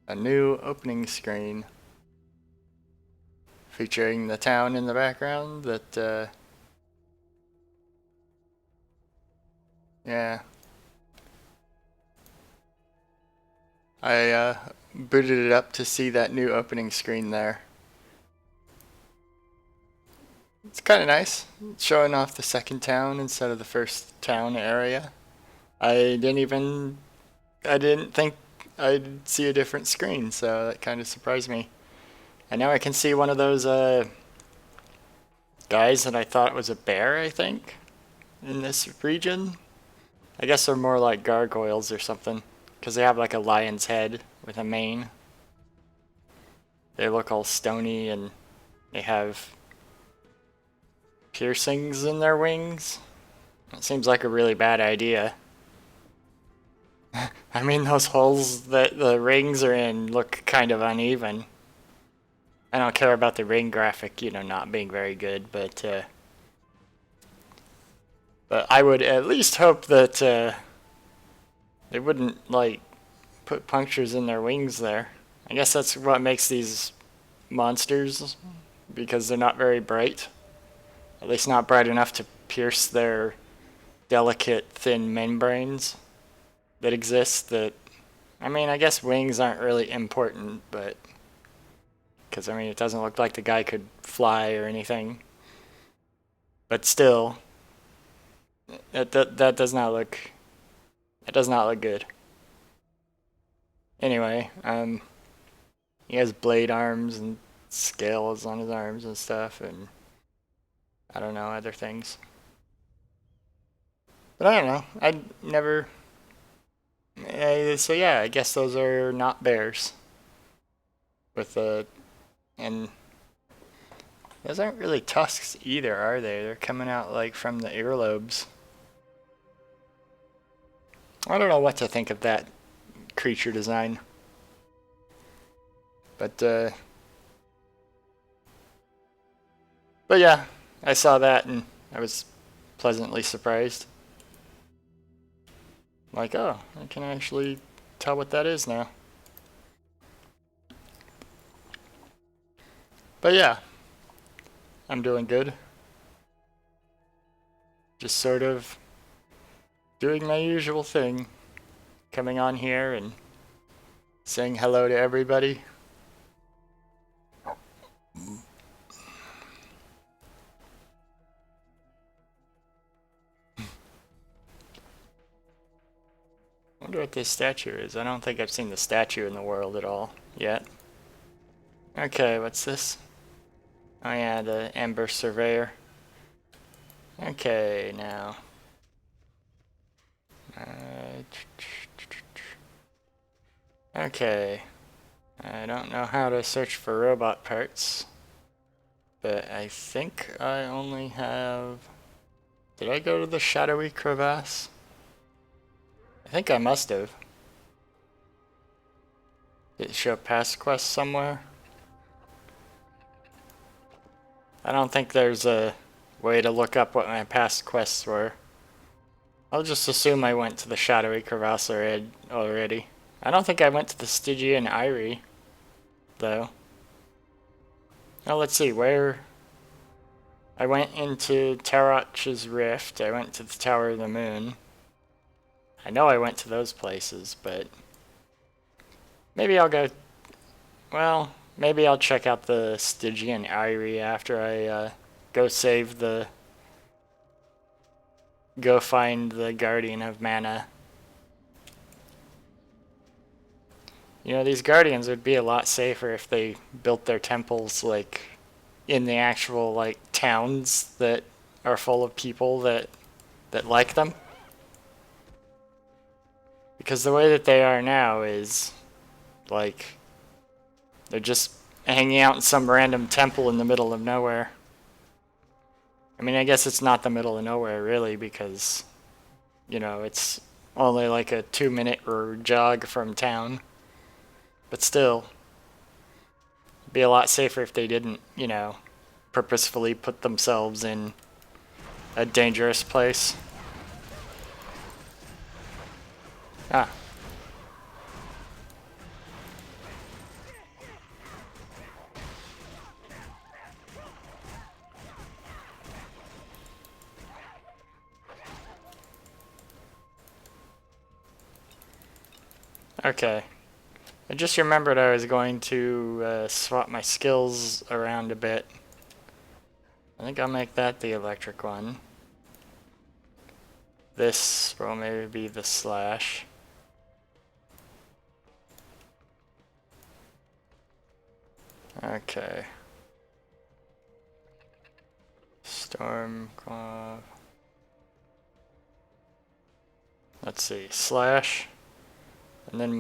a new opening screen featuring the town in the background that, yeah. I booted it up to see that new opening screen there. It's kind of nice. It's showing off the second town instead of the first town area. I didn't think I'd see a different screen, so that kind of surprised me. And now I can see one of those guys that I thought was a bear, I think, in this region. I guess they're more like gargoyles or something, because they have like a lion's head with a mane. They look all stony and they have piercings in their wings. It seems like a really bad idea. I mean, those holes that the rings are in look kind of uneven. I don't care about the ring graphic, not being very good, but I would at least hope that they wouldn't, like, put punctures in their wings there. I guess that's what makes these monsters, because they're not very bright. At least not bright enough to pierce their delicate, thin membranes that exist. I mean, I guess wings aren't really important, but because, I mean, it doesn't look like the guy could fly or anything. But still, that does not look, it does not look good. Anyway, he has blade arms and scales on his arms and stuff, and I don't know, other things. But I don't know, I'd never... so yeah, I guess those are not bears. And those aren't really tusks either, are they? They're coming out like from the earlobes. I don't know what to think of that creature design. But yeah, I saw that and I was pleasantly surprised. Like, oh, I can actually tell what that is now. But yeah, I'm doing good. Just sort of doing my usual thing. Coming on here and saying hello to everybody. I wonder what this statue is. I don't think I've seen the statue in the world at all yet. Okay, what's this? Oh yeah, the Ember Surveyor. Okay, now. Okay. I don't know how to search for robot parts, but I think I only have... Did I go to the shadowy crevasse? I think I must have. Did it show past quests somewhere? I don't think there's a way to look up what my past quests were. I'll just assume I went to the shadowy crevasse already. I don't think I went to the Stygian Eyrie, though. Now let's see, where... I went into Tarotch's Rift, I went to the Tower of the Moon. I know I went to those places, but... Maybe I'll go... Well, maybe I'll check out the Stygian Eyrie after I go save the... Go find the Guardian of Mana. You know, these Guardians would be a lot safer if they built their temples, like, in the actual, like, towns that are full of people that like them. Because the way that they are now is, like, they're just hanging out in some random temple in the middle of nowhere. I mean, I guess it's not the middle of nowhere, really, because, you know, it's only like a 2-minute jog from town. But still, it'd be a lot safer if they didn't, you know, purposefully put themselves in a dangerous place. Ah. Okay. I just remembered I was going to swap my skills around a bit. I think I'll make that the electric one. This will maybe be the slash. Okay. Storm Claw. Let's see, slash. And then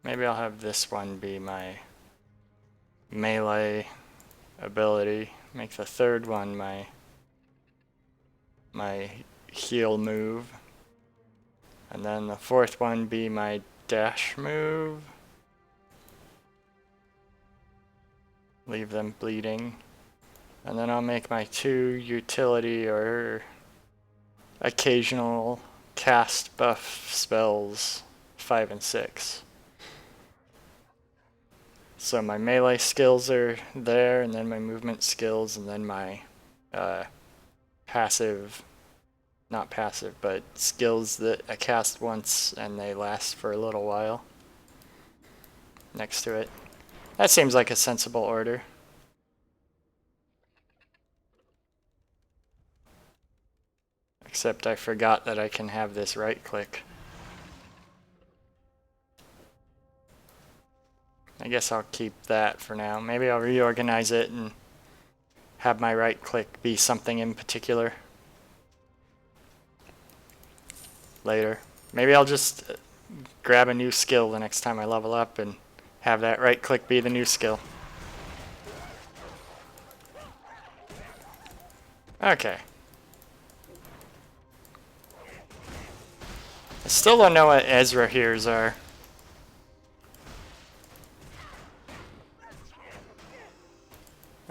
maybe I'll have this one be my melee ability. Make the third one my heal move. And then the fourth one be my dash move. Leave them bleeding. And then I'll make my 2 utility or occasional cast buff spells 5 and 6. So my melee skills are there, and then my movement skills, and then my passive, not passive, but skills that I cast once and they last for a little while next to it. That seems like a sensible order. Except I forgot that I can have this right click. I guess I'll keep that for now. Maybe I'll reorganize it and have my right click be something in particular later. Maybe I'll just grab a new skill the next time I level up and have that right click be the new skill. Okay. I still don't know what Ezra hears are.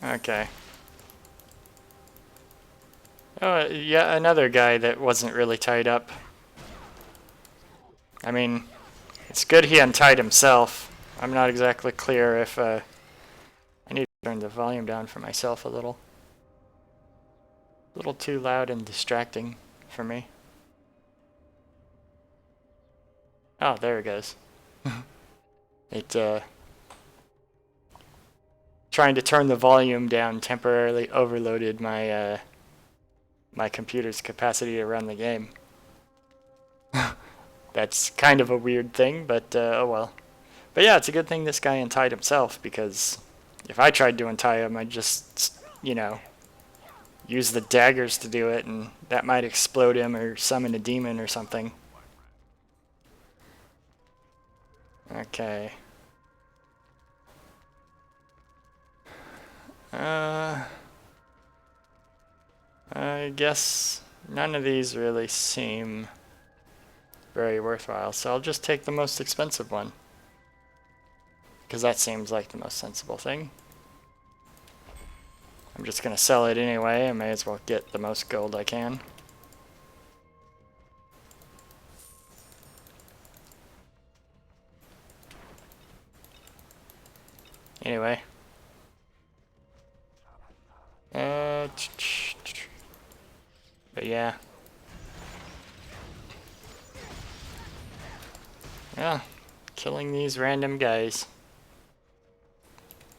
Okay. Oh, yeah, another guy that wasn't really tied up. I mean, it's good he untied himself. I'm not exactly clear if I need to turn the volume down for myself a little. A little too loud and distracting for me. Oh, there it goes. Trying to turn the volume down temporarily overloaded my my computer's capacity to run the game. That's kind of a weird thing, but oh well. But yeah, it's a good thing this guy untied himself, because if I tried to untie him, I'd just, you know, use the daggers to do it, and that might explode him or summon a demon or something. Okay. I guess none of these really seem very worthwhile, so I'll just take the most expensive one, because that seems like the most sensible thing. I'm just gonna sell it anyway. I may as well get the most gold I can. Anyway. But yeah. Yeah, killing these random guys.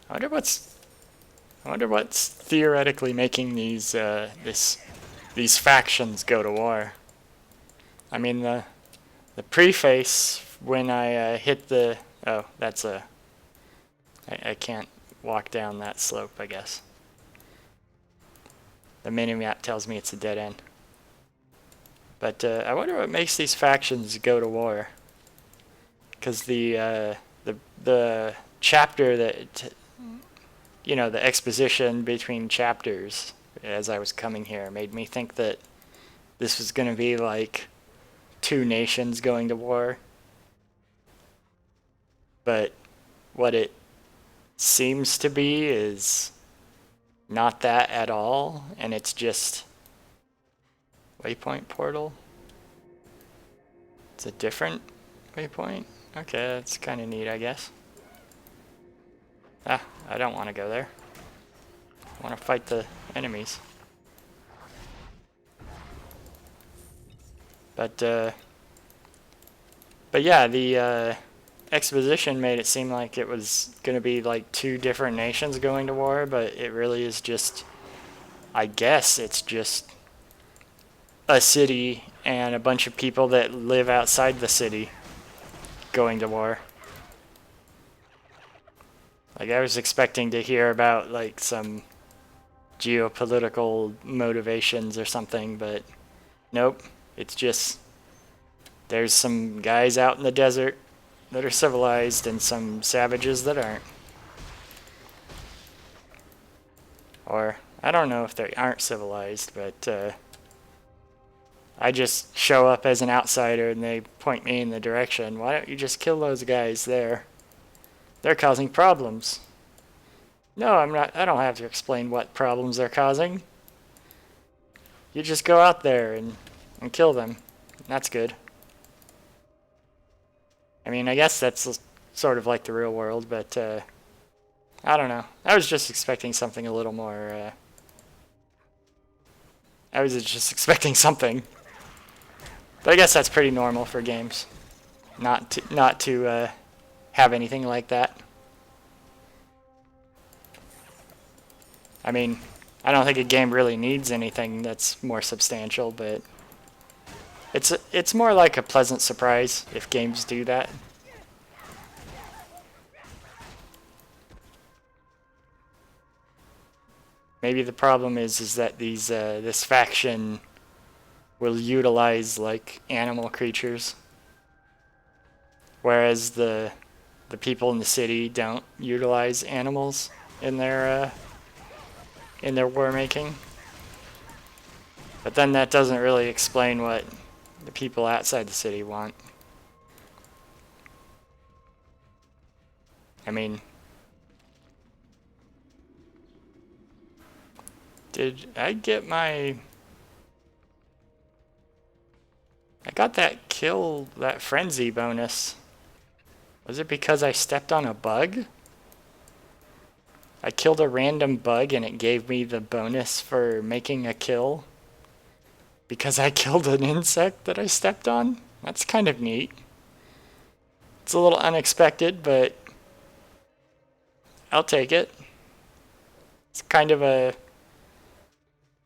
I wonder what's theoretically making these these factions go to war. I mean, the preface when I hit the that's I can't walk down that slope, I guess. The minimap tells me it's a dead end. But I wonder what makes these factions go to war. Because the chapter that, you know, the exposition between chapters as I was coming here made me think that this was going to be like 2 nations going to war. But what it seems to be is not that at all, and it's just waypoint portal. It's a different waypoint. Okay, that's kind of neat, I guess. Ah, I don't want to go there. I want to fight the enemies. But yeah, the exposition made it seem like it was going to be like two different nations going to war, but it really is just, I guess it's just a city and a bunch of people that live outside the city going to war. Like, I was expecting to hear about like some geopolitical motivations or something, but nope. It's just there's some guys out in the desert that are civilized and some savages that aren't. Or, I don't know if they aren't civilized, but I just show up as an outsider and they point me in the direction. Why don't you just kill those guys there? They're causing problems. No, I'm not. I don't have to explain what problems they're causing. You just go out there and kill them. That's good. I mean, I guess that's sort of like the real world, but I don't know. I was just expecting something a little more. I was just expecting something. But I guess that's pretty normal for games. Not to have anything like that. I mean, I don't think a game really needs anything that's more substantial, but it's more like a pleasant surprise if games do that. Maybe the problem is that these this faction will utilize like animal creatures, whereas the people in the city don't utilize animals in their war making. But then that doesn't really explain what the people outside the city want. I mean, did I get my... I got that kill, that frenzy bonus. Was it because I stepped on a bug? I killed a random bug and it gave me the bonus for making a kill because I killed an insect that I stepped on? That's kind of neat. It's a little unexpected, but I'll take it. It's kind of a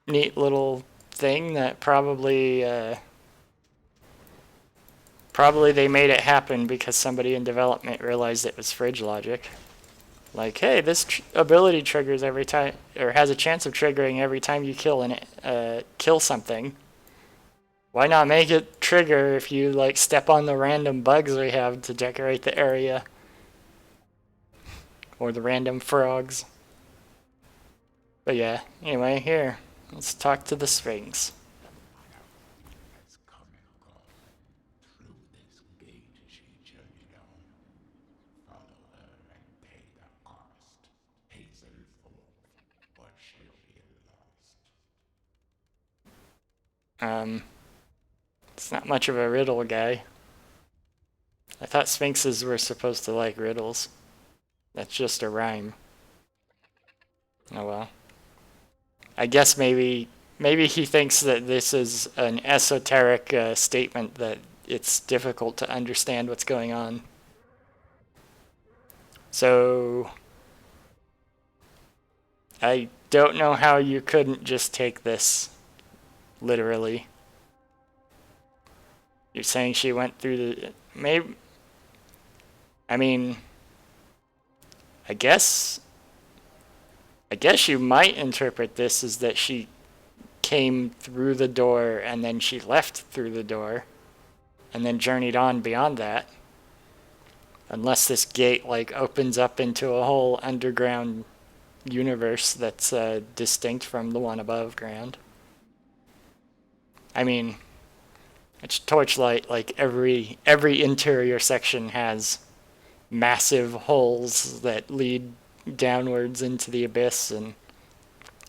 neat little thing that probably they made it happen because somebody in development realized it was fridge logic. Like, hey, this ability triggers every time, or has a chance of triggering every time you kill something. Why not make it trigger if you like step on the random bugs we have to decorate the area, or the random frogs? But yeah, anyway, here, let's talk to the Sphinx. It's not much of a riddle guy. I thought sphinxes were supposed to like riddles. That's just a rhyme. Oh well. I guess maybe he thinks that this is an esoteric statement that it's difficult to understand what's going on. So I don't know how you couldn't just take this literally. You're saying she went through the... Maybe... I mean... I guess you might interpret this as that she came through the door and then she left through the door and then journeyed on beyond that. Unless this gate like opens up into a whole underground universe that's distinct from the one above ground. I mean, it's Torchlight. Like every interior section has massive holes that lead downwards into the abyss and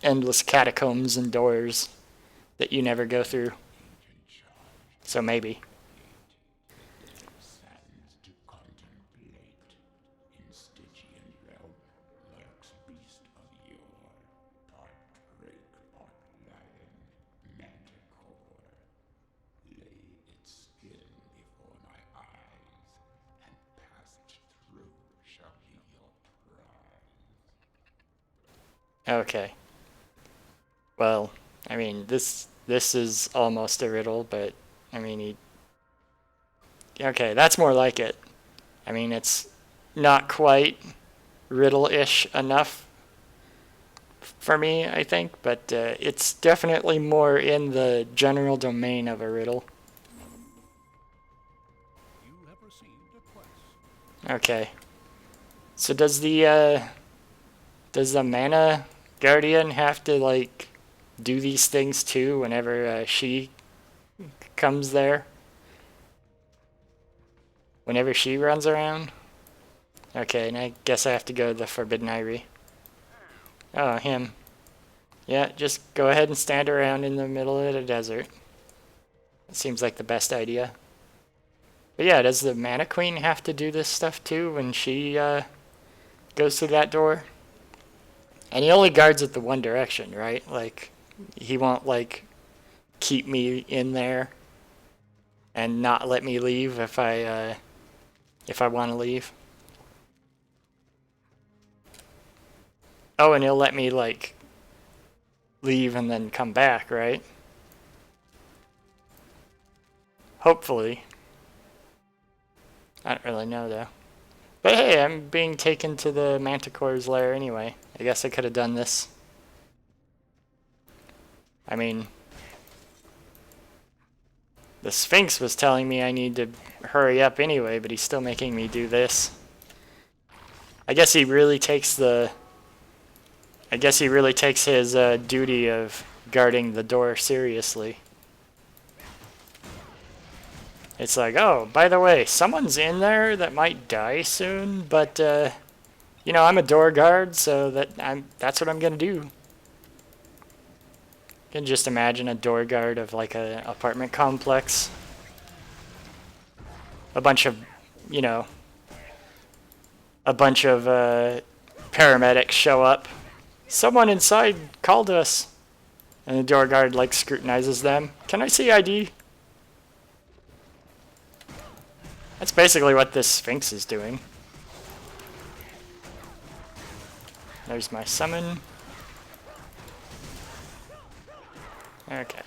endless catacombs and doors that you never go through. So maybe. Okay. Well, I mean, this is almost a riddle, but I mean, okay, that's more like it. I mean, it's not quite riddle-ish enough for me, I think, but it's definitely more in the general domain of a riddle. Okay. So does the mana guardian have to like do these things too whenever she comes there? Whenever she runs around? Okay, and I guess I have to go to the Forbidden Eyrie. Oh, him. Yeah, just go ahead and stand around in the middle of the desert. It seems like the best idea. But yeah, does the Mana Queen have to do this stuff too when she goes through that door? And he only guards it the one direction, right? Like, he won't, like, keep me in there and not let me leave if I want to leave. Oh, and he'll let me, like, leave and then come back, right? Hopefully. I don't really know, though. But hey, I'm being taken to the Manticore's lair anyway. I guess I could have done this. I mean, the Sphinx was telling me I need to hurry up anyway, but he's still making me do this. I guess he really takes the... I guess he really takes his duty of guarding the door seriously. It's like, oh, by the way, someone's in there that might die soon, but, you know, I'm a door guard, so that's what I'm gonna do. You can just imagine a door guard of, like, an apartment complex. A bunch of, you know, a bunch of paramedics show up. Someone inside called us. And the door guard, like, scrutinizes them. Can I see ID? That's basically what this Sphinx is doing. There's my summon. Okay.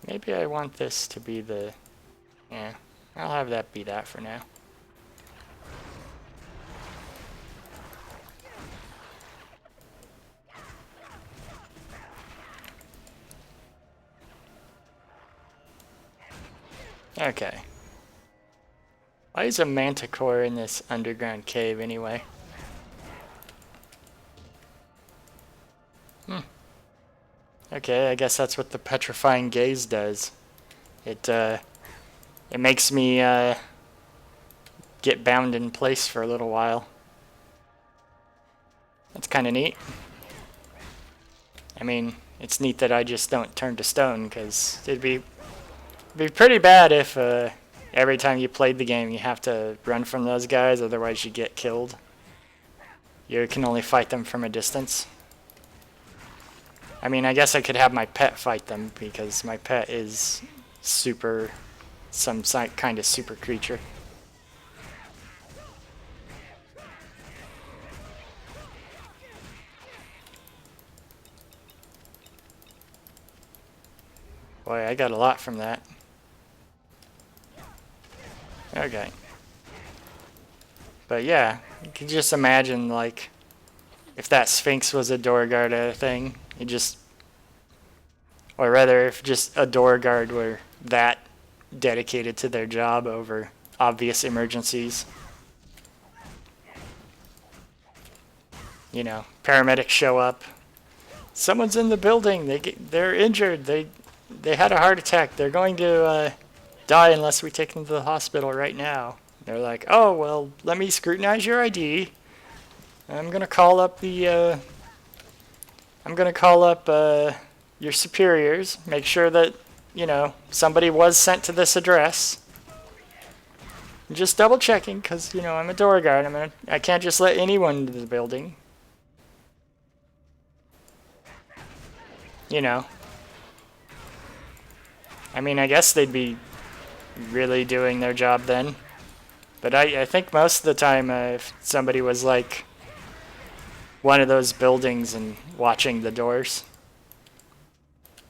Maybe I want this to be the... Yeah, I'll have that be that for now. Okay. Why is a manticore in this underground cave anyway? Okay, I guess that's what the petrifying gaze does. It makes me get bound in place for a little while. That's kind of neat. I mean, it's neat that I just don't turn to stone, because it'd be pretty bad if every time you played the game you have to run from those guys, otherwise you get killed. You can only fight them from a distance. I mean, I guess I could have my pet fight them, because my pet is some kind of super creature. Boy, I got a lot from that. Okay. But yeah, you can just imagine, like, if that Sphinx was a door guard thing, it just... Or rather, if just a door guard were that dedicated to their job over obvious emergencies. You know, paramedics show up. Someone's in the building. They're injured. They had a heart attack. They're going to die unless we take them to the hospital right now. They're like, oh, well, let me scrutinize your ID. I'm going to call up the... your superiors, make sure that, you know, somebody was sent to this address. I'm just double checking, because, you know, I'm a door guard. I can't just let anyone into the building. You know. I mean, I guess they'd be really doing their job then. But I think most of the time if somebody was like one of those buildings and watching the doors,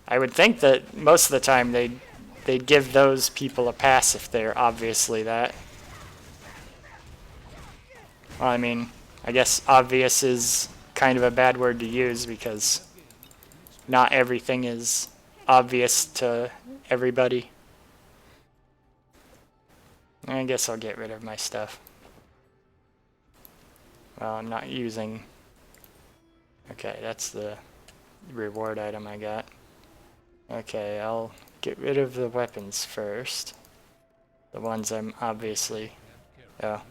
I would think that most of the time they'd give those people a pass if they're obviously that. Well, I mean, I guess obvious is kind of a bad word to use because not everything is obvious to everybody. I guess I'll get rid of my stuff. Well, I'm not using... Okay, that's the reward item I got. Okay, I'll get rid of the weapons first. The ones I'm obviously... Oh.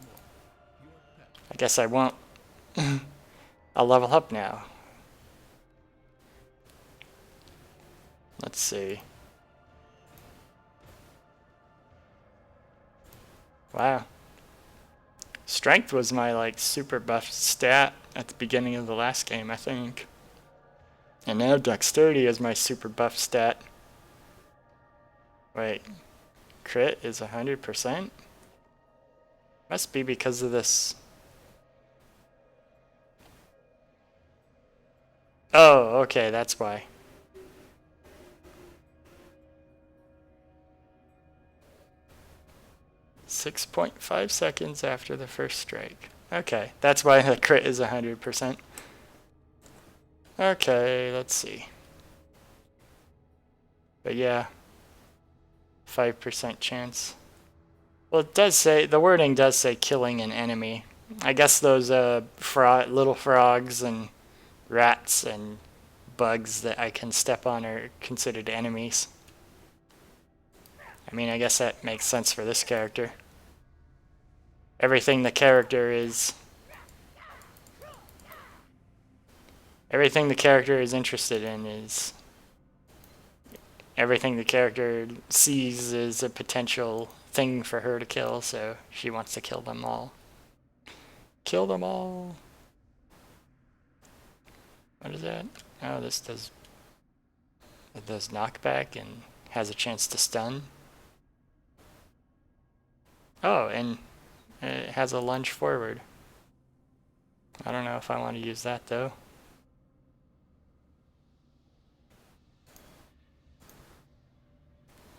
I guess I won't. I'll level up now. Let's see. Wow. Strength was my like super buff stat at the beginning of the last game, I think. And now dexterity is my super buff stat. Wait. Crit is 100%? Must be because of this. Oh, okay, that's why. .5 seconds after the first strike. Okay, that's why the crit is 100%. Okay, let's see. But yeah, 5% chance. Well, it does say, the wording does say killing an enemy. I guess those little frogs and rats and bugs that I can step on are considered enemies. I mean, I guess that makes sense for this character. Everything the character is interested in is everything the character sees is a potential thing for her to kill, so she wants to kill them all. Kill them all. What is that? Oh, this does... It does knockback and has a chance to stun. Oh, and it has a lunge forward. I don't know if I want to use that, though.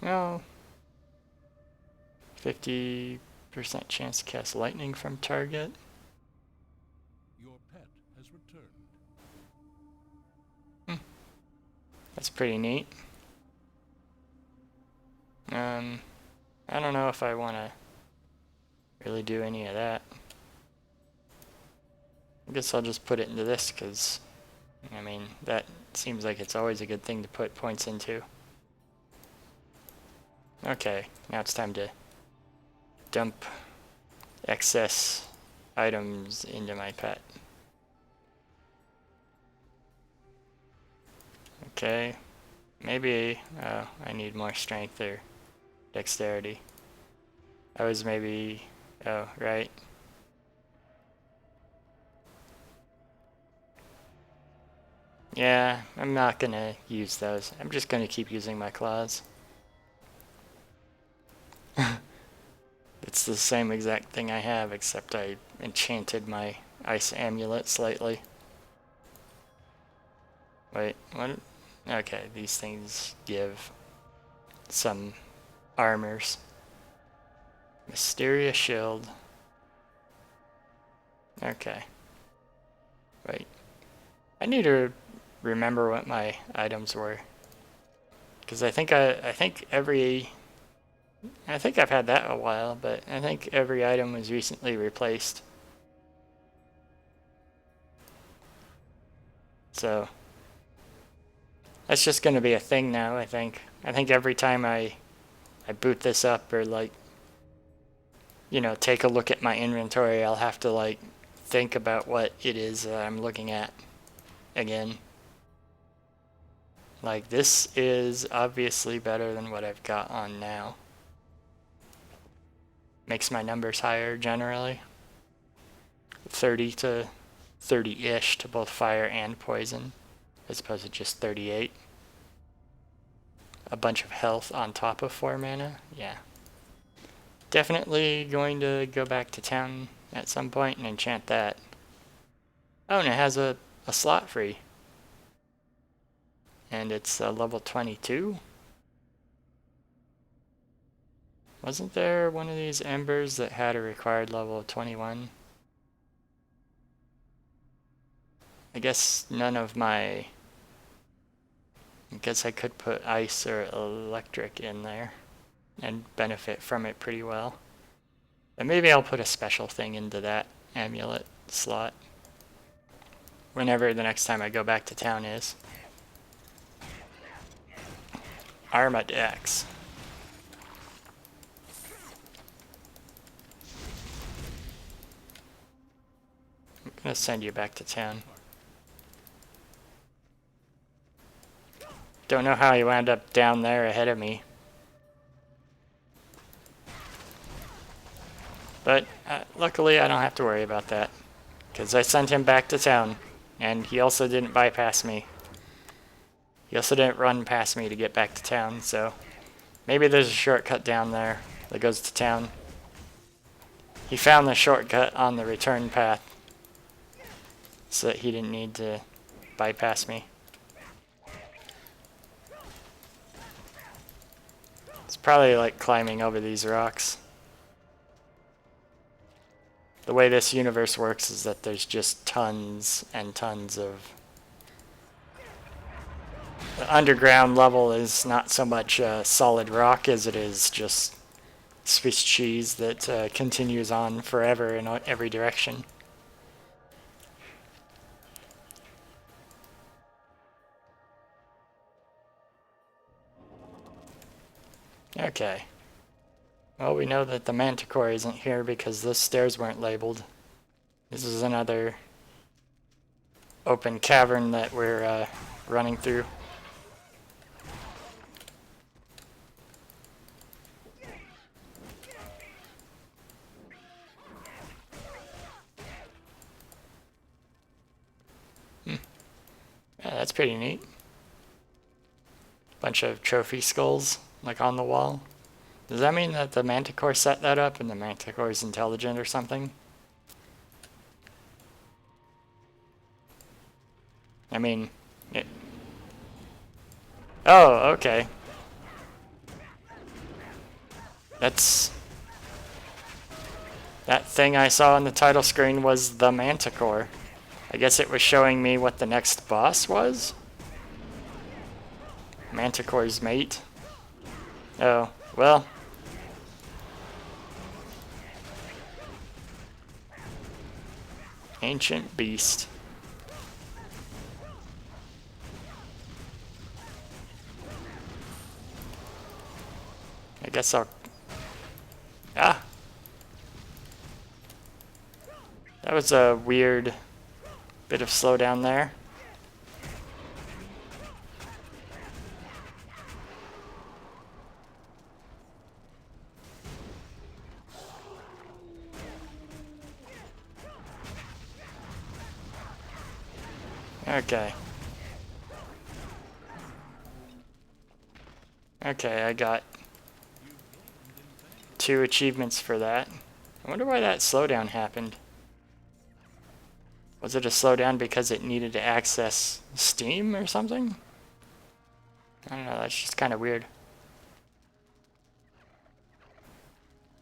No. 50% chance to cast lightning from target. Your pet has returned. That's pretty neat. I don't know if I want to really do any of that. I guess I'll just put it into this because, I mean, that seems like it's always a good thing to put points into. Okay, now it's time to dump excess items into my pet. Okay, maybe I need more strength or dexterity. I was maybe... Oh, right. Yeah, I'm not gonna use those. I'm just gonna keep using my claws. It's the same exact thing I have, except I enchanted my ice amulet slightly. Wait, what? Okay, these things give some armors. Mysterious shield. Okay. Wait. I need to remember what my items were. Because I think I've had that a while, but I think every item was recently replaced. So that's just going to be a thing now, I think. I think every time I boot this up or like, you know, take a look at my inventory, I'll have to like think about what it is that I'm looking at again. Like, this is obviously better than what I've got on now. Makes my numbers higher generally. 30 to 30-ish to both fire and poison, as opposed to just 38. A bunch of health on top of 4 mana, yeah. definitely going to go back to town at some point and enchant that. Oh, and it has a slot free. And it's level 22. Wasn't there one of these embers that had a required level of 21? I guess none of my... I guess I could put ice or electric in there and benefit from it pretty well. But maybe I'll put a special thing into that amulet slot whenever the next time I go back to town is. Armadex. I'm gonna send you back to town. Don't know how you wound up down there ahead of me. But luckily I don't have to worry about that, because I sent him back to town, and he also didn't bypass me. He also didn't run past me to get back to town, so maybe there's a shortcut down there that goes to town. He found the shortcut on the return path, so that he didn't need to bypass me. It's probably like climbing over these rocks. The way this universe works is that there's just tons and tons of... The underground level is not so much solid rock as it is just Swiss cheese that continues on forever in every direction. Okay. Well, we know that the Manticore isn't here because those stairs weren't labeled. This is another open cavern that we're running through. Yeah, that's pretty neat. Bunch of trophy skulls, like on the wall. Does that mean that the Manticore set that up and the Manticore is intelligent or something? I mean... Oh, okay. That's... That thing I saw on the title screen was the Manticore. I guess it was showing me what the next boss was? Manticore's mate. Oh, well... Ancient beast. I guess I'll... Ah! That was a weird bit of slowdown there. Okay. Okay, I got 2 achievements for that. I wonder why that slowdown happened. Was it a slowdown because it needed to access Steam or something? I don't know, that's just kind of weird.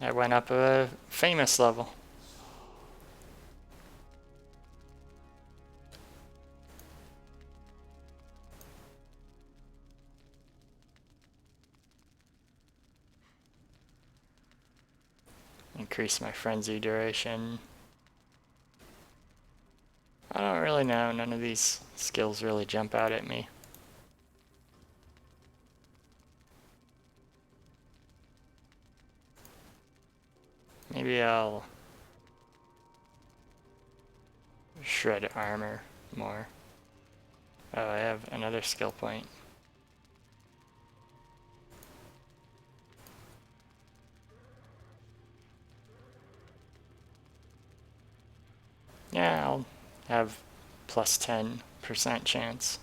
I went up a famous level. Increase my frenzy duration. I don't really know. None of these skills really jump out at me. Maybe I'll shred armor more. Oh, I have another skill point. Yeah, I'll have plus 10% chance.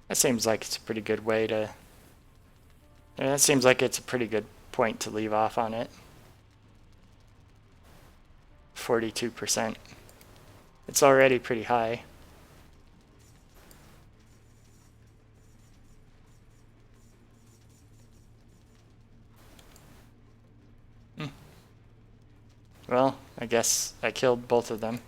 That seems like it's a pretty good way to... That seems like it's a pretty good point to leave off on it. 42%. It's already pretty high. Well, I guess I killed both of them.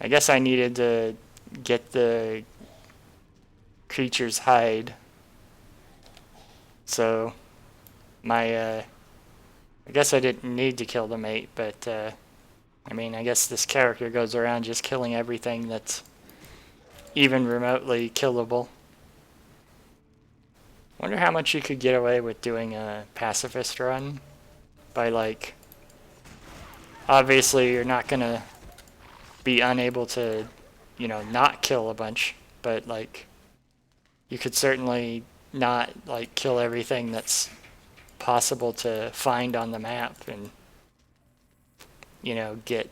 I guess I needed to get the creature's hide. So, I guess I didn't need to kill the mate, but, I mean, I guess this character goes around just killing everything that's even remotely killable. Wonder how much you could get away with doing a pacifist run by, like, obviously you're not gonna be unable to, you know, not kill a bunch, but like you could certainly not like kill everything that's possible to find on the map, and you know, get,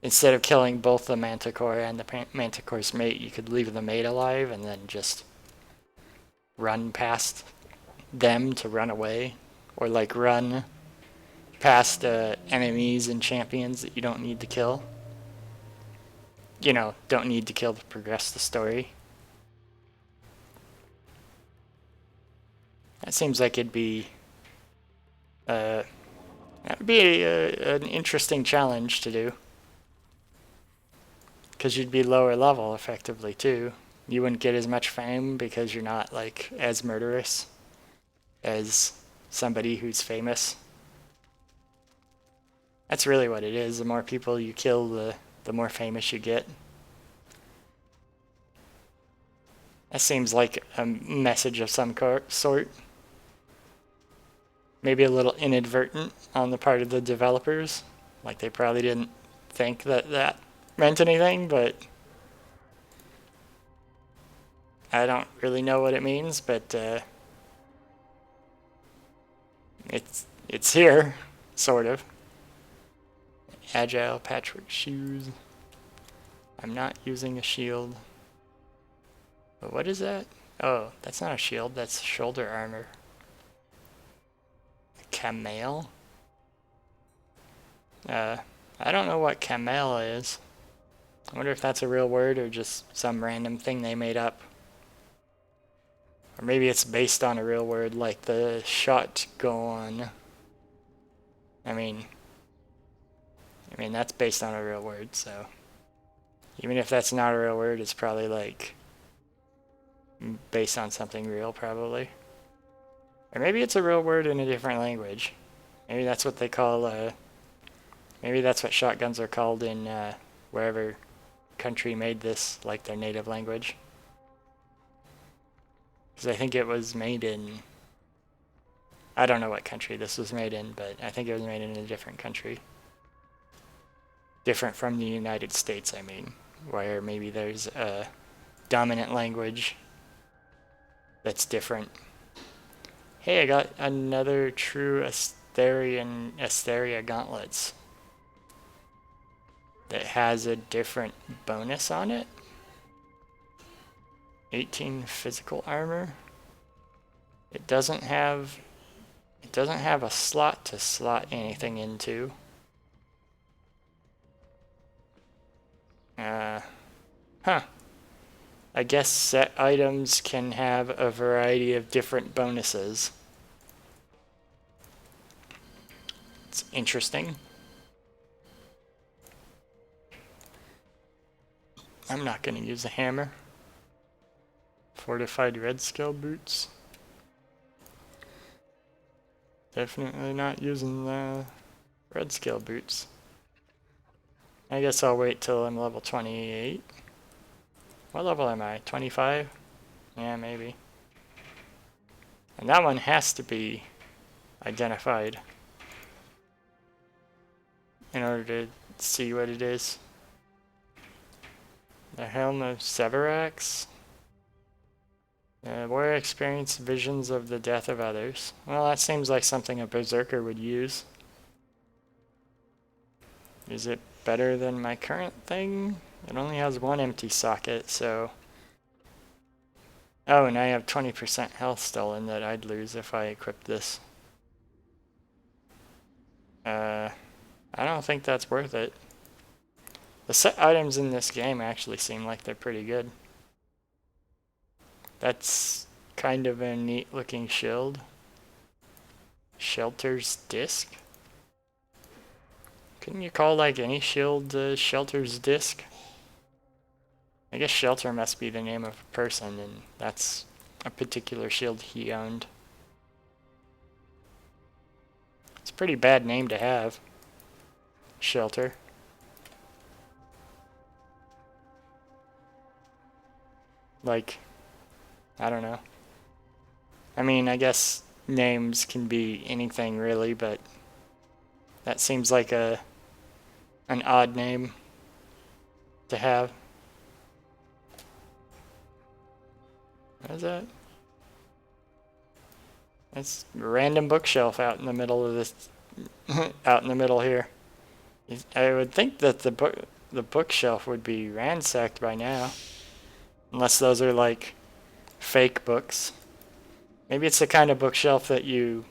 instead of killing both the manticore and the manticore's mate, you could leave the mate alive and then just run past them to run away, or like run past enemies and champions that you don't need to kill. You know, don't need to kill to progress the story. That seems like it'd be that would be an interesting challenge to do, because you'd be lower level effectively too. You wouldn't get as much fame because you're not like as murderous as somebody who's famous. That's really what it is. The more people you kill, the more famous you get. That seems like a message of some sort. Maybe a little inadvertent on the part of the developers. Like they probably didn't think that that meant anything, but I don't really know what it means, but it's here, sort of. Agile patchwork shoes. I'm not using a shield. But what is that? Oh, that's not a shield, that's shoulder armor. Camel? I don't know what camel is. I wonder if that's a real word or just some random thing they made up. Or maybe it's based on a real word like the shotgun. I mean that's based on a real word, so even if that's not a real word, it's probably like based on something real, probably. Or maybe it's a real word in a different language. Maybe that's what they call, maybe that's what shotguns are called in wherever country made this, like their native language. Because I think it was made in, I don't know what country this was made in, but I think it was made in a different country. Different from the United States, I mean, where maybe there's a dominant language that's different. Hey, I got another true Asteria gauntlets that has a different bonus on it. 18 physical armor. It doesn't have a slot to slot anything into. I guess set items can have a variety of different bonuses. It's interesting. I'm not going to use a hammer. Fortified red scale boots. Definitely not using the red scale boots. I guess I'll wait till I'm level 28. What level am I? 25? Yeah, maybe. And that one has to be identified in order to see what it is. The Helm of Severax. Warrior experienced visions of the death of others. Well, that seems like something a Berserker would use. Is it better than my current thing? It only has one empty socket, so Oh, and I have 20% health still in that I'd lose if I equipped this. I don't think that's worth it. The set items in this game actually seem like they're pretty good. That's kind of a neat looking shield. Shelter's disc? Couldn't you call like any shield Shelter's disc? I guess Shelter must be the name of a person, and that's a particular shield he owned. It's a pretty bad name to have. Shelter. Like, I don't know. I mean, I guess names can be anything really, but that seems like an odd name to have. What is that? It's a random bookshelf out in the middle of this, out in the middle here. I would think that the bookshelf would be ransacked by now, unless those are like fake books. Maybe it's the kind of bookshelf that you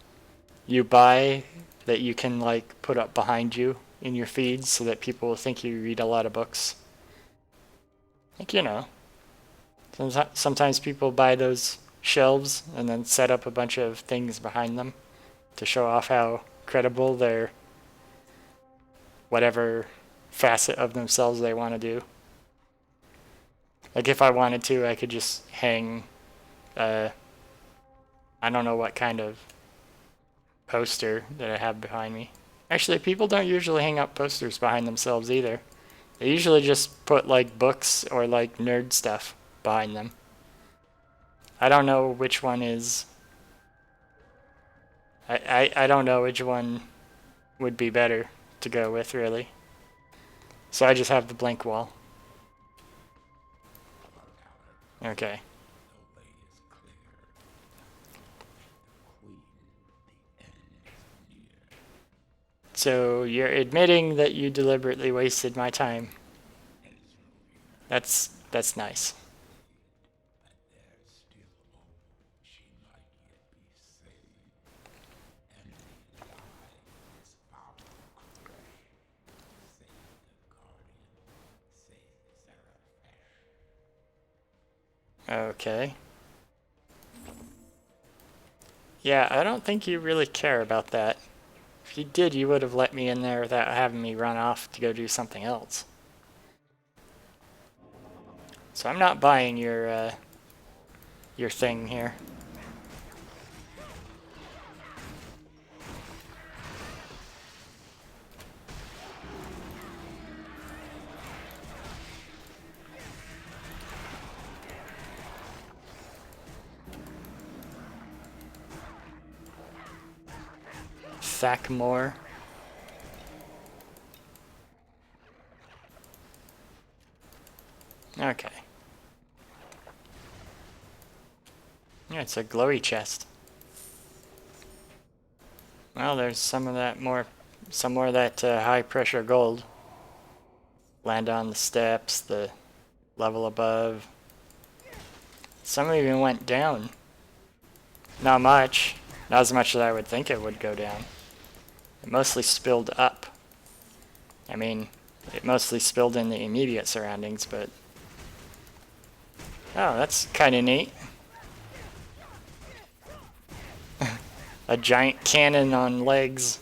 buy that you can like put up behind you in your feeds so that people will think you read a lot of books. Like, you know, sometimes people buy those shelves and then set up a bunch of things behind them to show off how credible their whatever facet of themselves they want to do. Like if I wanted to, I could just hang I don't know what kind of poster that I have behind me. Actually, people don't usually hang up posters behind themselves either. They usually just put like books or like nerd stuff behind them. I don't know which one is... I don't know which one would be better to go with, really. So I just have the blank wall. Okay. So you're admitting that you deliberately wasted my time. That's nice. Okay. Yeah, I don't think you really care about that. If you did, you would have let me in there without having me run off to go do something else. So I'm not buying your thing here. Thackmore. Okay. Yeah, it's a glowy chest. Well, there's some of that some more of that high pressure gold. Land on the steps, the level above. Some even went down. Not much. Not as much as I would think it would go down. It mostly spilled up. I mean, it mostly spilled in the immediate surroundings, but... Oh, that's kind of neat. A giant cannon on legs.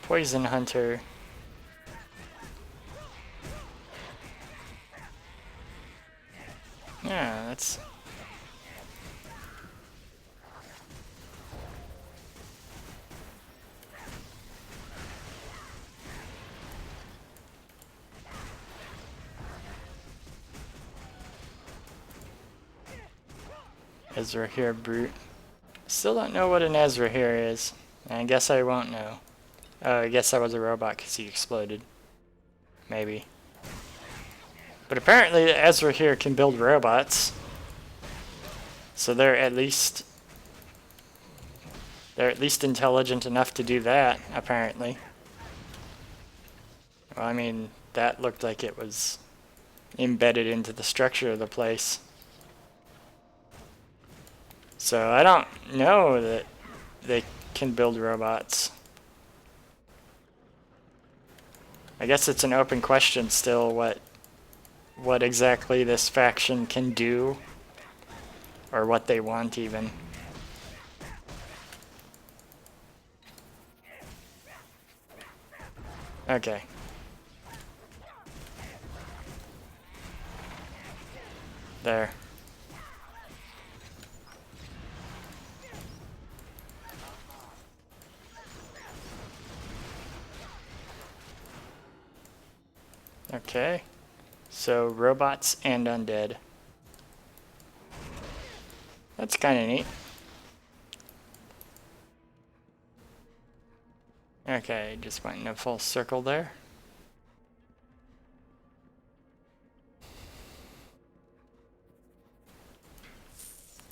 Poison Hunter. Yeah, that's... Ezra here, brute. Still don't know what an Ezra here is. I guess I won't know. I guess that was a robot because he exploded. Maybe. But apparently Ezra here can build robots. So they're at least They're at least intelligent enough to do that, apparently. Well, I mean, that looked like it was embedded into the structure of the place. So I don't know that they can build robots. I guess it's an open question still what exactly this faction can do, or what they want even. Okay. There. Okay. So robots and undead. That's kind of neat. Okay, just went in a full circle there.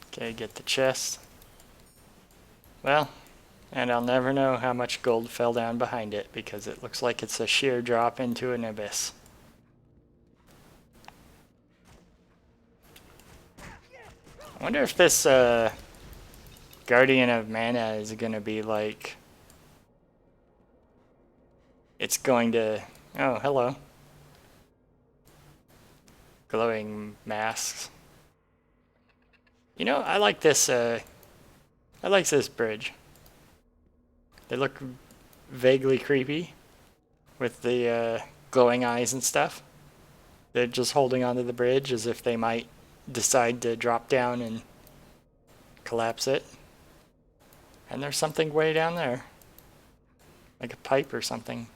Okay, get the chest. Well, and I'll never know how much gold fell down behind it because it looks like it's a sheer drop into an abyss. I wonder if this Guardian of Mana is gonna be like... It's going to... Oh, hello. Glowing masks. You know, I like this bridge. They look vaguely creepy with the glowing eyes and stuff. They're just holding onto the bridge as if they might decide to drop down and collapse it. And there's something way down there. Like a pipe or something.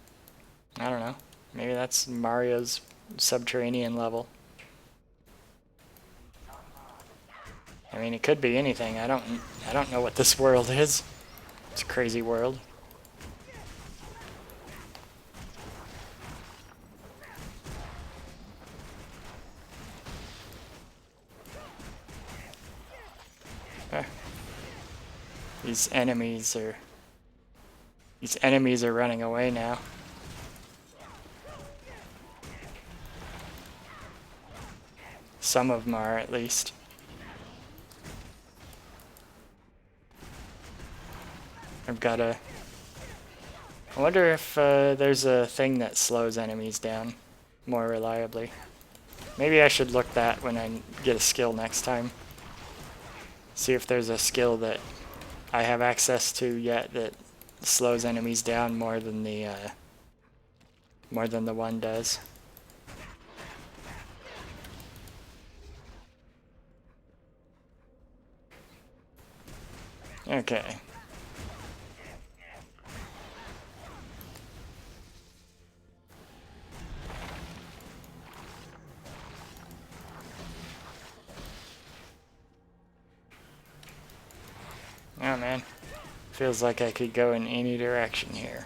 I don't know. Maybe that's Mario's subterranean level. I mean, it could be anything. I don't know what this world is. It's a crazy world. These enemies are running away now. Some of them are, at least. I wonder if there's a thing that slows enemies down more reliably. Maybe I should look that when I get a skill next time. See if there's a skill that I have access to yet that slows enemies down more than the one does. Okay. Oh man, feels like I could go in any direction here.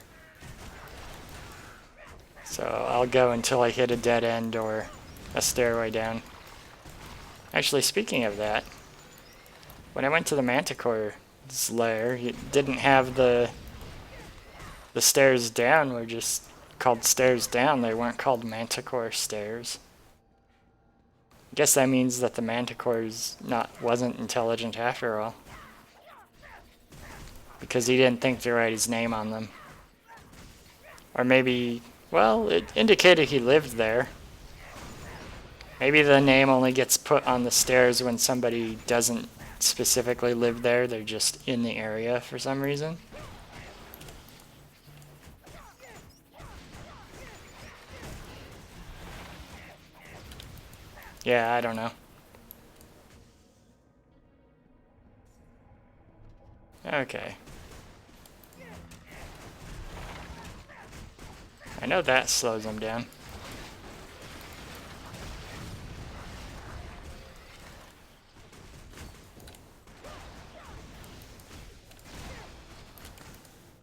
So I'll go until I hit a dead end or a stairway down. Actually, speaking of that, when I went to the Manticore's lair, it didn't have the stairs down were just called stairs down. They weren't called Manticore stairs. I guess that means that the Manticore's wasn't intelligent after all. Because he didn't think to write his name on them. Or maybe, well, it indicated he lived there. Maybe the name only gets put on the stairs when somebody doesn't specifically live there, they're just in the area for some reason. Yeah, I don't know. Okay. I know that slows them down.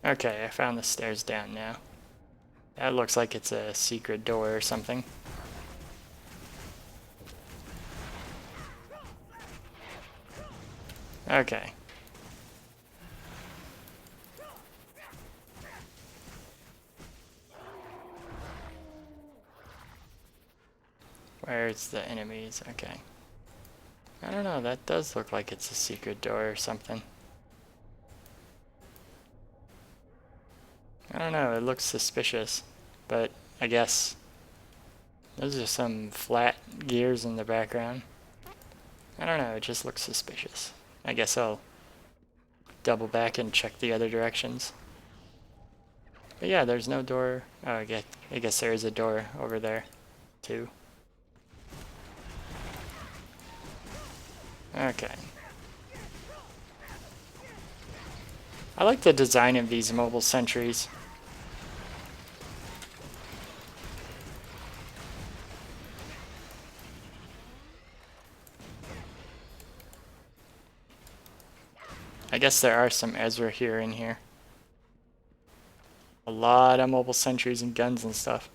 Okay, I found the stairs down now. That looks like it's a secret door or something. Okay. Where's the enemies? Okay. I don't know, that does look like it's a secret door or something. I don't know, it looks suspicious. But I guess those are some flat gears in the background. I don't know, it just looks suspicious. I guess I'll double back and check the other directions. But yeah, there's no door. Oh, I guess there is a door over there, too. Okay. I like the design of these mobile sentries. I guess there are some Ezra here in here. A lot of mobile sentries and guns and stuff.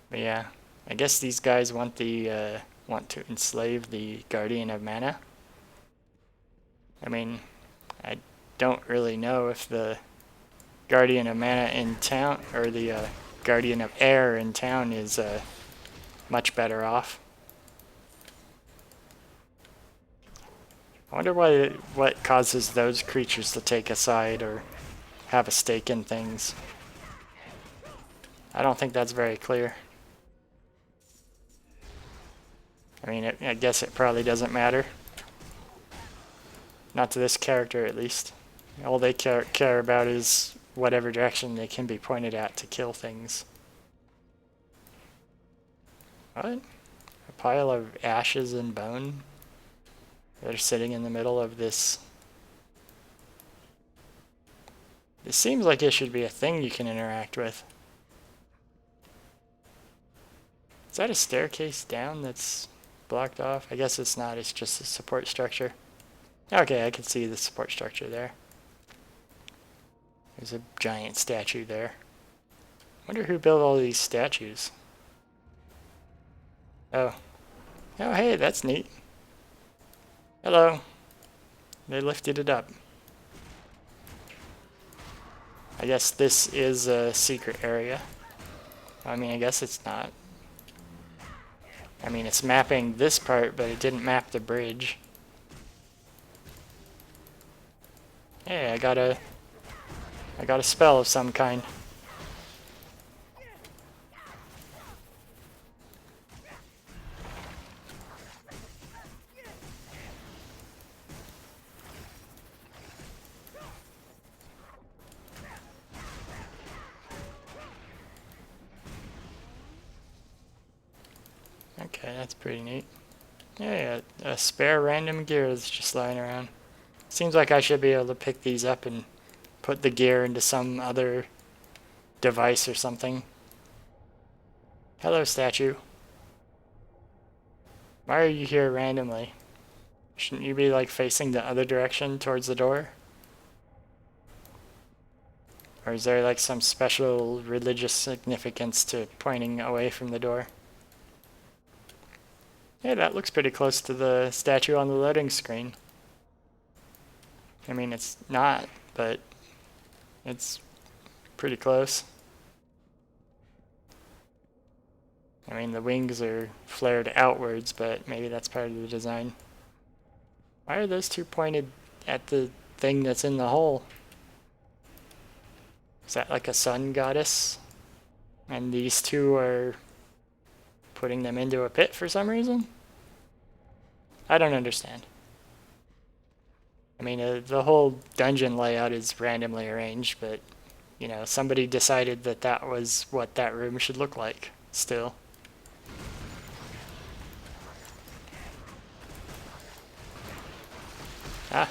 But yeah, I guess these guys want want to enslave the Guardian of Mana. I mean, I don't really know if the Guardian of Mana in town or the Guardian of Air in town is much better off. I wonder what causes those creatures to take a side or have a stake in things. I don't think that's very clear. I mean, I guess it probably doesn't matter. Not to this character, at least. All they care about is whatever direction they can be pointed at to kill things. What? A pile of ashes and bone? They're sitting in the middle of this. It seems like it should be a thing you can interact with. Is that a staircase down that's blocked off? I guess it's not, it's just a support structure. Okay, I can see the support structure there. There's a giant statue there. Wonder who built all these statues. Oh. Oh, hey, that's neat. Hello. They lifted it up. I guess this is a secret area. I mean, I guess it's not. I mean, it's mapping this part, but it didn't map the bridge. Hey, I got a spell of some kind. Okay, that's pretty neat. Yeah, a spare random gear that's just lying around. Seems like I should be able to pick these up and put the gear into some other device or something. Hello, statue. Why are you here randomly? Shouldn't you be like facing the other direction towards the door? Or is there like some special religious significance to pointing away from the door? Yeah, that looks pretty close to the statue on the loading screen. I mean, it's not, but it's pretty close. I mean, the wings are flared outwards, but maybe that's part of the design. Why are those two pointed at the thing that's in the hole? Is that like a sun goddess? And these two are putting them into a pit for some reason? I don't understand. I mean, the whole dungeon layout is randomly arranged, but, you know, somebody decided that that was what that room should look like, still. Ah.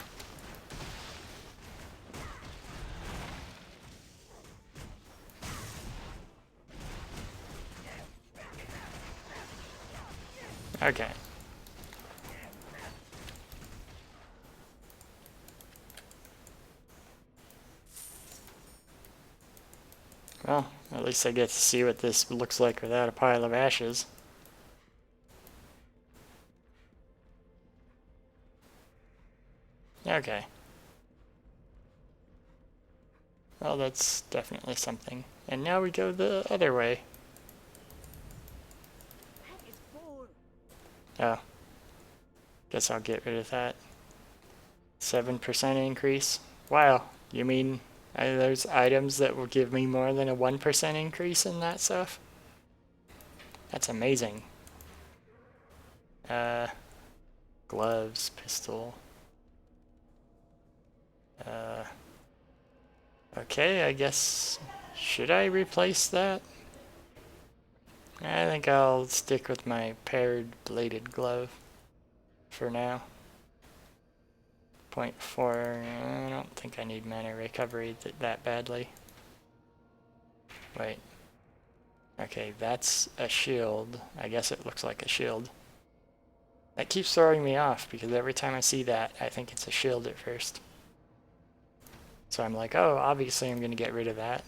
Okay. Well, at least I get to see what this looks like without a pile of ashes. Okay. Well, that's definitely something. And now we go the other way. Oh. Guess I'll get rid of that. 7% increase. Wow. You mean there's items that will give me more than a 1% increase in that stuff? That's amazing. Gloves, pistol. Okay, I guess... Should I replace that? I think I'll stick with my paired bladed glove for now. 0.4, I don't think I need mana recovery that badly. Wait. Okay, that's a shield. I guess it looks like a shield. That keeps throwing me off because every time I see that, I think it's a shield at first. So I'm like, oh, obviously I'm going to get rid of that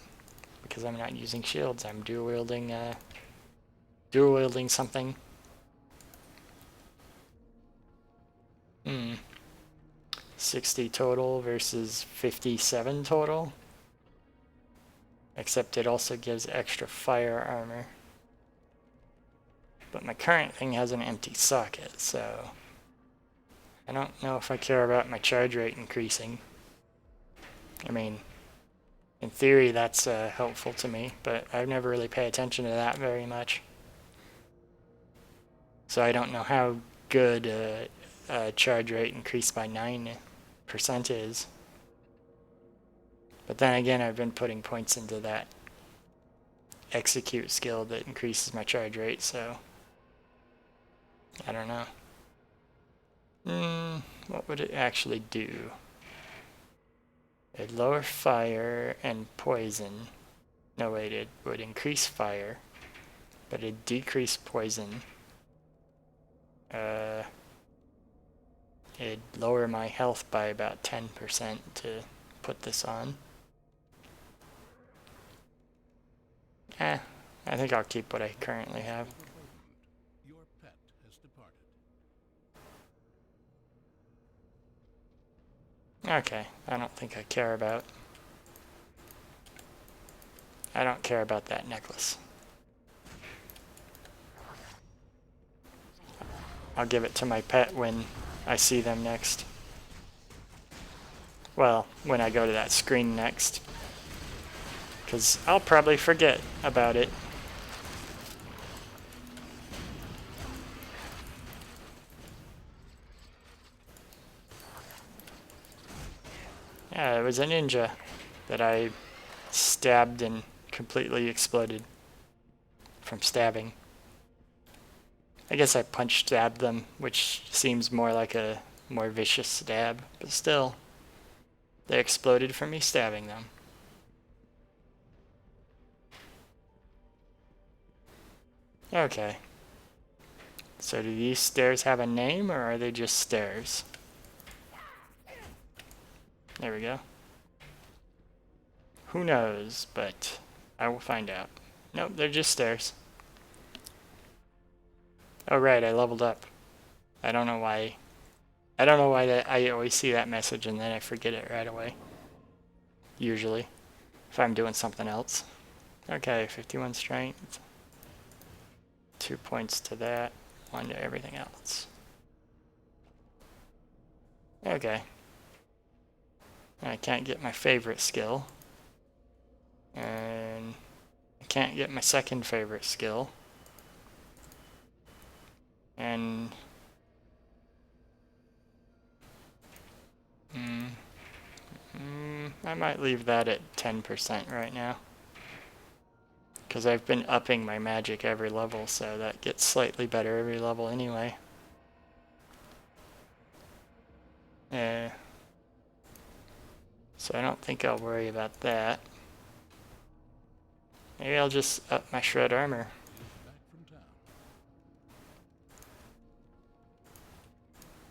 because I'm not using shields. I'm dual wielding something. 60 total versus 57 total. Except it also gives extra fire armor. But my current thing has an empty socket, so I don't know if I care about my charge rate increasing. I mean, in theory that's helpful to me, but I've never really paid attention to that very much. So I don't know how good charge rate increased by 9% is. But then again, I've been putting points into that execute skill that increases my charge rate, so I don't know. What would it actually do? It'd lower fire and poison. No, wait, it would increase fire, but it'd decrease poison. It'd lower my health by about 10% to put this on. I think I'll keep what I currently have. Your pet has departed. Okay, I don't think I care about... I don't care about that necklace. I'll give it to my pet when I see them next. Well, when I go to that screen next. Because I'll probably forget about it. Yeah, it was a ninja that I stabbed and completely exploded from stabbing. I guess I punch stabbed them, which seems more like a more vicious stab, but still, they exploded from me stabbing them. Okay. So do these stairs have a name, or are they just stairs? There we go. Who knows, but I will find out. Nope, they're just stairs. Oh right, I leveled up. I don't know why. I don't know why that I always see that message and then I forget it right away. Usually. If I'm doing something else. Okay, 51 strength. 2 points to that. 1 to everything else. Okay. I can't get my favorite skill. And I can't get my second favorite skill. And I might leave that at 10% right now. Because I've been upping my magic every level, so that gets slightly better every level anyway. So I don't think I'll worry about that. Maybe I'll just up my shred armor.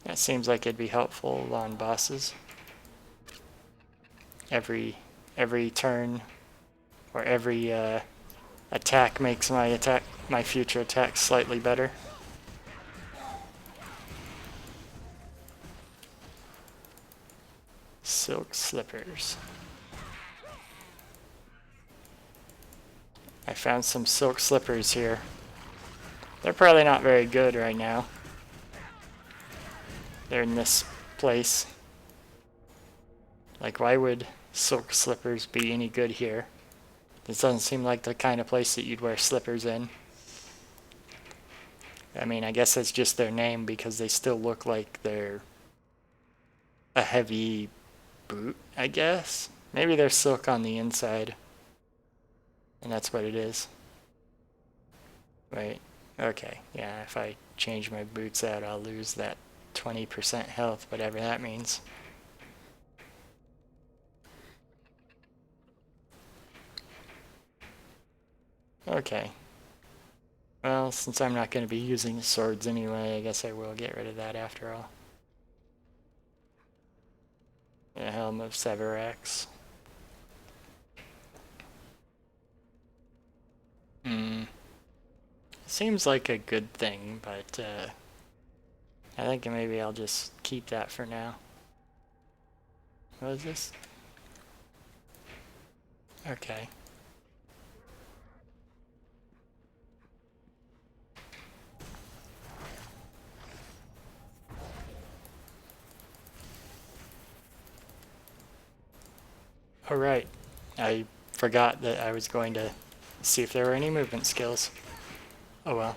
That seems like it'd be helpful on bosses. Every turn or every attack makes my future attack slightly better. Silk slippers. I found some silk slippers here. They're probably not very good right now. They're in this place. Like, why would silk slippers be any good here? This doesn't seem like the kind of place that you'd wear slippers in. I mean, I guess that's just their name because they still look like they're a heavy boot, I guess. Maybe they're silk on the inside. And that's what it is. Wait. Okay. Yeah, if I change my boots out, I'll lose that 20% health, whatever that means. Okay. Well, since I'm not going to be using the swords anyway, I guess I will get rid of that after all. The Helm of Severax. Seems like a good thing, but I think maybe I'll just keep that for now. What is this? Okay. Oh right, I forgot that I was going to see if there were any movement skills. Oh well.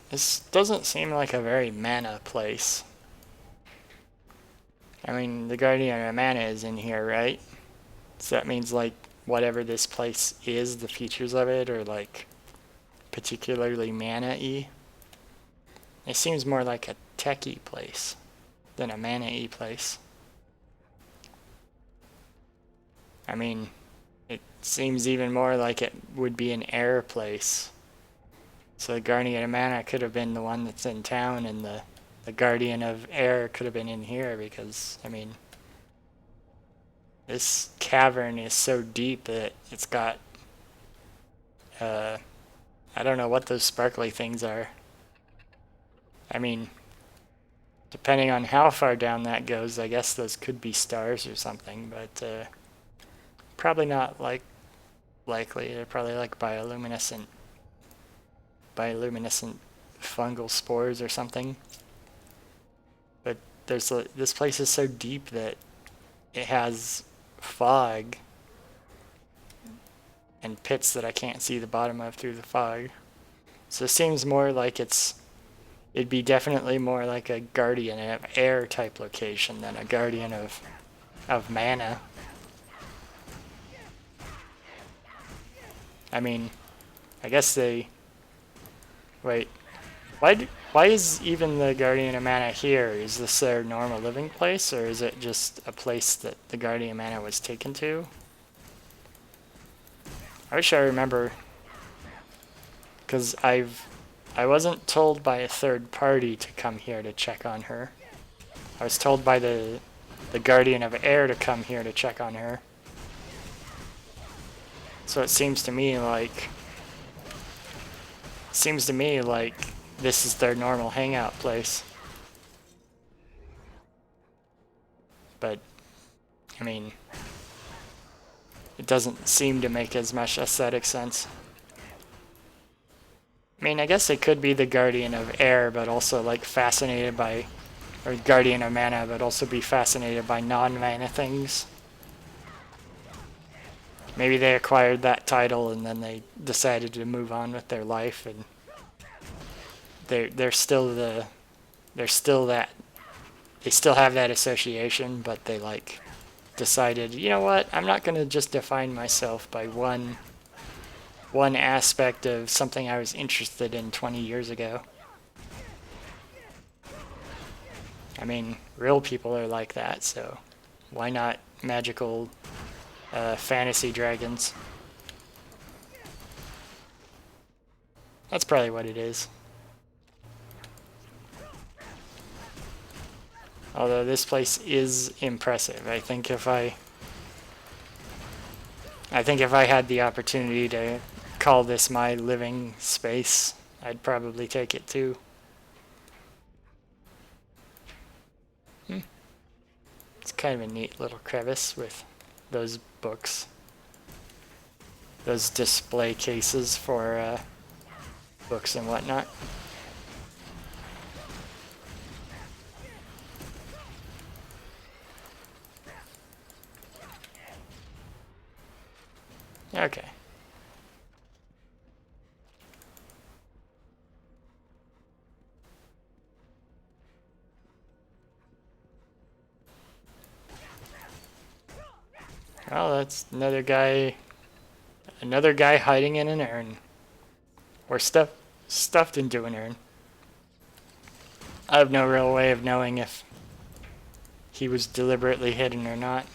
This doesn't seem like a very mana place. I mean, the Guardian of Mana is in here, right? So that means, like, whatever this place is, the features of it are, like, particularly mana-y. It seems more like a techy place than a mana-y place. I mean, it seems even more like it would be an air place. So the Guardian of Mana could have been the one that's in town, and the Guardian of Air could have been in here, because, I mean, this cavern is so deep that it's got, I don't know what those sparkly things are. I mean, depending on how far down that goes, I guess those could be stars or something, but probably not likely. They're probably like bioluminescent fungal spores or something. But this place is so deep that it has fog and pits that I can't see the bottom of through the fog. So it seems more like it'd be definitely more like a Guardian of Air type location than a Guardian of Mana. I mean, I guess they... Wait, why is even the Guardian of Mana here? Is this their normal living place, or is it just a place that the Guardian of Mana was taken to? I wish I remember, because I wasn't told by a third party to come here to check on her. I was told by the Guardian of Air to come here to check on her. So it seems to me like this is their normal hangout place. But, I mean, it doesn't seem to make as much aesthetic sense. I mean, I guess it could be the Guardian of Air, but also, like, fascinated by... Or Guardian of Mana, but also be fascinated by non-mana things. Maybe they acquired that title and then they decided to move on with their life, and they still have that association, but they like decided, you know what, I'm not going to just define myself by one aspect of something I was interested in 20 years ago. I mean, real people are like that, so why not magical fantasy dragons? That's probably what it is. Although this place is impressive. I think if I had the opportunity to call this my living space, I'd probably take it too. It's kind of a neat little crevice with those books. Those display cases for books and whatnot. Okay. Well, that's another guy hiding in an urn. Or stuffed into an urn. I have no real way of knowing if he was deliberately hidden or not.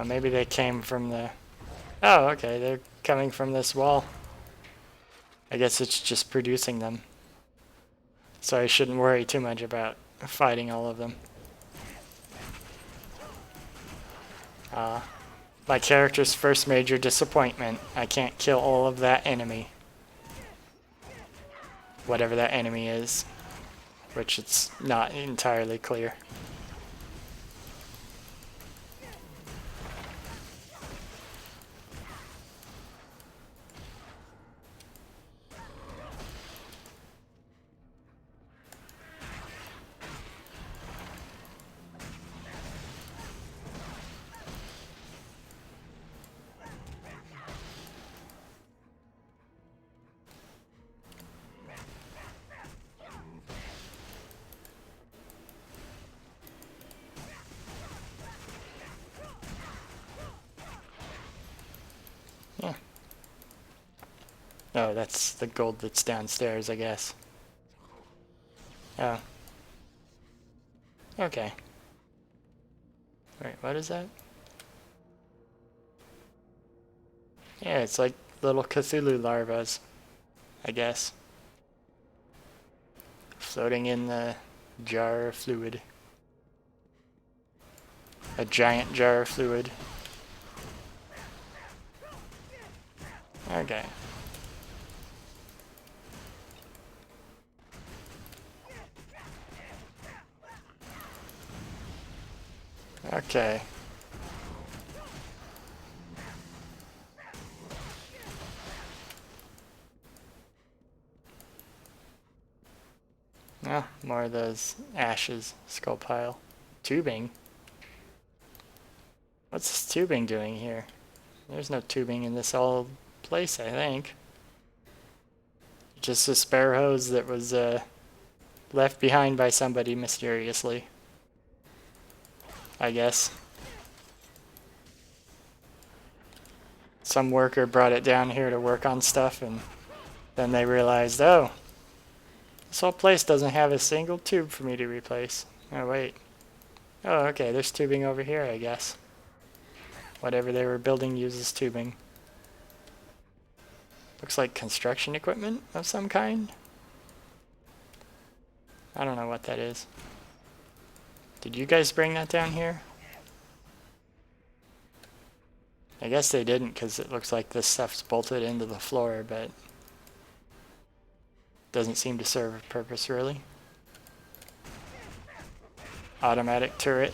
Maybe they came from the... Oh, okay, they're coming from this wall. I guess it's just producing them. So I shouldn't worry too much about fighting all of them. My character's first major disappointment. I can't kill all of that enemy. Whatever that enemy is. Which it's not entirely clear. Yeah. Oh, that's the gold that's downstairs, I guess. Oh. Okay. Wait, what is that? Yeah, it's like little Cthulhu larvas, I guess. Floating in the jar of fluid. A giant jar of fluid. Okay. Okay. Oh, more of those ashes. Skull pile. Tubing? What's this tubing doing here? There's no tubing in this old place, I think. Just a spare hose that was left behind by somebody mysteriously. I guess. Some worker brought it down here to work on stuff, and then they realized, oh, this whole place doesn't have a single tube for me to replace. Oh, wait. Oh, okay, there's tubing over here, I guess. Whatever they were building uses tubing. Looks like construction equipment of some kind. I don't know what that is. Did you guys bring that down here? I guess they didn't, because it looks like this stuff's bolted into the floor, but doesn't seem to serve a purpose, really. Automatic turret.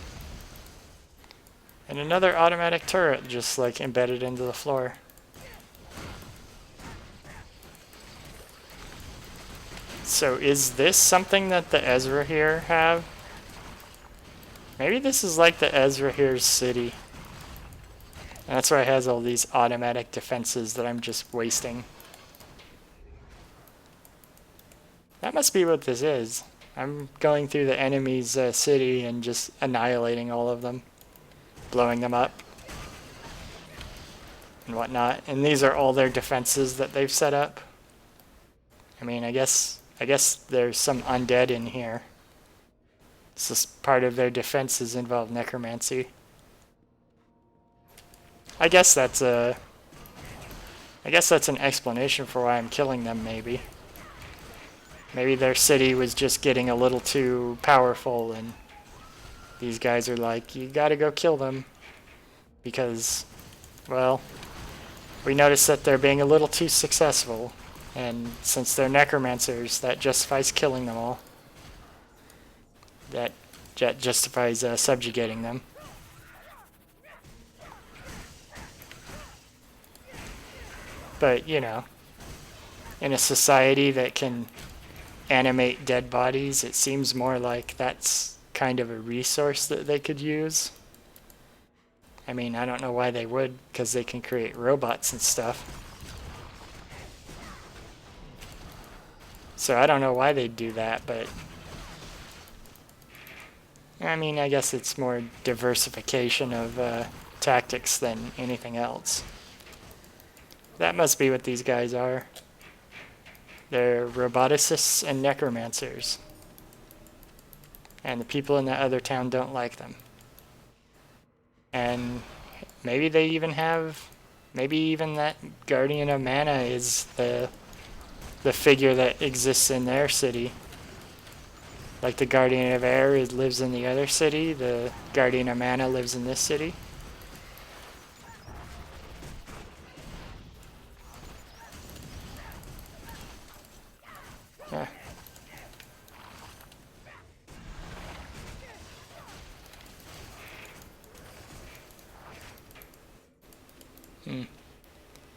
And another automatic turret just like embedded into the floor. So is this something that the Ezra here have? Maybe this is like the Ezra here's city. And that's why it has all these automatic defenses that I'm just wasting. That must be what this is. I'm going through the enemy's city and just annihilating all of them. Blowing them up. And whatnot. And these are all their defenses that they've set up. I mean, I guess there's some undead in here. This is part of their defenses involve necromancy. I guess that's an explanation for why I'm killing them, maybe. Maybe their city was just getting a little too powerful and these guys are like, you gotta go kill them. Because, well, we noticed that they're being a little too successful And since they're necromancers, that justifies killing them all. That justifies subjugating them. But, you know, in a society that can animate dead bodies, it seems more like that's kind of a resource that they could use. I mean, I don't know why they would, because they can create robots and stuff. So I don't know why they'd do that, but I mean, I guess it's more diversification of tactics than anything else. That must be what these guys are. They're roboticists and necromancers. And the people in that other town don't like them. And maybe they even have... Maybe even that Guardian of Mana is the figure that exists in their city. Like the Guardian of Air lives in the other city, the Guardian of Mana lives in this city. Yeah.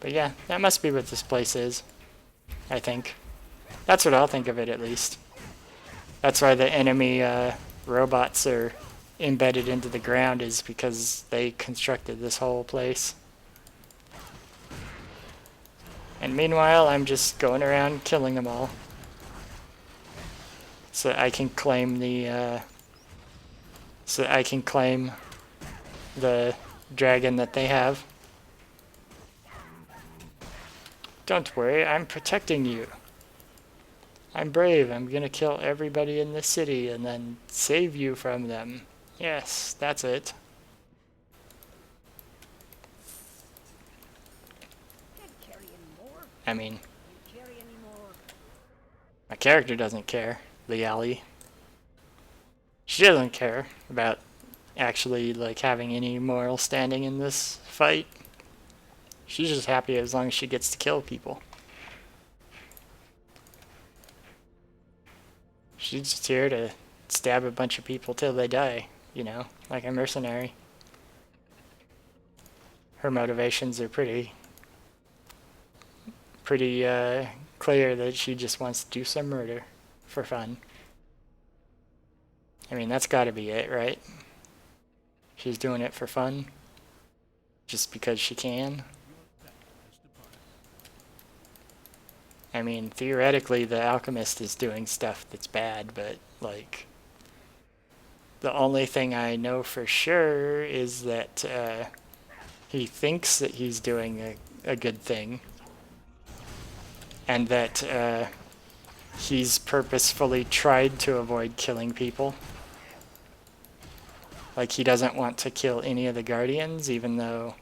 But yeah, that must be what this place is, I think. That's what I'll think of it, at least. That's why the enemy robots are embedded into the ground, is because they constructed this whole place. And meanwhile, I'm just going around killing them all. So I can claim the dragon that they have. Don't worry, I'm protecting you. I'm brave. I'm gonna kill everybody in this city and then save you from them. Yes, that's it. I mean, my character doesn't care, Liali. She doesn't care about actually like having any moral standing in this fight. She's just happy as long as she gets to kill people. She's just here to stab a bunch of people till they die, you know, like a mercenary. Her motivations are pretty clear that she just wants to do some murder for fun. I mean, that's gotta be it, right? She's doing it for fun. Just because she can. I mean, theoretically, the alchemist is doing stuff that's bad, but, like, the only thing I know for sure is that he thinks that he's doing a good thing, and that he's purposefully tried to avoid killing people. Like, he doesn't want to kill any of the Guardians, even though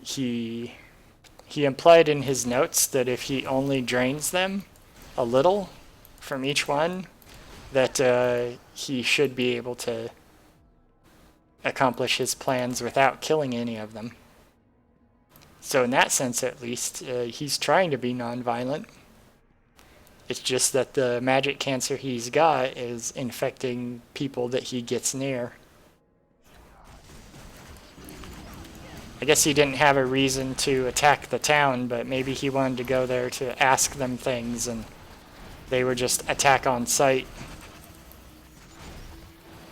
he implied in his notes that if he only drains them a little from each one, that he should be able to accomplish his plans without killing any of them. So in that sense, at least, he's trying to be non-violent. It's just that the magic cancer he's got is infecting people that he gets near. I guess he didn't have a reason to attack the town, but maybe he wanted to go there to ask them things, and they were just attack on sight.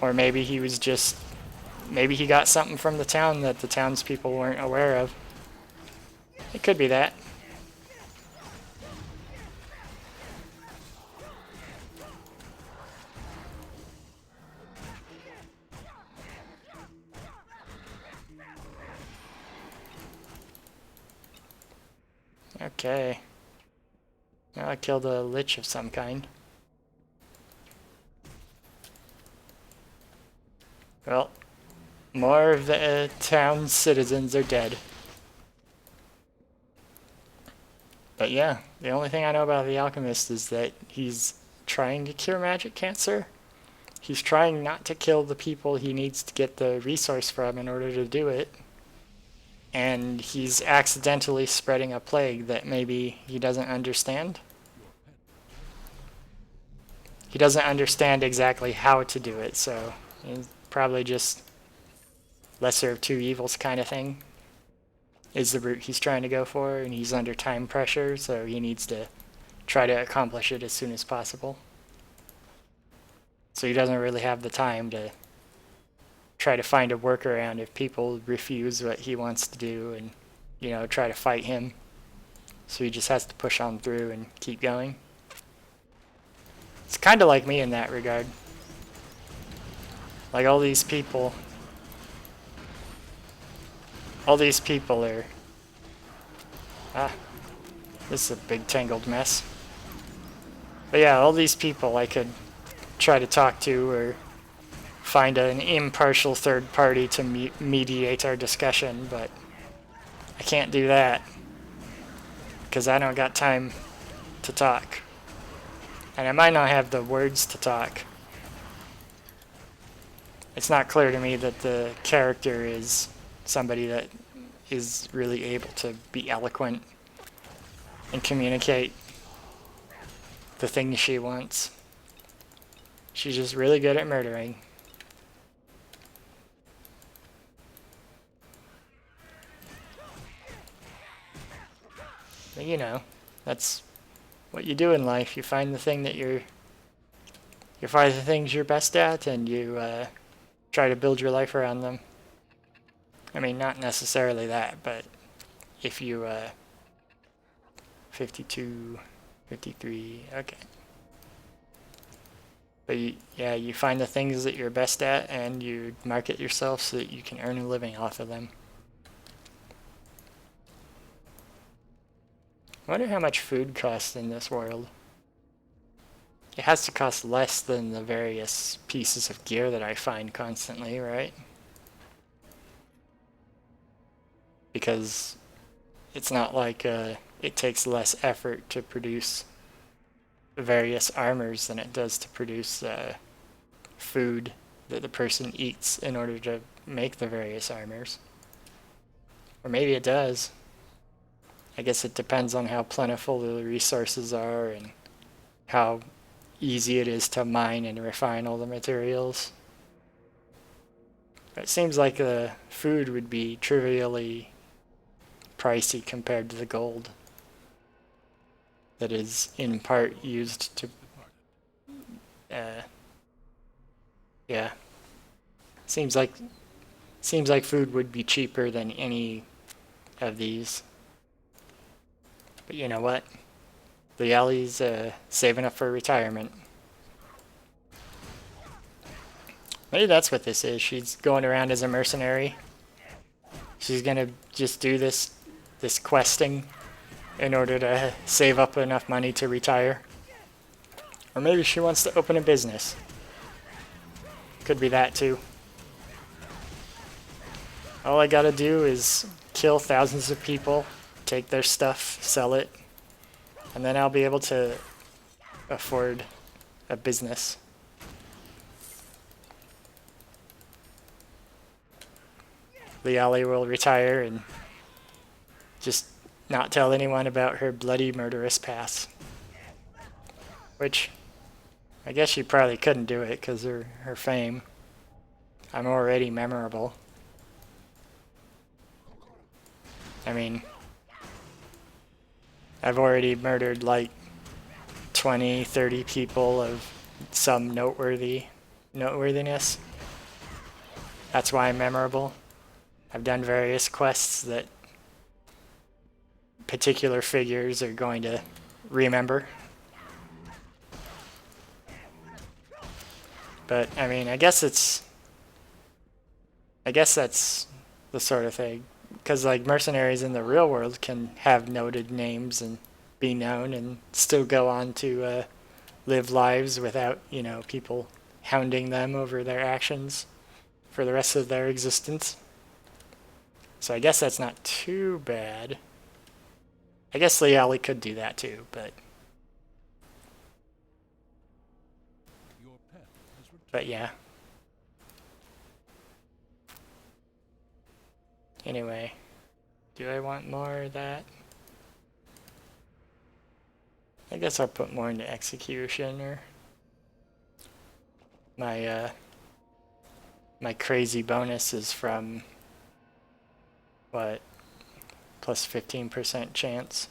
Or maybe he was just... maybe he got something from the town that the townspeople weren't aware of. It could be that. Okay. Now I killed a lich of some kind. Well, more of the town's citizens are dead. But yeah, the only thing I know about the alchemist is that he's trying to cure magic cancer. He's trying not to kill the people he needs to get the resource from in order to do it. and he's accidentally spreading a plague that maybe he doesn't understand. He doesn't understand exactly how to do it, so he's probably just lesser of two evils kind of thing is the route he's trying to go for, and he's under time pressure, so he needs to try to accomplish it as soon as possible. So he doesn't really have the time to try to find a workaround if people refuse what he wants to do and, you know, try to fight him. So he just has to push on through and keep going. It's kind of like me in that regard. Like all these people are... this is a big tangled mess. But yeah, all these people I could try to talk to or find an impartial third party to mediate our discussion, but I can't do that because I don't got time to talk. And I might not have the words to talk. It's not clear to me that the character is somebody that is really able to be eloquent and communicate the things she wants. She's just really good at murdering. But you know, that's what you do in life. You find the thing that you find the things you're best at, and you try to build your life around them. I mean, not necessarily that, but if you 52, 53, okay. But you find the things that you're best at, and you market yourself so that you can earn a living off of them. I wonder how much food costs in this world. It has to cost less than the various pieces of gear that I find constantly, right? Because it's not like it takes less effort to produce various armors than it does to produce food that the person eats in order to make the various armors. Or maybe it does. I guess it depends on how plentiful the resources are and how easy it is to mine and refine all the materials. It seems like the food would be trivially pricey compared to the gold that is in part used to yeah, seems like food would be cheaper than any of these. But you know what, the alley's saving up for retirement. Maybe that's what this is. She's going around as a mercenary. She's gonna just do this questing in order to save up enough money to retire. Or maybe she wants to open a business. Could be that too. All I gotta do is kill thousands of people, take their stuff, sell it, and then I'll be able to afford a business. Liali will retire and just not tell anyone about her bloody murderous past. Which, I guess she probably couldn't do it because her fame. I'm already memorable. I mean, I've already murdered like 20, 30 people of some noteworthiness. That's why I'm memorable. I've done various quests that particular figures are going to remember. But, I mean, I guess that's the sort of thing. Because, like, mercenaries in the real world can have noted names and be known and still go on to live lives without, you know, people hounding them over their actions for the rest of their existence. So I guess that's not too bad. I guess Liali could do that too, but yeah. Anyway, Do I want more of that? I guess I'll put more into execution or my crazy bonus is from what? Plus 15% chance.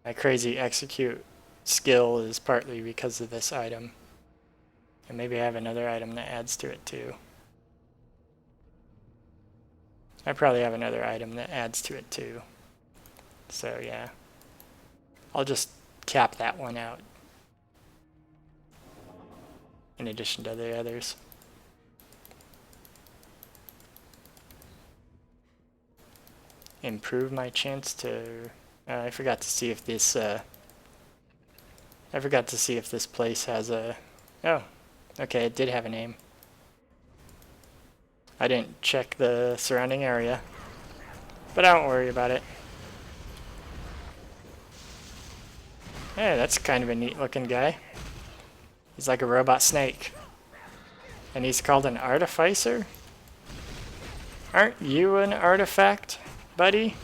My crazy execute skill is partly because of this item. And maybe I have another item that adds to it too. I probably have another item that adds to it too. So yeah. I'll just cap that one out. In addition to the others. Improve my chance to... I forgot to see if this... I forgot to see if this place has a... Oh, okay, it did have a name. I didn't check the surrounding area. But I don't worry about it. Hey, that's kind of a neat looking guy. He's like a robot snake. And he's called an artificer? Aren't you an artifact, buddy?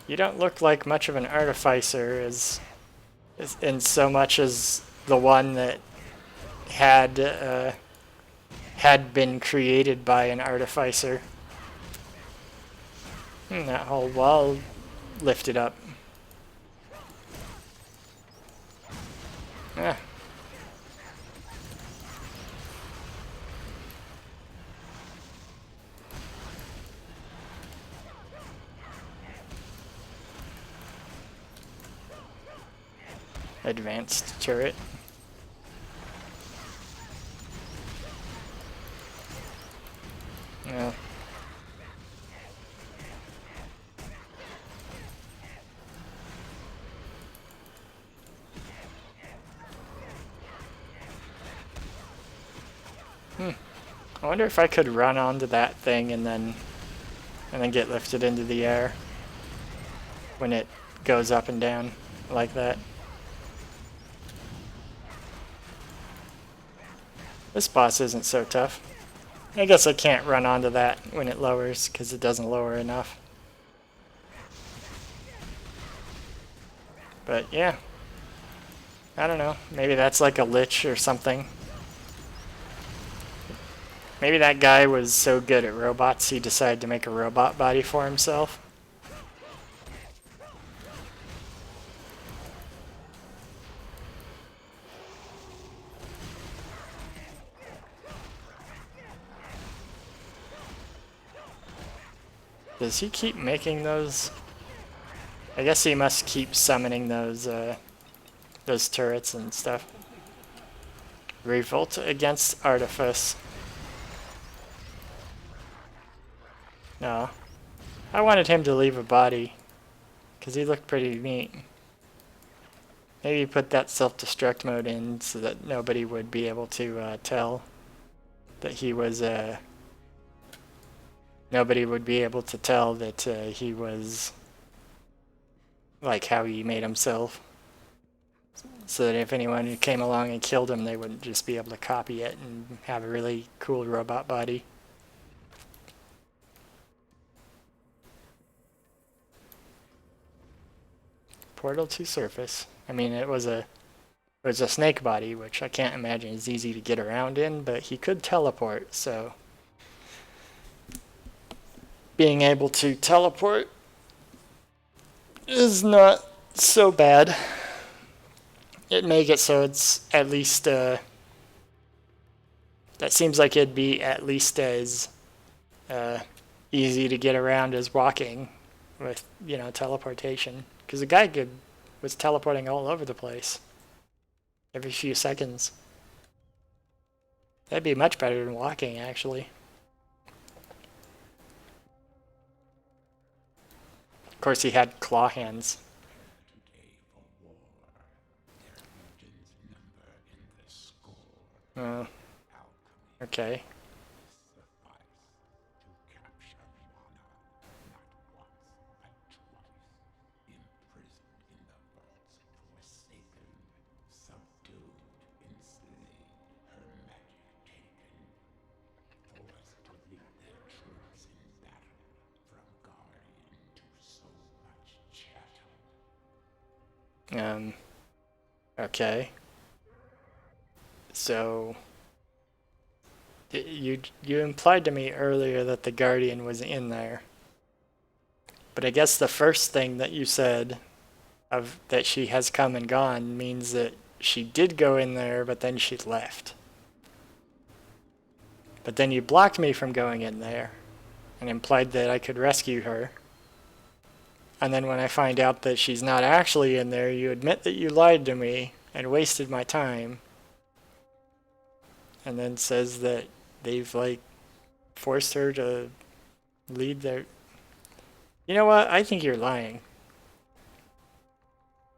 You don't look like much of an artificer as in so much as the one that had been created by an artificer. That whole wall lifted up. Ah. Advanced turret. Yeah. I wonder if I could run onto that thing and then get lifted into the air when it goes up and down like that. This boss isn't so tough. I guess I can't run onto that when it lowers because it doesn't lower enough. But yeah. I don't know. Maybe that's like a lich or something. Maybe that guy was so good at robots he decided to make a robot body for himself. Does he keep making those? I guess he must keep summoning those turrets and stuff. Revolt against Artifice. No. I wanted him to leave a body, because he looked pretty neat. Maybe put that self-destruct mode in so that nobody would be able to tell that he was... nobody would be able to tell that he was... like how he made himself. So that if anyone came along and killed him, they wouldn't just be able to copy it and have a really cool robot body. Portal to surface. I mean, it was a snake body, which I can't imagine is easy to get around in, but he could teleport, so being able to teleport is not so bad. It'd make it so it's at least that seems like it'd be at least as easy to get around as walking with, you know, teleportation. Because the guy was teleporting all over the place every few seconds. That'd be much better than walking, actually. Of course, he had claw hands. Okay. Okay. So you implied to me earlier that the Guardian was in there. But I guess the first thing that you said of that she has come and gone means that she did go in there, but then she left. But then you blocked me from going in there and implied that I could rescue her. And then when I find out that she's not actually in there, you admit that you lied to me and wasted my time. And then says that they've, like, forced her to lead their... You know what? I think you're lying.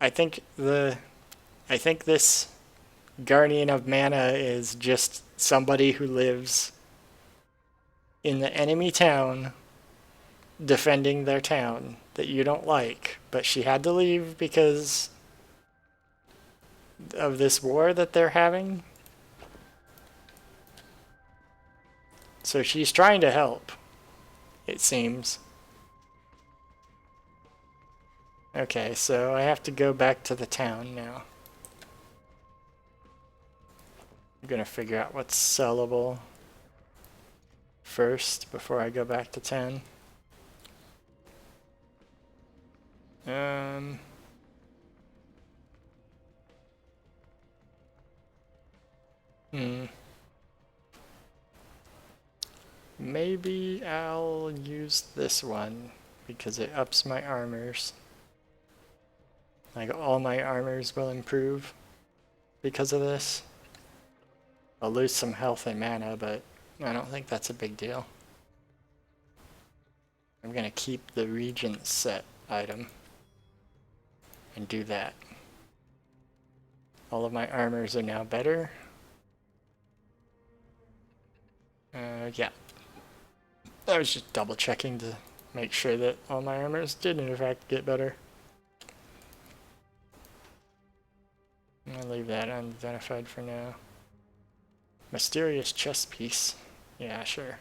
I think this Guardian of Mana is just somebody who lives in the enemy town defending their town that you don't like, but she had to leave because of this war that they're having. So she's trying to help, it seems. Okay, so I have to go back to the town now. I'm gonna figure out what's sellable first before I go back to town. Maybe I'll use this one because it ups my armors. Like, all my armors will improve because of this. I'll lose some health and mana, but I don't think that's a big deal. I'm gonna keep the Regent set item and do that. All of my armors are now better. Yeah. I was just double checking to make sure that all my armors did in fact get better. I'll leave that unidentified for now. Mysterious chest piece. Yeah, sure.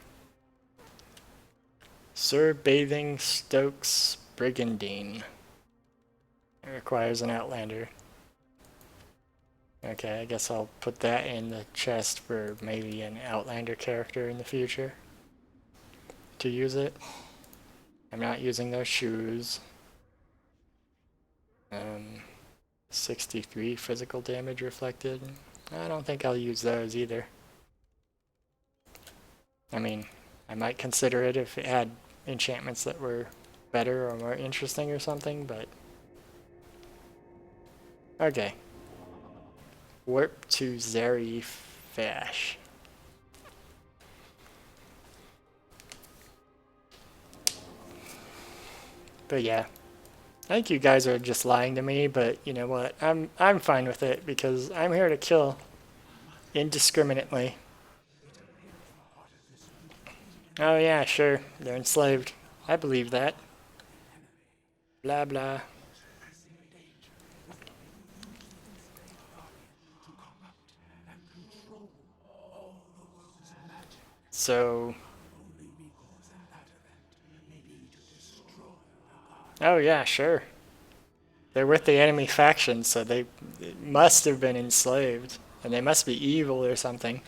Sir Bathing Stokes Brigandine. It requires an Outlander. Okay, I guess I'll put that in the chest for maybe an Outlander character in the future to use it. I'm not using those shoes. 63 physical damage reflected. I don't think I'll use those either. I mean, I might consider it if it had enchantments that were better or more interesting or something, but... Okay. Warp to Zerifash. But yeah, I think you guys are just lying to me, but you know what? I'm fine with it because I'm here to kill indiscriminately. Oh yeah, sure, they're enslaved. I believe that. Blah blah. So... Oh yeah, sure. They're with the enemy faction, so they must have been enslaved. And they must be evil or something.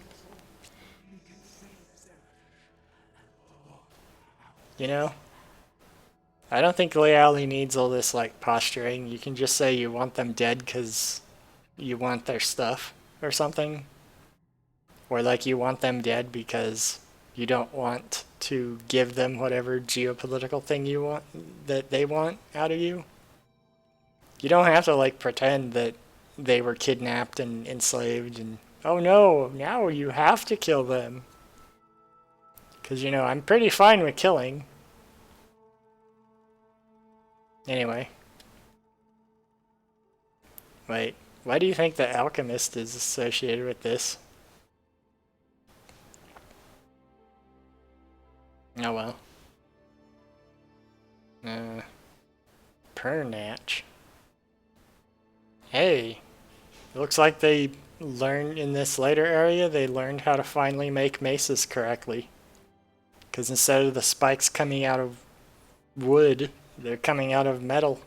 You know? I don't think Leali needs all this, like, posturing. You can just say you want them dead because you want their stuff or something. Or, like, you want them dead because you don't want to give them whatever geopolitical thing you want, that they want out of you. You don't have to, like, pretend that they were kidnapped and enslaved and, oh no, now you have to kill them. Because, you know, I'm pretty fine with killing. Anyway. Wait, why do you think the alchemist is associated with this? Oh well. Pernatch. Hey, it looks like they learned in this later area, they learned how to finally make maces correctly. Because instead of the spikes coming out of wood, they're coming out of metal.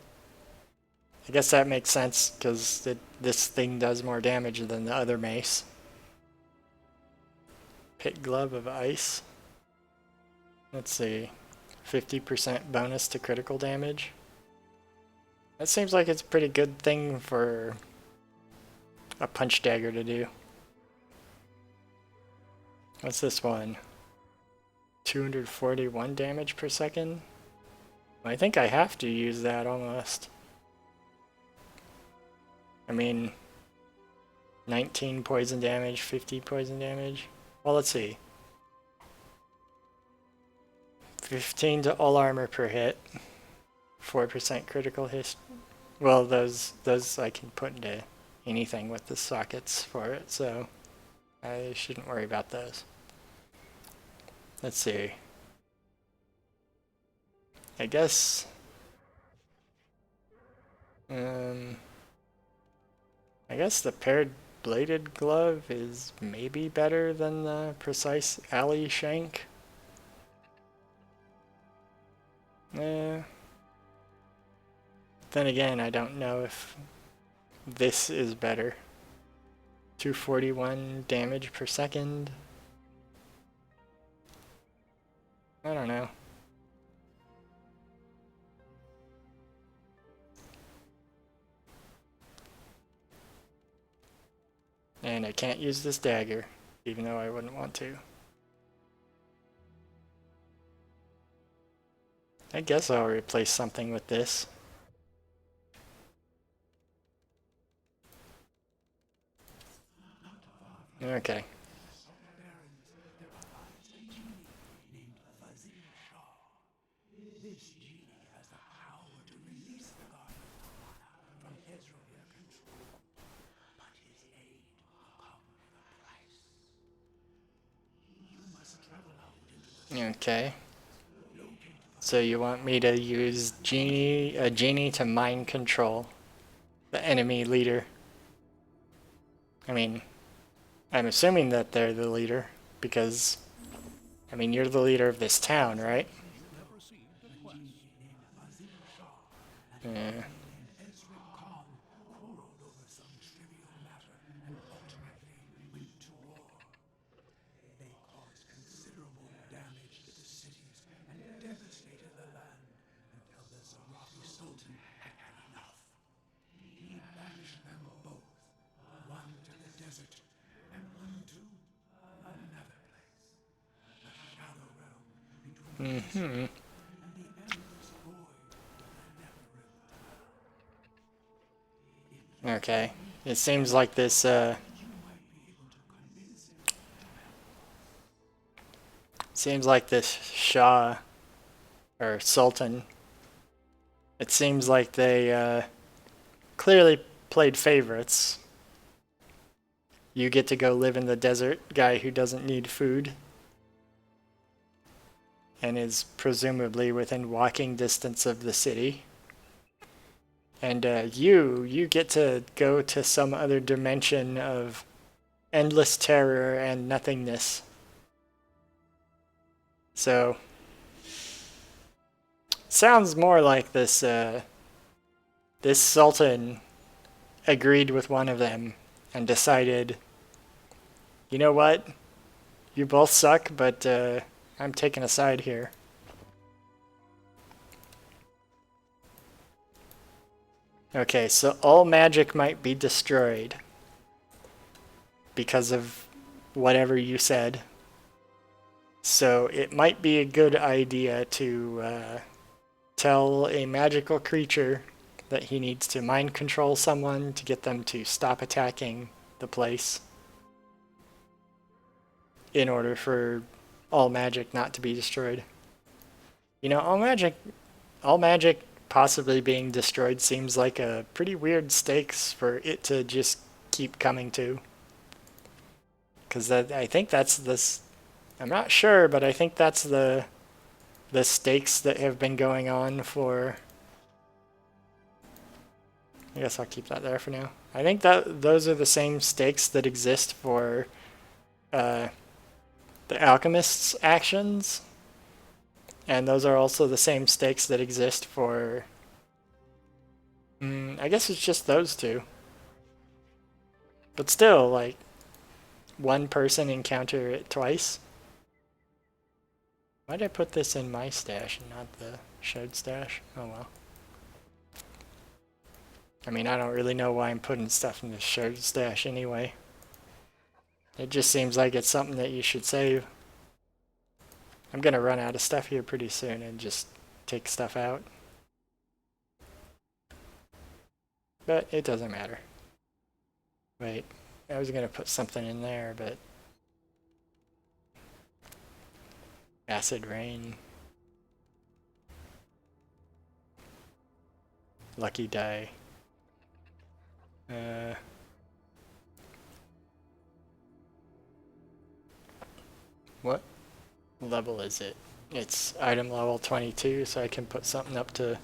I guess that makes sense, because this thing does more damage than the other mace. Pit Glove of Ice. Let's see. 50% bonus to critical damage. That seems like it's a pretty good thing for a punch dagger to do. What's this one? 241 damage per second? I think I have to use that almost. I mean, 19 poison damage, 50 poison damage. Well, let's see. 15 to all armor per hit. 4% critical hit. Well, those I can put into anything with the sockets for it, so I shouldn't worry about those. Let's see. I guess the paired bladed glove is maybe better than the precise alley shank. Then again, I don't know if this is better. 241 damage per second. I don't know. And I can't use this dagger, even though I wouldn't want to. I guess I'll replace something with this. Okay. Okay. So you want me to use a genie to mind control the enemy leader? I mean, I'm assuming that they're the leader, because, I mean, you're the leader of this town, right? Yeah. Mm-hmm. Okay. It seems like this, Shah, or Sultan, it seems like they, clearly played favorites. You get to go live in the desert, guy who doesn't need food, and is presumably within walking distance of the city. And you get to go to some other dimension of endless terror and nothingness. So, sounds more like this Sultan agreed with one of them and decided, you know what? You both suck, but I'm taking a side here. Okay, so all magic might be destroyed because of whatever you said. So it might be a good idea to tell a magical creature that he needs to mind control someone to get them to stop attacking the place in order for all magic not to be destroyed. You know, all magic possibly being destroyed seems like a pretty weird stakes for it to just keep coming to. Because I think that's this, I'm not sure, but I think that's the stakes that have been going on for, I guess I'll keep that there for now. I think that those are the same stakes that exist for the alchemist's actions. And those are also the same stakes that exist for I guess it's just those two. But still, like, one person encounter it twice. Why'd I put this in my stash and not the shared stash? Oh well. I mean, I don't really know why I'm putting stuff in the shared stash anyway. It just seems like it's something that you should save. I'm gonna run out of stuff here pretty soon and just take stuff out. But it doesn't matter. Wait, I was gonna put something in there, but... Acid rain. Lucky die. What level is it? It's item level 22, so I can put something up to...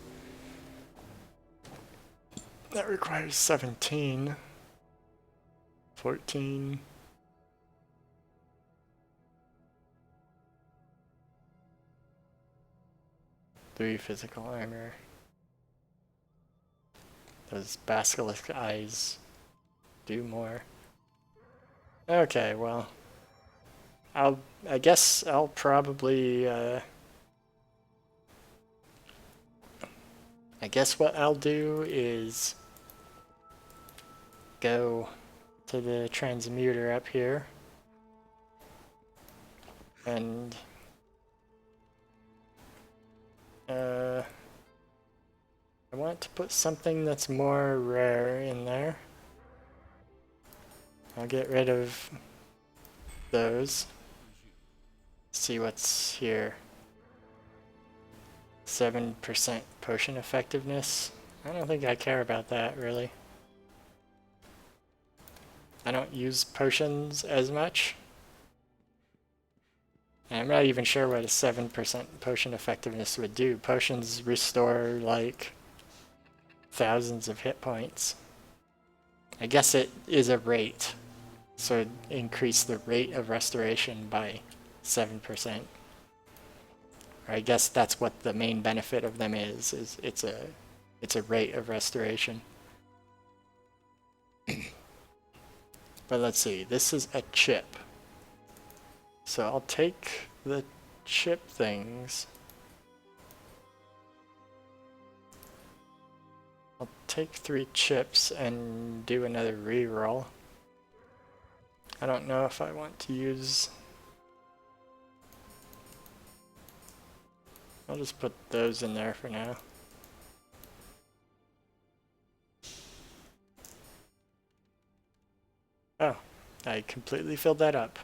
That requires 17. 14. Three physical armor. Those basilisk eyes do more. Okay, well, I guess I'll probably I guess what I'll do is go to the transmuter up here and I want to put something that's more rare in there. I'll get rid of those. See what's here. 7% potion effectiveness. I don't think I care about that really. I don't use potions as much. And I'm not even sure what a 7% potion effectiveness would do. Potions restore like thousands of hit points. I guess it is a rate. So increase the rate of restoration by 7%. Or I guess that's what the main benefit of them is it's a rate of restoration. But let's see, this is a chip. So I'll take the chip things. I'll take 3 chips and do another reroll. I don't know if I want to use... I'll just put those in there for now. Oh, I completely filled that up.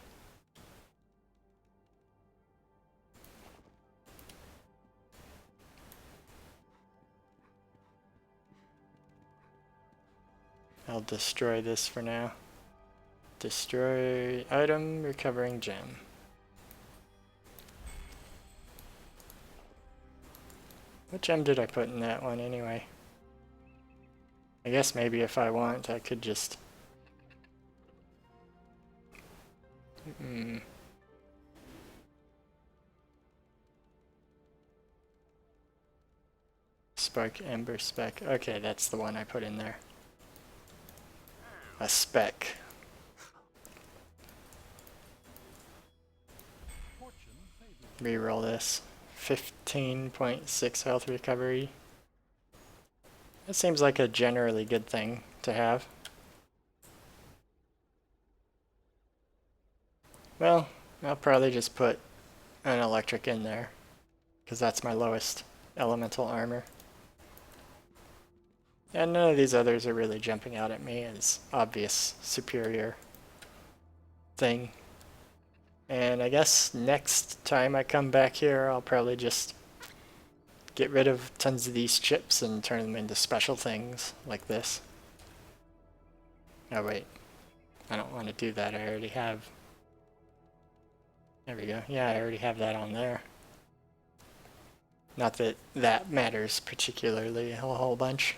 I'll destroy this for now. Destroy item, recovering gem. What gem did I put in that one anyway? I guess maybe if I want, I could just... Spark, Ember, Spec. Okay, that's the one I put in there. A spec. Reroll this. 15.6 health recovery. That seems like a generally good thing to have. Well, I'll probably just put an electric in there, because that's my lowest elemental armor. And none of these others are really jumping out at me as obvious superior thing. And I guess next time I come back here, I'll probably just get rid of tons of these chips and turn them into special things like this. Oh wait, I don't want to do that, I already have. There we go, yeah, I already have that on there. Not that that matters particularly a whole bunch.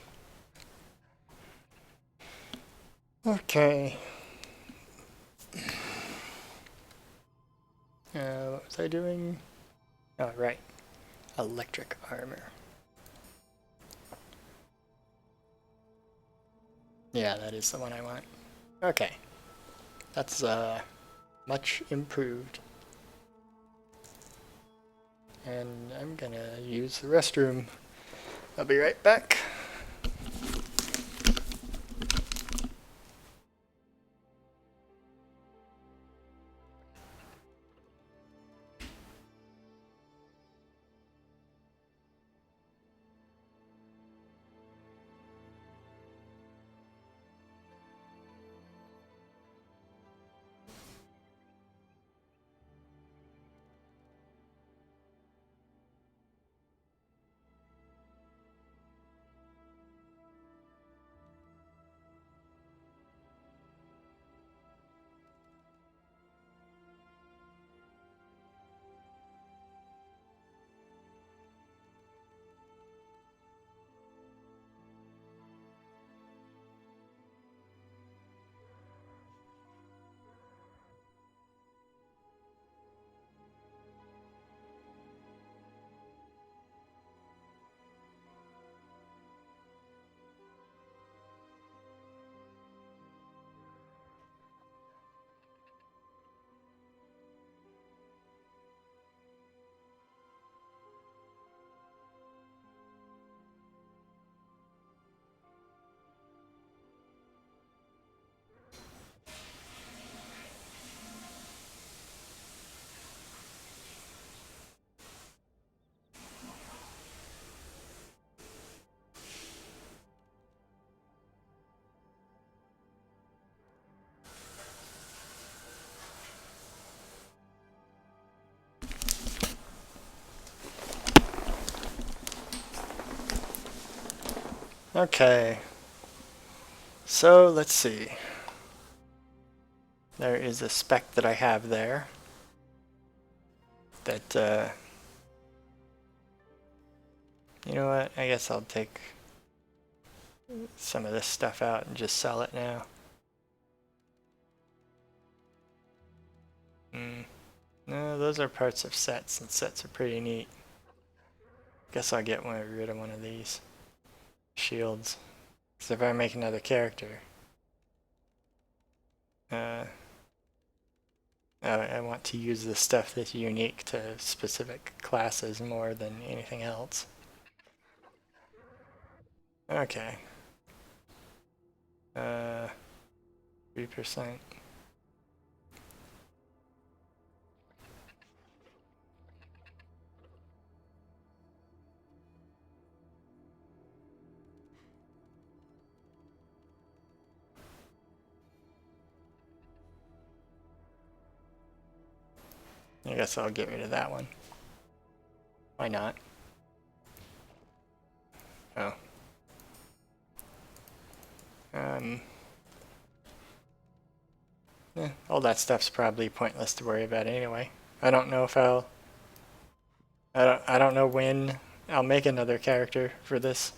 Okay. What was I doing? Oh, right. Electric armor. Yeah, that is the one I want. Okay. That's much improved. And I'm gonna use the restroom. I'll be right back. Okay. So let's see. There is a spec that I have there that, you know what, I guess I'll take some of this stuff out and just sell it now. No, those are parts of sets, and sets are pretty neat. Guess I'll get rid of one of these shields. So if I make another character, I want to use the stuff that's unique to specific classes more than anything else. Okay. 3%. I guess I'll get rid of that one. Why not? Oh. All that stuff's probably pointless to worry about anyway. I don't know if I don't know when I'll make another character for this.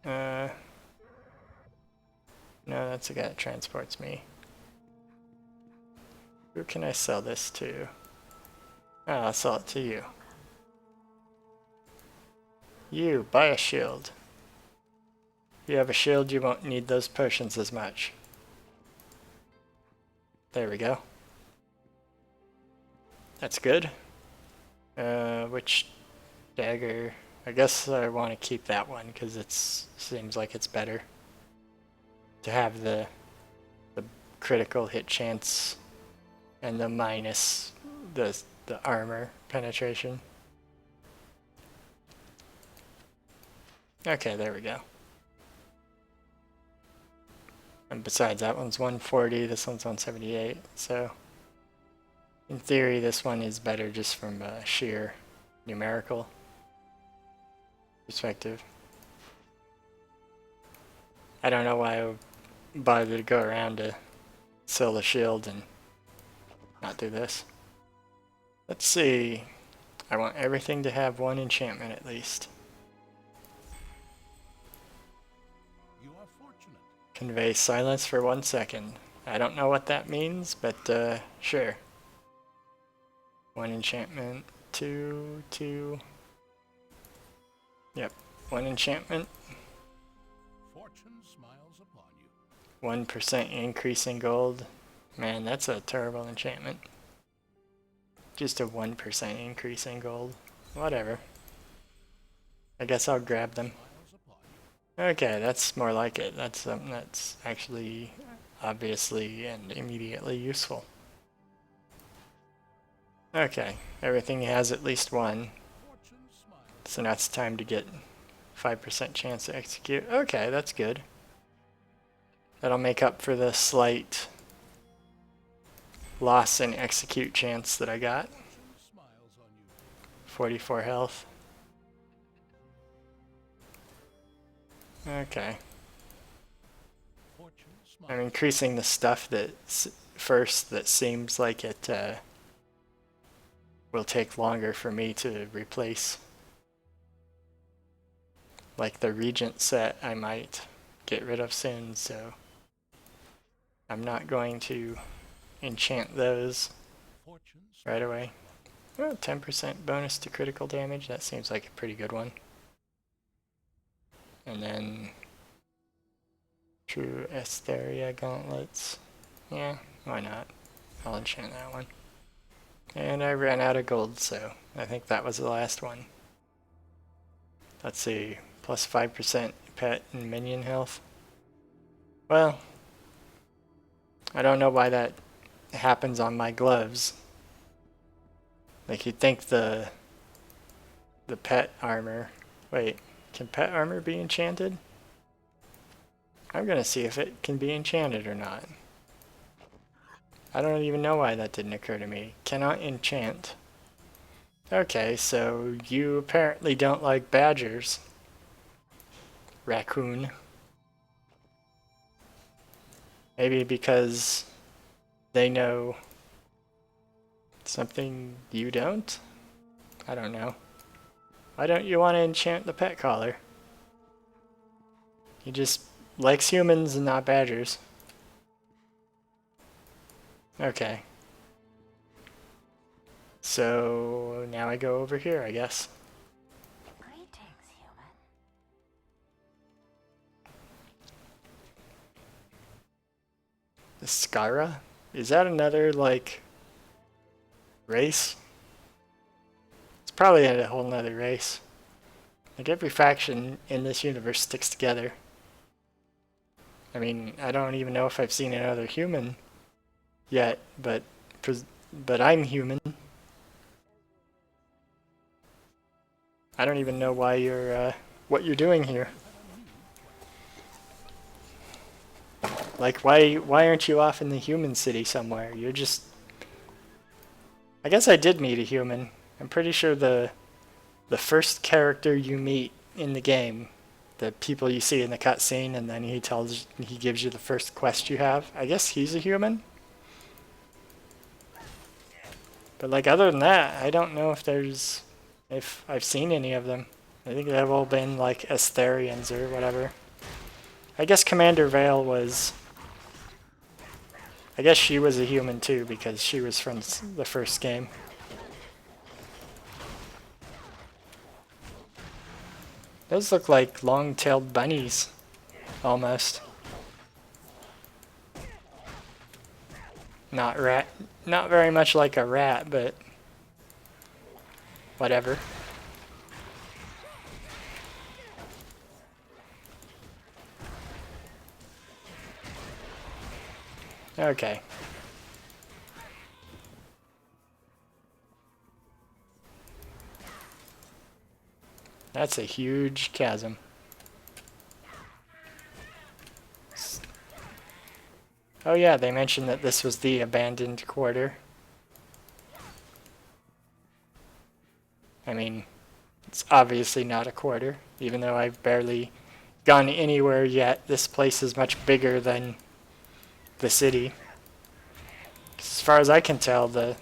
No, that's the guy that transports me. Who can I sell this to? Oh, I'll sell it to you. You, buy a shield. If you have a shield, you won't need those potions as much. There we go. That's good. Which dagger? I guess I want to keep that one because it seems like it's better to have the critical hit chance and the minus the armor penetration. Okay, there we go. And besides, that one's 140, this one's 178, so in theory this one is better just from a sheer numerical perspective. I don't know why I would bother to go around to sell the shield and not do this. Let's see. I want everything to have one enchantment at least. You are fortunate. Convey silence for 1 second. I don't know what that means, but sure. One enchantment, two. Yep, one enchantment. 1% increase in gold. Man, that's a terrible enchantment. Just a 1% increase in gold. Whatever. I guess I'll grab them. Okay, that's more like it. That's something that's actually obviously and immediately useful. Okay, everything has at least one. So now it's time to get 5% chance to execute. Okay, that's good. That'll make up for the slight loss in execute chance that I got. 44 health. Okay. I'm increasing the stuff that first that seems like it will take longer for me to replace. Like the Regent set I might get rid of soon, so I'm not going to enchant those right away. Oh, 10% bonus to critical damage, that seems like a pretty good one. And then True Asteria Gauntlets. Yeah, why not? I'll enchant that one. And I ran out of gold, so I think that was the last one. Let's see, plus 5% pet and minion health. Well, I don't know why that happens on my gloves. Like you'd think the pet armor. Wait, can pet armor be enchanted? I'm gonna see if it can be enchanted or not. I don't even know why that didn't occur to me. Cannot enchant. Okay, so you apparently don't like badgers. Raccoon. Maybe because they know something you don't? I don't know. Why don't you want to enchant the pet collar? He just likes humans and not badgers. Okay. So now I go over here, I guess. Greetings, human. The Skyra? Is that another, like, race? It's probably a whole nother race. Like, every faction in this universe sticks together. I mean, I don't even know if I've seen another human yet, but I'm human. I don't even know why you're, what you're doing here. Like, why aren't you off in the human city somewhere? You're just... I guess I did meet a human. I'm pretty sure the first character you meet in the game, the people you see in the cutscene, and then he gives you the first quest you have. I guess he's a human? But like, other than that, I don't know if I've seen any of them. I think they've all been like Asterians or whatever. I guess Commander Vale was... I guess she was a human too, because she was from the first game. Those look like long-tailed bunnies, almost. Not very much like a rat, but whatever. Okay. That's a huge chasm. Oh yeah, they mentioned that this was the abandoned quarter. I mean, it's obviously not a quarter, even though I've barely gone anywhere yet. This place is much bigger than the city. As far as I can tell, the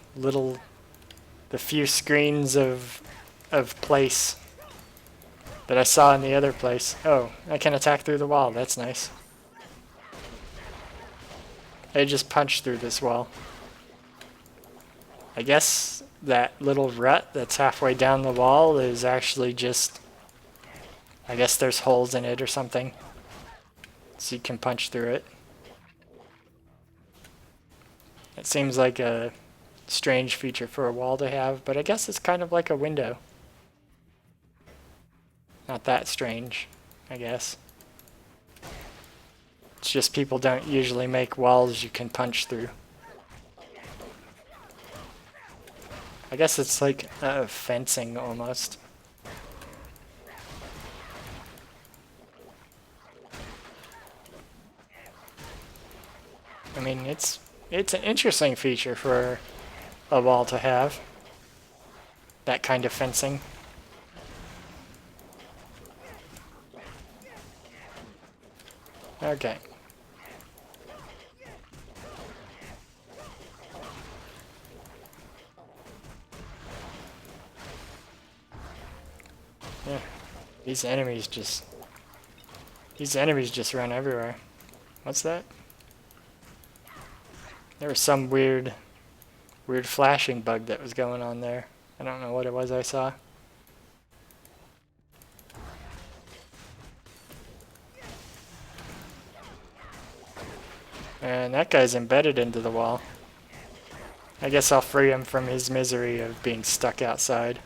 few screens of place that I saw in the other place. Oh, I can attack through the wall. That's nice. I just punched through this wall. I guess that little rut that's halfway down the wall is actually just... I guess there's holes in it or something. So you can punch through it. It seems like a strange feature for a wall to have, but I guess it's kind of like a window. Not that strange, I guess. It's just people don't usually make walls you can punch through. I guess it's like fencing almost. I mean, it's an interesting feature for a wall to have. That kind of fencing. Okay. Yeah. These enemies just run everywhere. What's that? There was some weird flashing bug that was going on there. I don't know what it was I saw. And that guy's embedded into the wall. I guess I'll free him from his misery of being stuck outside.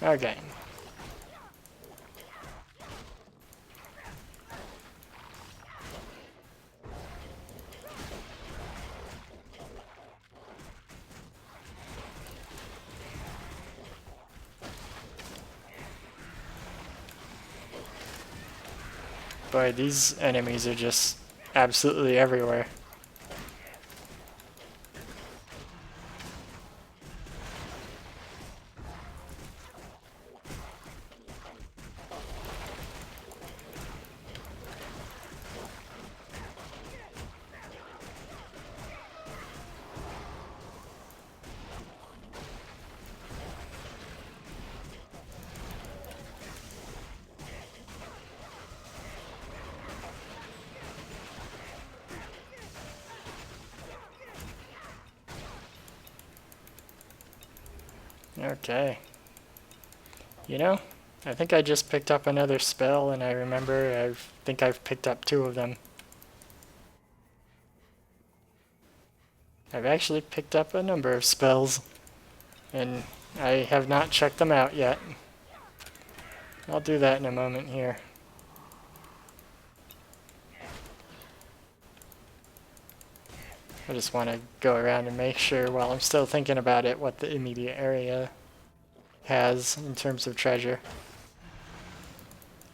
Okay. Boy, these enemies are just absolutely everywhere. Okay. You know, I think I just picked up another spell, and I remember I think I've picked up 2 of them. I've actually picked up a number of spells, and I have not checked them out yet. I'll do that in a moment here. I just want to go around and make sure while I'm still thinking about it what the immediate area has in terms of treasure.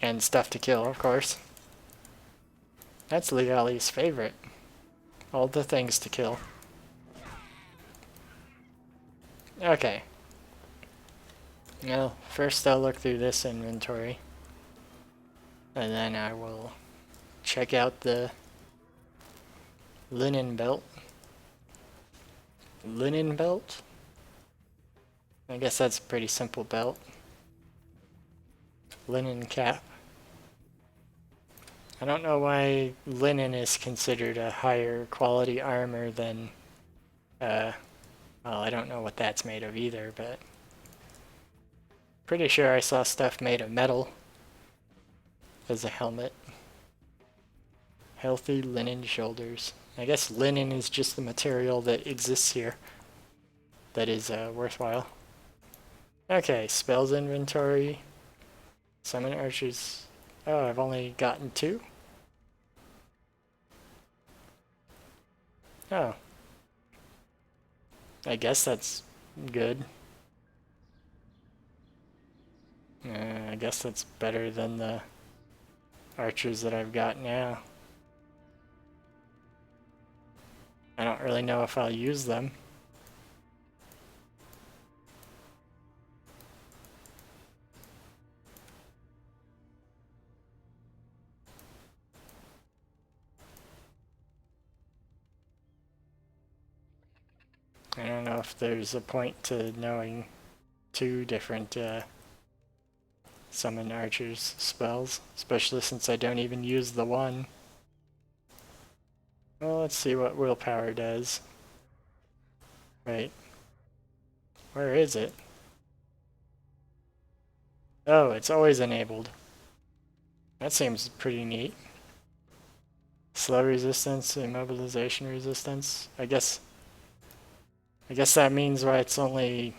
And stuff to kill, of course. That's Legali's favorite. All the things to kill. Okay. Well, first I'll look through this inventory. And then I will check out the linen belt. Linen belt? I guess that's a pretty simple belt. Linen cap. I don't know why linen is considered a higher quality armor than, well, I don't know what that's made of either, but pretty sure I saw stuff made of metal as a helmet. Healthy linen shoulders. I guess linen is just the material that exists here that is worthwhile. Okay, spells inventory. Summon archers. Oh, I've only gotten 2? Oh. I guess that's good. I guess that's better than the archers that I've got now. I don't really know if I'll use them. I don't know if there's a point to knowing 2 different summon archers spells, especially since I don't even use the one. Well, let's see what willpower does. Right. Where is it? Oh, it's always enabled. That seems pretty neat. Slow resistance, immobilization resistance. I guess that means why it's only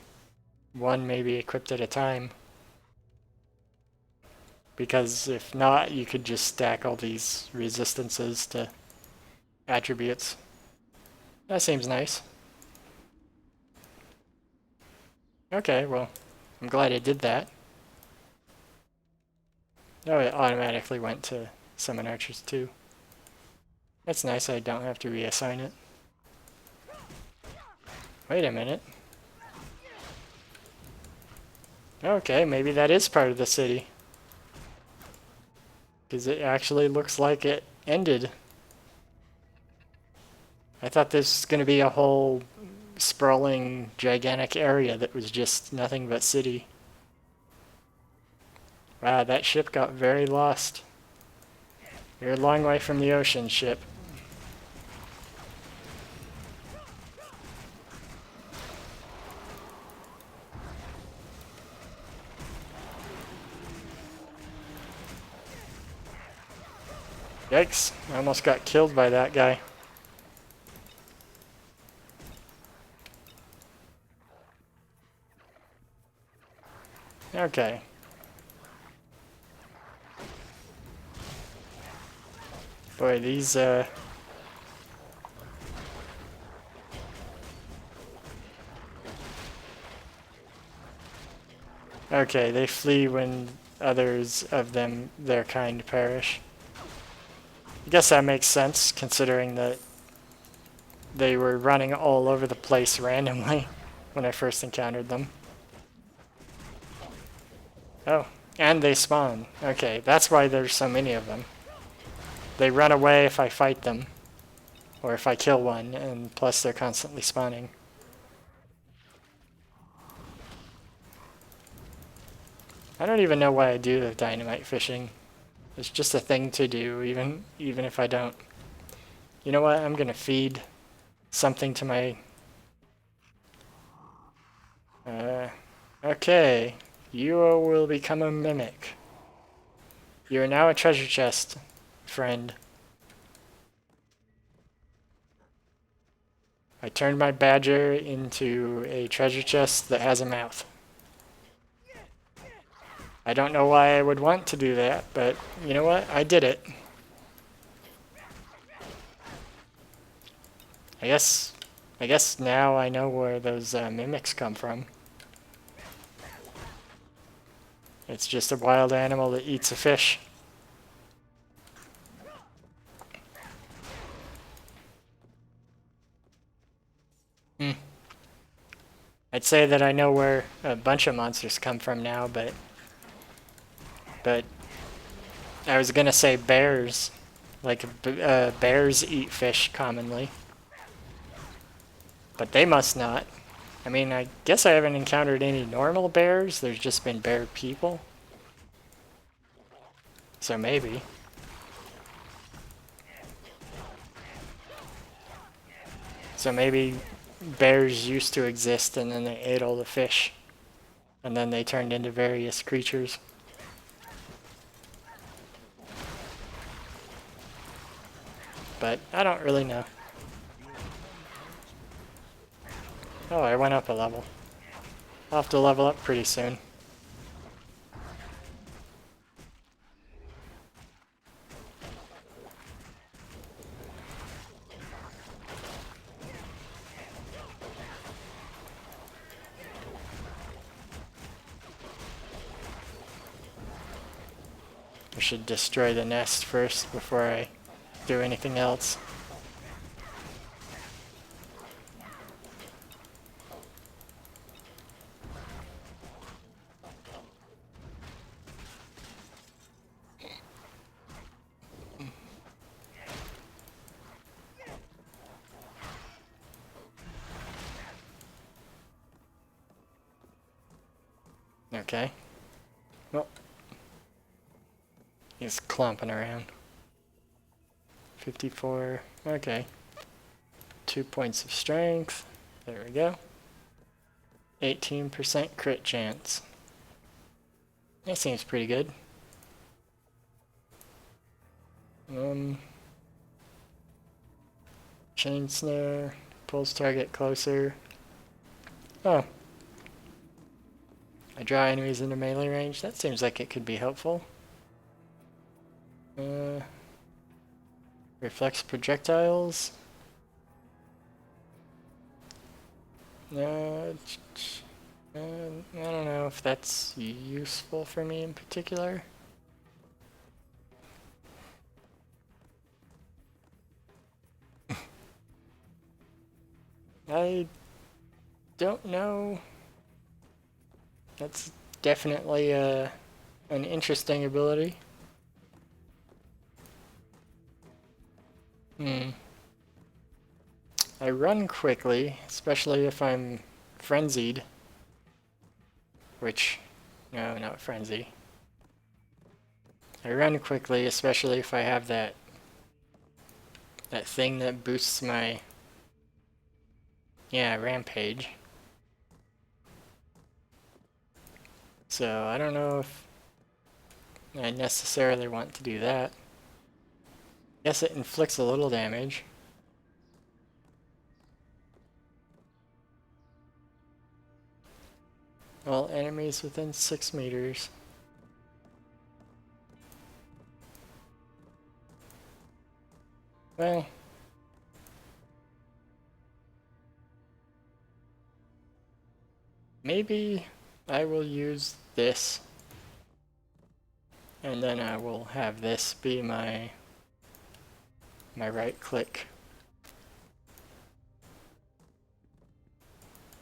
one maybe equipped at a time. Because if not, you could just stack all these resistances to attributes. That seems nice. Okay, well, I'm glad it did that. Oh, it automatically went to summon archers too. That's nice, I don't have to reassign it. Wait a minute. Okay, maybe that is part of the city. Because it actually looks like it ended. I thought this was going to be a whole sprawling, gigantic area that was just nothing but city. Wow, that ship got very lost. You're a long way from the ocean, ship. Yikes, I almost got killed by that guy. Okay. Boy, these, okay, they flee when others of their kind perish. I guess that makes sense, considering that they were running all over the place randomly when I first encountered them. Oh, and they spawn. Okay, that's why there's so many of them. They run away if I fight them, or if I kill one, and plus they're constantly spawning. I don't even know why I do the dynamite fishing. It's just a thing to do, even if I don't. You know what? I'm gonna feed something to my... okay. You will become a mimic. You are now a treasure chest, friend. I turned my badger into a treasure chest that has a mouth. I don't know why I would want to do that, but you know what? I did it. I guess now I know where those mimics come from. It's just a wild animal that eats a fish. I'd say that I know where a bunch of monsters come from now, but I was gonna say bears. Like, bears eat fish commonly. But they must not. I mean, I guess I haven't encountered any normal bears. There's just been bear people. So maybe. So maybe bears used to exist and then they ate all the fish. And then they turned into various creatures. But I don't really know. Oh, I went up a level. I'll have to level up pretty soon. I should destroy the nest first before I do anything else. Okay. Well, he's clomping around. 54. Okay. 2 points of strength. There we go. 18% crit chance. That seems pretty good. Chain snare, pulls target closer. Oh. I draw enemies into melee range. That seems like it could be helpful. Reflects projectiles. I don't know if that's useful for me in particular. I don't know. That's definitely an interesting ability. I run quickly, especially if I'm frenzied. Which, no, not frenzy. I run quickly, especially if I have that thing that boosts my, yeah, rampage. So I don't know if I necessarily want to do that. Guess it inflicts a little damage. All enemies within 6 meters. Well, maybe I will use this, and then I will have this be my right click,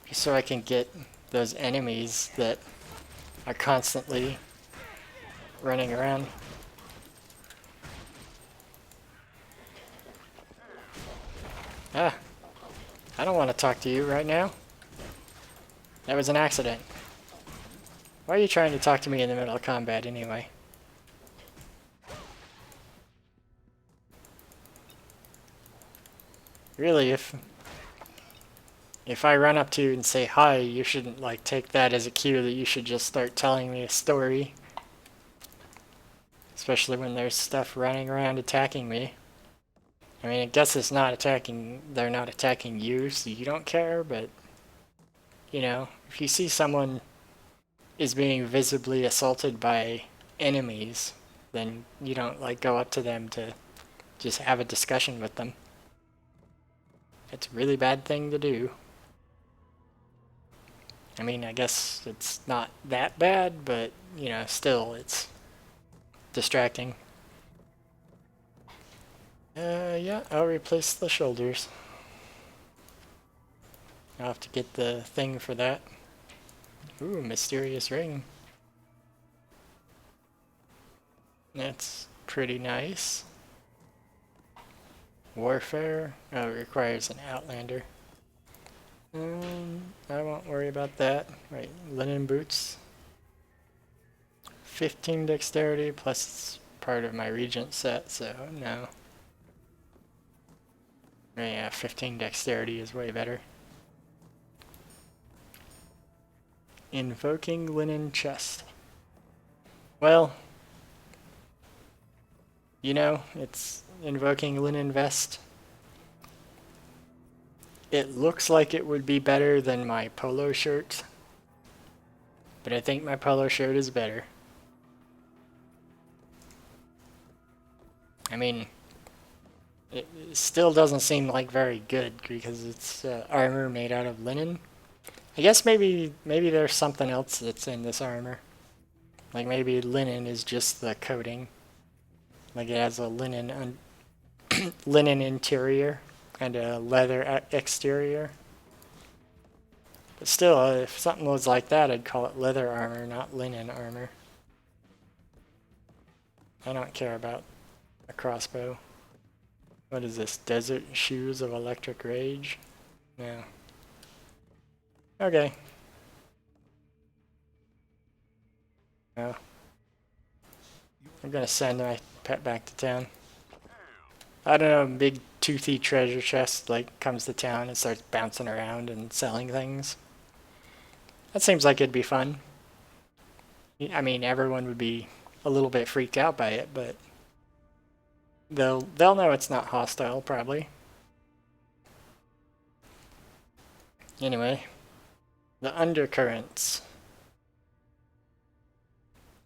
just so I can get those enemies that are constantly running around. Ah, I don't want to talk to you right now. That was an accident. Why are you trying to talk to me in the middle of combat anyway? Really, if I run up to you and say hi, you shouldn't like take that as a cue that you should just start telling me a story. Especially when there's stuff running around attacking me. I mean, I guess it's not attacking, they're not attacking you, so you don't care, but, you know, if you see someone is being visibly assaulted by enemies, then you don't, like, go up to them to just have a discussion with them. It's a really bad thing to do. I mean, I guess it's not that bad, but, you know, still, it's distracting. Yeah, I'll replace the shoulders. I'll have to get the thing for that. Ooh, mysterious ring. That's pretty nice. Warfare. Oh, it requires an outlander. I won't worry about that. Right, linen boots. 15 dexterity plus it's part of my regent set, so no. Yeah, 15 dexterity is way better. Invoking linen chest. Well, you know, it's invoking linen vest. It looks like it would be better than my polo shirt, but I think my polo shirt is better. I mean, it still doesn't seem like very good because it's armor made out of linen. I guess maybe there's something else that's in this armor. Like maybe linen is just the coating. Like it has a linen linen interior and a leather exterior. But still, if something was like that, I'd call it leather armor, not linen armor. I don't care about a crossbow. What is this? Desert Shoes of Electric Rage? No. Okay. No. I'm gonna send my pet back to town. I don't know, big toothy treasure chest like comes to town and starts bouncing around and selling things. That seems like it'd be fun. I mean, everyone would be a little bit freaked out by it, but they'll know it's not hostile, probably. Anyway, the undercurrents.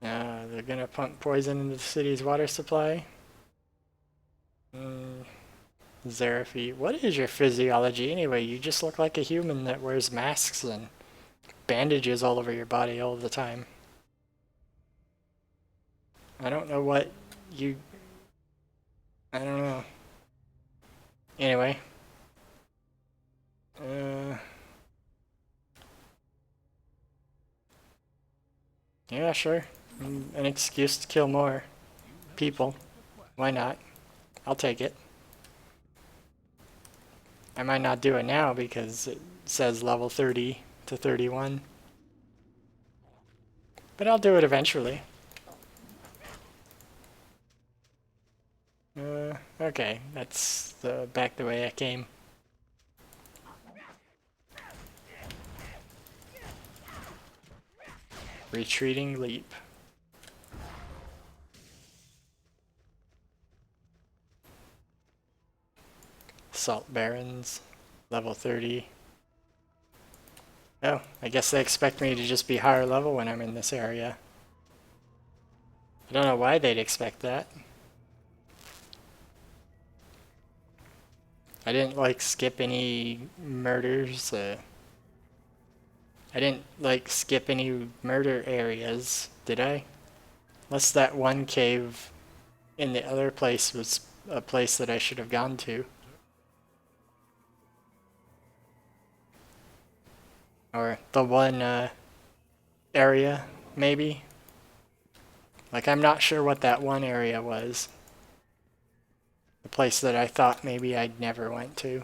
They're gonna pump poison into the city's water supply. Xeraphi, what is your physiology anyway? You just look like a human that wears masks and bandages all over your body all the time. I don't know what you... I don't know. Anyway. Yeah, sure. An excuse to kill more people. Why not? I'll take it. I might not do it now because it says level 30 to 31. But I'll do it eventually. Okay, that's back the way I came. Retreating leap. Salt Barrens, level 30. Oh, I guess they expect me to just be higher level when I'm in this area. I don't know why they'd expect that. I didn't like skip any murders. I didn't like skip any murder areas, did I? Unless that one cave in the other place was a place that I should have gone to. Or the one area, maybe. Like, I'm not sure what that one area was. The place that I thought maybe I'd never went to.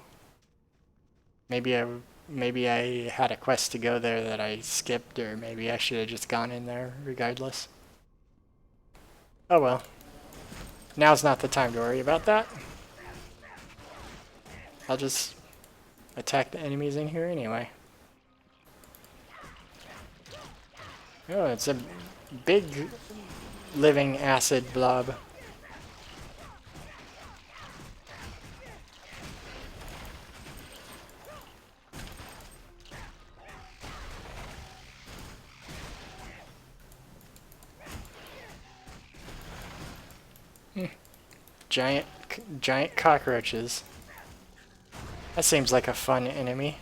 Maybe I had a quest to go there that I skipped, or maybe I should have just gone in there regardless. Oh well. Now's not the time to worry about that. I'll just attack the enemies in here anyway. Oh, it's a big living acid blob. Giant cockroaches. That seems like a fun enemy.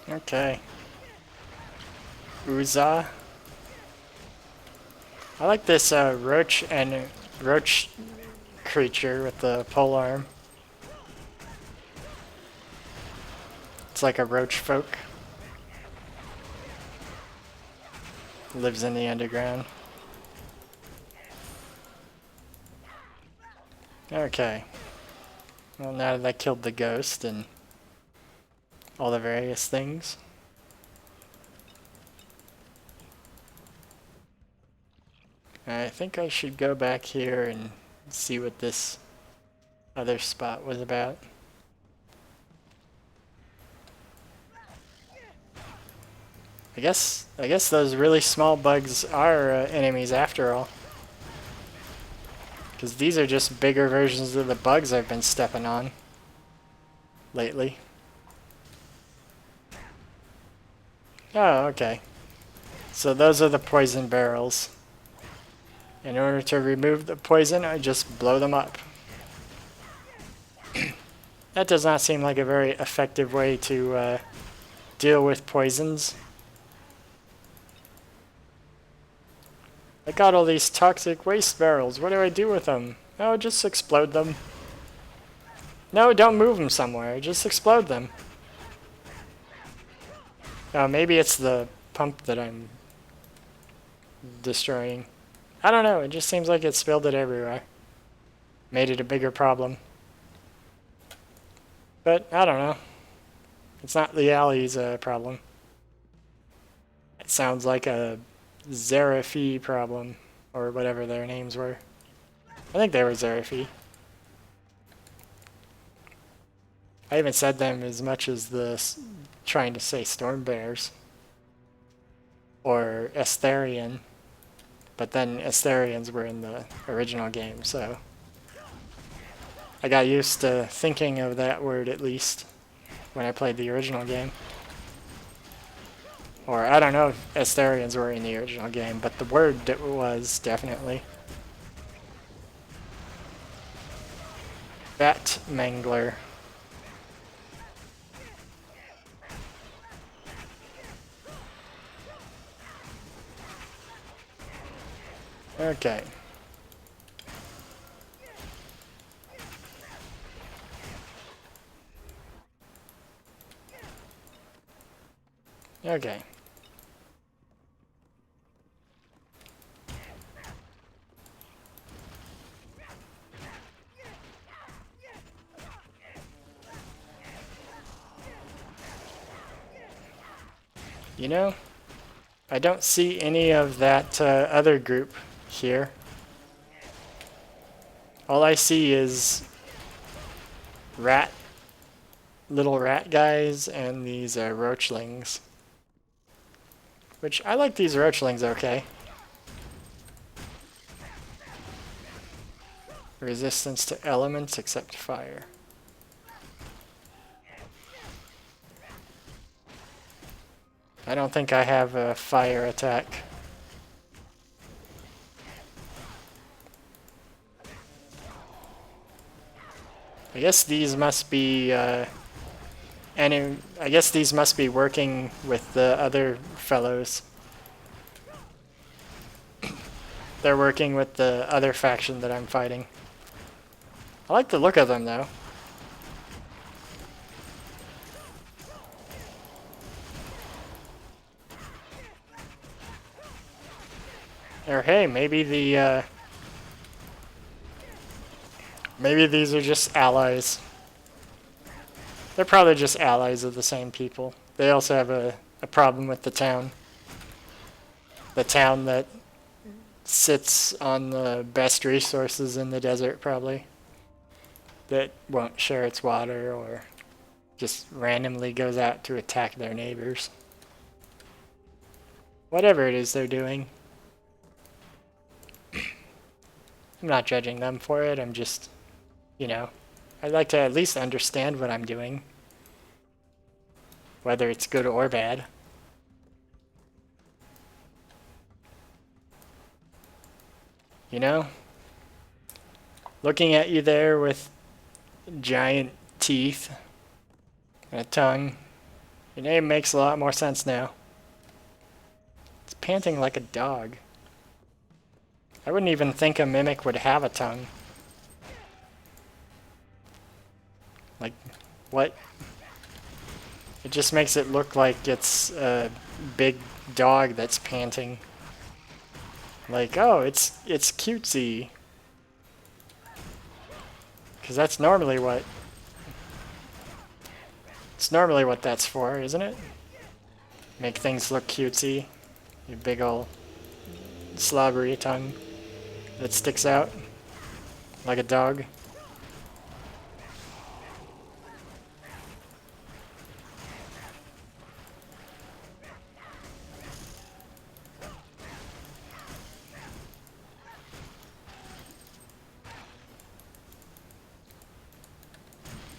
Okay. Uza. I like this roach creature with the pole arm. It's like a roach folk. Lives in the underground. Okay. Well, now that I killed the ghost and all the various things. I think I should go back here and see what this other spot was about. I guess those really small bugs are enemies after all. Because these are just bigger versions of the bugs I've been stepping on lately. Oh, okay. So those are the poison barrels. In order to remove the poison, I just blow them up. That does not seem like a very effective way to deal with poisons. I got all these toxic waste barrels. What do I do with them? Oh, just explode them. No, don't move them somewhere. Just explode them. Oh, maybe it's the pump that I'm destroying. I don't know. It just seems like it spilled it everywhere. made it a bigger problem. But I don't know. It's not the alley's problem. It sounds like a Zerafi problem, or whatever their names were. I think they were Zerafi. I haven't said them as much as trying to say Storm Bears. Or Estherian. But then Estherians were in the original game, so I got used to thinking of that word at least when I played the original game. Or I don't know if Estherians were in the original game, but the word was definitely. Bat Mangler. Okay. Okay. You know, I don't see any of that other group here. All I see is little rat guys and these roachlings. Which, I like these roachlings okay. Resistance to elements except fire. I don't think I have a fire attack. I guess these must be I guess these must be working with the other fellows. They're working with the other faction that I'm fighting. I like the look of them though. Or hey, maybe maybe these are just allies. They're probably just allies of the same people. They also have a problem with the town. The town that sits on the best resources in the desert, probably. That won't share its water or just randomly goes out to attack their neighbors. Whatever it is they're doing. I'm not judging them for it, I'm just, you know, I'd like to at least understand what I'm doing. Whether it's good or bad. You know? Looking at you there with giant teeth and a tongue, your name makes a lot more sense now. It's panting like a dog. I wouldn't even think a mimic would have a tongue. Like, what? It just makes it look like it's a big dog that's panting. Like, oh, it's cutesy. Because that's normally what... It's normally what that's for, isn't it? Make things look cutesy. Your big ol' slobbery tongue that sticks out like a dog.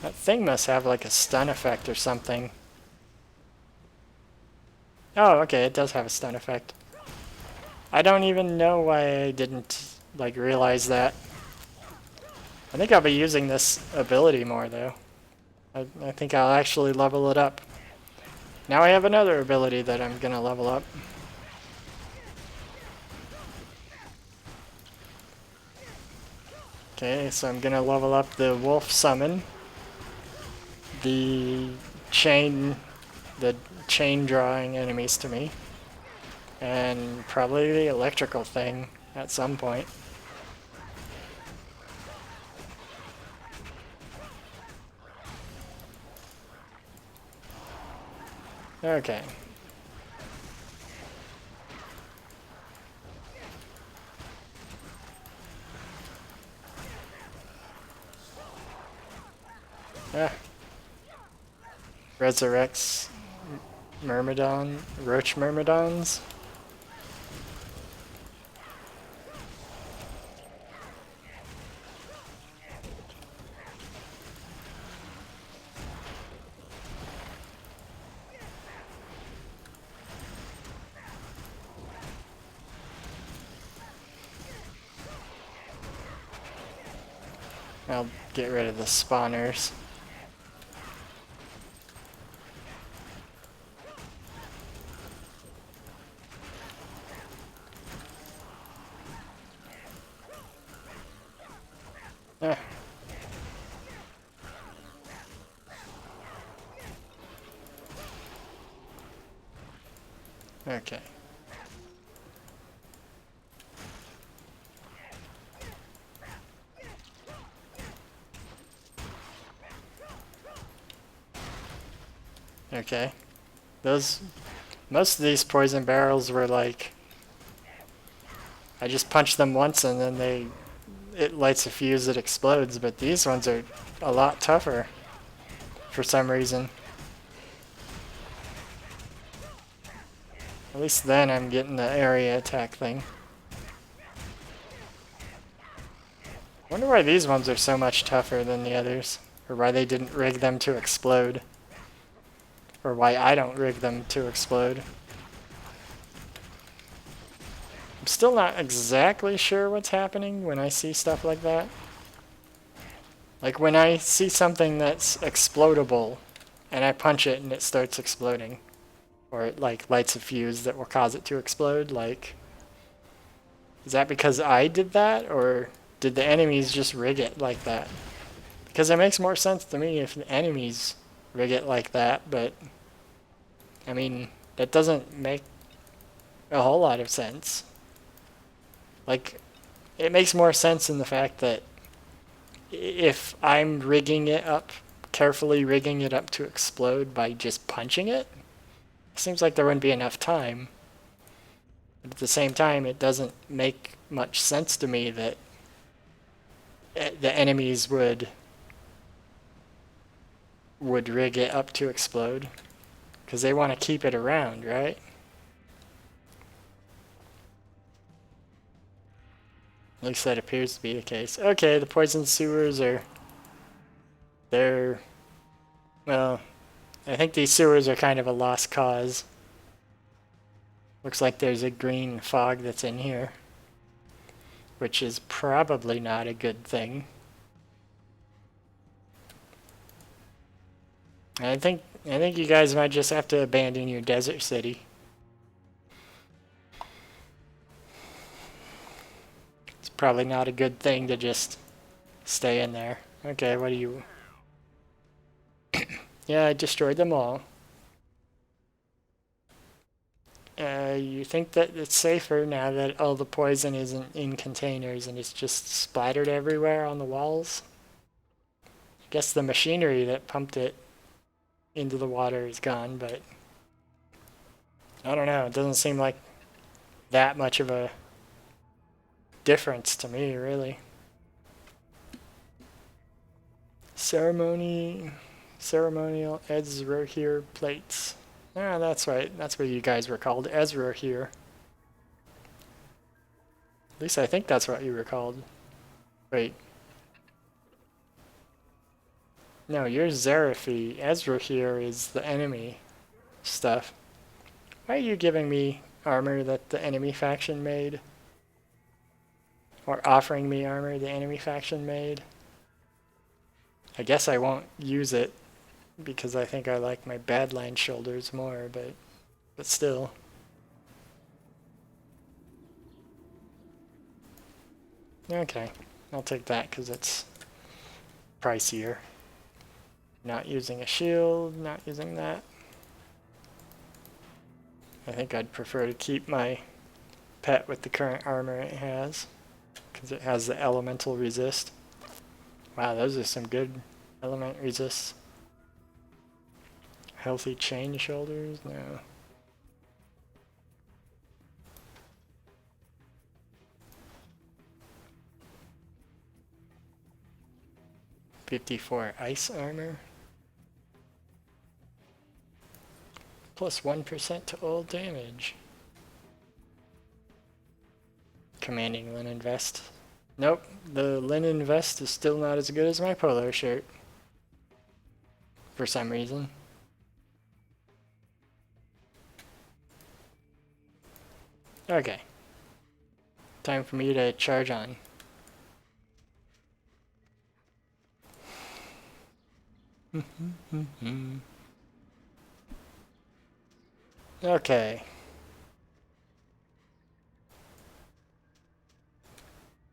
That thing must have like a stun effect or something. Oh, okay, it does have a stun effect. I don't even know why I didn't like realize that. I think I'll be using this ability more though. I think I'll actually level it up. Now I have another ability that I'm gonna level up. Okay, so I'm gonna level up the wolf summon. The chain drawing enemies to me. And probably the electrical thing at some point. Okay. Ah. Resurrects Myrmidon, Roach Myrmidons. I'll get rid of the spawners. Ah. Okay. Okay. Most of these poison barrels were like, I just punch them once and then it lights a fuse that explodes, but these ones are a lot tougher for some reason. At least then I'm getting the area attack thing. Wonder why these ones are so much tougher than the others, or why they didn't rig them to explode, or why I don't rig them to explode. I'm still not exactly sure what's happening when I see stuff like that. Like when I see something that's explodable and I punch it and it starts exploding, or it like lights a fuse that will cause it to explode, like, is that because I did that, or did the enemies just rig it like that? Because it makes more sense to me if the enemies rig it like that, but I mean, that doesn't make a whole lot of sense. Like, it makes more sense in the fact that if I'm rigging it up, carefully rigging it up to explode by just punching it, it seems like there wouldn't be enough time. But at the same time, it doesn't make much sense to me that the enemies would rig it up to explode. Because they want to keep it around, right? At least that appears to be the case. Okay, the poison sewers they're, well, I think these sewers are kind of a lost cause. Looks like there's a green fog that's in here, which is probably not a good thing. I think you guys might just have to abandon your desert city. It's probably not a good thing to just stay in there. Okay, what do you... Yeah, I destroyed them all. You think that it's safer now that all the poison isn't in containers and it's just splattered everywhere on the walls? I guess the machinery that pumped it into the water is gone, but I don't know. It doesn't seem like that much of a difference to me, really. Ceremonial Ezra here plates. Ah, that's right. That's what you guys were called, Ezra here. At least I think that's what you were called. Wait. No, you're Zerafi. Ezra here is the enemy stuff. Why are you giving me armor that the enemy faction made? Or offering me armor the enemy faction made? I guess I won't use it because I think I like my Badline shoulders more, but still. Okay, I'll take that because it's pricier. Not using a shield, not using that. I think I'd prefer to keep my pet with the current armor it has, because it has the elemental resist. Wow, those are some good element resists. Healthy chain shoulders? No. +54 ice armor. Plus 1% to all damage. Commanding linen vest. Nope, the linen vest is still not as good as my polo shirt. For some reason. Okay. Time for me to charge on. Okay.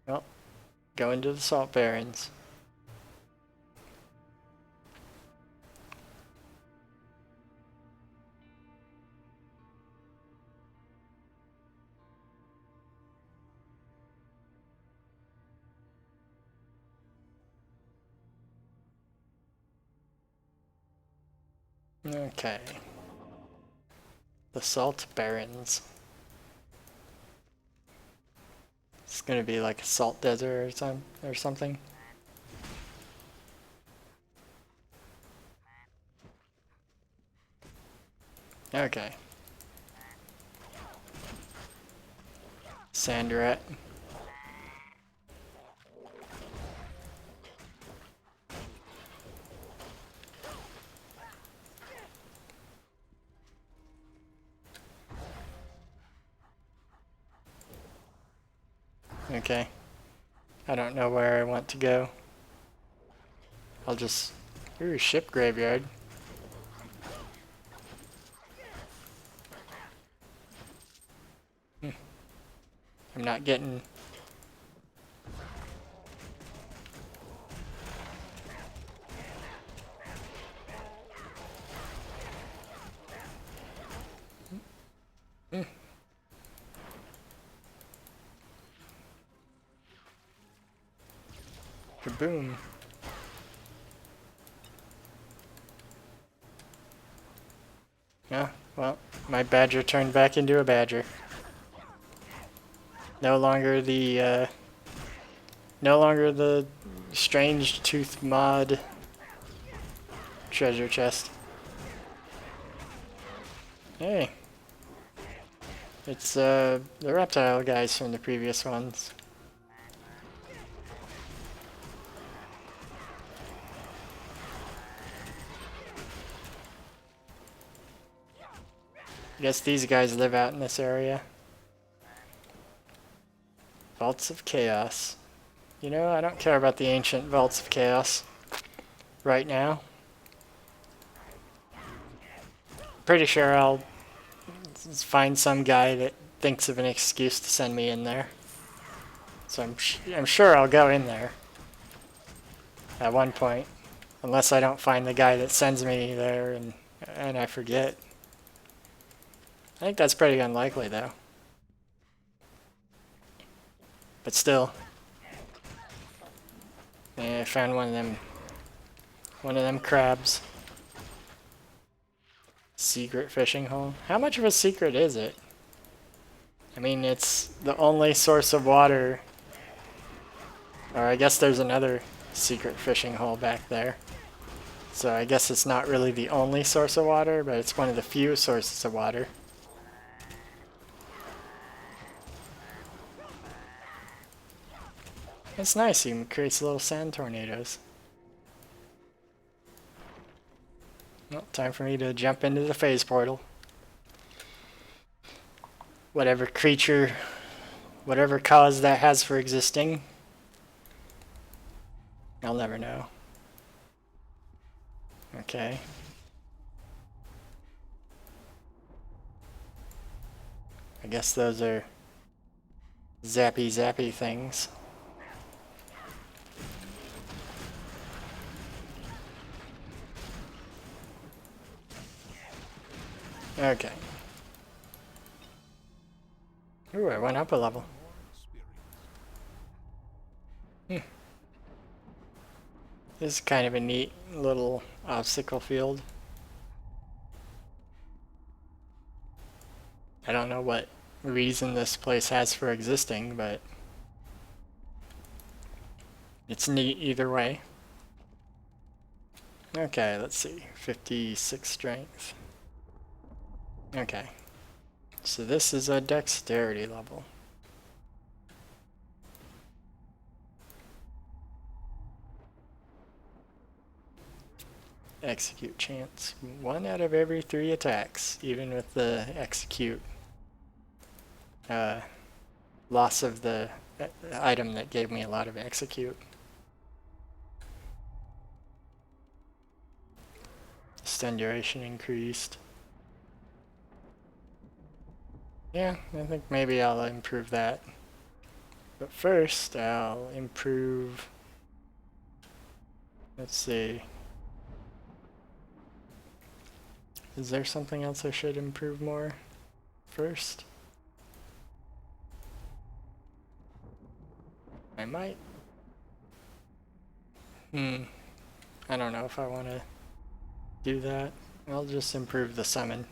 Well, go into the Salt Barrens. Okay. The Salt Barrens. It's gonna be like a salt desert or something. Okay. Sand rat. Okay. I don't know where I want to go. I'll just... Ooh, ship graveyard. I'm not getting... Kaboom. Yeah, well, my badger turned back into a badger. No longer the strange tooth mod treasure chest. Hey. It's the reptile guys from the previous ones. I guess these guys live out in this area. Vaults of Chaos. You know, I don't care about the ancient Vaults of Chaos right now. Pretty sure I'll find some guy that thinks of an excuse to send me in there. So I'm sure I'll go in there at one point, unless I don't find the guy that sends me there and I forget. I think that's pretty unlikely though. But still. Yeah, I found one of them crabs. Secret fishing hole. How much of a secret is it? I mean, it's the only source of water. Or I guess there's another secret fishing hole back there. So I guess it's not really the only source of water, but it's one of the few sources of water. It's nice, he creates little sand tornadoes. Well, time for me to jump into the phase portal. Whatever creature, whatever cause that has for existing, I'll never know. Okay. I guess those are zappy things. Okay. Ooh, I went up a level. This is kind of a neat little obstacle field. I don't know what reason this place has for existing, but it's neat either way. Okay, let's see. 56 strength. Okay. So this is a dexterity level. Execute chance. 1 out of every 3 attacks, even with the execute. Loss of the item that gave me a lot of execute. Stun duration increased. Yeah, I think maybe I'll improve that. But first, I'll improve... Let's see. Is there something else I should improve more first? I might. I don't know if I want to do that. I'll just improve the summon.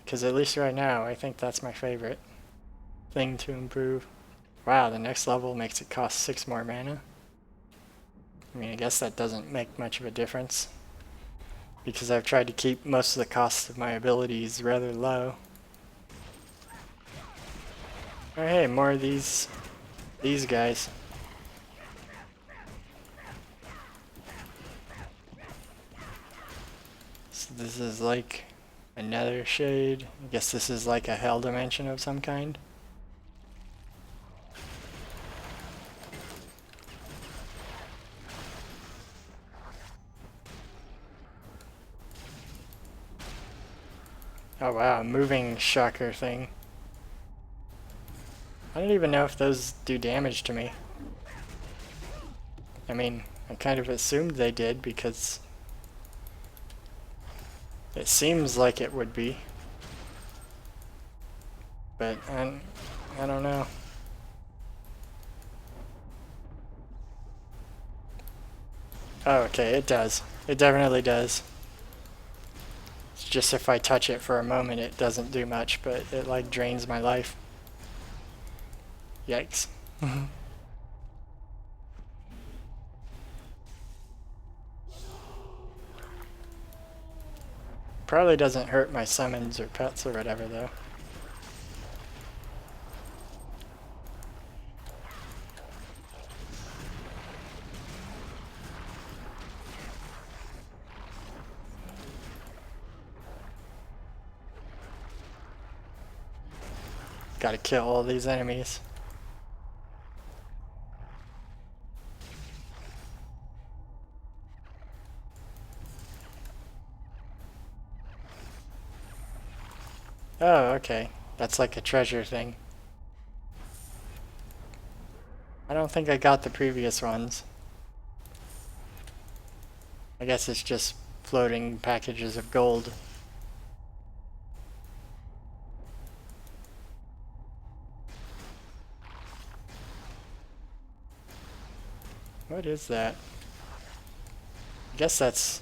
Because at least right now, I think that's my favorite thing to improve. Wow, the next level makes it cost 6 more mana. I mean, I guess that doesn't make much of a difference, because I've tried to keep most of the costs of my abilities rather low. Oh hey, more of these guys. So this is like another shade. I guess this is like a hell dimension of some kind. Oh wow, moving shocker thing. I don't even know if those do damage to me. I mean, I kind of assumed they did because it seems like it would be. But I don't know. Oh, okay, it does. It definitely does. It's just if I touch it for a moment, it doesn't do much, but it like drains my life. Yikes. Probably doesn't hurt my summons or pets or whatever though. Gotta kill all these enemies. Oh, okay. That's like a treasure thing. I don't think I got the previous ones. I guess it's just floating packages of gold. What is that? I guess that's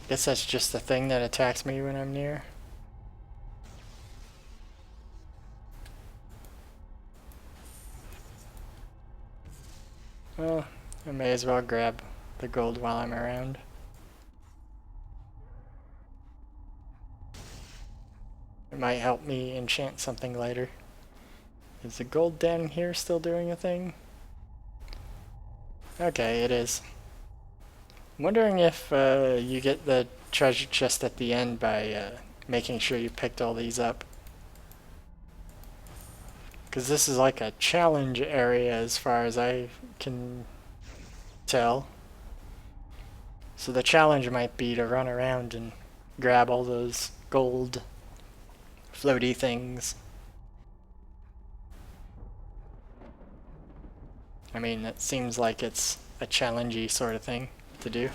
just the thing that attacks me when I'm near. Well, I may as well grab the gold while I'm around. It might help me enchant something later. Is the gold down here still doing a thing? Okay, it is. I'm wondering if you get the treasure chest at the end by making sure you picked all these up. Because this is like a challenge area as far as I can tell. So the challenge might be to run around and grab all those gold floaty things. I mean, it seems like it's a challengey sort of thing to do.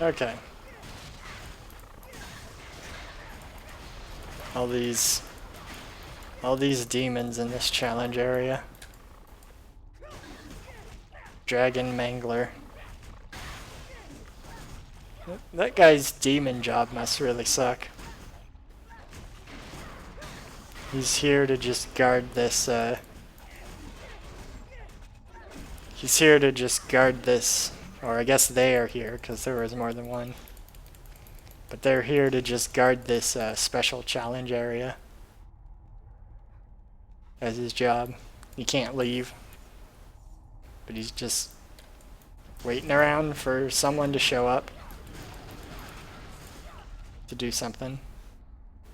Okay. All these All these demons in this challenge area. Dragon Mangler. That guy's demon job must really suck. He's here to just guard this, he's here to just guard this, or I guess they are here, because there was more than one. But they're here to just guard this special challenge area. As his job. He can't leave. But he's just waiting around for someone to show up. To do something.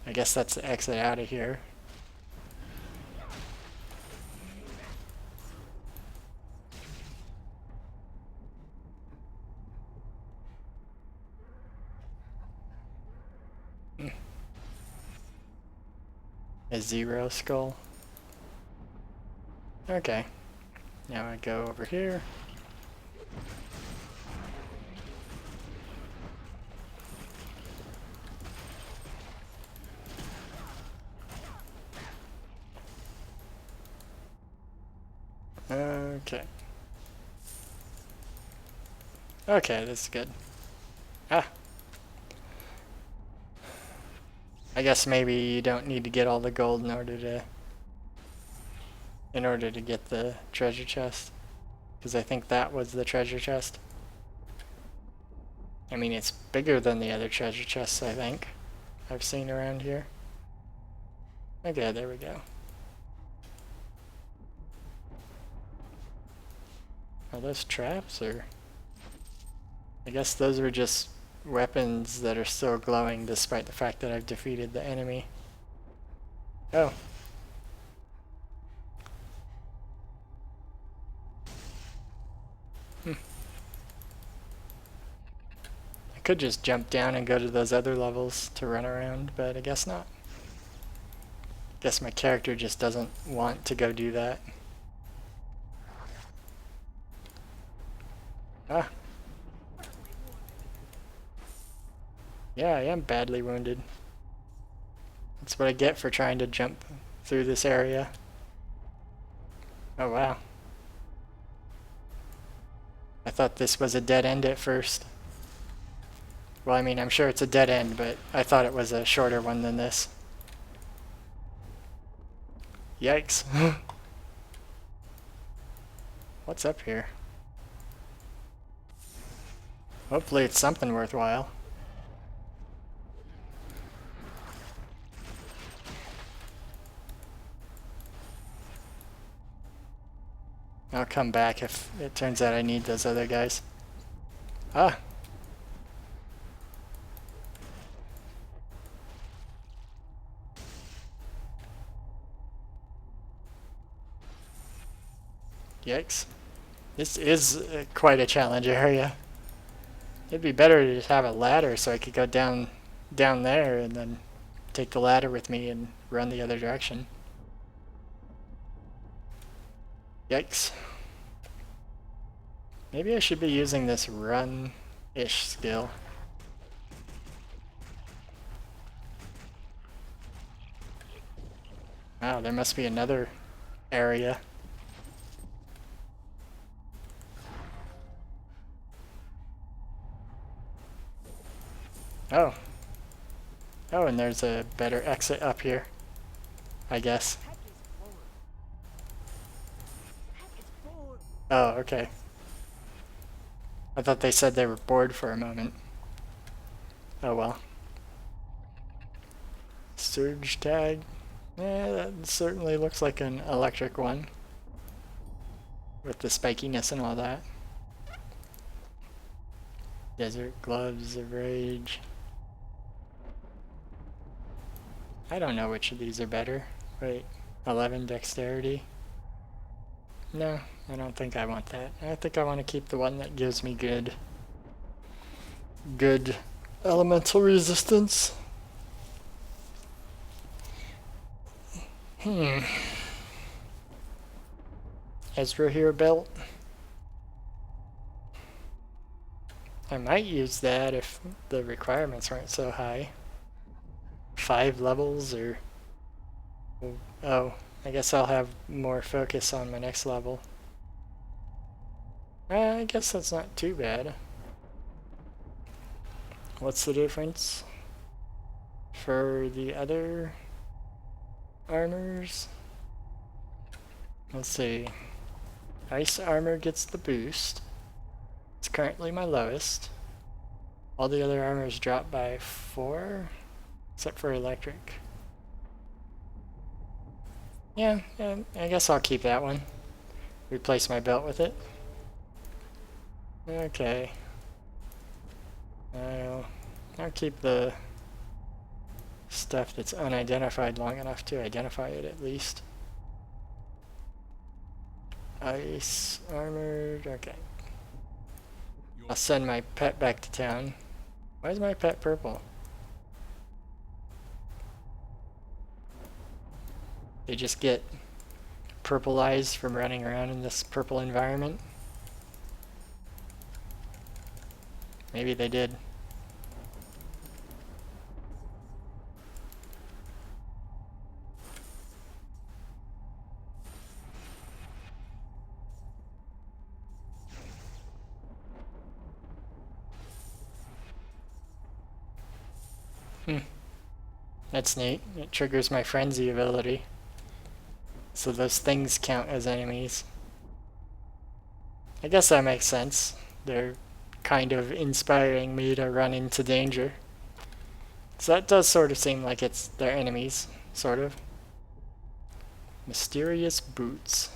I guess that's the exit out of here. A zero skull. Okay. Now I go over here. Okay. Okay, that's good. Ah. I guess maybe you don't need to get all the gold in order to get the treasure chest. Because I think that was the treasure chest. I mean, it's bigger than the other treasure chests, I think, I've seen around here. Okay, there we go. Are those traps, or? I guess those were just weapons that are still glowing despite the fact that I've defeated the enemy. Oh. I could just jump down and go to those other levels to run around, but I guess not. Guess my character just doesn't want to go do that. Ah. Yeah, I am badly wounded. That's what I get for trying to jump through this area. Oh wow. I thought this was a dead end at first. Well, I mean, I'm sure it's a dead end, but I thought it was a shorter one than this. Yikes. What's up here? Hopefully it's something worthwhile. I'll come back if it turns out I need those other guys. Ah! Yikes. This is quite a challenge area. It'd be better to just have a ladder so I could go down there and then take the ladder with me and run the other direction. Yikes. Maybe I should be using this run-ish skill. Wow, there must be another area. Oh. Oh, and there's a better exit up here, I guess. Oh, okay. I thought they said they were bored for a moment. Oh well. Surge tag. Yeah, that certainly looks like an electric one. With the spikiness and all that. Desert Gloves of Rage. I don't know which of these are better. Wait, 11 dexterity? No, I don't think I want that. I think I want to keep the one that gives me good elemental resistance. Ezra here belt. I might use that if the requirements weren't so high. 5 levels or Oh, I guess I'll have more focus on my next level. I guess that's not too bad. What's the difference for the other armors? Let's see. Ice armor gets the boost. It's currently my lowest. All the other armors drop by 4, except for electric. Yeah, I guess I'll keep that one. Replace my belt with it. Okay. I'll keep the stuff that's unidentified long enough to identify it at least. Ice armored, okay. I'll send my pet back to town. Why is my pet purple? They just get purple eyes from running around in this purple environment? Maybe they did. That's neat. It triggers my frenzy ability. So those things count as enemies. I guess that makes sense. They're kind of inspiring me to run into danger. So that does sort of seem like it's their enemies, sort of. Mysterious boots.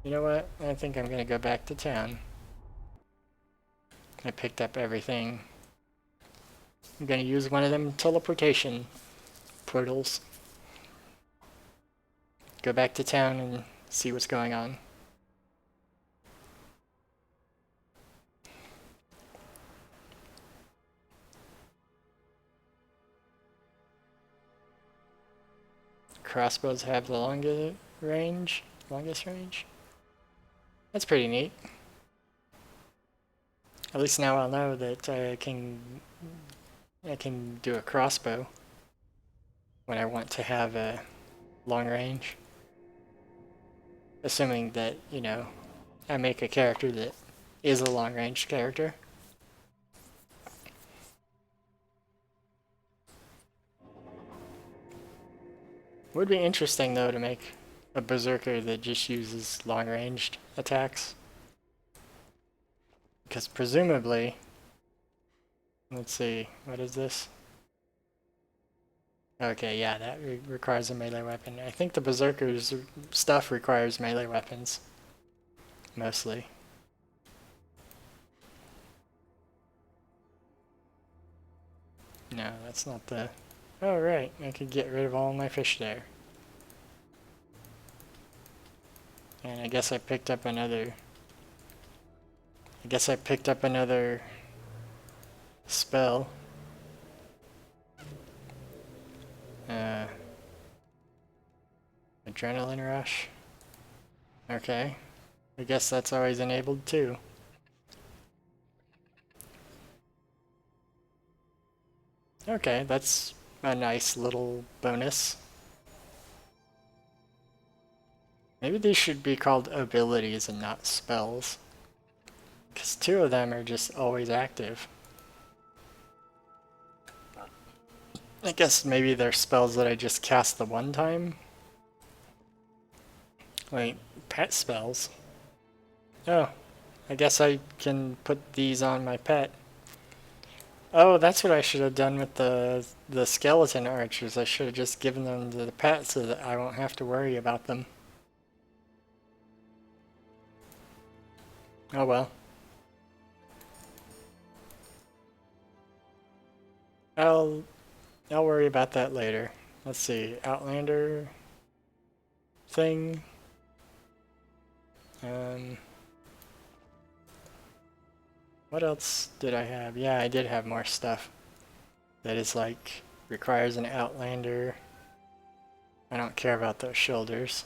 You know what? I think I'm gonna go back to town. I picked up everything. I'm gonna use one of them teleportation portals. Go back to town and see what's going on. Crossbows have the longest range. That's pretty neat. At least now I'll know that I can do a crossbow when I want to have a long range. Assuming that, you know, I make a character that is a long range character. Would be interesting though to make a Berserker that just uses long ranged attacks. Because presumably, let's see, what is this? Okay, yeah, that requires a melee weapon. I think the Berserker's stuff requires melee weapons. Mostly. No, that's not the... Oh, right, I could get rid of all my fish there. And I guess I picked up another... spell. Adrenaline rush. Okay. I guess that's always enabled too. Okay, that's a nice little bonus. Maybe these should be called abilities and not spells. Because 2 of them are just always active. I guess maybe they're spells that I just cast the one time? Wait, pet spells? Oh, I guess I can put these on my pet. Oh, that's what I should have done with the skeleton archers. I should have just given them to the pet so that I won't have to worry about them. Oh well. I'll worry about that later. Let's see, Outlander thing. What else did I have? Yeah, I did have more stuff that is like requires an Outlander. I don't care about those shoulders.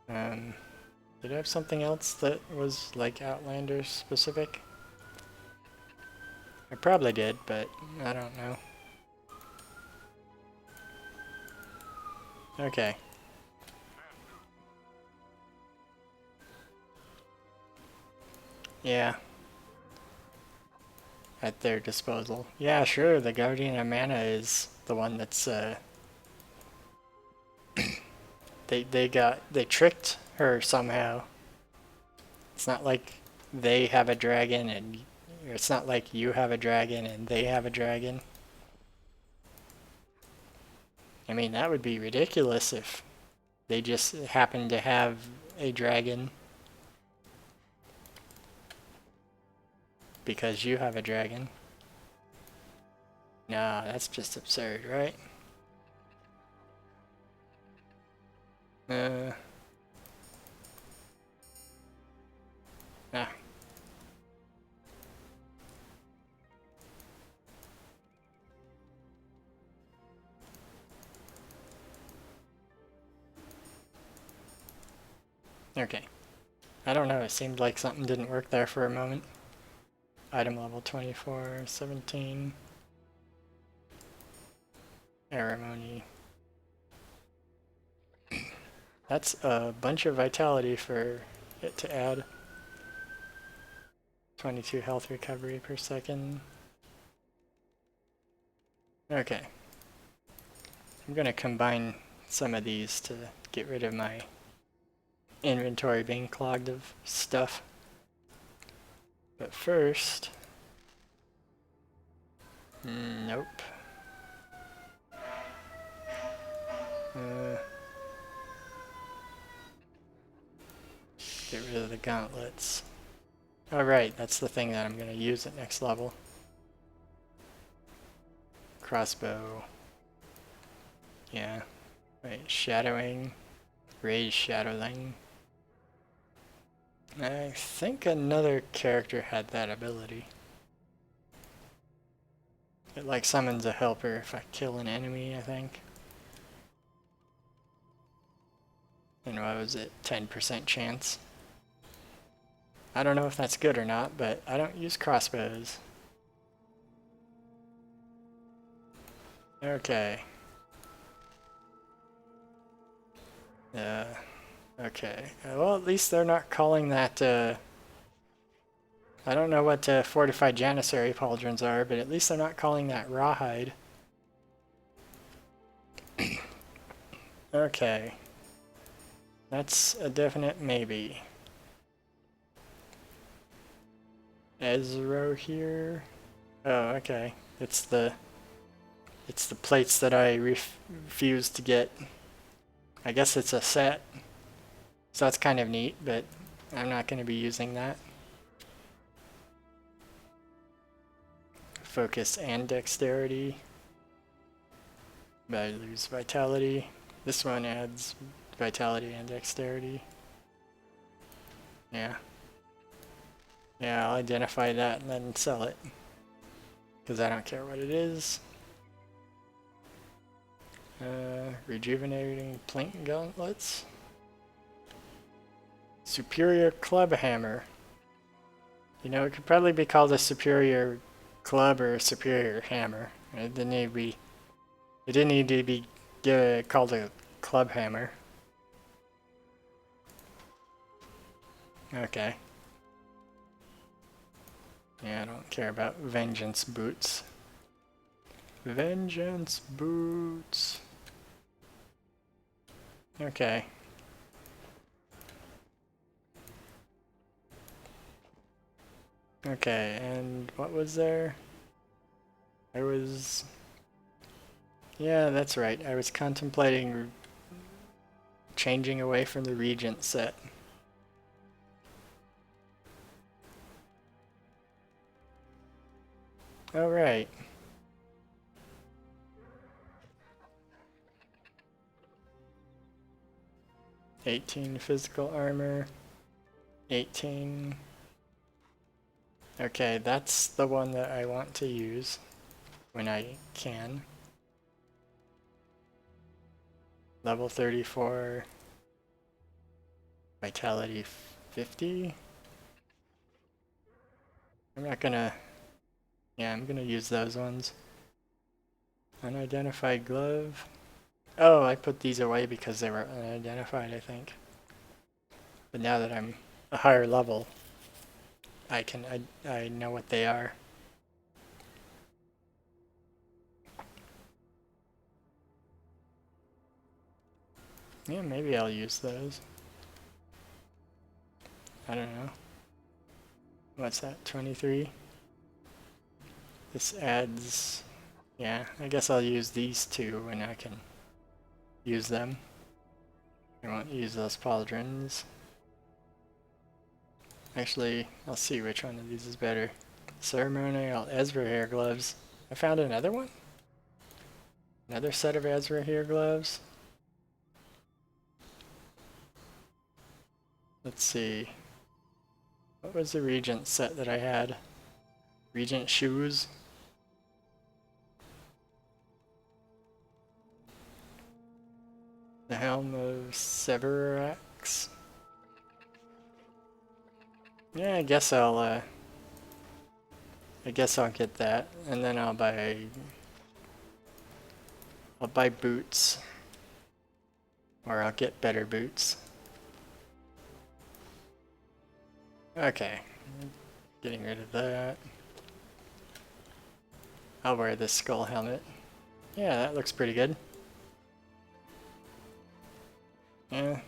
Did I have something else that was like Outlander specific? I probably did, but I don't know. Okay. Yeah. At their disposal. Yeah, sure, the Guardian of Mana is the one that's, they tricked her somehow. It's not like they have a dragon and it's not like you have a dragon and they have a dragon. I mean, that would be ridiculous if they just happen to have a dragon because you have a dragon. No, that's just absurd, right? Ah. Okay. I don't know, it seemed like something didn't work there for a moment. Item level 24, 17. Ceremony. That's a bunch of vitality for it to add. 22 health recovery per second. Okay. I'm gonna combine some of these to get rid of my inventory being clogged of stuff. But first... nope. Get rid of the gauntlets. Alright, that's the thing that I'm going to use at next level. Crossbow. Yeah. Wait, shadowing. Raise shadowing. I think another character had that ability. It like summons a helper if I kill an enemy, I think. And what was it? 10% chance. I don't know if that's good or not, but I don't use crossbows. Okay. Okay. Well, at least they're not calling that, I don't know what fortified janissary pauldrons are, but at least they're not calling that rawhide. Okay. That's a definite maybe. Ezro here. Oh, okay. It's the plates that I refuse to get. I guess it's a set. So that's kind of neat, but I'm not going to be using that. Focus and dexterity. But I lose vitality. This one adds vitality and dexterity. Yeah. Yeah, I'll identify that and then sell it. Because I don't care what it is. Rejuvenating plank gauntlets. Superior club hammer. You know, it could probably be called a superior club or a superior hammer. It didn't need to be. It didn't need to be called a club hammer. Okay. Yeah, I don't care about vengeance boots. Vengeance boots. Okay. Okay, and what was there? Yeah, that's right. I was contemplating changing away from the Regent set. All right. $18 physical armor. 18. Okay, that's the one that I want to use when I can. Level 34. Vitality 50. I'm not gonna... Yeah, I'm gonna use those ones. Unidentified glove. Oh, I put these away because they were unidentified, I think. But now that I'm a higher level, I know what they are. Yeah, maybe I'll use those. I don't know. What's that, 23? This adds... Yeah, I guess I'll use these two and I can use them. I won't use those pauldrons. Actually, I'll see which one of these is better. Ceremonial Ezra hair gloves. I found another one? Another set of Ezra hair gloves? Let's see. What was the Regent set that I had? Regent shoes? The Helm of Severax? Yeah, I guess I'll get that, and then I'll buy boots. Or I'll get better boots. Okay. Getting rid of that. I'll wear this skull helmet. Yeah, that looks pretty good. Yeah.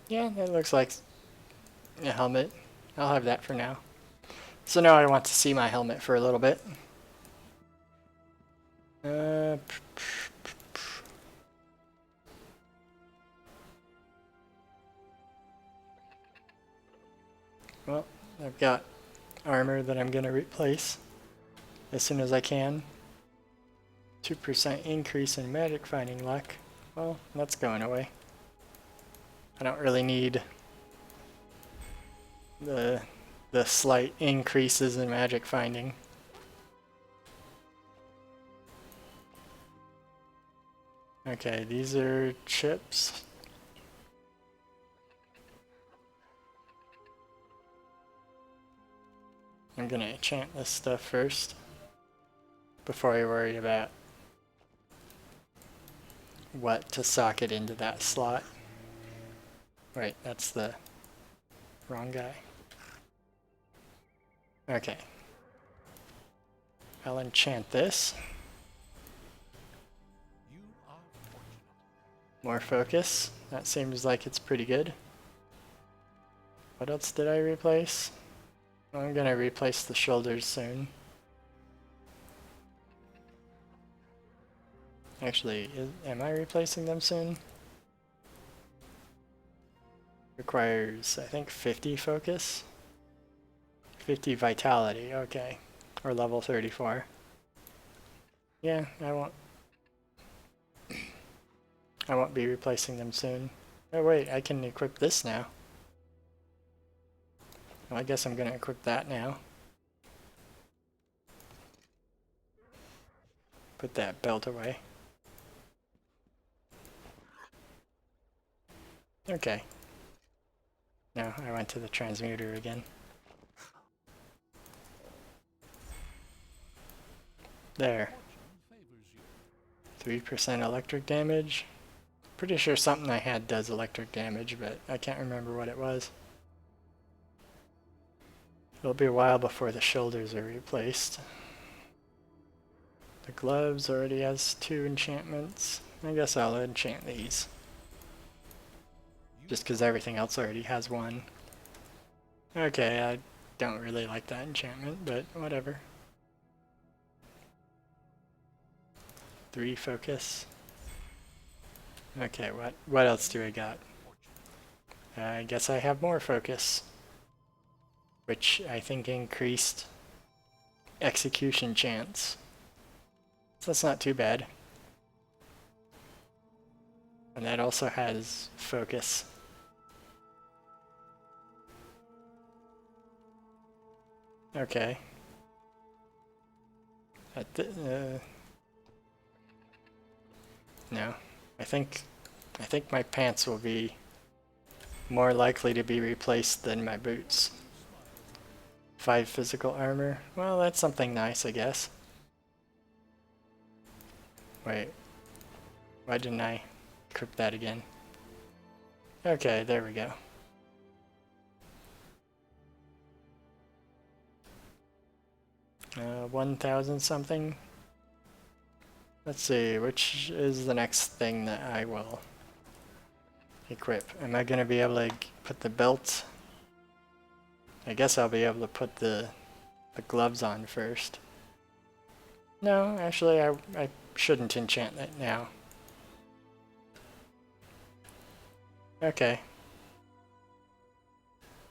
Yeah, that looks like a helmet. I'll have that for now. So now I want to see my helmet for a little bit. Well, I've got armor that I'm going to replace as soon as I can. 2% increase in magic finding luck. Well, that's going away. I don't really need the slight increases in magic finding. Okay, these are chips. I'm gonna enchant this stuff first before I worry about what to socket into that slot. Wait, that's the wrong guy. Okay. I'll enchant this. You are fortunate. More focus. That seems like it's pretty good. What else did I replace? I'm gonna replace the shoulders soon. Actually, am I replacing them soon? Requires, I think, 50 focus? 50 vitality, okay. Or level 34. Yeah, I won't be replacing them soon. Oh wait, I can equip this now. Well, I guess I'm gonna equip that now. Put that belt away. Okay. Now I went to the transmuter again. There. Fortune favors you. 3% electric damage. Pretty sure something I had does electric damage, but I can't remember what it was. It'll be a while before the shoulders are replaced. The gloves already has 2 enchantments. I guess I'll enchant these. Just because everything else already has 1. Okay, I don't really like that enchantment, but whatever. 3 focus. Okay, what else do I got? I guess I have more focus, which I think increased execution chance. So that's not too bad. And that also has focus. Okay. No. I think my pants will be more likely to be replaced than my boots. 5 physical armor. Well, that's something nice, I guess. Wait. Why didn't I equip that again? Okay, there we go. Uh, 1,000 something. Let's see, which is the next thing that I will equip? Am I gonna be able to put the belt? I guess I'll be able to put the gloves on first. No, actually I shouldn't enchant that now. Okay.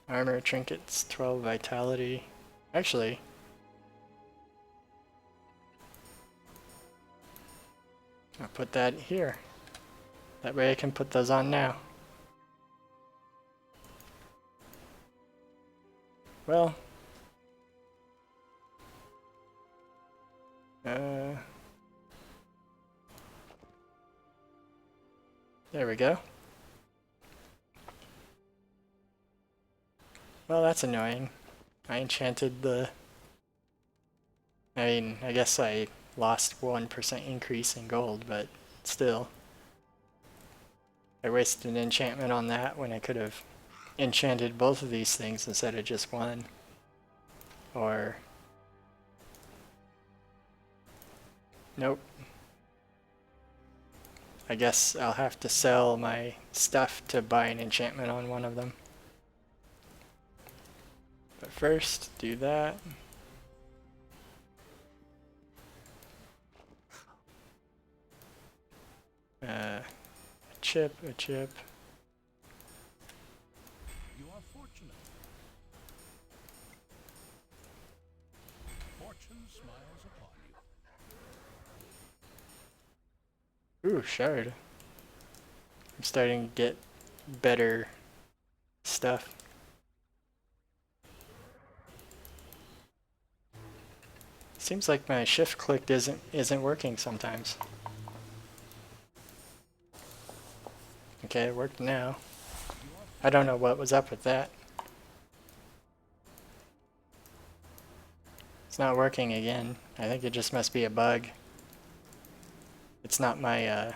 Armor, trinkets, 12 vitality. Actually, I'll put that here. That way I can put those on now. Well, there we go. Well, that's annoying. I enchanted the... I mean, I guess I lost 1% increase in gold, but still. I wasted an enchantment on that when I could have enchanted both of these things instead of just one. Or... Nope. I guess I'll have to sell my stuff to buy an enchantment on one of them. But first, do that. A chip, a chip. You are fortunate. Fortune smiles upon you. Ooh, shard. I'm starting to get better stuff. Seems like my shift click isn't working sometimes. Okay, it worked now. I don't know what was up with that. It's not working again. I think it just must be a bug. It's not my,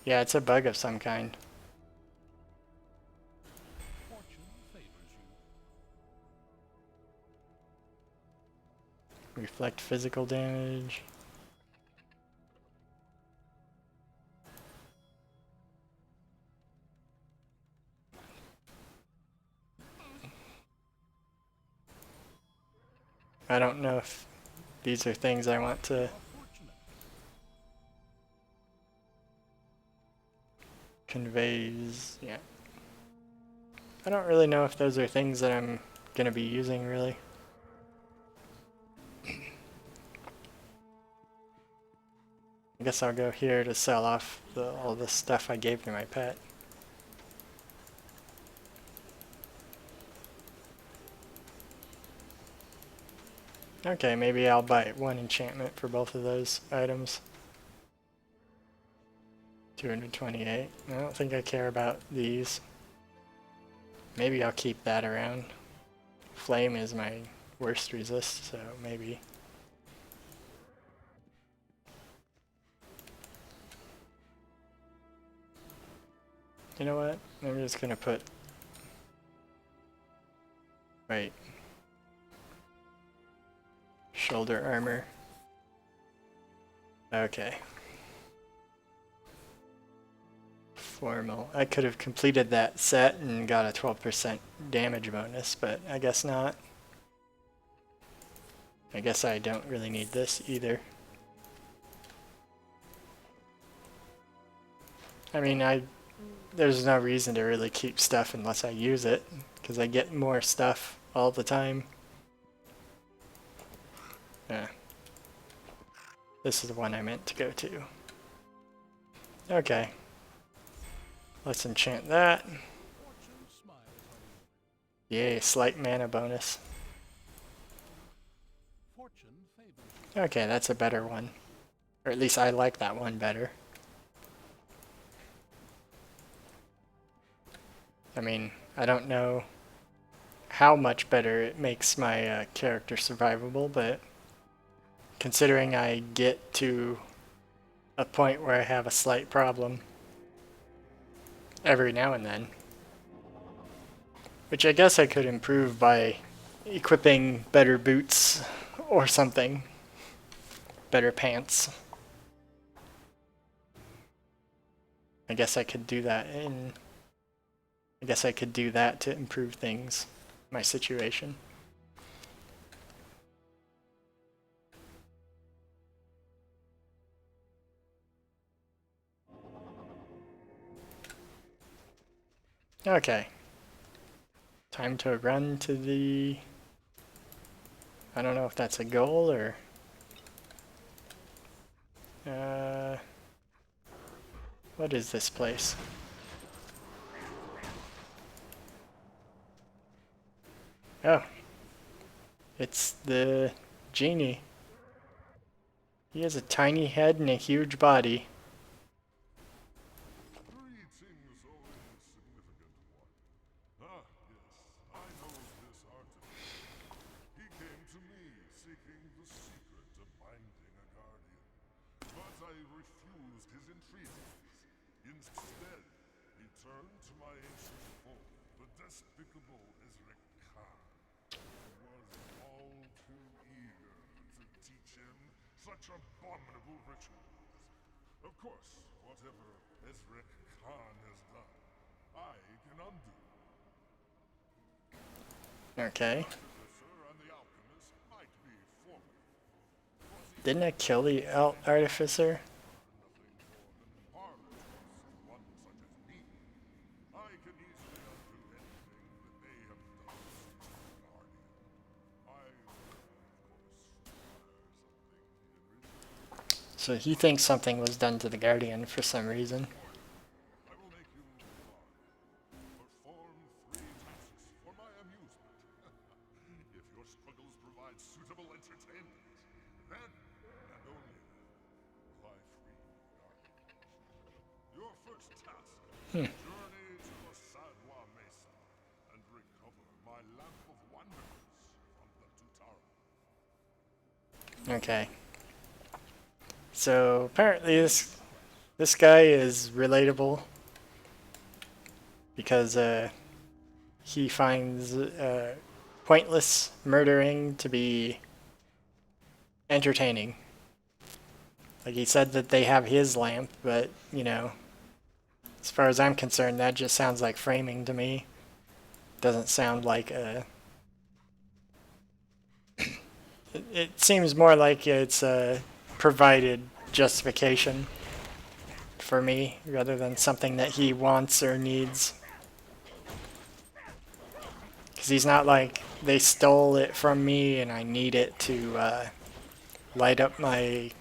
yeah, it's a bug of some kind. Fortune favors you. Reflect physical damage. I don't know if these are things I want to conveys, yeah. I don't really know if those are things that I'm gonna be using really. I guess I'll go here to sell off all the stuff I gave to my pet. Okay, maybe I'll buy one enchantment for both of those items. 228. I don't think I care about these. Maybe I'll keep that around. Flame is my worst resist, so maybe. You know what? I'm just gonna put... Wait. Shoulder armor. Okay. Formal. I could have completed that set and got a 12% damage bonus, but I guess not. I guess I don't really need this either. I mean, there's no reason to really keep stuff unless I use it, because I get more stuff all the time. This is the one I meant to go to. Okay. Let's enchant that. Fortune smiles on you. Yay, slight mana bonus. Fortune favors you. Okay, that's a better one. Or at least I like that one better. I mean, I don't know how much better it makes my character survivable, but considering I get to a point where I have a slight problem every now and then. Which I guess I could improve by equipping better boots or something. Better pants. I guess I could do that to improve things, my situation. Okay. Time to run to the... I don't know if that's a goal or... what is this place? Oh. It's the genie. He has a tiny head and a huge body. Greetings, O insignificant one. Ah, yes, I know this artifact. He came to me seeking the secret of binding a guardian, but I refused his entreaties. Instead, he turned to my ancient foe, the despicable Ezra Khan. I was all too eager to teach him such abominable rituals. Of course, whatever Ezra Khan has done, I can undo. Okay. Berserker and the alchemist might be formidable. Didn't I kill the artificer? Nothing more than harmless to one such as me. I can easily undo anything that they have done to my guardian. I will, of course, require something in return. So he thinks something was done to the Guardian for some reason. I will make you perform 3 tasks for my amusement. If your struggles provide suitable entertainment, then, and only then, will I free your guardian. Your first task, journey to the Sadwa Mesa and recover my Lamp of Wonders from the Tutara. Okay. So apparently this guy is relatable because he finds pointless murdering to be entertaining. Like he said that they have his lamp, but you know, as far as I'm concerned, that just sounds like framing to me. Doesn't sound like a... It seems more like it's a provided justification for me rather than something that he wants or needs. Because he's not like, they stole it from me and I need it to light up my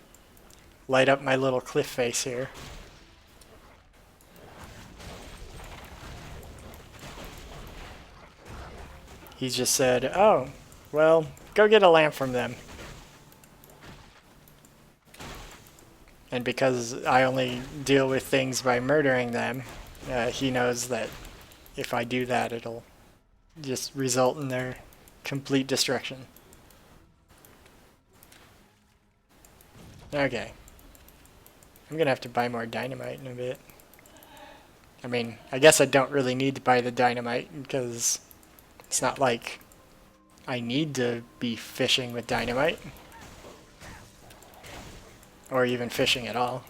little cliff face here. He's just said, oh, well, go get a lamp from them. And because I only deal with things by murdering them, he knows that if I do that, it'll just result in their complete destruction. Okay. I'm gonna have to buy more dynamite in a bit. I mean, I guess I don't really need to buy the dynamite because it's not like I need to be fishing with dynamite. Or even fishing at all.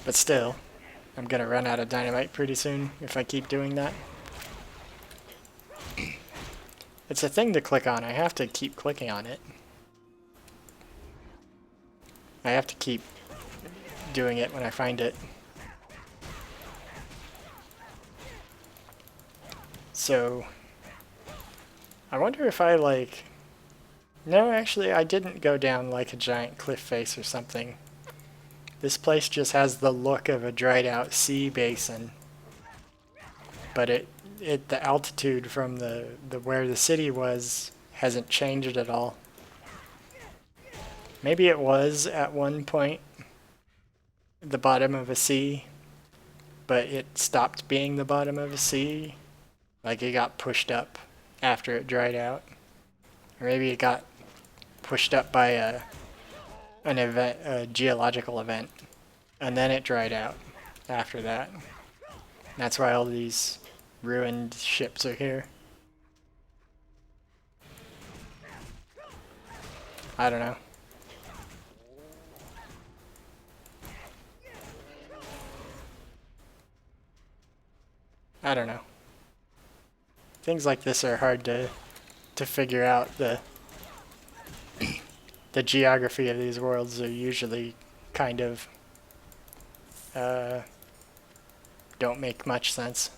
But still, I'm gonna run out of dynamite pretty soon if I keep doing that. It's a thing to click on. I have to keep clicking on it. I have to keep doing it when I find it. So, I wonder if I like... No, actually, I didn't go down like a giant cliff face or something. This place just has the look of a dried out sea basin. But the altitude from the where the city was hasn't changed at all. Maybe it was at one point the bottom of a sea, but it stopped being the bottom of a sea. Like it got pushed up after it dried out. Or maybe it got pushed up by a geological event, and then it dried out after that. That's why all these ruined ships are here. I don't know. I don't know. Things like this are hard to figure out. The geography of these worlds are usually kind of don't make much sense.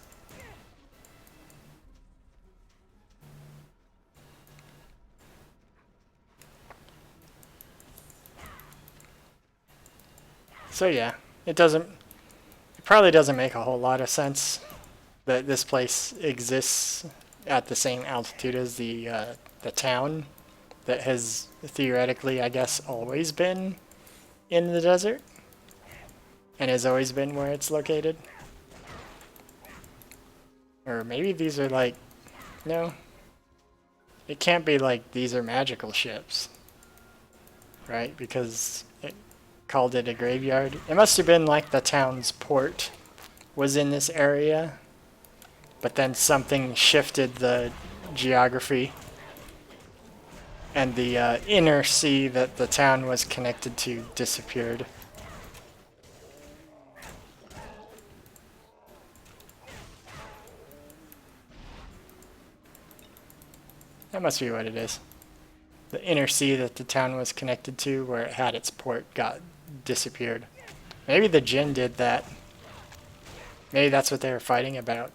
So yeah, it probably doesn't make a whole lot of sense that this place exists at the same altitude as the town that has theoretically, I guess, always been in the desert and has always been where it's located. Or maybe these are like, no, it can't be like these are magical ships, right? Because it called it a graveyard. It must have been like the town's port was in this area, but then something shifted the geography, and the inner sea that the town was connected to disappeared. That must be what it is. The inner sea that the town was connected to, where it had its port, disappeared. Maybe the Jinn did that. Maybe that's what they were fighting about.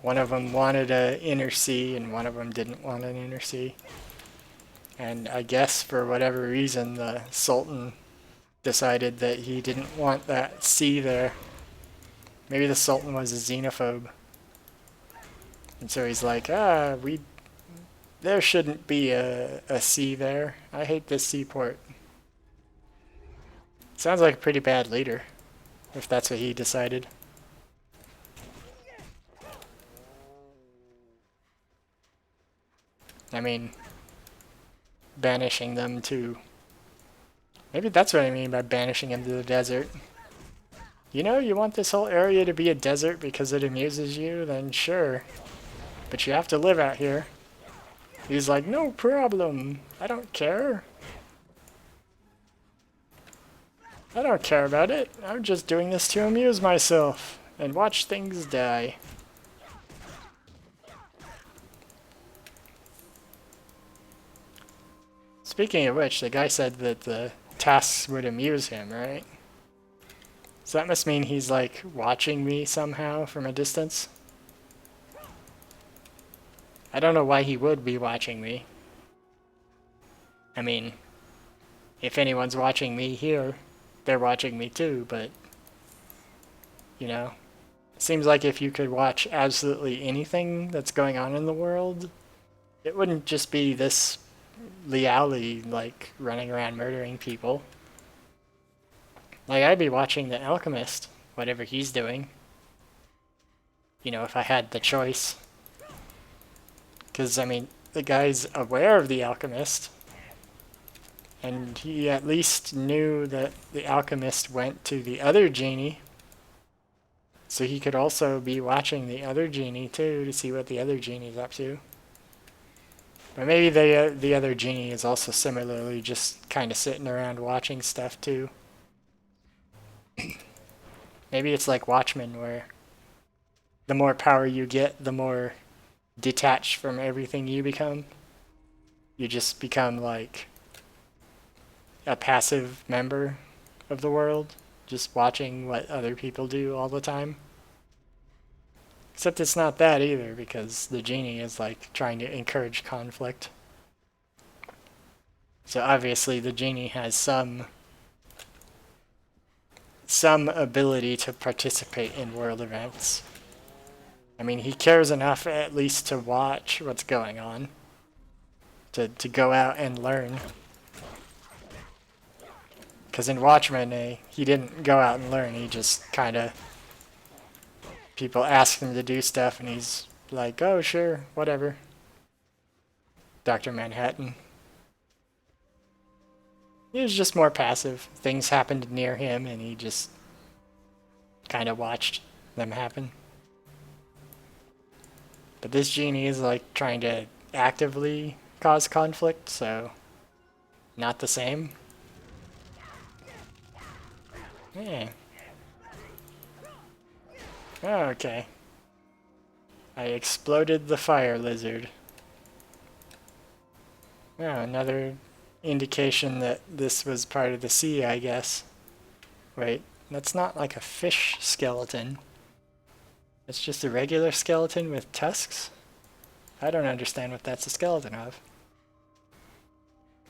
One of them wanted an inner sea, and one of them didn't want an inner sea. And I guess for whatever reason, the Sultan decided that he didn't want that sea there. Maybe the Sultan was a xenophobe. And so he's like, there shouldn't be a sea there. I hate this seaport. Sounds like a pretty bad leader, if that's what he decided. I mean, banishing them to... Maybe that's what I mean by banishing them to the desert. You know, you want this whole area to be a desert because it amuses you? Then sure. But you have to live out here. He's like, no problem. I don't care. I don't care about it. I'm just doing this to amuse myself and watch things die. Speaking of which, the guy said that the tasks would amuse him, right? So that must mean he's like watching me somehow from a distance. I don't know why he would be watching me. I mean, if anyone's watching me here, they're watching me too, but, you know, it seems like if you could watch absolutely anything that's going on in the world, it wouldn't just be this Liali, like, running around murdering people. Like, I'd be watching the Alchemist, whatever he's doing. You know, if I had the choice. Because, I mean, the guy's aware of the Alchemist. And he at least knew that the Alchemist went to the other genie. So he could also be watching the other genie, too, to see what the other genie's up to. But maybe the other genie is also similarly just kind of sitting around watching stuff, too. Maybe it's like Watchmen, where the more power you get, the more detached from everything you become. You just become like a passive member of the world, just watching what other people do all the time. Except it's not that either, because the genie is like trying to encourage conflict. So obviously the genie has some ability to participate in world events. I mean, he cares enough at least to watch what's going on, to go out and learn. Because in Watchmen, he didn't go out and learn, he just kind of... People ask him to do stuff and he's like, oh sure, whatever. Dr. Manhattan. He was just more passive. Things happened near him and he just kind of watched them happen. But this genie is like trying to actively cause conflict, so not the same. Yeah. Oh, okay. I exploded the fire lizard. Oh, another indication that this was part of the sea, I guess. Wait, that's not like a fish skeleton. It's just a regular skeleton with tusks? I don't understand what that's a skeleton of.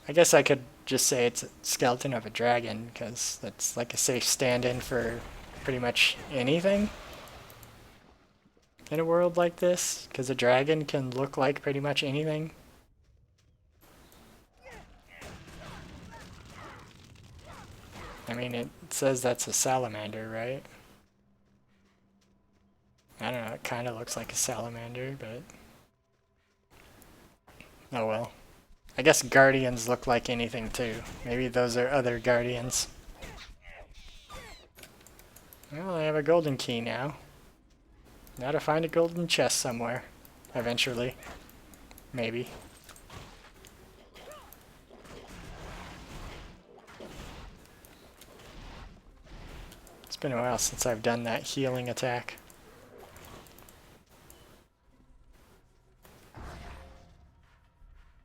I guess I could just say it's a skeleton of a dragon, because that's like a safe stand-in for pretty much anything in a world like this, because a dragon can look like pretty much anything. I mean, it says that's a salamander, right? I don't know, it kind of looks like a salamander, but... oh well. I guess guardians look like anything too. Maybe those are other guardians. Well, I have a golden key now. Now to find a golden chest somewhere. Eventually. Maybe. It's been a while since I've done that healing attack.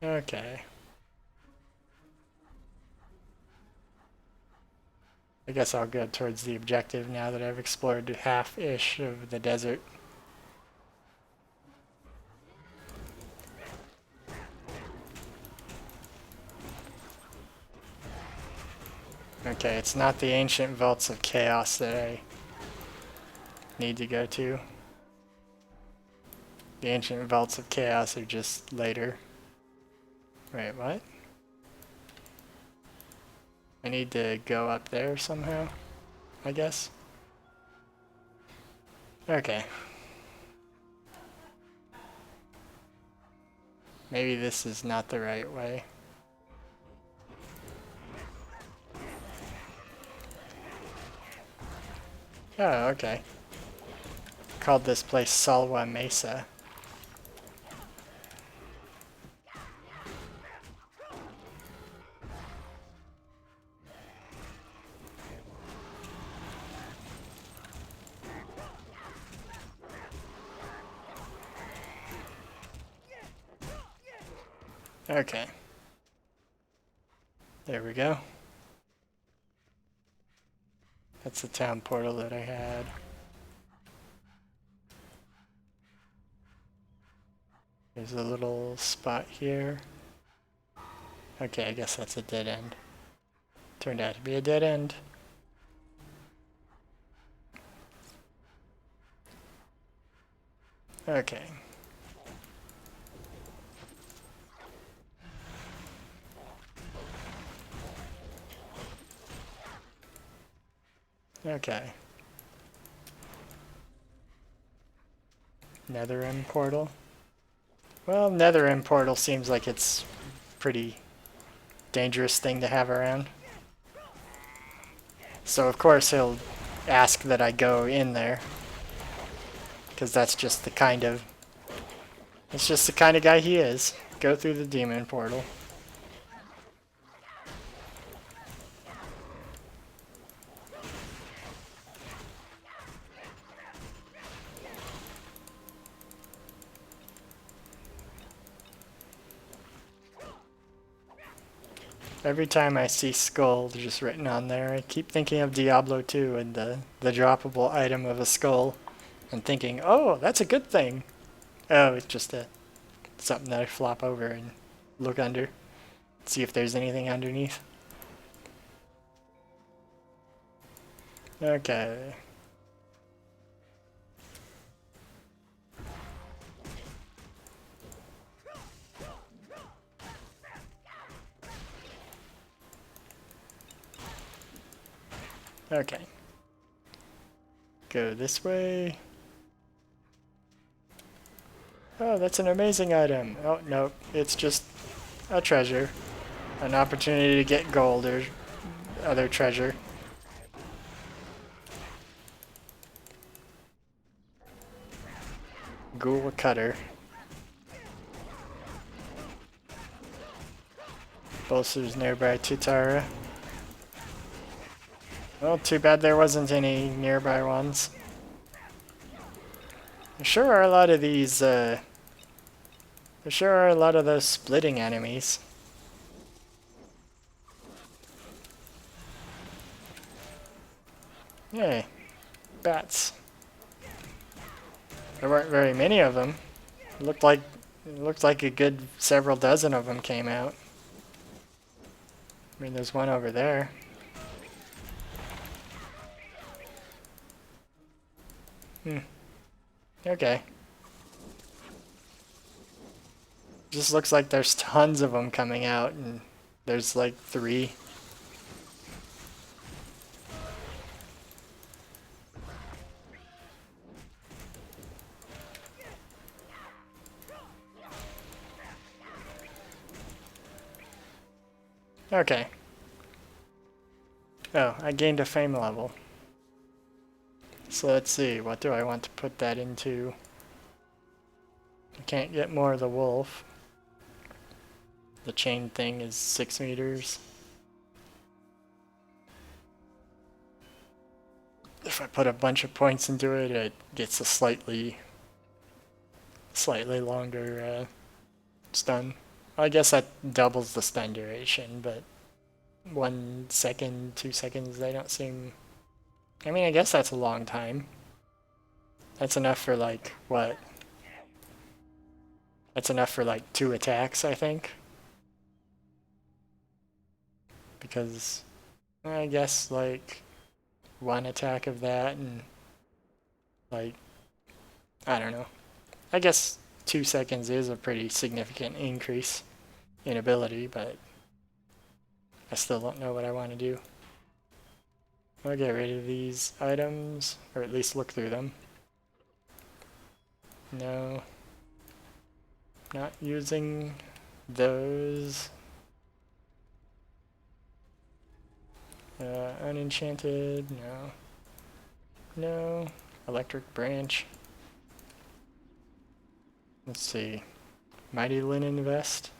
Okay. I guess I'll go towards the objective now that I've explored half-ish of the desert. Okay, it's not the ancient vaults of chaos that I need to go to. The ancient vaults of chaos are just later. Wait, what? I need to go up there somehow, I guess. Okay. Maybe this is not the right way. Oh, okay. Called this place Salwa Mesa. Okay. There we go. That's the town portal that I had. There's a little spot here. Okay, I guess that's a dead end. Turned out to be a dead end. Okay. Okay. Netherrim portal. Well, Netherrim portal seems like it's pretty dangerous thing to have around. So of course he'll ask that I go in there. Because that's just the kind of... it's just the kind of guy he is. Go through the demon portal. Every time I see skull just written on there, I keep thinking of Diablo 2 and the droppable item of a skull and thinking, oh, that's a good thing. Oh, it's just something that I flop over and look under, see if there's anything underneath. Okay. Okay. Go this way. Oh, that's an amazing item. Oh, no, it's just a treasure. An opportunity to get gold or other treasure. Ghoul cutter. Bolsters nearby Tutara. Well, too bad there wasn't any nearby ones. There sure are a lot of these, there sure are a lot of those splitting enemies. Yay. Bats. There weren't very many of them. It looked like a good several dozen of them came out. I mean, there's one over there. Okay. Just looks like there's tons of them coming out, and there's like 3. Okay. Oh, I gained a fame level. So let's see, what do I want to put that into? I can't get more of the wolf. The chain thing is 6 meters. If I put a bunch of points into it, it gets a slightly longer stun. I guess that doubles the stun duration, but 1 second, 2 seconds, they don't seem... I mean, I guess that's a long time. That's enough for like, what? That's enough for like 2 attacks, I think. Because I guess like 1 attack of that and like, I don't know. I guess 2 seconds is a pretty significant increase in ability, but I still don't know what I want to do. I'll get rid of these items, or at least look through them. No. Not using those. Unenchanted, no. No. Electric branch. Let's see. Mighty linen vest.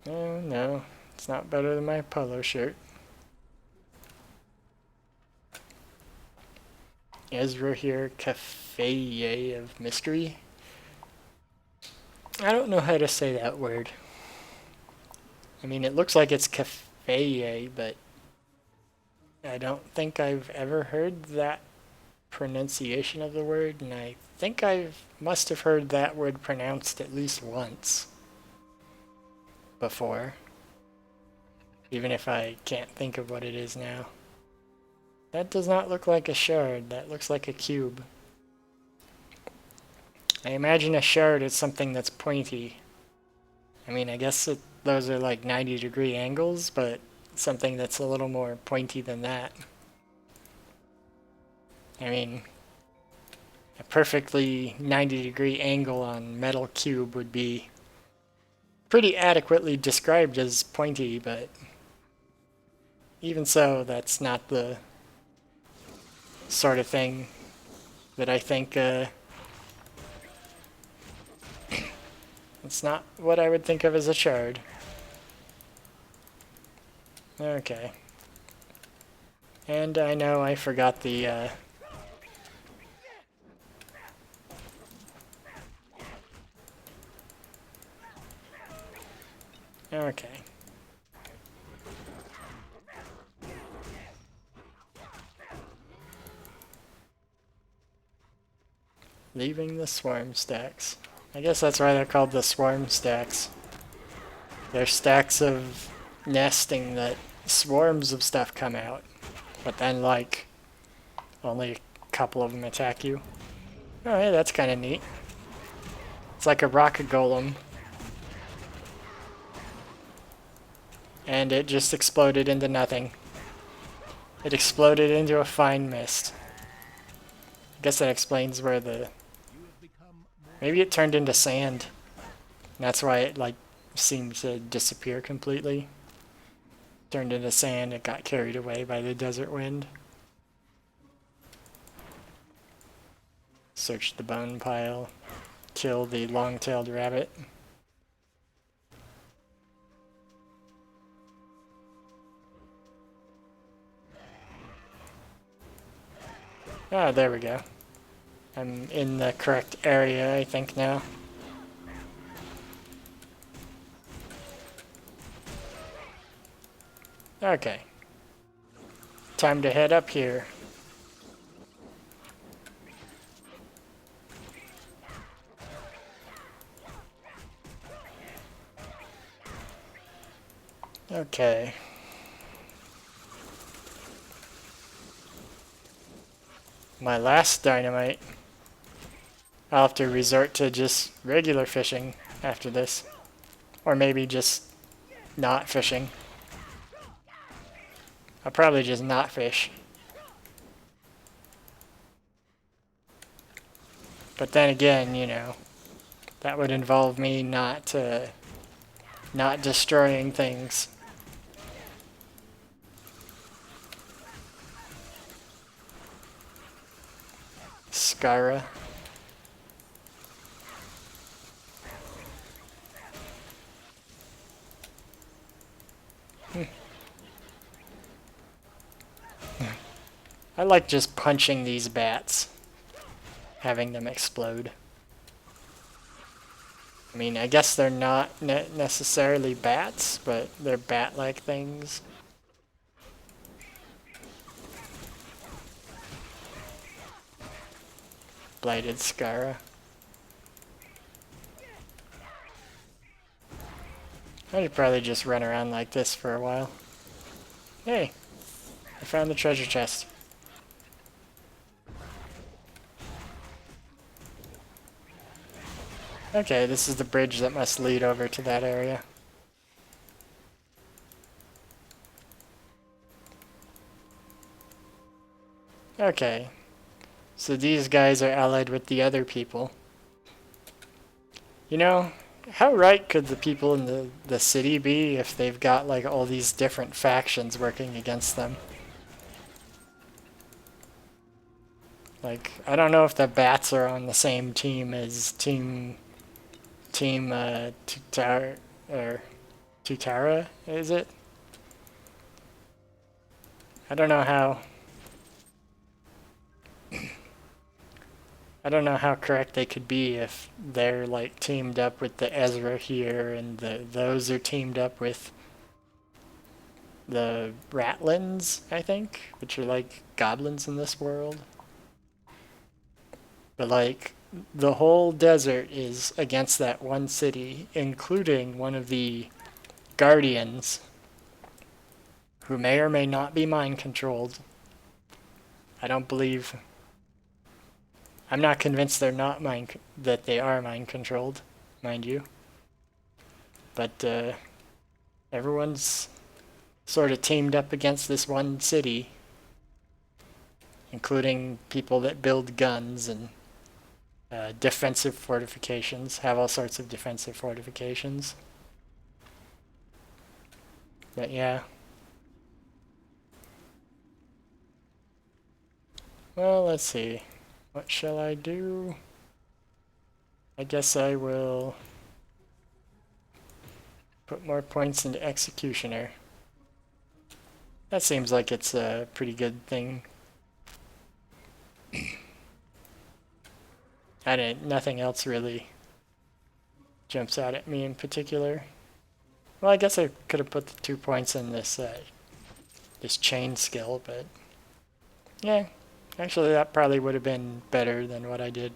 Oh, no. It's not better than my polo shirt. Ezra here, Cafe of Mystery. I don't know how to say that word. I mean, it looks like it's cafe, but I don't think I've ever heard that pronunciation of the word, and I think I must have heard that word pronounced at least once before, even if I can't think of what it is now. That does not look like a shard, that looks like a cube. I imagine a shard is something that's pointy. I mean, I guess those are like 90-degree angles, but something that's a little more pointy than that. I mean, a perfectly 90-degree angle on metal cube would be pretty adequately described as pointy, but even so, that's not the sort of thing that I think, it's not what I would think of as a shard. Okay. And I know I forgot the, okay. Leaving the swarm stacks. I guess that's why they're called the swarm stacks. They're stacks of nesting that swarms of stuff come out, but then like only a couple of them attack you. Oh yeah, that's kind of neat. It's like a rocket golem. And it just exploded into nothing. It exploded into a fine mist. I guess that explains where the Maybe it turned into sand. That's why it like seemed to disappear completely. Turned into sand, it got carried away by the desert wind. Search the bone pile. Kill the long-tailed rabbit. Ah, there we go. I'm in the correct area, I think, now. Okay. Time to head up here. Okay. My last dynamite. I'll have to resort to just regular fishing after this. Or maybe just not fishing. I'll probably just not fish. But then again, you know, that would involve me not destroying things. Skyra. I like just punching these bats. Having them explode. I mean, I guess they're not necessarily bats, but they're bat-like things. Blighted Skyra. I should probably just run around like this for a while. Hey, I found the treasure chest. Okay, this is the bridge that must lead over to that area. Okay, so these guys are allied with the other people. You know, how right could the people in the city be if they've got like all these different factions working against them? Like, I don't know if the bats are on the same team as Team Tutara, or Tutara, is it? I don't know how. I don't know how correct they could be if they're like teamed up with the Ezra here, and those are teamed up with the Ratlins, I think, which are like goblins in this world. But like, the whole desert is against that one city, including one of the Guardians, who may or may not be mind-controlled. I don't believe... I'm not convinced they're not that they are mind-controlled, mind you. But, everyone's sort of teamed up against this one city, including people that build guns and defensive fortifications, have all sorts of defensive fortifications. But yeah. Well, let's see. What shall I do? I guess I will put more points into Executioner. That seems like it's a pretty good thing. Nothing else really jumps out at me in particular. Well, I guess I could have put the 2 points in this this chain skill, but yeah, actually that probably would have been better than what I did.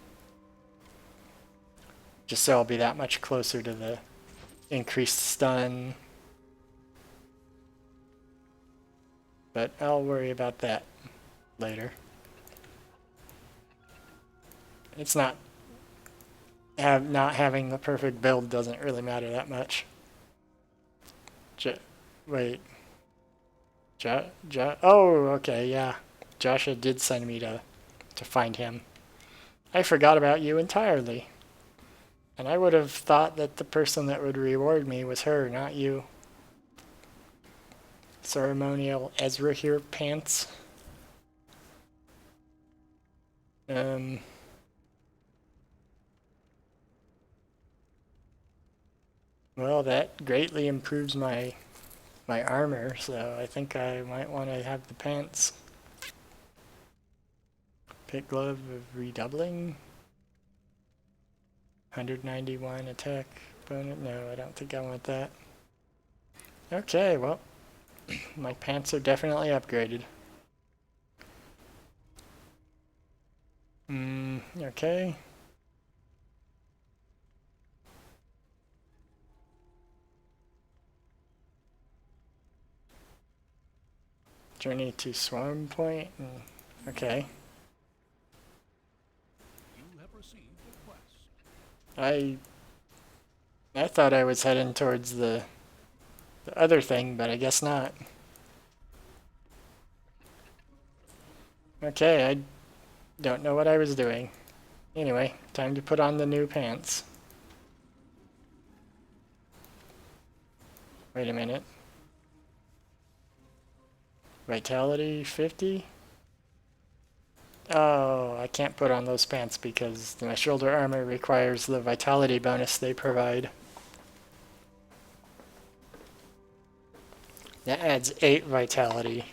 Just so I'll be that much closer to the increased stun. But I'll worry about that later. It's not having the perfect build doesn't really matter that much. Wait. Oh, okay, yeah. Joshua did send me to find him. I forgot about you entirely. And I would have thought that the person that would reward me was her, not you. Ceremonial Ezra here pants. Well, that greatly improves my armor, so I think I might want to have the pants. Pit glove of redoubling. 191 attack bonus. No, I don't think I want that. Okay, well, my pants are definitely upgraded. Okay. Journey to Swarm Point. Okay. You have received a quest. I thought I was heading towards the other thing, but I guess not. Okay, I don't know what I was doing. Anyway, time to put on the new pants. Wait a minute. Vitality 50? Oh, I can't put on those pants because my shoulder armor requires the vitality bonus they provide. That adds 8 vitality.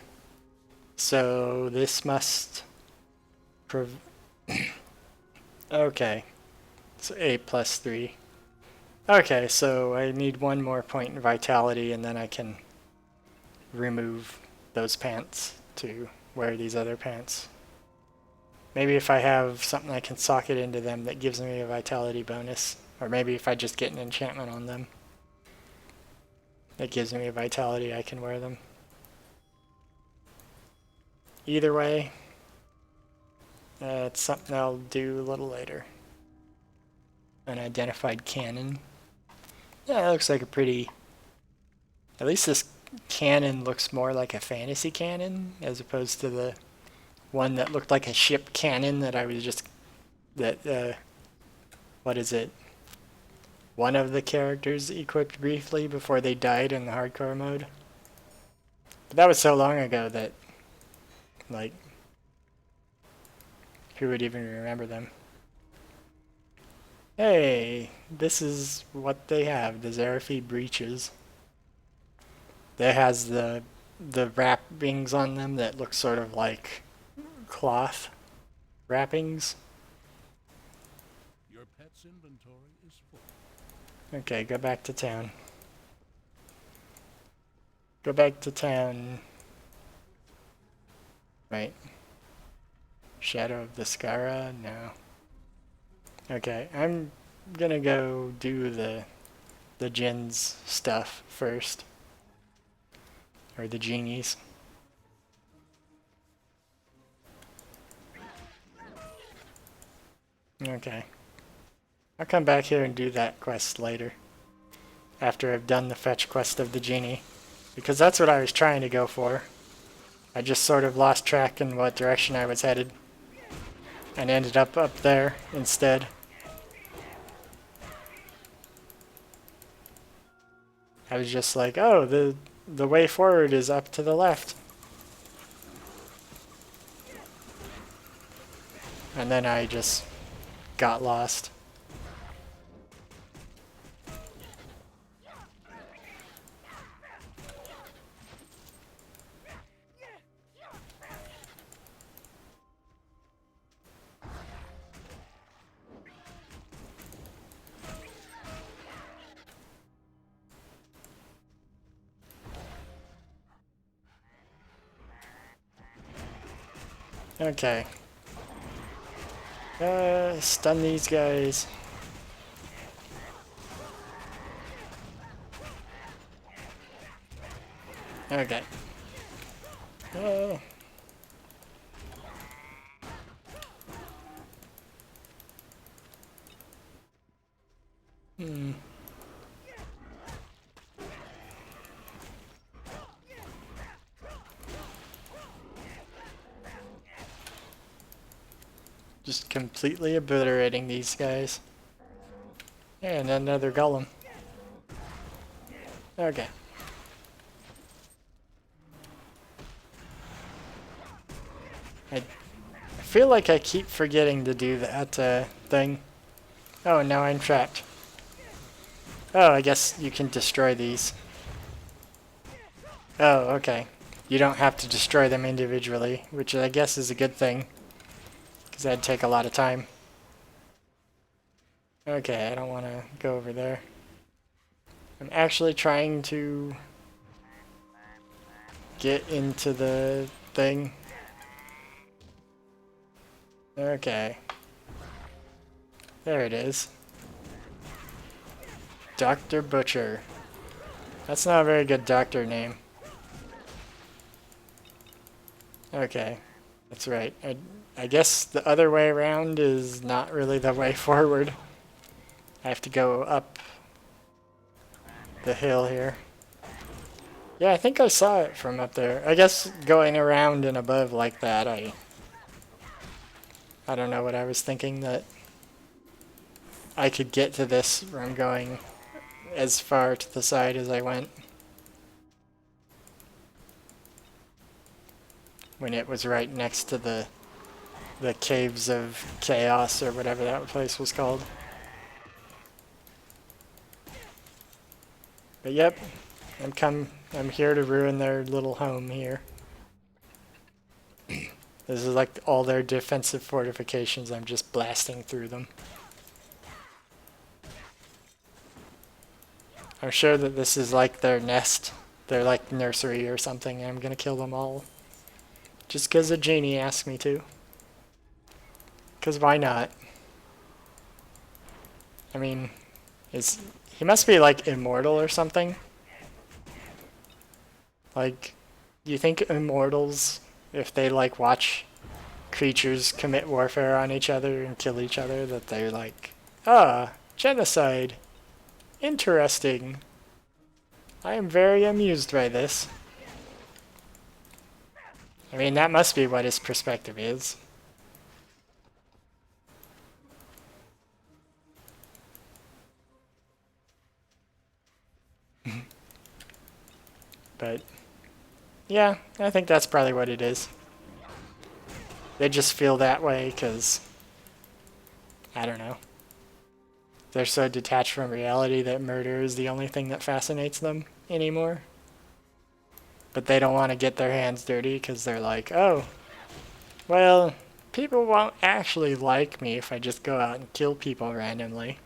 So this must... Okay. So 8 plus 3. Okay, so I need 1 more point in vitality and then I can remove those pants to wear these other pants. Maybe if I have something I can socket into them that gives me a vitality bonus. Or maybe if I just get an enchantment on them that gives me a vitality, I can wear them. Either way, it's something I'll do a little later. Unidentified cannon. Yeah, it looks like a pretty... At least this cannon looks more like a fantasy cannon as opposed to the one that looked like a ship cannon that I was just... what is it? One of the characters equipped briefly before they died in the hardcore mode. But that was so long ago that, like, who would even remember them? Hey, this is what they have, the Zerafi breeches. That has the wrappings on them that look sort of like cloth wrappings. Your pet's inventory is full. Okay, go back to town. Go back to town. Right. Shadow of the Skara? No. Okay, I'm gonna go do the Jin's stuff first. Or the genies. Okay. I'll come back here and do that quest later. After I've done the fetch quest of the genie. Because that's what I was trying to go for. I just sort of lost track in what direction I was headed. And ended up there instead. I was just like, oh, the way forward is up to the left. And then I just got lost. Okay. Stun these guys. Okay. Oh. Just completely obliterating these guys. And another golem. Okay. I feel like I keep forgetting to do that thing. Oh, now I'm trapped. Oh, I guess you can destroy these. Oh, okay. You don't have to destroy them individually, which I guess is a good thing, because that'd take a lot of time. Okay, I don't want to go over there. I'm actually trying to get into the thing. Okay. There it is. Dr. Butcher. That's not a very good doctor name. Okay, that's right. I guess the other way around is not really the way forward. I have to go up the hill here. Yeah, I think I saw it from up there. I guess going around and above like that, I don't know what I was thinking, that I could get to this where I'm going as far to the side as I went. When it was right next to the Caves of Chaos or whatever that place was called. But yep, I'm here to ruin their little home here. This is like all their defensive fortifications. I'm just blasting through them. I'm sure that this is like their nest, their like nursery or something. I'm gonna kill them all. Just because a genie asked me to. Because why not? I mean, he must be like immortal or something? Like, do you think immortals, if they like watch creatures commit warfare on each other and kill each other, that they're like, ah, genocide. Interesting. I am very amused by this. I mean, that must be what his perspective is. But, yeah, I think that's probably what it is. They just feel that way because, I don't know. They're so detached from reality that murder is the only thing that fascinates them anymore. But they don't want to get their hands dirty because they're like, oh, well, people won't actually like me if I just go out and kill people randomly.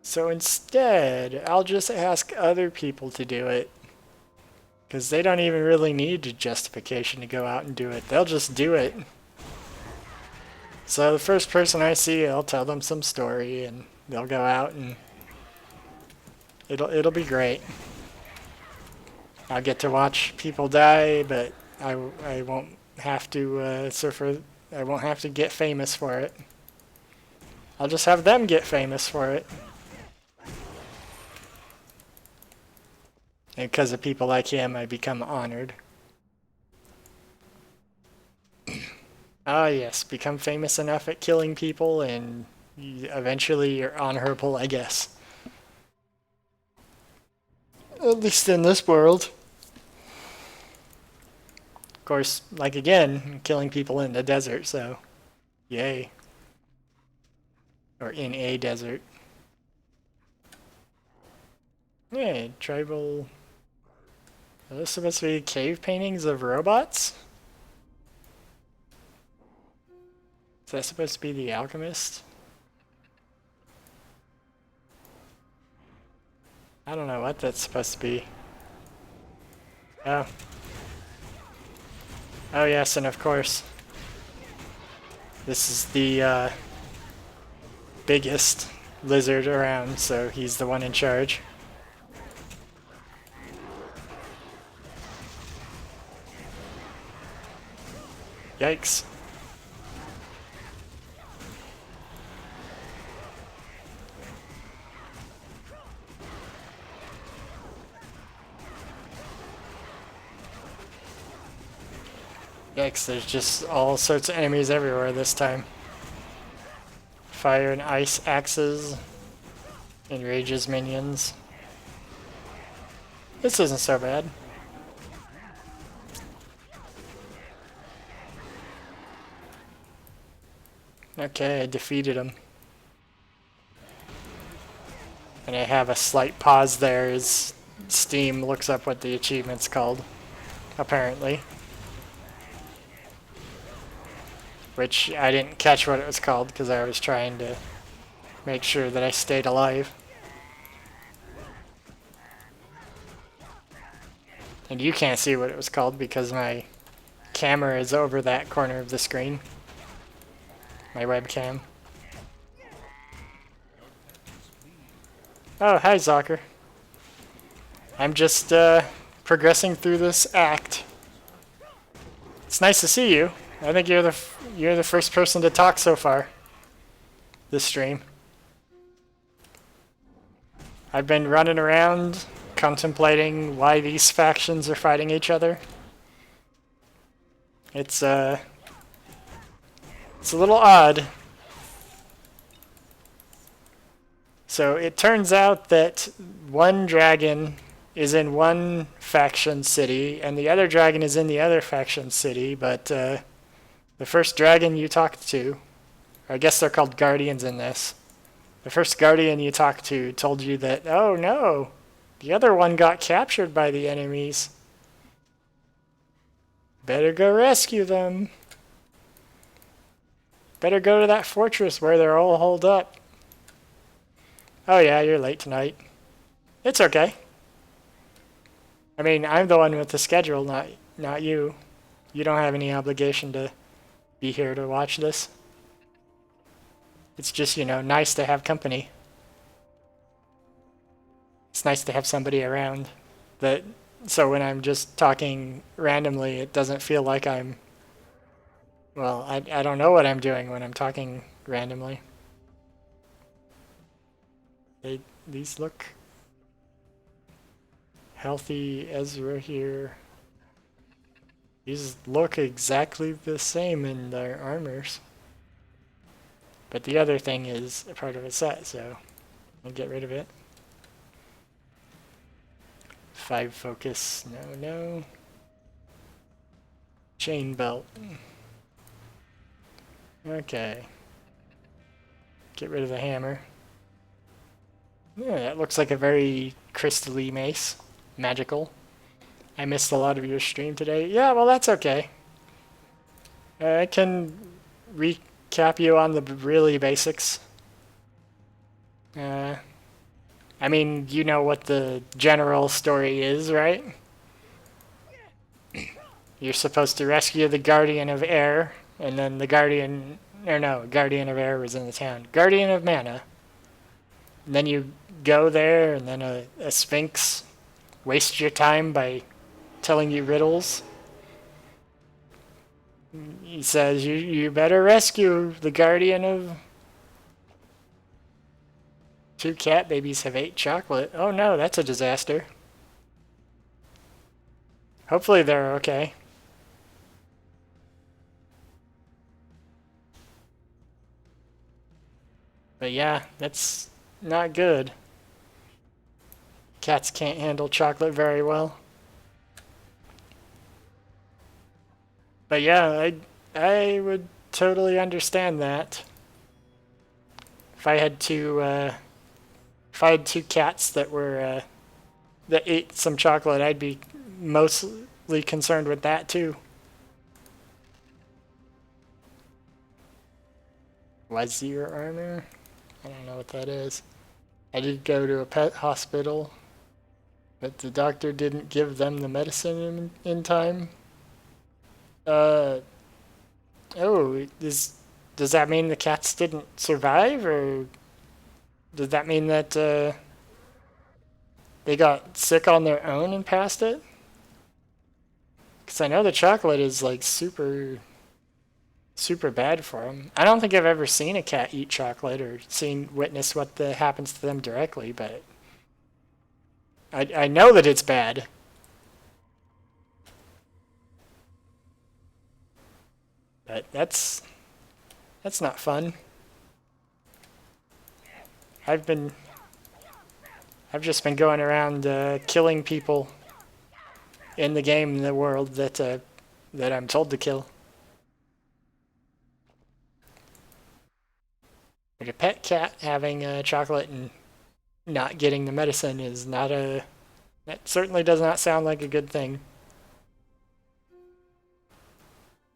So instead, I'll just ask other people to do it. Because they don't even really need a justification to go out and do it. They'll just do it. So the first person I see, I'll tell them some story and they'll go out and it'll be great. I'll get to watch people die, but I won't have to I won't have to get famous for it. I'll just have them get famous for it. And because of people like him, I become honored. Ah yes, become famous enough at killing people and eventually you're honorable, I guess. At least in this world. Of course, like again, I'm killing people in the desert, so yay. Or in a desert. Yeah, tribal... Are those supposed to be cave paintings of robots? Is that supposed to be the alchemist? I don't know what that's supposed to be. Oh. Oh yes, and of course, this is the biggest lizard around, so he's the one in charge. Yikes. Yikes, there's just all sorts of enemies everywhere this time. Fire and ice axes. Enrages minions. This isn't so bad. Okay, I defeated him. And I have a slight pause there as Steam looks up what the achievement's called, apparently. Which I didn't catch what it was called because I was trying to make sure that I stayed alive. And you can't see what it was called because my camera is over that corner of the screen. My webcam. Oh, hi, Zocker. I'm just progressing through this act. It's nice to see you. I think you're the first person to talk so far this stream. I've been running around contemplating why these factions are fighting each other. It's a little odd. So it turns out that one dragon is in one faction city and the other dragon is in the other faction city, but the first dragon you talked to, or I guess they're called guardians in this, the first guardian you talked to told you that, oh no, the other one got captured by the enemies. Better go rescue them. Better go to that fortress where they're all holed up. Oh yeah, you're late tonight. It's okay. I mean, I'm the one with the schedule, not you. You don't have any obligation to be here to watch this. It's just, you know, nice to have company. It's nice to have somebody around that, so when I'm just talking randomly, it doesn't feel like I'm, well, I don't know what I'm doing when I'm talking randomly. These look healthy. Ezra here. These look exactly the same in their armors. But the other thing is a part of a set, so I'll get rid of it. 5 focus, no. Chain belt. Okay. Get rid of the hammer. Yeah, that looks like a very crystally mace. Magical. I missed a lot of your stream today. Yeah, well, that's okay. I can recap you on the really basics. I mean, you know what the general story is, right? You're supposed to rescue the Guardian of Air, and then the Guardian... Or no, Guardian of Air was in the town. Guardian of Mana. And then you go there, and then a Sphinx wastes your time by telling you riddles. He says, you better rescue the Guardian of... 2 cat babies have 8 chocolate. Oh no, that's a disaster. Hopefully they're okay. But yeah, that's not good. Cats can't handle chocolate very well. But yeah, I would totally understand that. If I had two cats that were that ate some chocolate, I'd be mostly concerned with that too. Was your armor? I don't know what that is. I did go to a pet hospital, but the doctor didn't give them the medicine in time. Oh, does that mean the cats didn't survive, or does that mean that they got sick on their own and passed it? Because I know the chocolate is like super bad for them. I don't think I've ever seen a cat eat chocolate or witness what happens to them directly, but I know that it's bad. But that's not fun. I've been I've just been going around killing people in the game, in the world that I'm told to kill. Like a pet cat having chocolate and not getting the medicine is not a... That certainly does not sound like a good thing.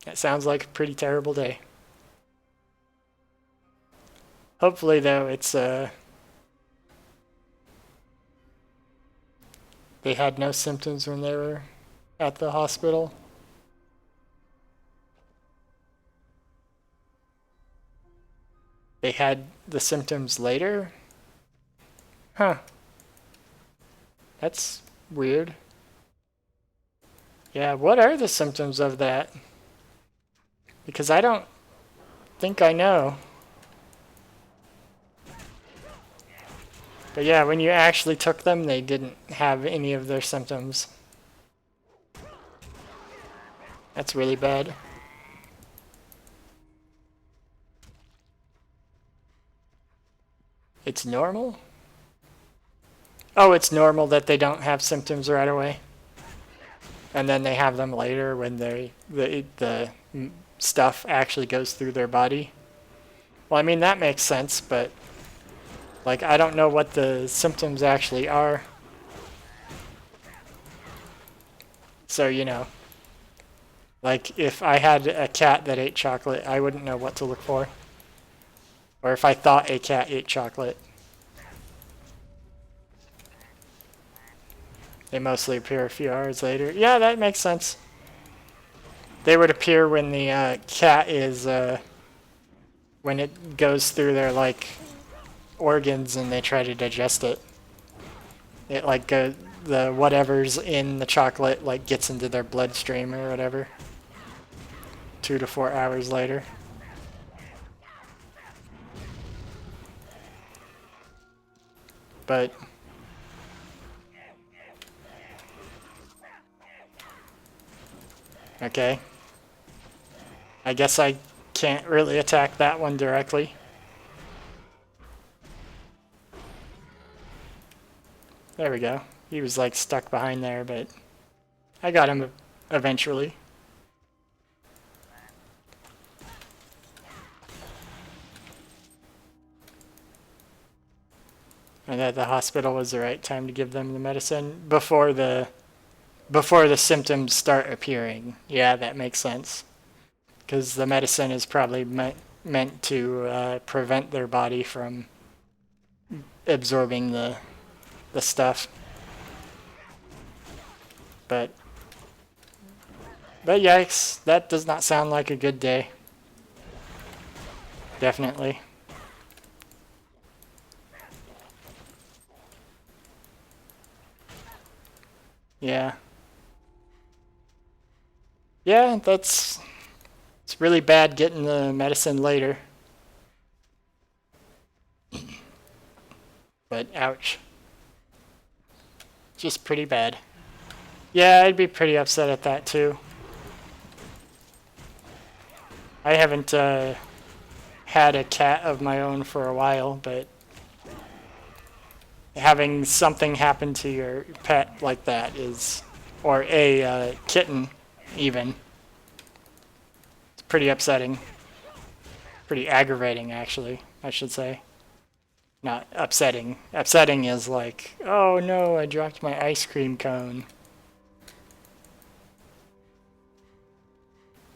That sounds like a pretty terrible day. Hopefully, though, it's they had no symptoms when they were at the hospital. They had the symptoms later? Huh. That's weird. Yeah, what are the symptoms of that? Because I don't think I know. But yeah, when you actually took them, they didn't have any of their symptoms. That's really bad. It's normal? Oh, it's normal that they don't have symptoms right away. And then they have them later when the stuff actually goes through their body. Well, I mean, that makes sense, but like, I don't know what the symptoms actually are. So, you know, like if I had a cat that ate chocolate, I wouldn't know what to look for. Or if I thought a cat ate chocolate. They mostly appear a few hours later. Yeah, that makes sense. They would appear when the cat is, when it goes through their, like, organs and they try to digest it. It, like, the whatever's in the chocolate, like, gets into their bloodstream or whatever. 2 to 4 hours later. But okay. I guess I can't really attack that one directly. There we go. He was like stuck behind there, but I got him eventually. And that the hospital was the right time to give them the medicine before the symptoms start appearing. Yeah, that makes sense. Because the medicine is probably meant to prevent their body from absorbing the stuff. But yikes, that does not sound like a good day. Definitely. Yeah. Yeah, it's really bad getting the medicine later. But ouch. Just pretty bad. Yeah, I'd be pretty upset at that too. I haven't had a cat of my own for a while, but having something happen to your pet like that is, or a kitten even, it's pretty upsetting. Pretty aggravating, actually, I should say. Not upsetting. Upsetting is like, oh no, I dropped my ice cream cone.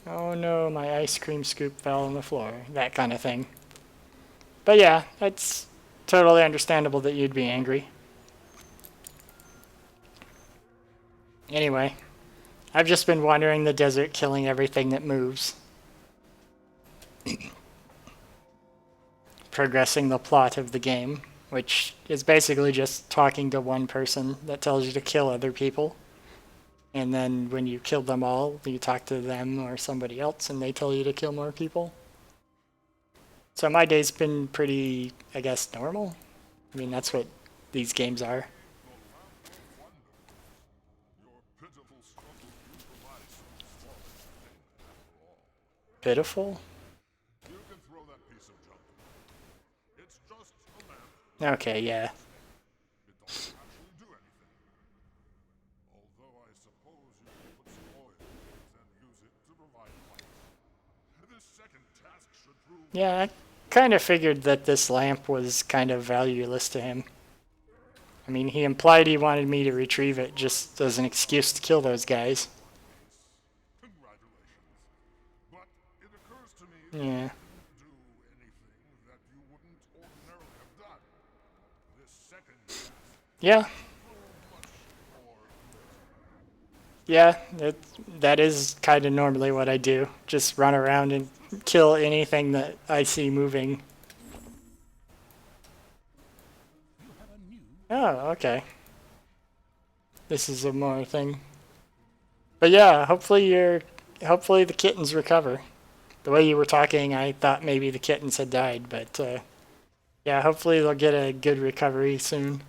Oh no, my ice cream scoop fell on the floor. That kind of thing. But yeah, it's totally understandable that you'd be angry. Anyway, I've just been wandering the desert killing everything that moves. Progressing the plot of the game, which is basically just talking to one person that tells you to kill other people. And then when you kill them all, you talk to them or somebody else and they tell you to kill more people. So my day's been pretty, I guess, normal. I mean, that's what these games are. Pitiful? You can throw that piece of junk. It's just a lamp. Okay, yeah. It don't Yeah, I kind of figured that this lamp was kind of valueless to him. I mean, he implied he wanted me to retrieve it just as an excuse to kill those guys. Congratulations. But it occurs to me that Yeah. you didn't do anything that you wouldn't ordinarily have done. This second task Yeah, so much more. yeah, that is kind of normally what I do. Just run around and kill anything that I see moving. You have a new Oh, okay. This is a more thing. But yeah, hopefully the kittens recover. The way you were talking, I thought maybe the kittens had died, but yeah, hopefully they'll get a good recovery soon.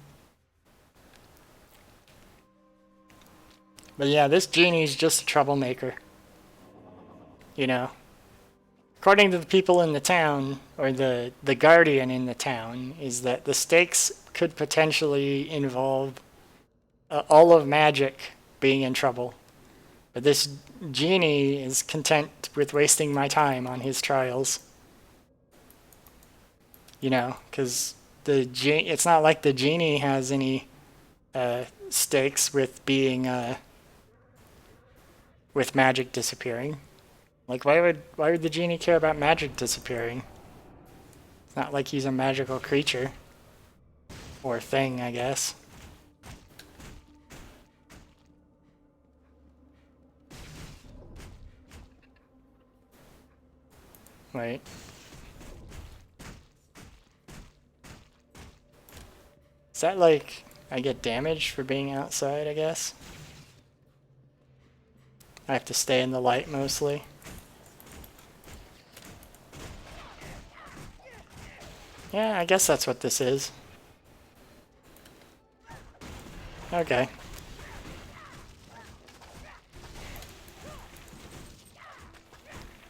But yeah, this genie's just a troublemaker. You know. According to the people in the town, or the guardian in the town, is that the stakes could potentially involve all of magic being in trouble. But this genie is content with wasting my time on his trials. You know, because it's not like the genie has any stakes with being with magic disappearing. Like, why would the genie care about magic disappearing? It's not like he's a magical creature or thing, I guess. Wait. Is that like I get damaged for being outside, I guess? I have to stay in the light mostly. Yeah, I guess that's what this is. Okay.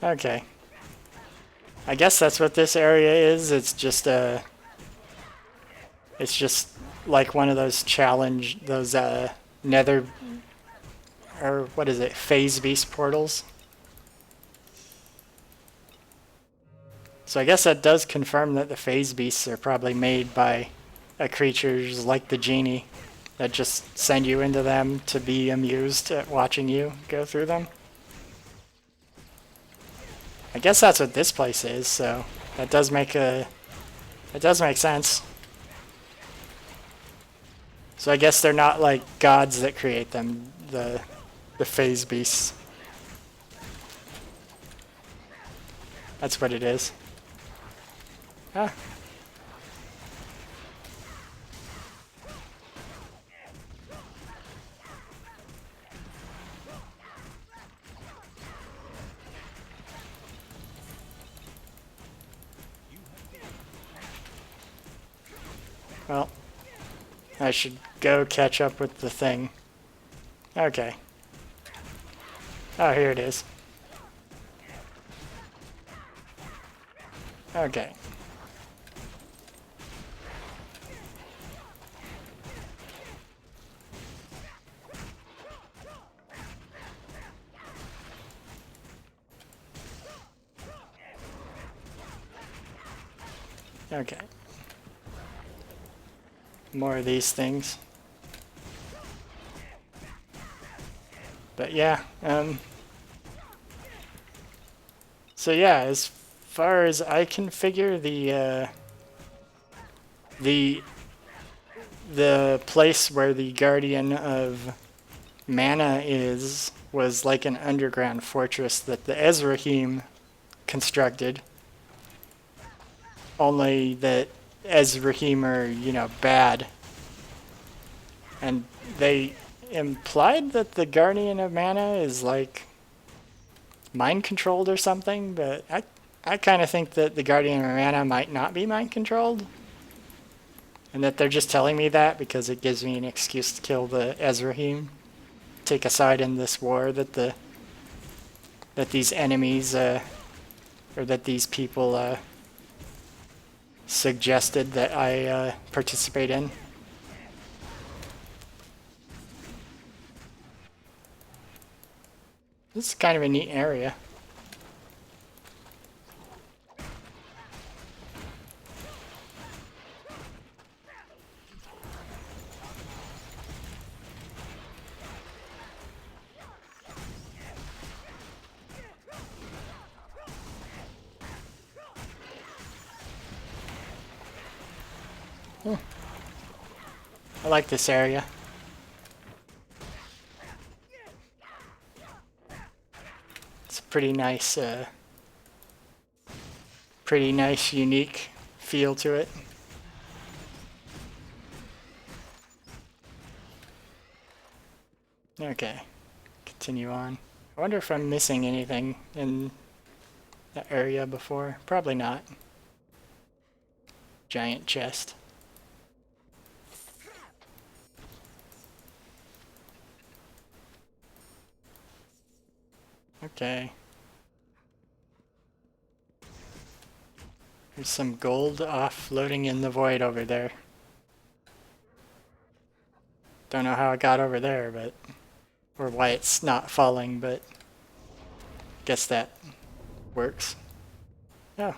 Okay. I guess that's what this area is. It's just like one of those nether, or what is it, phase beast portals. So I guess that does confirm that the phase beasts are probably made by creatures like the genie that just send you into them to be amused at watching you go through them. I guess that's what this place is, so that does make sense. So I guess they're not like gods that create them, the phase beasts. That's what it is. Ah. Well, I should go catch up with the thing. Okay. Oh, here it is. Okay. Okay. More of these things. But yeah, so yeah, as far as I can figure, the place where the Guardian of Mana was like an underground fortress that the Ezrahim constructed. Only that Ezrahim are, bad. And they implied that the Guardian of Mana is like mind controlled or something, but I kind of think that the Guardian of Mana might not be mind controlled. And that they're just telling me that because it gives me an excuse to kill the Ezrahim. Take a side in this war that these enemies or that these people suggested that I participate in. This is kind of a neat area. I like this area. It's a pretty nice, unique feel to it. Okay, continue on. I wonder if I'm missing anything in that area before. Probably not. Giant chest. Okay. There's some gold off floating in the void over there. Don't know how it got over there, but... or why it's not falling, but... guess that works. Oh.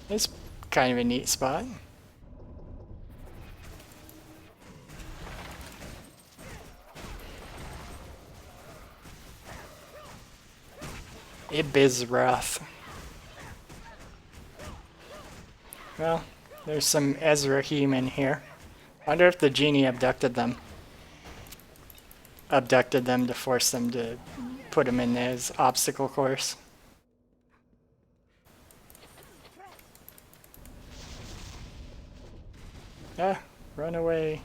It's kind of a neat spot. Ibizroth. Well, there's some Ezrahim in here. Wonder if the genie abducted them. Abducted them to force them to put them in his obstacle course. Ah, run away.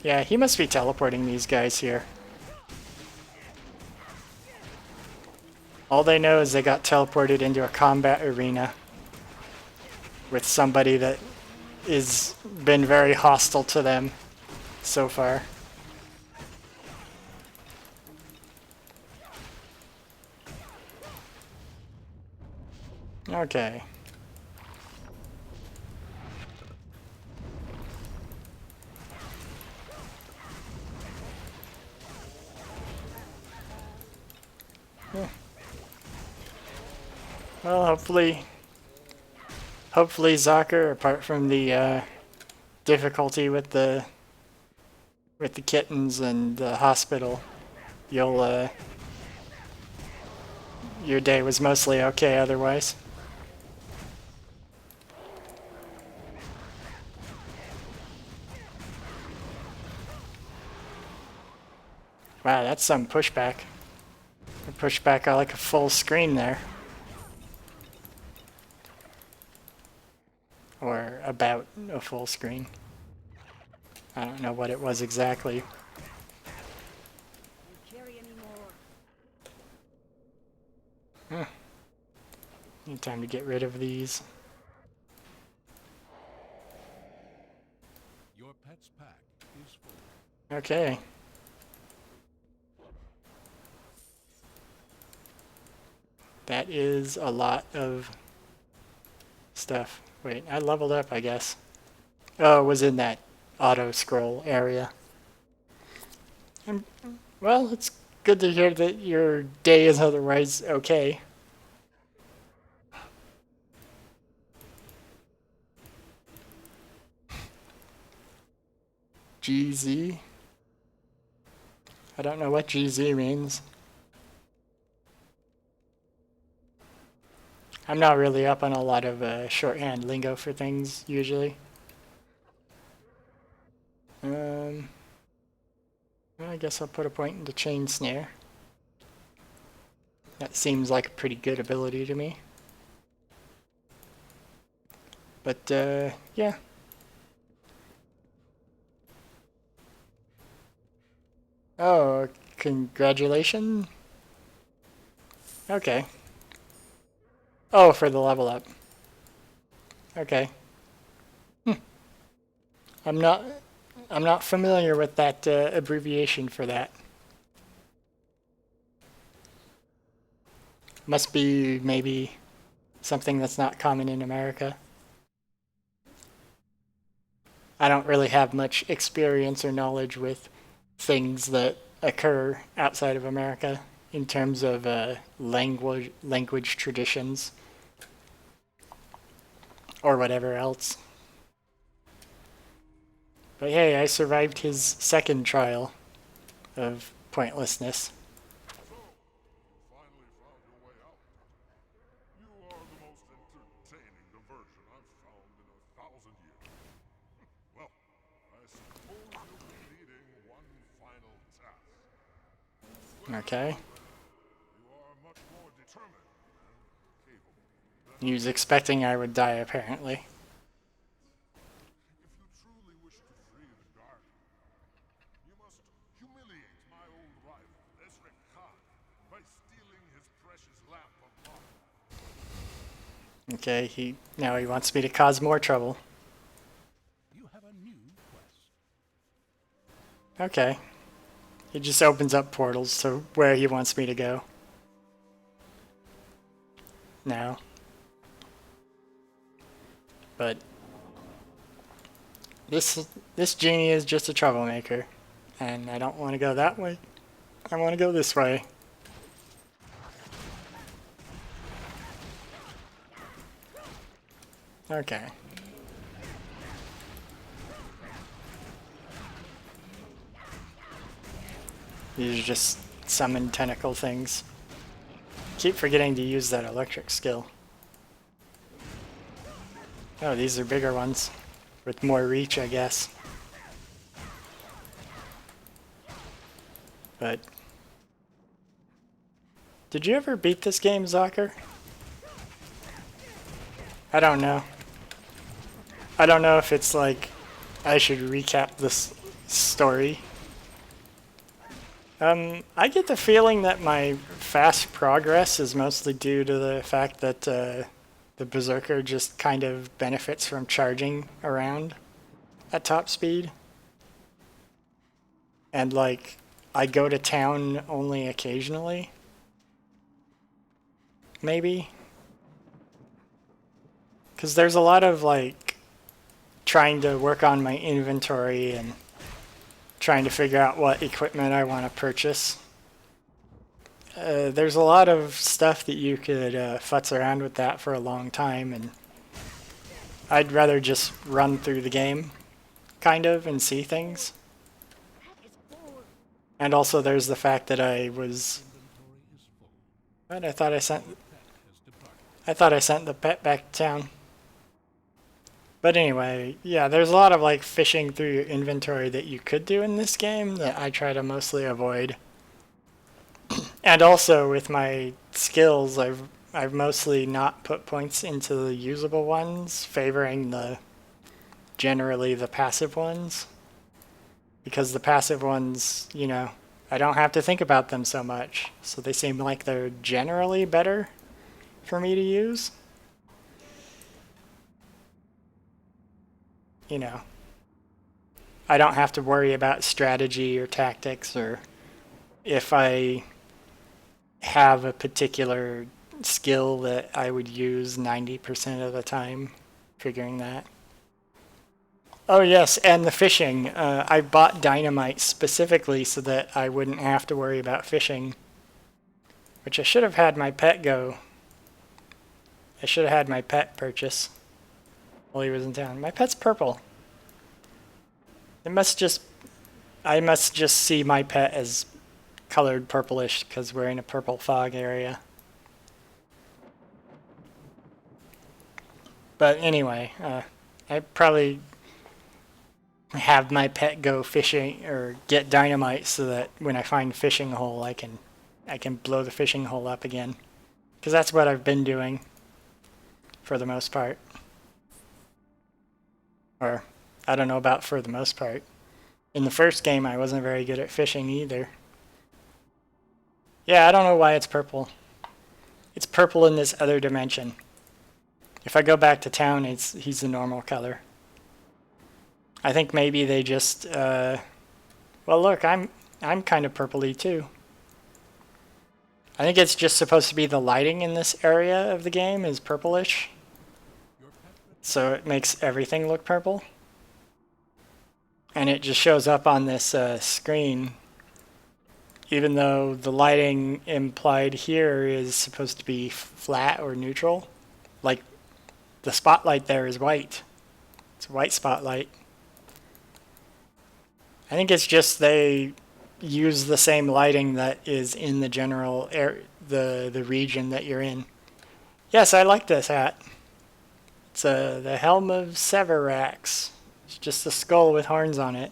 Yeah, he must be teleporting these guys here. All they know is they got teleported into a combat arena with somebody that is been very hostile to them so far. Okay. Yeah. Well, hopefully Zocker, apart from the difficulty with the kittens and the hospital, you'll your day was mostly okay otherwise. Wow, that's some pushback. Pushback on like a full screen there. Or about a full screen. I don't know what it was exactly. Huh. Need time to get rid of these. Your pet's pack is full. Okay. That is a lot of stuff. Wait, I leveled up, I guess. Oh, it was in that auto-scroll area. Well, it's good to hear that your day is otherwise okay. GZ? I don't know what GZ means. I'm not really up on a lot of shorthand lingo for things, usually. Well, I guess I'll put a point into Chain Snare. That seems like a pretty good ability to me. But, yeah. Oh, congratulations. Okay. Oh, for the level up. Okay. I'm not familiar with that abbreviation for that. Must be maybe something that's not common in America. I don't really have much experience or knowledge with things that occur outside of America in terms of language traditions or whatever else. But hey, I survived his second trial of pointlessness. So, you finally found your way out. You suppose you'll be needing one final task. Okay. You are much more determined and capable. He was expecting I would die, apparently. If you truly wish to free the Guardian, you must humiliate my old rival, Ezra Khan, by stealing his precious lamp of life. Okay, now he wants me to cause more trouble. You have a new quest. Okay. He just opens up portals to where he wants me to go. Now. But this genie is just a troublemaker, and I don't want to go that way. I want to go this way. Okay. These are just summon tentacle things. Keep forgetting to use that electric skill. Oh, these are bigger ones. With more reach, I guess. But... Did you ever beat this game, Zocker? I don't know. I don't know if it's like... I should recap this story. I get the feeling that my fast progress is mostly due to the fact that the Berserker just kind of benefits from charging around at top speed. And like, I go to town only occasionally. Maybe. Because there's a lot of like, trying to work on my inventory and trying to figure out what equipment I want to purchase. There's a lot of stuff that you could futz around with that for a long time, and I'd rather just run through the game, kind of, and see things. And also there's the fact that I was... What? I thought I sent the pet back to town. But anyway, yeah, there's a lot of like fishing through your inventory that you could do in this game that I try to mostly avoid. And also with my skills, I've mostly not put points into the usable ones, favoring generally the passive ones. Because the passive ones, you know, I don't have to think about them so much, so they seem like they're generally better for me to use. You know, I don't have to worry about strategy or tactics, or if I have a particular skill that I would use 90% of the time, figuring that. Oh yes, and the fishing. I bought dynamite specifically so that I wouldn't have to worry about fishing, which I should have had my pet go. I should have had my pet purchase while he was in town. My pet's purple. I must just see my pet as colored purplish because we're in a purple fog area. But anyway, I probably have my pet go fishing or get dynamite so that when I find a fishing hole, I can blow the fishing hole up again. Because that's what I've been doing for the most part. Or, I don't know about for the most part. In the first game, I wasn't very good at fishing either. Yeah, I don't know why it's purple. It's purple in this other dimension. If I go back to town, he's the normal color. I think maybe they just, well look, I'm kind of purpley too. I think it's just supposed to be the lighting in this area of the game is purplish. So it makes everything look purple. And it just shows up on this screen. Even though the lighting implied here is supposed to be flat or neutral. Like, the spotlight there is white. It's a white spotlight. I think it's just they use the same lighting that is in the general the region that you're in. Yes, I like this hat. It's the Helm of Severax. It's just a skull with horns on it.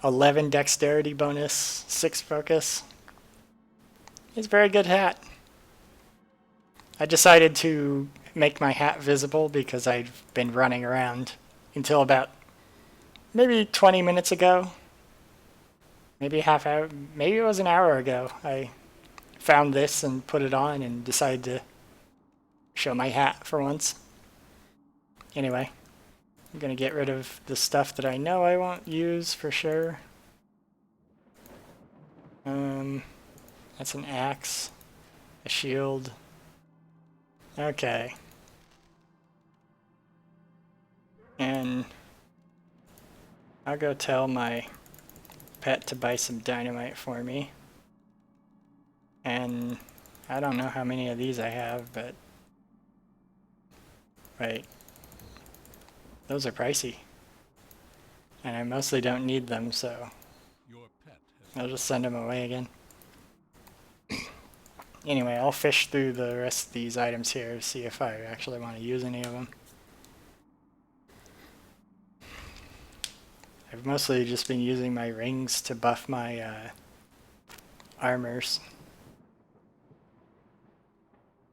11 dexterity bonus, 6 focus. It's a very good hat. I decided to make my hat visible because I've been running around until about maybe 20 minutes ago. Maybe a half hour, maybe it was an hour ago. I found this and put it on and decided to show my hat for once. Anyway, I'm gonna get rid of the stuff that I know I won't use for sure. That's an axe, a shield. Okay. And I'll go tell my pet to buy some dynamite for me. And I don't know how many of these I have, but wait. Those are pricey. And I mostly don't need them, so Your pet has I'll just send them away again. Anyway, I'll fish through the rest of these items here to see if I actually want to use any of them. I've mostly just been using my rings to buff my armors.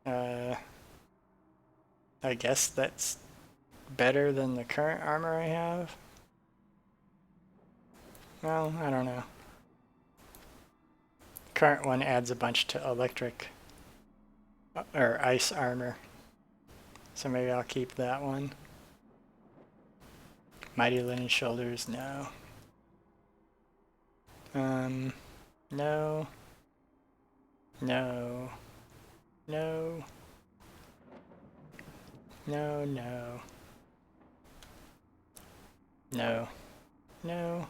I guess that's better than the current armor I have. Well, I don't know. Current one adds a bunch to electric or ice armor. So maybe I'll keep that one. Mighty Linen Shoulders, no. No. No. No, no. No, no. No. No.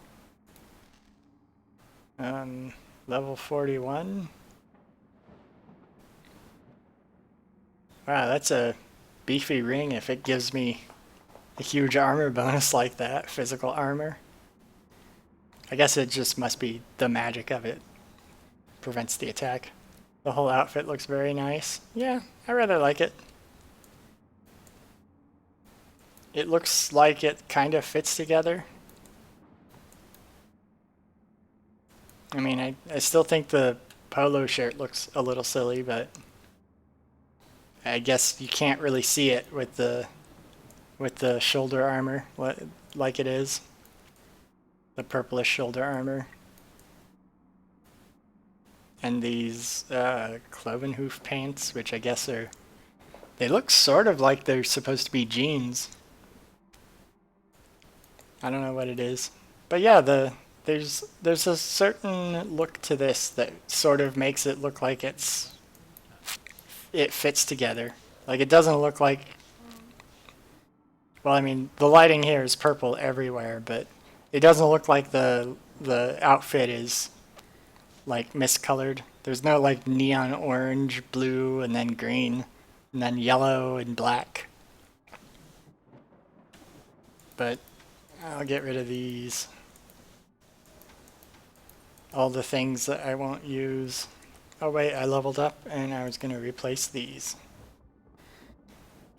Level 41. Wow, that's a beefy ring if it gives me a huge armor bonus like that, physical armor. I guess it just must be the magic of it. Prevents the attack. The whole outfit looks very nice. Yeah, I rather like it. It looks like it kind of fits together. I mean, I still think the polo shirt looks a little silly, but I guess you can't really see it with the shoulder armor like it is. The purplish shoulder armor. And these cloven hoof pants, which I guess they look sort of like they're supposed to be jeans. I don't know what it is. But yeah, there's a certain look to this that sort of makes it look like it fits together. Like it doesn't look like, well, I mean, the lighting here is purple everywhere, but it doesn't look like the outfit is like miscolored. There's no like neon orange, blue, and then green, and then yellow and black. But I'll get rid of these. All the things that I won't use. Oh wait, I leveled up and I was going to replace these.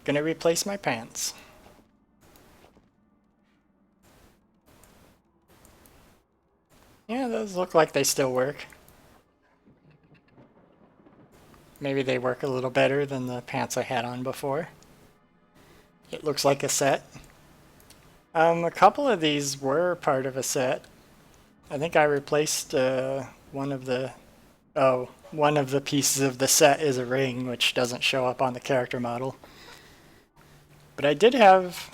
Going to replace my pants. Yeah, those look like they still work. Maybe they work a little better than the pants I had on before. It looks like a set. A couple of these were part of a set. I think I replaced one of the pieces of the set is a ring, which doesn't show up on the character model. But I did have...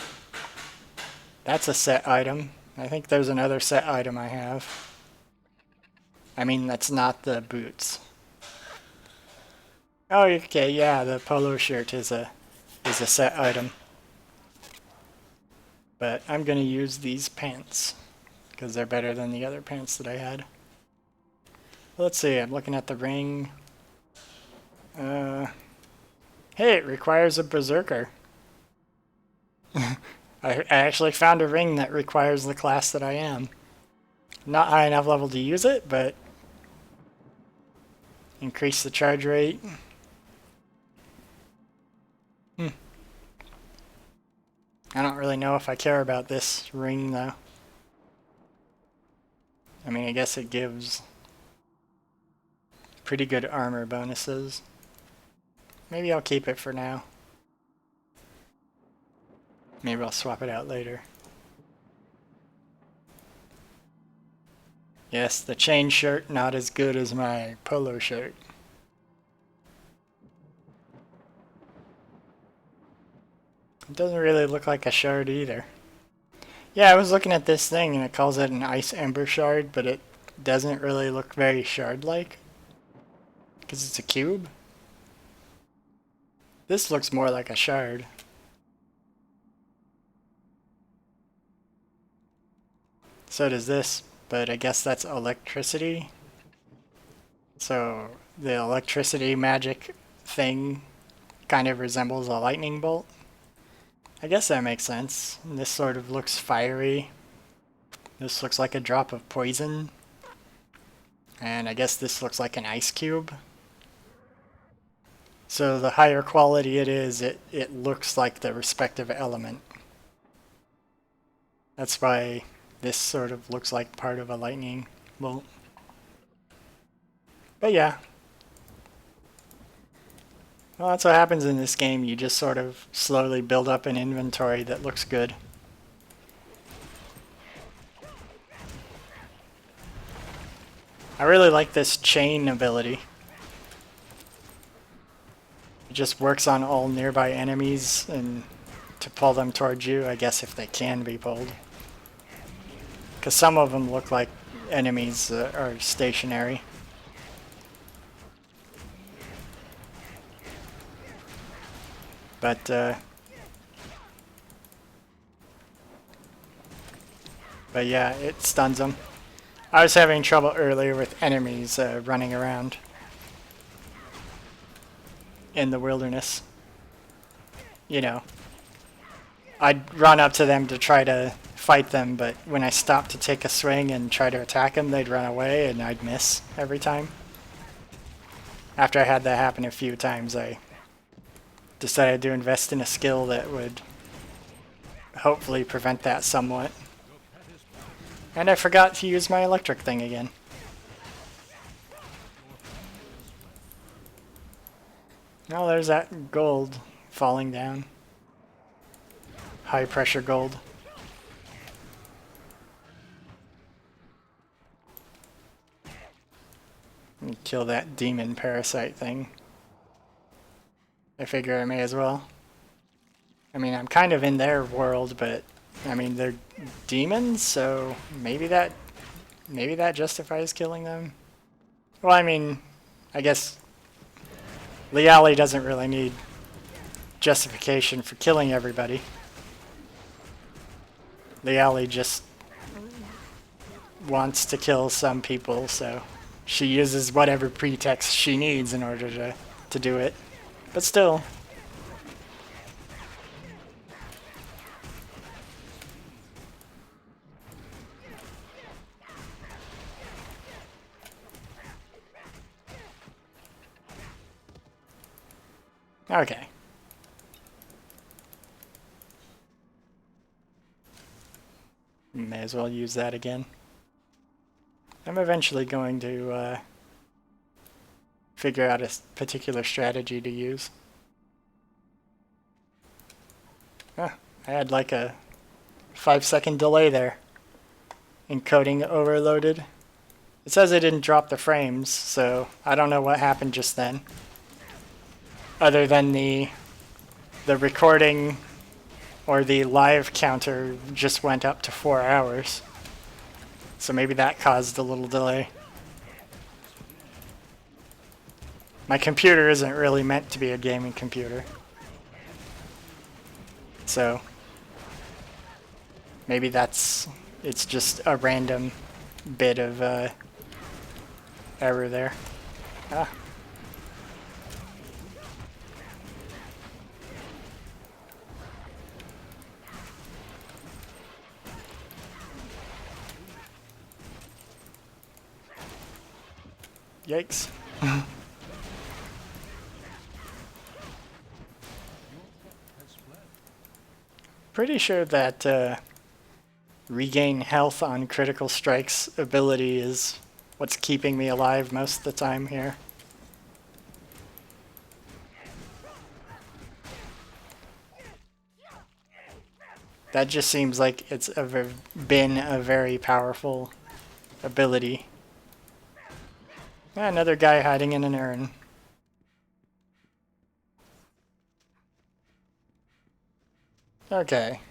That's a set item. I think there's another set item I have. I mean, that's not the boots. Oh, okay, yeah, the polo shirt is a set item. But I'm gonna use these pants because they're better than the other pants that I had. Let's see, I'm looking at the ring. Hey, it requires a Berserker. I actually found a ring that requires the class that I am. Not high enough level to use it, but increase the charge rate. I don't really know if I care about this ring though. I mean, I guess it gives pretty good armor bonuses. Maybe I'll keep it for now. Maybe I'll swap it out later. Yes, the chain shirt not as good as my polo shirt. It doesn't really look like a shard either. Yeah, I was looking at this thing and it calls it an ice ember shard, but it doesn't really look very shard-like. Because it's a cube. This looks more like a shard. So does this, but I guess that's electricity. So the electricity magic thing kind of resembles a lightning bolt. I guess that makes sense. And this sort of looks fiery. This looks like a drop of poison. And I guess this looks like an ice cube. So the higher quality it is, it looks like the respective element. That's why this sort of looks like part of a lightning bolt. But yeah. Well, that's what happens in this game. You just sort of slowly build up an inventory that looks good. I really like this chain ability. It just works on all nearby enemies and to pull them towards you, I guess, if they can be pulled. Because some of them look like enemies that are stationary. But yeah, it stuns them. I was having trouble earlier with enemies running around in the wilderness. You know, I'd run up to them to try to fight them, but when I stopped to take a swing and try to attack them, they'd run away and I'd miss every time. After I had that happen a few times, I decided to invest in a skill that would hopefully prevent that somewhat. And I forgot to use my electric thing again. Oh, there's that gold falling down. High pressure gold. Let me kill that demon parasite thing. I figure I may as well. I mean, I'm kind of in their world, but I mean, they're demons, so maybe that justifies killing them. Well, I mean, I guess Liali doesn't really need justification for killing everybody. Liali just wants to kill some people, so she uses whatever pretext she needs in order to do it. But still. Okay. May as well use that again. I'm eventually going to figure out a particular strategy to use. I had like a 5-second delay there. Encoding overloaded. It says it didn't drop the frames, so I don't know what happened just then. Other than the recording or the live counter just went up to 4 hours. So maybe that caused a little delay. My computer isn't really meant to be a gaming computer. So maybe it's just a random bit of error there. Ah. Yikes. pretty sure that regain health on critical strikes ability is what's keeping me alive most of the time here. That just seems like it's been a very powerful ability. Yeah, another guy hiding in an urn. Okay.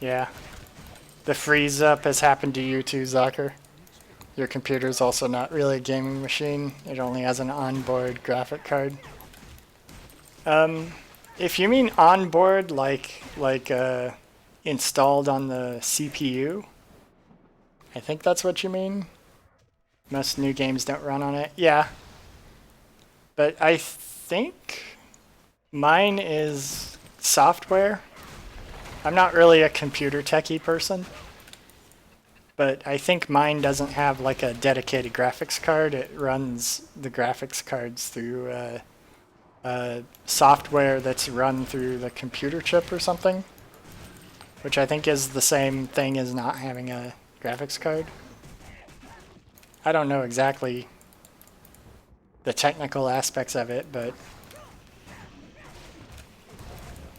Yeah. The freeze up has happened to you too, Zucker. Your computer's also not really a gaming machine. It only has an onboard graphic card. If you mean onboard, like installed on the CPU, I think that's what you mean. Most new games don't run on it. Yeah. But I think mine is software. I'm not really a computer techie person, but I think mine doesn't have like a dedicated graphics card. It runs the graphics cards through software that's run through the computer chip or something, which I think is the same thing as not having a graphics card. I don't know exactly the technical aspects of it, but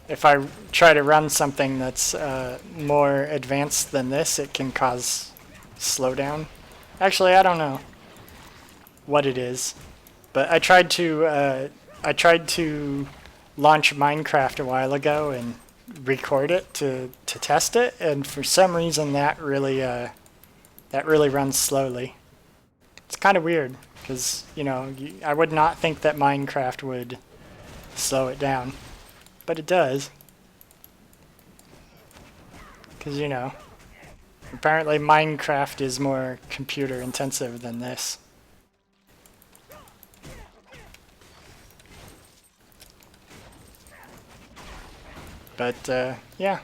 if I try to run something that's more advanced than this, it can cause slowdown. Actually, I don't know what it is, but I tried to launch Minecraft a while ago and record it to test it, and for some reason that really runs slowly. It's kind of weird because, you know, I would not think that Minecraft would slow it down, but it does. Because, you know, apparently Minecraft is more computer intensive than this. But, yeah.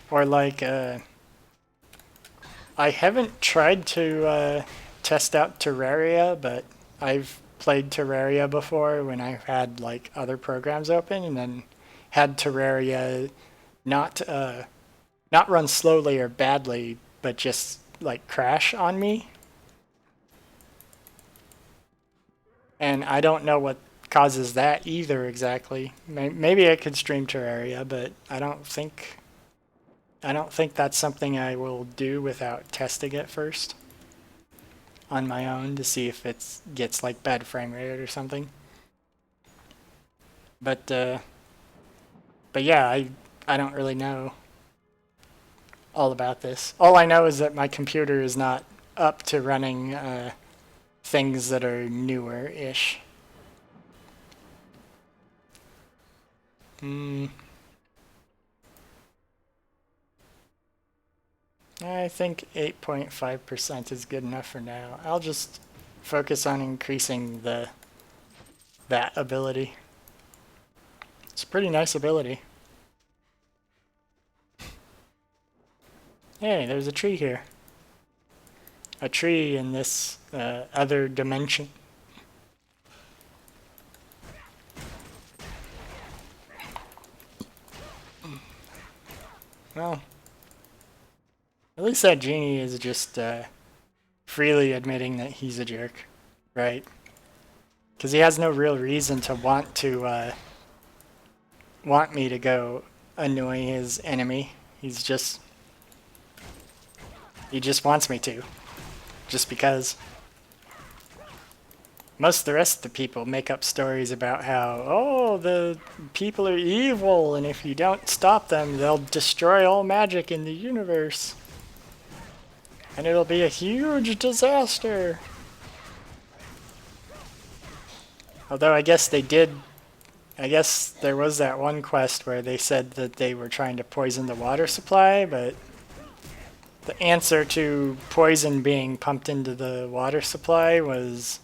Or like, I haven't tried to test out Terraria, but I've played Terraria before when I've had like other programs open, and then had Terraria not run slowly or badly, but just like crash on me. And I don't know what causes that either exactly. Maybe I could stream Terraria, but I don't think that's something I will do without testing it first on my own to see if it gets like bad frame rate or something. But yeah, I don't really know all about this. All I know is that my computer is not up to running things that are newer-ish. I think 8.5% is good enough for now. I'll just focus on increasing that ability. It's a pretty nice ability. Hey, there's a tree here. A tree in this other dimension. Well, at least that genie is just freely admitting that he's a jerk, right? Because he has no real reason to want me to go annoy his enemy. He just wants me to, just because. Most of the rest of the people make up stories about how, oh, the people are evil, and if you don't stop them, they'll destroy all magic in the universe. And it'll be a huge disaster. Although I guess there was that one quest where they said that they were trying to poison the water supply, but the answer to poison being pumped into the water supply was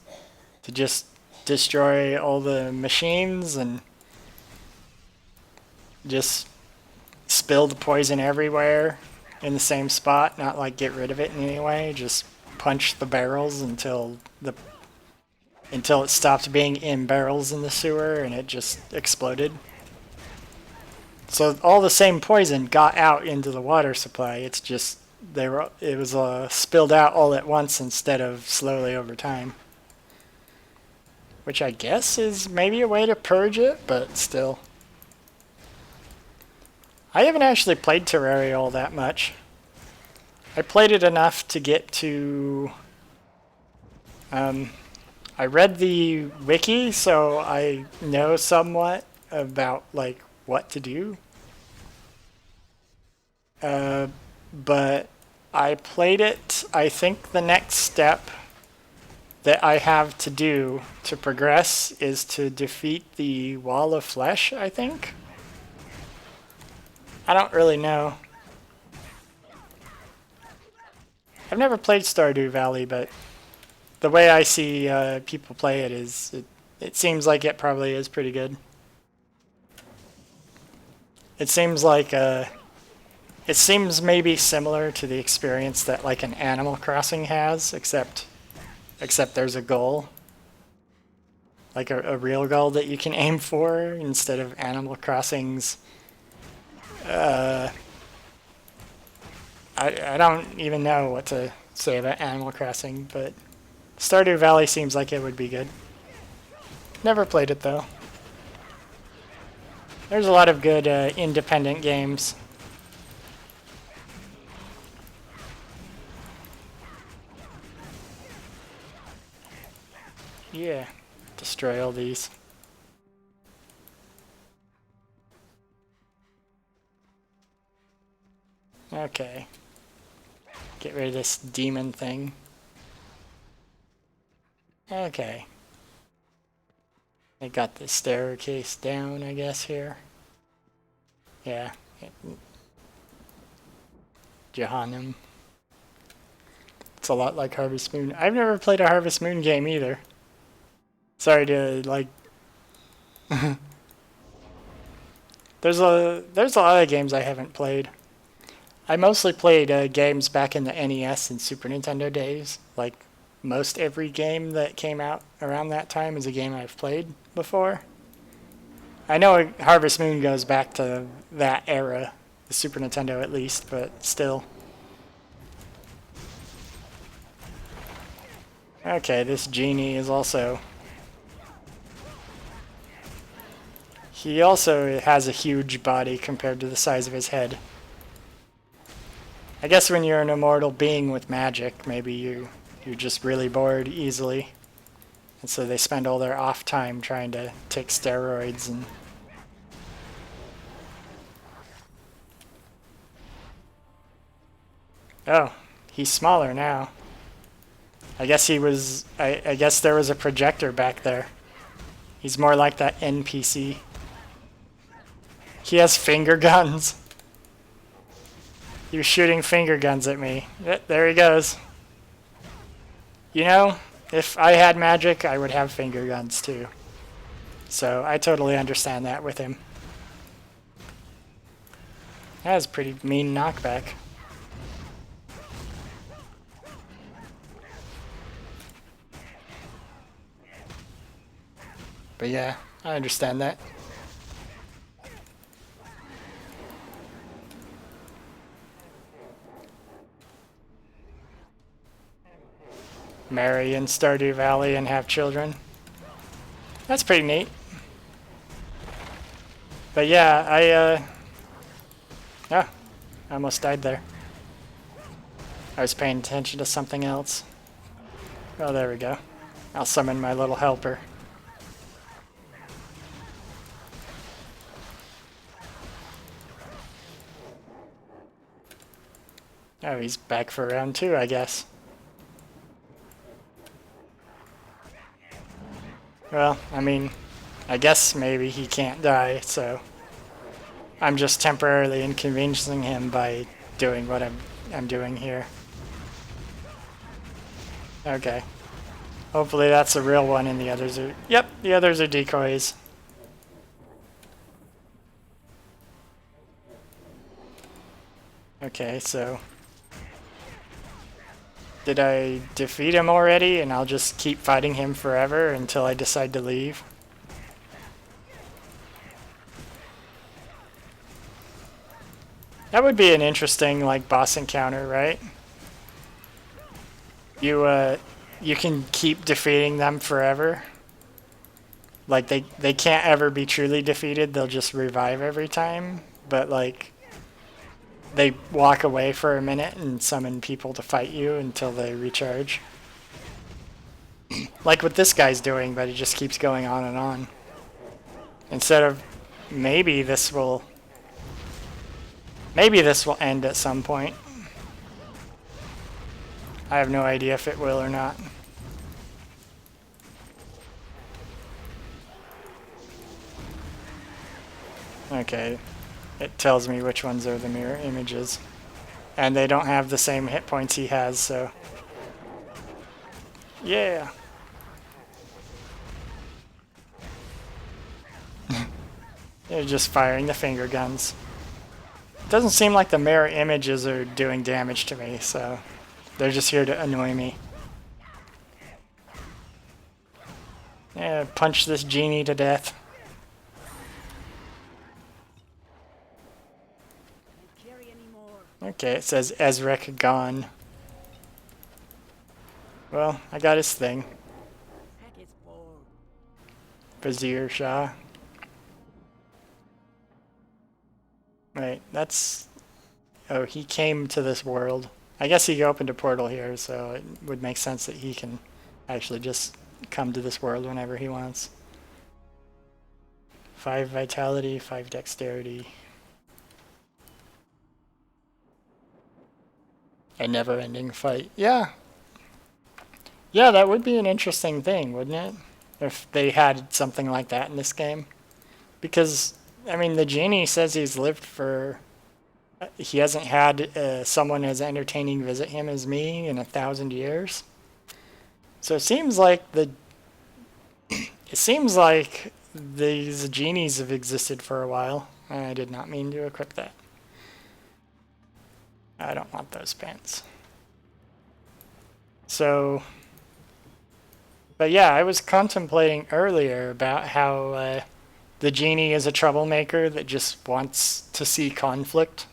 to just destroy all the machines and just spill the poison everywhere in the same spot, not like get rid of it in any way, just punch the barrels until it stopped being in barrels in the sewer and it just exploded. So all the same poison got out into the water supply. It's just it was spilled out all at once instead of slowly over time. Which I guess is maybe a way to purge it, but still. I haven't actually played Terraria all that much. I played it enough to get to... I read the wiki, so I know somewhat about, like, what to do. But I played it. I think the next step that I have to do to progress is to defeat the Wall of Flesh, I think. I don't really know. I've never played Stardew Valley, but the way I see people play it is, it seems like it probably is pretty good. It seems like it seems maybe similar to the experience that like an Animal Crossing has, except there's a goal, like a real goal that you can aim for instead of Animal Crossing's. I don't even know what to say about Animal Crossing, but Stardew Valley seems like it would be good. Never played it though. There's a lot of good independent games. Yeah, destroy all these. Okay. Get rid of this demon thing. Okay. I got the staircase down, I guess, here. Yeah. Jahannam. It's a lot like Harvest Moon. I've never played a Harvest Moon game either. Sorry to, like... There's a lot of games I haven't played. I mostly played games back in the NES and Super Nintendo days. Like, most every game that came out around that time is a game I've played before. I know Harvest Moon goes back to that era, the Super Nintendo at least, but still. Okay, this genie is also... He also has a huge body compared to the size of his head. I guess when you're an immortal being with magic, maybe you're just really bored easily. And so they spend all their off time trying to take steroids and... Oh, he's smaller now. I guess he was... I guess there was a projector back there. He's more like that NPC. He has finger guns. He was shooting finger guns at me. There he goes. You know, if I had magic, I would have finger guns too. So I totally understand that with him. That was a pretty mean knockback. But yeah, I understand that. Marry in Stardew Valley and have children. That's pretty neat. But yeah, I almost died there. I was paying attention to something else. Oh, there we go. I'll summon my little helper. Oh, he's back for round 2, I guess. Well, I mean, I guess maybe he can't die, so I'm just temporarily inconveniencing him by doing what I'm doing here. Okay. Hopefully that's a real one and the others are... Yep, the others are decoys. Okay, so... Did I defeat him already and I'll just keep fighting him forever until I decide to leave? That would be an interesting like boss encounter, right? You can keep defeating them forever. Like they can't ever be truly defeated, they'll just revive every time, but like they walk away for a minute and summon people to fight you until they recharge. Like what this guy's doing, but it just keeps going on and on. Instead of maybe this will end at some point. I have no idea if it will or not. Okay, it tells me which ones are the mirror images. And they don't have the same hit points he has, so... Yeah! They're just firing the finger guns. It doesn't seem like the mirror images are doing damage to me, so... They're just here to annoy me. Yeah, punch this genie to death. Okay, it says Ezrek gone. Well, I got his thing. Vizier Shah. Wait, that's... Oh, he came to this world. I guess he opened a portal here, so it would make sense that he can actually just come to this world whenever he wants. 5 vitality, 5 dexterity. A never-ending fight. Yeah. Yeah, that would be an interesting thing, wouldn't it? If they had something like that in this game. Because, I mean, the genie says he's lived for... He hasn't had someone as entertaining visit him as me in 1,000 years. So it seems like these genies have existed for a while. I did not mean to equip that. I don't want those pants. So, but yeah, I was contemplating earlier about how the genie is a troublemaker that just wants to see conflict.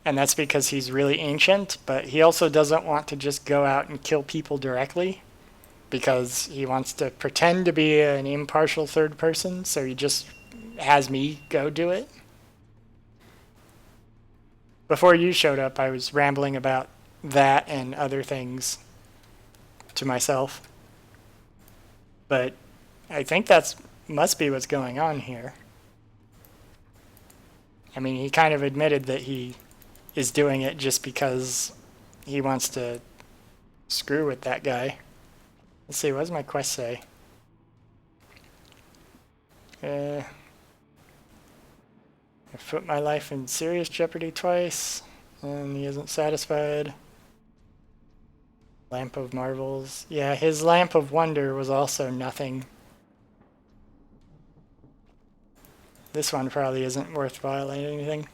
And that's because he's really ancient, but he also doesn't want to just go out and kill people directly because he wants to pretend to be an impartial third person, so he just has me go do it. Before you showed up, I was rambling about that and other things to myself. But I think that's must be what's going on here. I mean, he kind of admitted that he is doing it just because he wants to screw with that guy. Let's see, what does my quest say? I put my life in serious jeopardy twice, and he isn't satisfied. Lamp of Marvels. Yeah, his Lamp of Wonder was also nothing. This one probably isn't worth violating anything.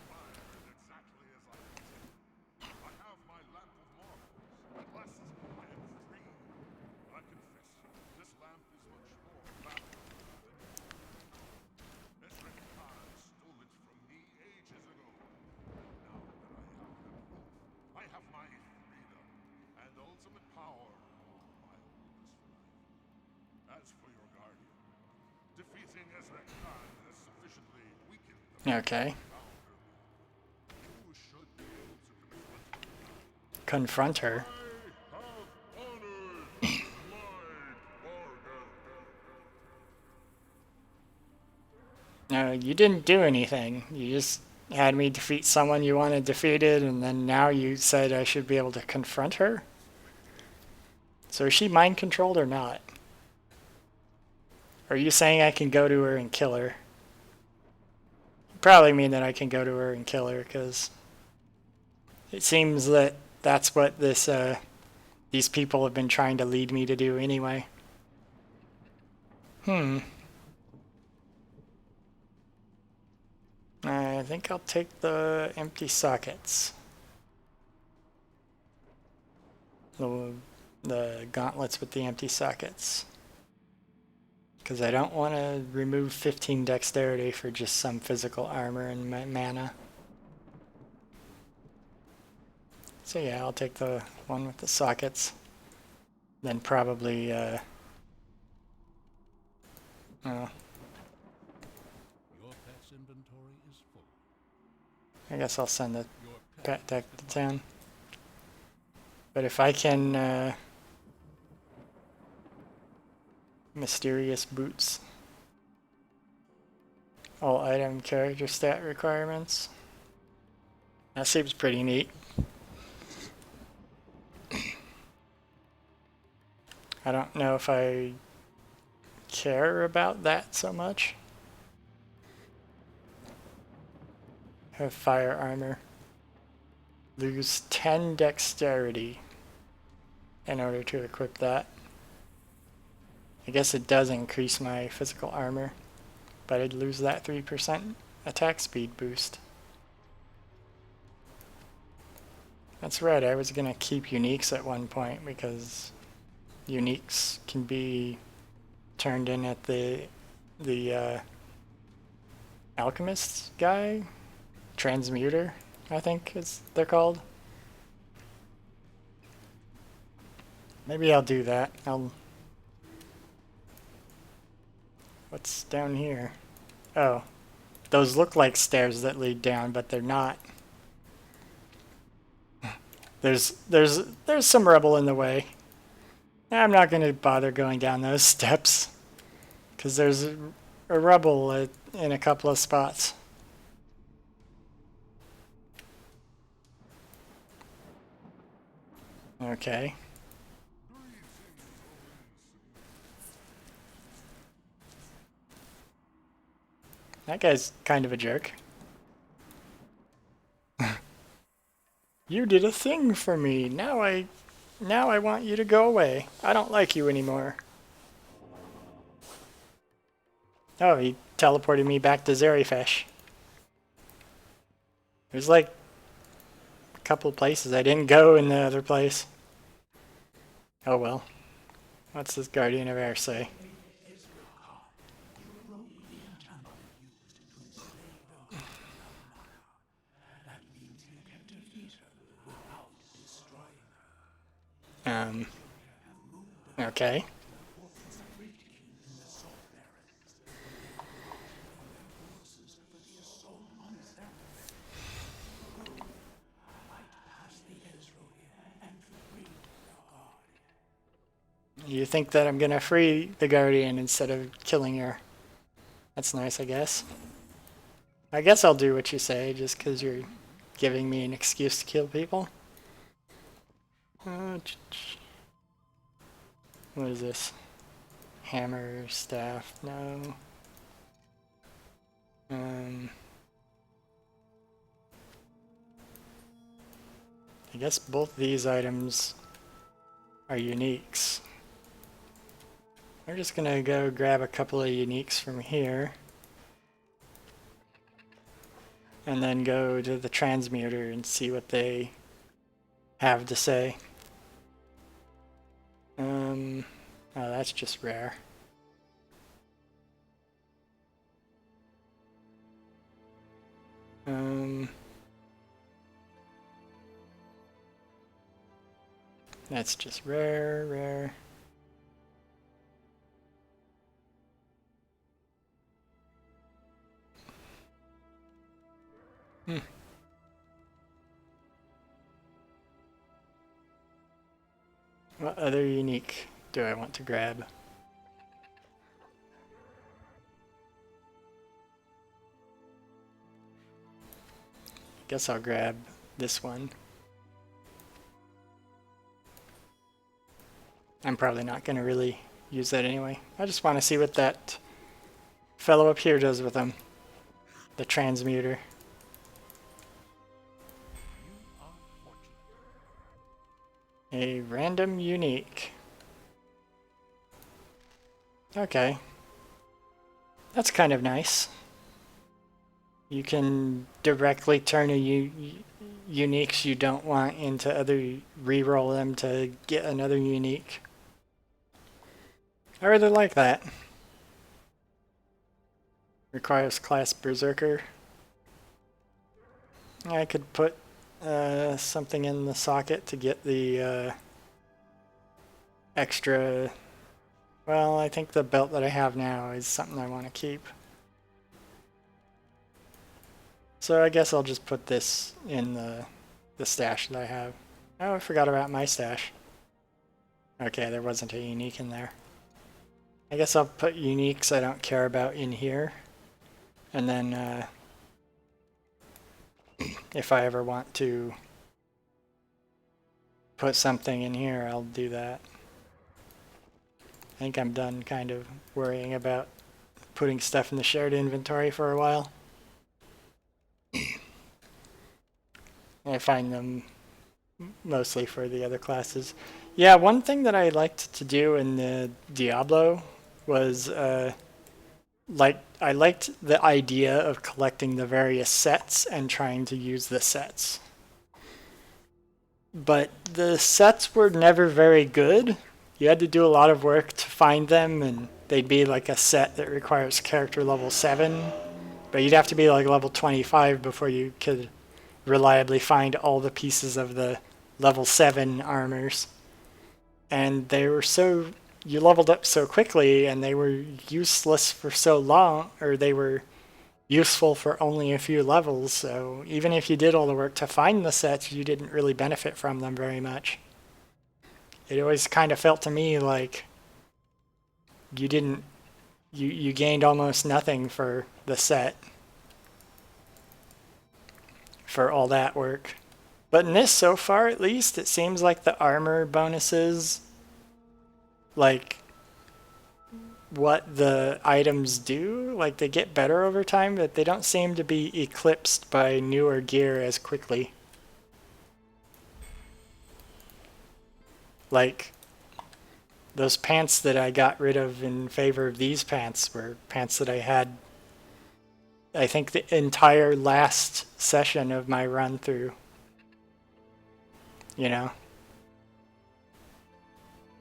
Okay. Confront her. No, you didn't do anything. You just had me defeat someone you wanted defeated, and then now you said I should be able to confront her? So is she mind controlled or not? Are you saying I can go to her and kill her? Probably mean that I can go to her and kill her, because it seems that that's what these people have been trying to lead me to do anyway. I think I'll take the empty sockets. the gauntlets with the empty sockets. Because I don't want to remove 15 dexterity for just some physical armor and mana. So yeah, I'll take the one with the sockets. Then probably, oh, Your pet's inventory is full. I guess I'll send the Your pet deck to town. But if I can, mysterious boots. All item character stat requirements. That seems pretty neat. I don't know if I care about that so much. Have fire armor. Lose 10 dexterity in order to equip that. I guess it does increase my physical armor, but I'd lose that 3% attack speed boost. That's right, I was gonna keep uniques at one point because uniques can be turned in at the alchemist guy, transmuter, I think is they're called. Maybe I'll do that. What's down here? Oh, those look like stairs that lead down, but they're not. There's some rubble in the way. I'm not going to bother going down those steps because there's a rubble in a couple of spots. Okay. That guy's kind of a jerk. You did a thing for me. Now I want you to go away. I don't like you anymore. Oh, he teleported me back to Zerifesh. There's like a couple places I didn't go in the other place. Oh well. What's this Guardian of Air say? Okay. You think that I'm gonna free the Guardian instead of killing her? That's nice, I guess. I guess I'll do what you say, just because you're giving me an excuse to kill people. What is this? Hammer, staff, no. I guess both these items are uniques. We're just gonna go grab a couple of uniques from here. And then go to the transmuter and see what they have to say. Oh, that's just rare. That's just rare. What other unique do I want to grab? Guess I'll grab this one. I'm probably not going to really use that anyway. I just want to see what that fellow up here does with them. The transmuter. A random unique. Okay. That's kind of nice. You can directly turn a uniques you don't want into other, re-roll them to get another unique. I really like that. Requires class Berserker. I could put something in the socket to get the extra. Well, I think the belt that I have now is something I want to keep. So I guess I'll just put this in the stash that I have. Oh, I forgot about my stash. Okay, there wasn't a unique in there. I guess I'll put uniques I don't care about in here. And then if I ever want to put something in here, I'll do that. I think I'm done kind of worrying about putting stuff in the shared inventory for a while. I find them mostly for the other classes. Yeah, one thing that I liked to do in the Diablo was I liked the idea of collecting the various sets and trying to use the sets. But the sets were never very good. You had to do a lot of work to find them, and they'd be like a set that requires character level 7, but you'd have to be like level 25 before you could reliably find all the pieces of the level 7 armors. And they were so, you leveled up so quickly, and they were useless for so long, or they were useful for only a few levels, so even if you did all the work to find the sets, you didn't really benefit from them very much. It always kind of felt to me like you gained almost nothing for the set for all that work. But in this, so far at least, it seems like the armor bonuses, like what the items do, like they get better over time, but they don't seem to be eclipsed by newer gear as quickly. Like those pants that I got rid of in favor of these pants were pants that I had, I think, the entire last session of my run through. You know?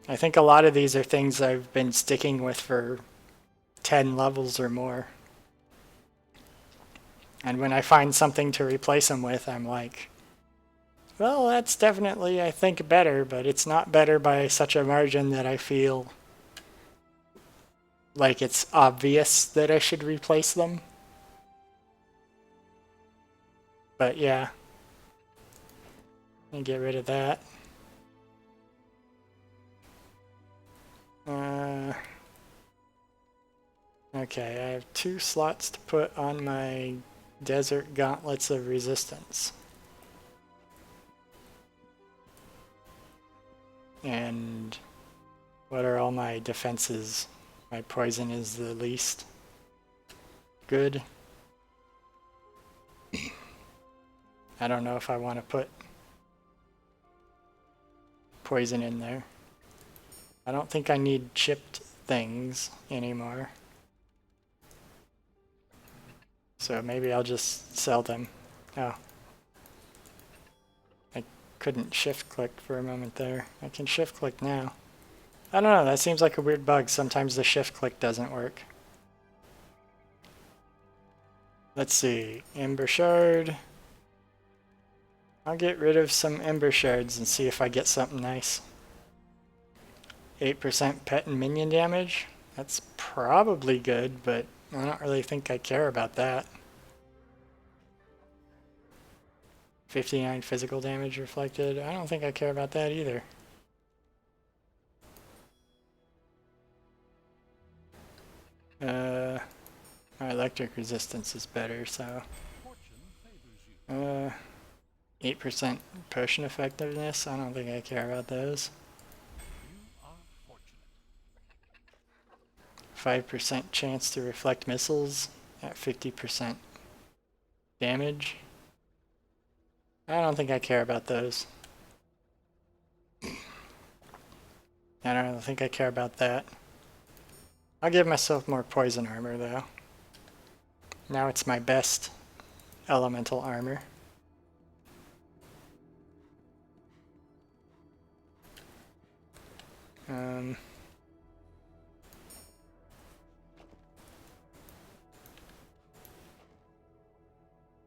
I think a lot of these are things I've been sticking with for 10 levels or more. And when I find something to replace them with, I'm like, well, that's definitely, I think, better, but it's not better by such a margin that I feel like it's obvious that I should replace them. But yeah, let me get rid of that. Okay, I have 2 slots to put on my Desert Gauntlets of Resistance. And what are all my defenses? My poison is the least good. I don't know if I want to put poison in there. I don't think I need chipped things anymore. So maybe I'll just sell them. Oh. I couldn't shift click for a moment there. I can shift click now. I don't know, that seems like a weird bug. Sometimes the shift click doesn't work. Let's see, Ember Shard. I'll get rid of some Ember Shards and see if I get something nice. 8% pet and minion damage. That's probably good, but I don't really think I care about that. 59 physical damage reflected. I don't think I care about that either. My electric resistance is better, so 8% potion effectiveness. I don't think I care about those. 5% chance to reflect missiles at 50% damage. I don't think I care about those. I don't think I care about that. I'll give myself more poison armor though. Now it's my best elemental armor. Um,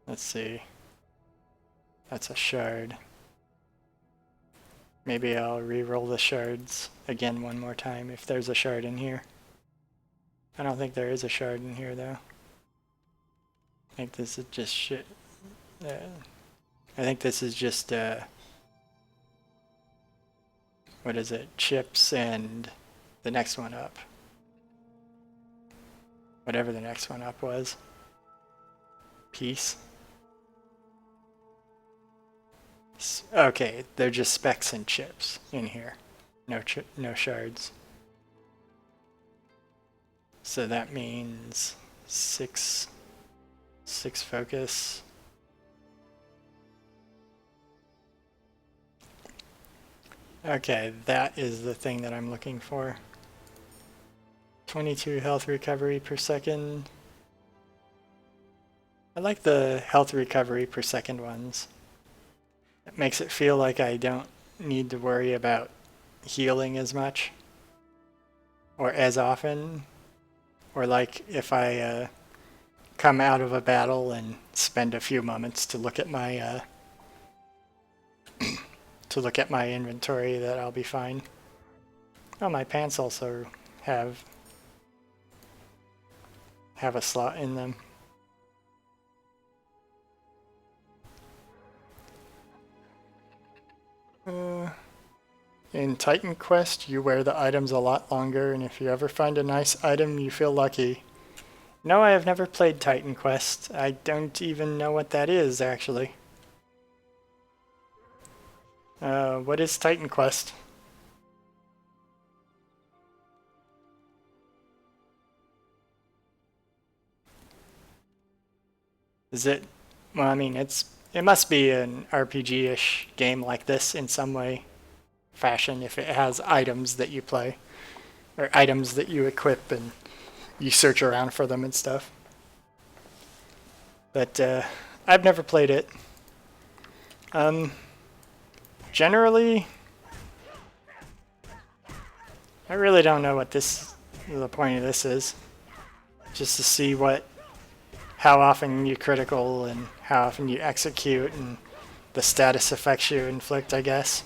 let's see. That's a shard. Maybe I'll re-roll the shards again one more time if there's a shard in here. I don't think there is a shard in here though. I think this is just shit. I think this is just what is it? Chips and the next one up. Whatever the next one up was. Peace. Okay, they're just specks and chips in here. No shards. So that means six focus. Okay, that is the thing that I'm looking for. 22 health recovery per second. I like the health recovery per second ones. It makes it feel like I don't need to worry about healing as much. Or as often. Or like if I come out of a battle and spend a few moments to look at my inventory, that I'll be fine. Oh, my pants also have a slot in them. In Titan Quest, you wear the items a lot longer, and if you ever find a nice item, you feel lucky. No, I have never played Titan Quest. I don't even know what that is, actually. What is Titan Quest? Is it... Well, I mean, it must be an RPG-ish game like this in some way, fashion, if it has items that you play. Or items that you equip and you search around for them and stuff. But, I've never played it. Generally, I really don't know what the point of this is. Just to see how often you critical and how often you execute and the status effects you inflict, I guess.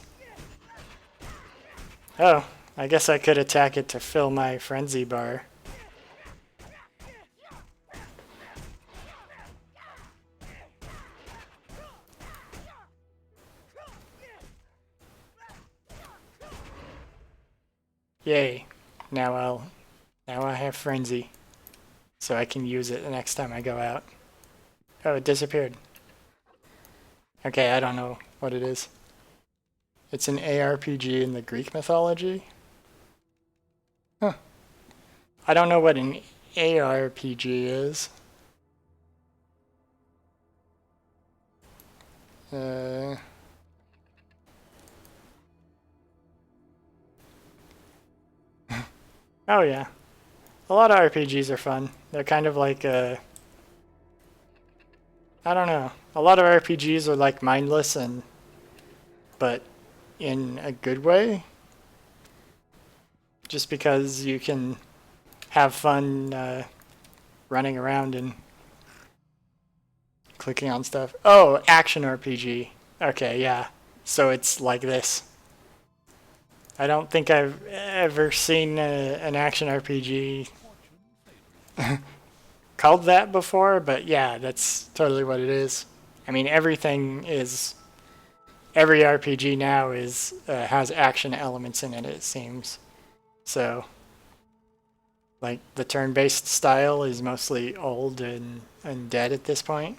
Oh, I guess I could attack it to fill my frenzy bar. Yay. Now I have frenzy. So I can use it the next time I go out. Oh, it disappeared. Okay, I don't know what it is. It's an ARPG in the Greek mythology? Huh. I don't know what an ARPG is. Oh yeah. A lot of RPGs are fun. They're kind of like I don't know. A lot of RPGs are like mindless but in a good way. Just because you can have fun running around and clicking on stuff. Oh, action RPG. Okay, yeah. So it's like this. I don't think I've ever seen an action RPG called that before, but yeah, that's totally what it is. I mean, every RPG now has action elements in it, it seems. So, like, the turn-based style is mostly old and dead at this point.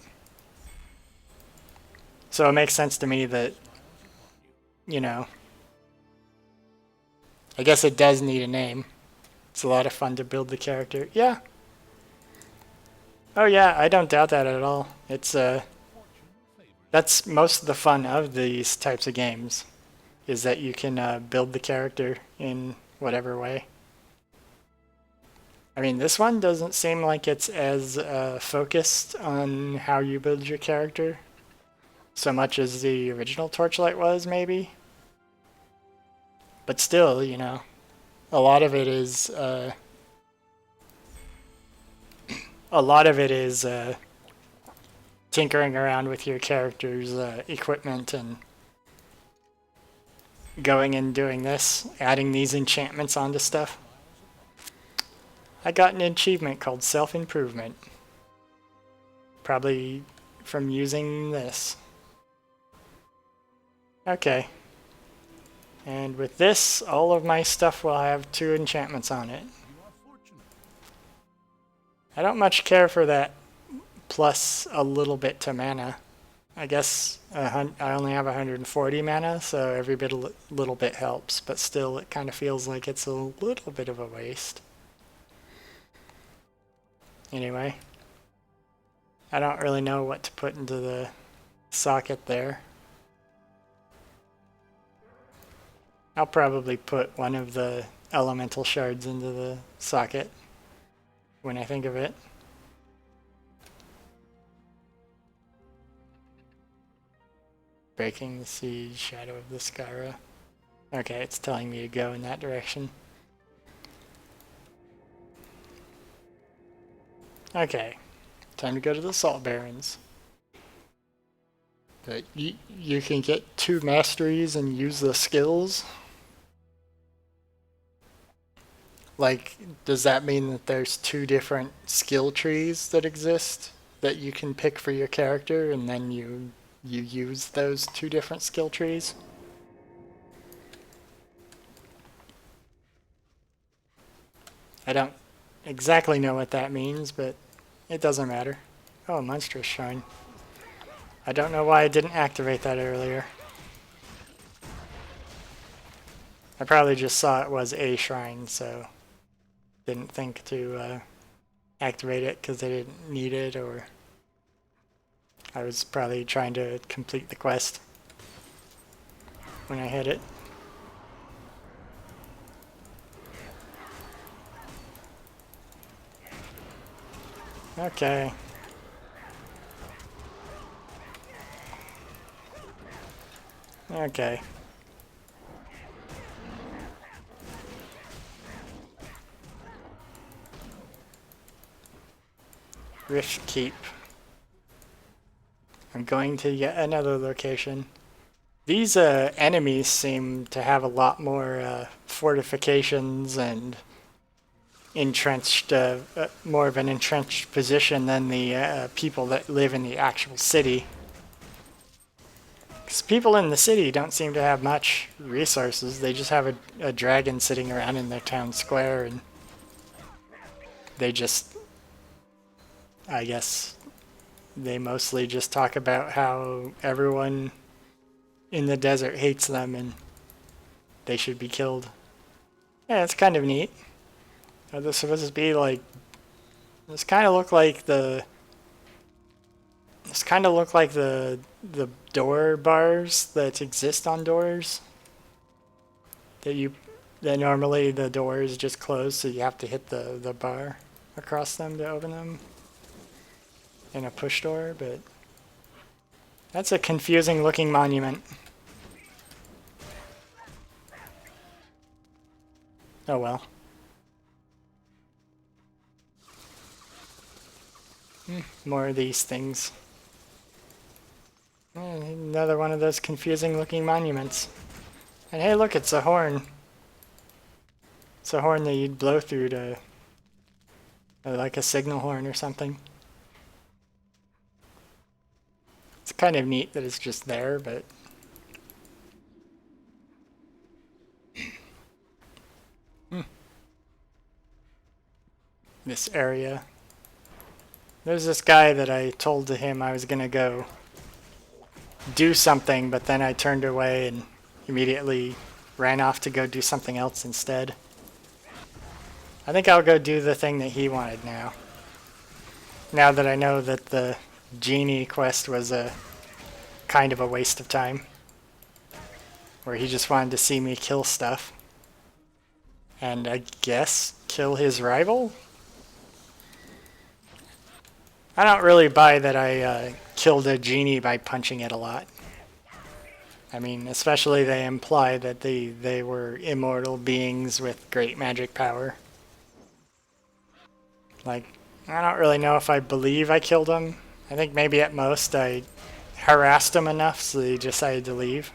So it makes sense to me that, you know, I guess it does need a name. It's a lot of fun to build the character. Yeah. Oh yeah, I don't doubt that at all. It's that's most of the fun of these types of games, is that you can build the character in whatever way. I mean, this one doesn't seem like it's as focused on how you build your character so much as the original Torchlight was, maybe. But still, you know, a lot of it is tinkering around with your character's equipment and going and doing this, adding these enchantments onto stuff. I got an achievement called Self-Improvement. Probably from using this. Okay. And with this, all of my stuff will have 2 enchantments on it. You are fortunate. I don't much care for that plus a little bit to mana. I guess I only have 140 mana, so every little bit helps, but still it kind of feels like it's a little bit of a waste. Anyway, I don't really know what to put into the socket there. I'll probably put one of the elemental shards into the socket when I think of it. Breaking the Siege, Shadow of the Skyra. Okay, it's telling me to go in that direction. Okay, time to go to the Salt Barrens. But you can get 2 masteries and use the skills. Like, does that mean that there's 2 different skill trees that exist that you can pick for your character, and then you use those 2 different skill trees? I don't exactly know what that means, but it doesn't matter. Oh, Monstrous Shrine. I don't know why I didn't activate that earlier. I probably just saw it was a shrine, so didn't think to activate it because I didn't need it, or I was probably trying to complete the quest when I hit it. Okay. Okay. Rift Keep. I'm going to yet another location. These enemies seem to have a lot more fortifications and entrenched, more of an entrenched position than the people that live in the actual city. Because people in the city don't seem to have much resources. They just have a dragon sitting around in their town square, and they just, I guess, they mostly just talk about how everyone in the desert hates them and they should be killed. Yeah, it's kind of neat. Are this supposed to be like, this kind of look like the door bars that exist on doors. That normally the door is just closed, so you have to hit the bar across them to open them in a push door, but that's a confusing looking monument. Oh well. More of these things. Another one of those confusing looking monuments. And hey, look, it's a horn. It's a horn that you'd blow through to, like a signal horn or something. It's kind of neat that it's just there, but this area. There's this guy that I told to him I was gonna go do something, but then I turned away and immediately ran off to go do something else instead. I think I'll go do the thing that he wanted now. Now that I know that the genie quest was a kind of a waste of time, where he just wanted to see me kill stuff, and I guess kill his rival? I don't really buy that I killed a genie by punching it a lot. I mean, especially they imply that they were immortal beings with great magic power. Like, I don't really know if I believe I killed him. I think maybe at most I harassed him enough so he decided to leave.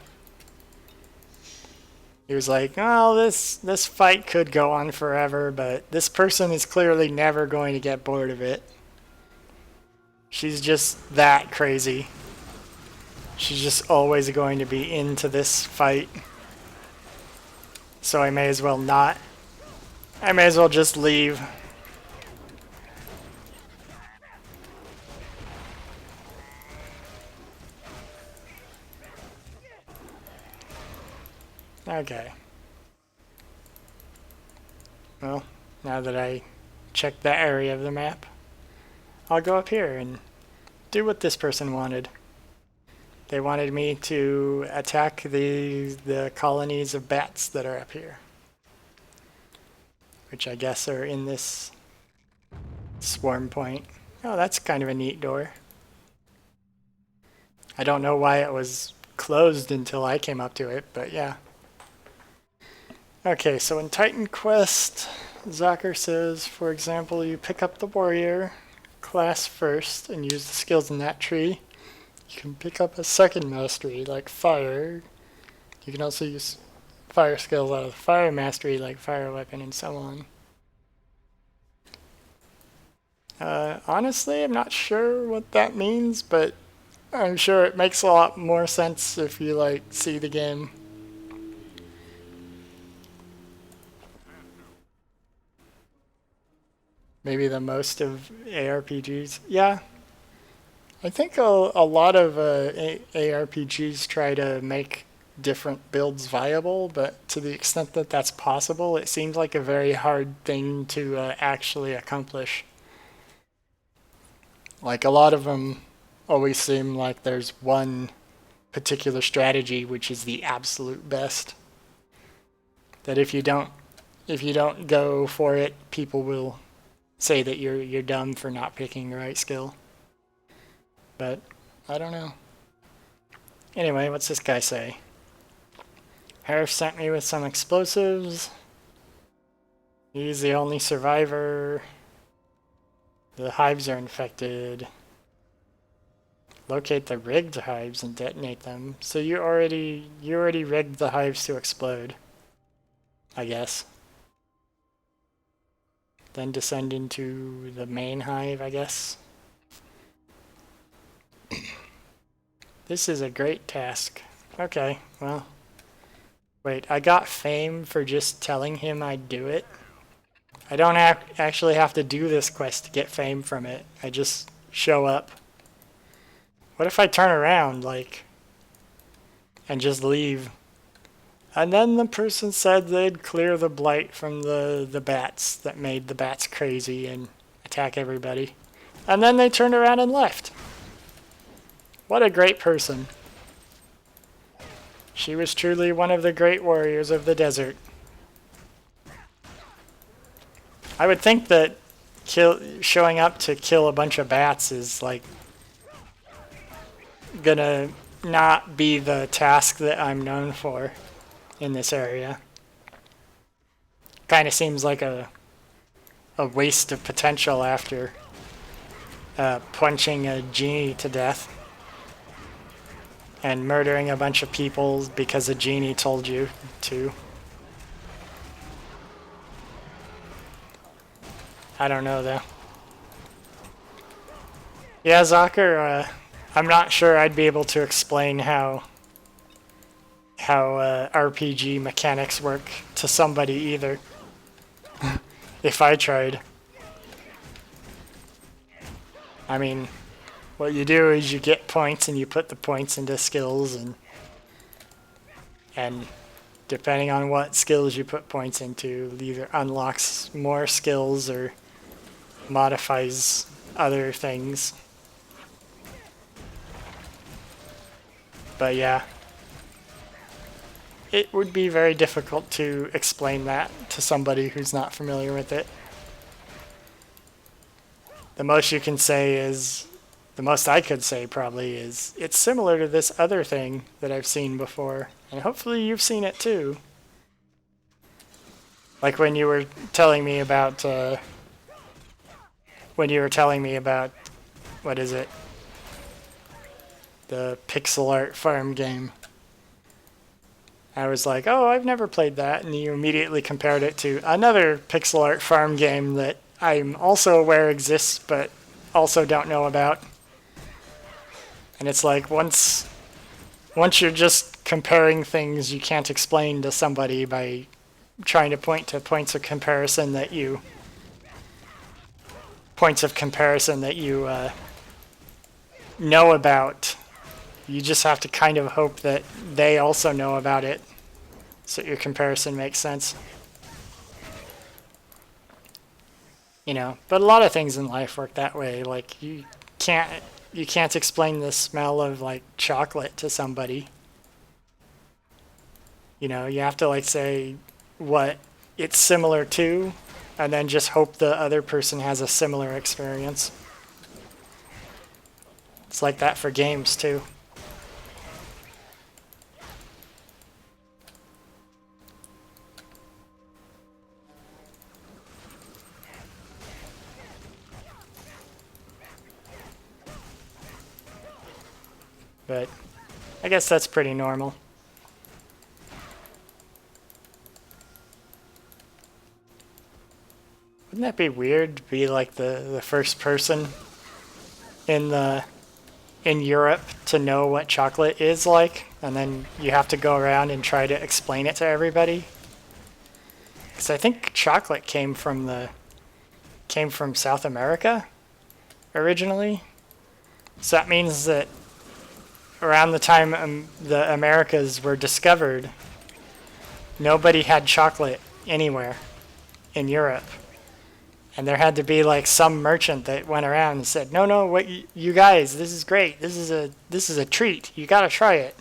He was like, "Oh, this fight could go on forever, but this person is clearly never going to get bored of it. She's just that crazy. She's just always going to be into this fight. So I may as well not. I may as well just leave." Okay. Well, now that I checked that area of the map, I'll go up here and do what this person wanted. They wanted me to attack the colonies of bats that are up here, which I guess are in this swarm point. Oh, that's kind of a neat door. I don't know why it was closed until I came up to it, but yeah. Okay, so in Titan Quest, Zocker says, for example, you pick up the warrior class first and use the skills in that tree. You can pick up a second mastery, like fire. You can also use fire skills out of fire mastery, like fire weapon and so on. Honestly, I'm not sure what that means, but I'm sure it makes a lot more sense if you, like, see the game. Maybe the most of ARPGs. Yeah. I think a lot of ARPGs try to make different builds viable, but to the extent that that's possible, it seems like a very hard thing to actually accomplish. Like, a lot of them always seem like there's one particular strategy which is the absolute best. That if you don't go for it, people will say that you're dumb for not picking the right skill. But I don't know. Anyway, what's this guy say? Harif sent me with some explosives. He's the only survivor. The hives are infected. Locate the rigged hives and detonate them. So you already rigged the hives to explode, I guess. Then descend into the main hive, I guess. This is a great task. Okay, well. Wait, I got fame for just telling him I'd do it? I don't actually have to do this quest to get fame from it. I just show up. What if I turn around, like, and just leave? And then the person said they'd clear the blight from the bats that made the bats crazy and attack everybody. And then they turned around and left. What a great person. She was truly one of the great warriors of the desert. I would think that showing up to kill a bunch of bats is, like, gonna not be the task that I'm known for in this area. Kind of seems like a waste of potential after punching a genie to death and murdering a bunch of people because a genie told you to. I don't know though. Yeah, Zocker, I'm not sure I'd be able to explain how RPG mechanics work to somebody either. If I tried. I mean, what you do is you get points and you put the points into skills, and depending on what skills you put points into, either unlocks more skills or modifies other things. But yeah, it would be very difficult to explain that to somebody who's not familiar with it. The most you can say is the most I could say probably is it's similar to this other thing that I've seen before, and hopefully you've seen it too. Like when you were telling me about what is it? The pixel art farm game. I was like, oh, I've never played that, and you immediately compared it to another pixel art farm game that I'm also aware exists, but also don't know about. And it's like once you're just comparing things you can't explain to somebody by trying to point to points of comparison that you know about, you just have to kind of hope that they also know about it so your comparison makes sense. You know, but a lot of things in life work that way. Like you can't explain the smell of like chocolate to somebody. You know, you have to like say what it's similar to, and then just hope the other person has a similar experience. It's like that for games too. But I guess that's pretty normal. Wouldn't that be weird to be like the first person in Europe to know what chocolate is like, and then you have to go around and try to explain it to everybody? Because I think chocolate came from South America originally. So that means that around the time the Americas were discovered, nobody had chocolate anywhere in Europe. And there had to be like some merchant that went around and said, no, what you guys, this is great. This is a treat. You got to try it.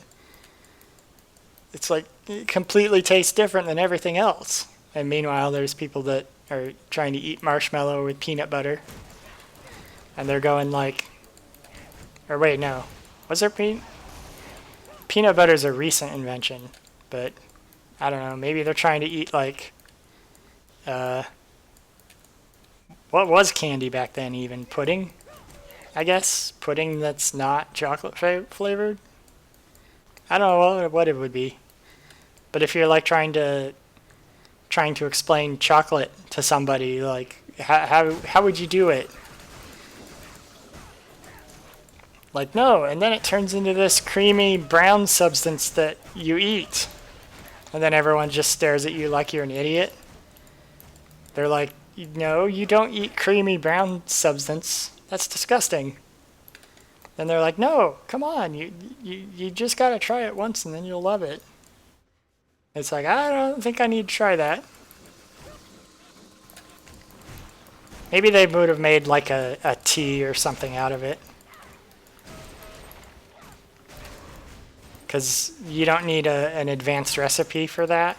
It's like it completely tastes different than everything else. And meanwhile, there's people that are trying to eat marshmallow with peanut butter. And they're going like, or wait, no. Was there peanut butter is a recent invention, but I don't know. Maybe they're trying to eat like, what was candy back then even? Pudding? I guess pudding that's not chocolate flavored. I don't know what it would be, but if you're like trying to explain chocolate to somebody, like how would you do it? Like, no, and then it turns into this creamy brown substance that you eat. And then everyone just stares at you like you're an idiot. They're like, no, you don't eat creamy brown substance. That's disgusting. And they're like, no, come on, you just gotta try it once and then you'll love it. It's like, I don't think I need to try that. Maybe they would have made like a tea or something out of it. Because you don't need an advanced recipe for that,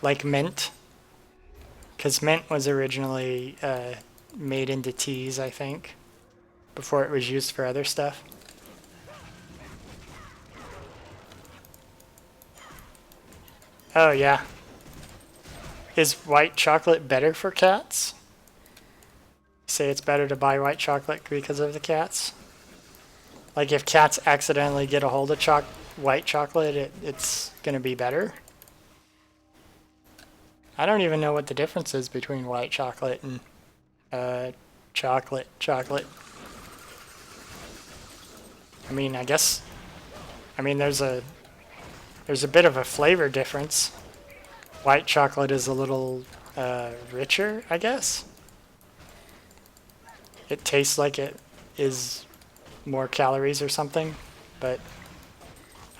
like mint. Because mint was originally made into teas, I think, before it was used for other stuff. Oh, yeah. Is white chocolate better for cats? Say it's better to buy white chocolate because of the cats? Like if cats accidentally get a hold of white chocolate, it's going to be better? I don't even know what the difference is between white chocolate and chocolate. I mean, there's a bit of a flavor difference. White chocolate is a little richer, I guess. It tastes like it is more calories or something, but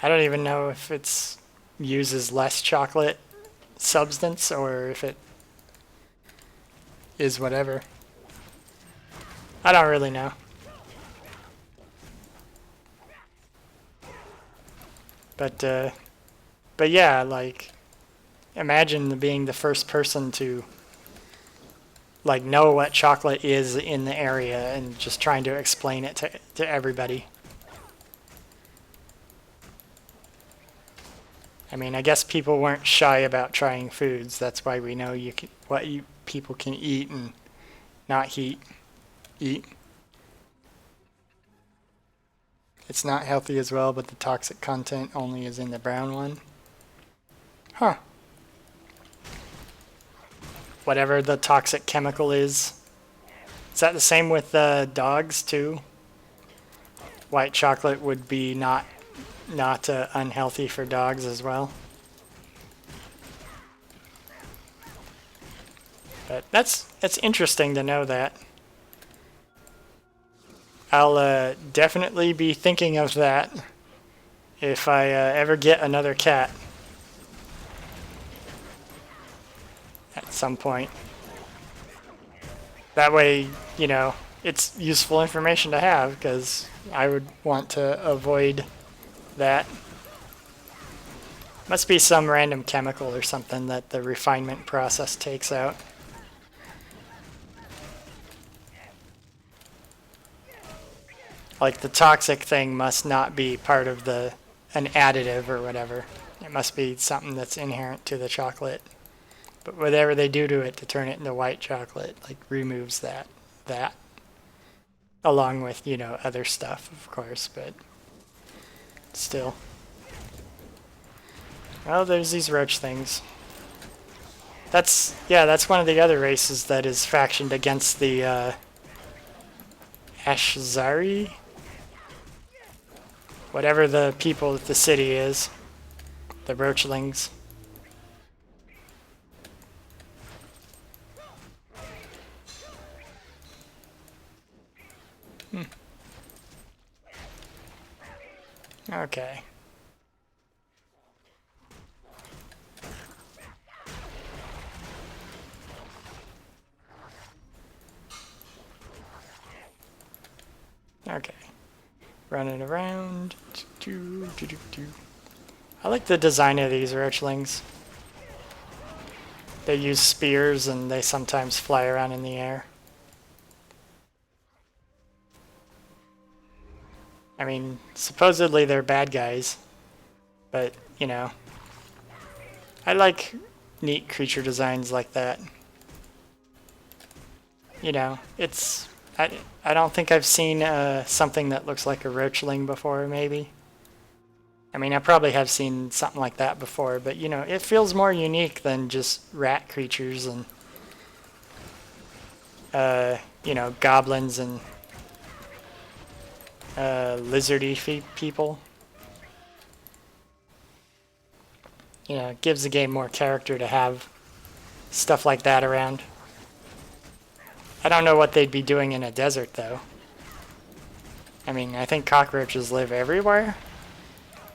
I don't even know if it's uses less chocolate substance or if it is whatever. I don't really know. But yeah, like imagine being the first person to like know what chocolate is in the area and just trying to explain it to everybody. I mean, I guess people weren't shy about trying foods. That's why we know people can eat and not eat. It's not healthy as well, but the toxic content only is in the brown one. Huh. Whatever the toxic chemical is. Is that the same with dogs too? White chocolate would be not unhealthy for dogs as well. But it's interesting to know that. I'll definitely be thinking of that if I ever get another cat at some point. That way, you know, it's useful information to have, because I would want to avoid that. Must be some random chemical or something that the refinement process takes out. Like the toxic thing must not be part of an additive or whatever. It must be something that's inherent to the chocolate. But whatever they do to it to turn it into white chocolate, like, removes that. Along with, you know, other stuff, of course, but still. Oh, there's these roach things. That's one of the other races that is factioned against the Ashzari? Whatever the people at the city is. The roachlings. Okay. Okay. Running around. I like the design of these roachlings. They use spears and they sometimes fly around in the air. I mean, supposedly they're bad guys, but, you know, I like neat creature designs like that. You know, it's... I don't think I've seen something that looks like a roachling before, maybe. I mean, I probably have seen something like that before, but, you know, it feels more unique than just rat creatures and, you know, goblins and lizardy people. You know, it gives the game more character to have stuff like that around. I don't know what they'd be doing in a desert, though. I mean, I think cockroaches live everywhere.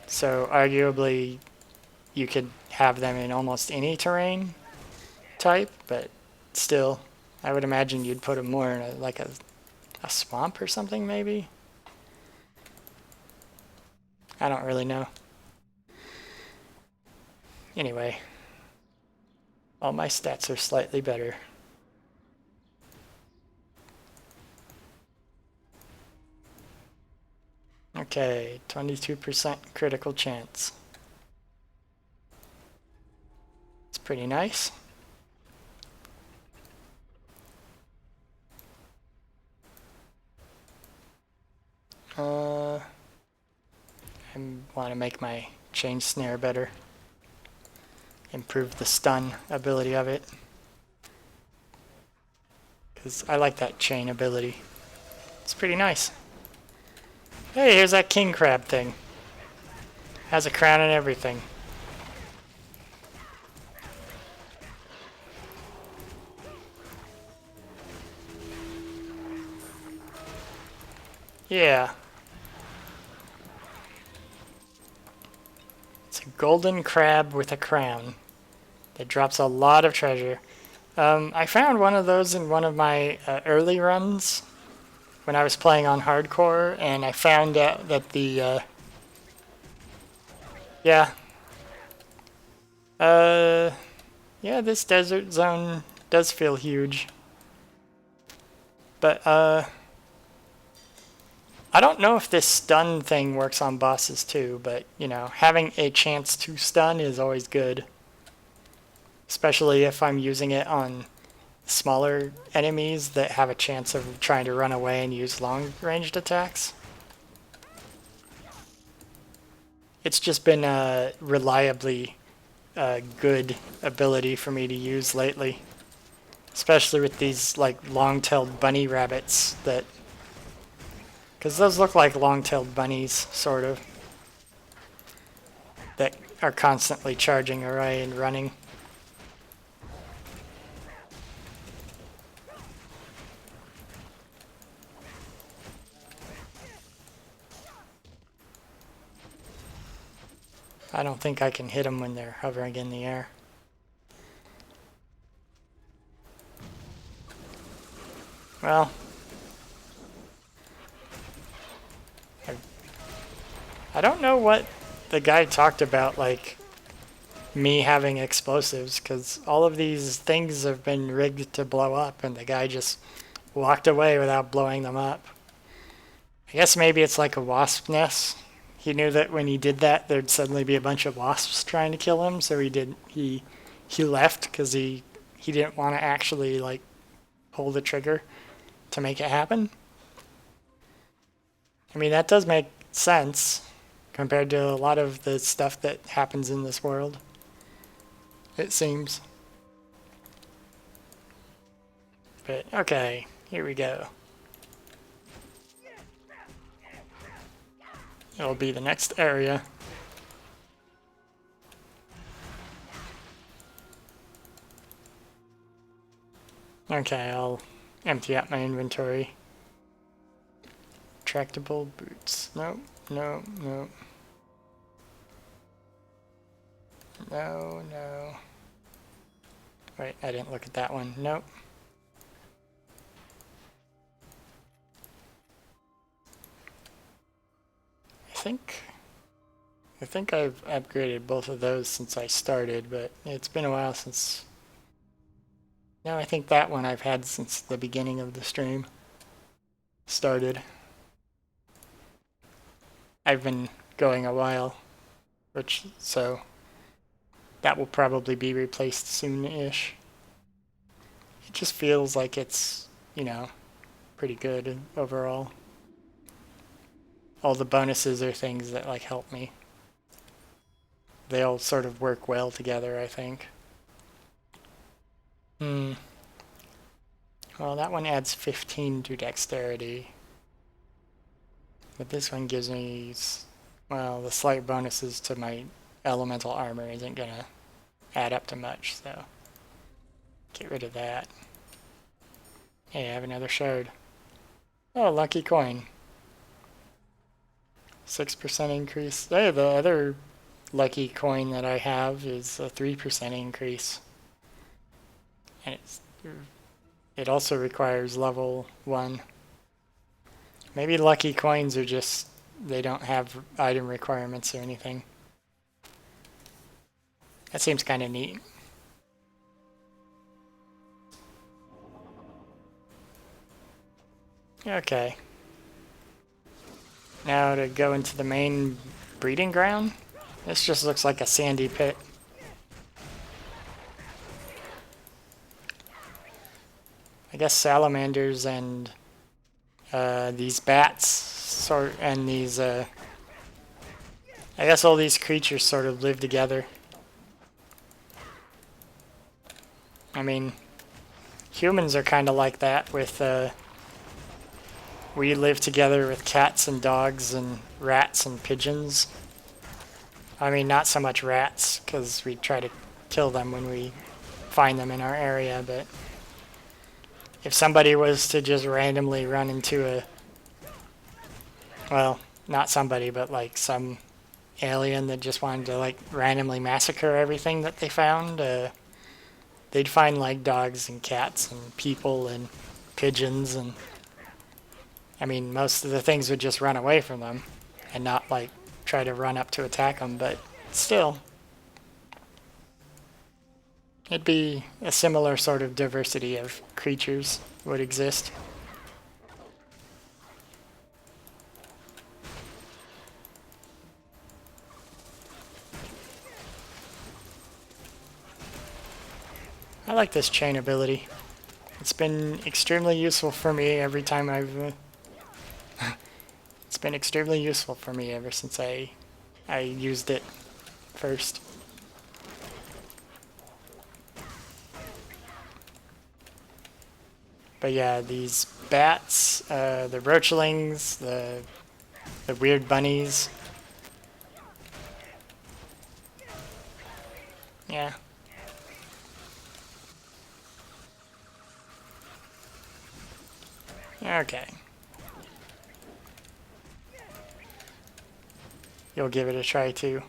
So, arguably, you could have them in almost any terrain type, but still, I would imagine you'd put them more in a swamp or something, maybe? I don't really know. Anyway, all my stats are slightly better. Okay, 22% critical chance. It's pretty nice. I want to make my chain snare better. Improve the stun ability of it. Because I like that chain ability. It's pretty nice. Hey, here's that king crab thing. Has a crown and everything. Yeah. It's a golden crab with a crown that drops a lot of treasure. I found one of those in one of my early runs when I was playing on hardcore, and I found out that the yeah, this desert zone does feel huge. But, I don't know if this stun thing works on bosses too, but, you know, having a chance to stun is always good. Especially if I'm using it on smaller enemies that have a chance of trying to run away and use long-ranged attacks. It's just been a reliably good ability for me to use lately. Especially with these like long-tailed bunny rabbits that... Because those look like long-tailed bunnies, sort of. That are constantly charging away and running. I don't think I can hit them when they're hovering in the air. Well, I don't know what the guy talked about, like, me having explosives, because all of these things have been rigged to blow up, and the guy just walked away without blowing them up. I guess maybe it's like a wasp nest. He knew that when he did that, there'd suddenly be a bunch of wasps trying to kill him, so he left because he didn't want to actually, like, pull the trigger to make it happen. I mean, that does make sense compared to a lot of the stuff that happens in this world, it seems. But, okay, here we go. It'll be the next area. Okay, I'll empty out my inventory. Tractable boots. Nope, no, no. No, no. Wait, I didn't look at that one. Nope. I think I've upgraded both of those since I started, but it's been a while since... No, I think that one I've had since the beginning of the stream started. I've been going a while, so that will probably be replaced soon-ish. It just feels like it's, you know, pretty good overall. All the bonuses are things that, like, help me. They all sort of work well together, I think. Well, that one adds 15 to dexterity. But this one gives me, well, the slight bonuses to my elemental armor isn't gonna add up to much, so get rid of that. Hey, I have another shard. Oh, lucky coin. 6% increase. Hey, the other lucky coin that I have is a 3% increase. And it also requires level 1. Maybe lucky coins are just, they don't have item requirements or anything. That seems kind of neat. Okay. Now to go into the main breeding ground. This just looks like a sandy pit. I guess salamanders and these bats and these I guess all these creatures sort of live together. I mean, humans are kind of like that with we live together with cats and dogs and rats and pigeons. I mean, not so much rats, because we try to kill them when we find them in our area, but if somebody was to just randomly run into a... Well, not somebody, but like some alien that just wanted to like randomly massacre everything that they found, they'd find like dogs and cats and people and pigeons and... I mean, most of the things would just run away from them and not, like, try to run up to attack them, but still. It'd be a similar sort of diversity of creatures would exist. I like this chain ability. It's been extremely useful for me every time I've... it's been extremely useful for me ever since I used it first. But yeah, these bats, the roachlings, the weird bunnies. Yeah. Okay. You'll give it a try too.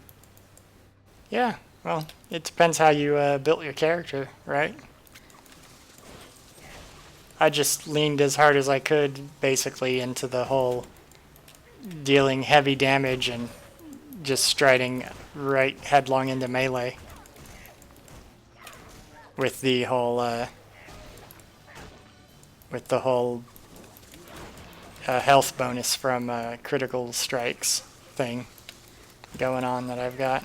Yeah, well, it depends how you built your character, right? I just leaned as hard as I could, basically, into the whole dealing heavy damage and just striding right headlong into melee. With the whole, health bonus from critical strikes thing going on that I've got.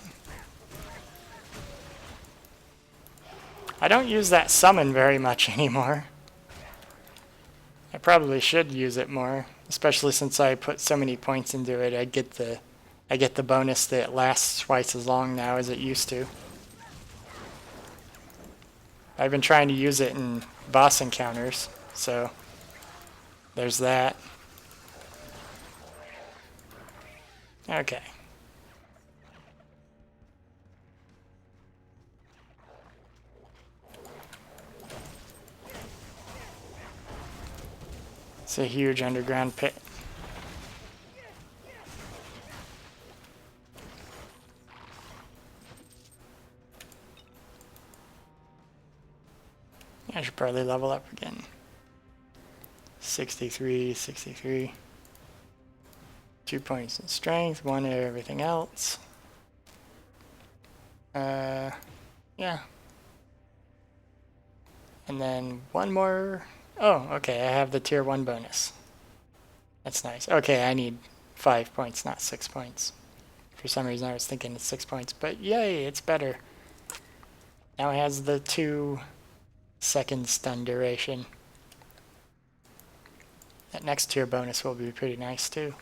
I don't use that summon very much anymore. I probably should use it more, especially since I put so many points into it. I get the bonus that it lasts twice as long now as it used to. I've been trying to use it in boss encounters, so there's that. Okay. It's a huge underground pit. I should probably level up again. 63, 63. 2 points in strength, 1 in everything else. Yeah. And then 1 more. Oh, okay, I have the tier 1 bonus. That's nice. Okay, I need 5 points, not 6 points. For some reason I was thinking it's 6 points, but yay, it's better. Now it has the 2-second stun duration. That next tier bonus will be pretty nice too.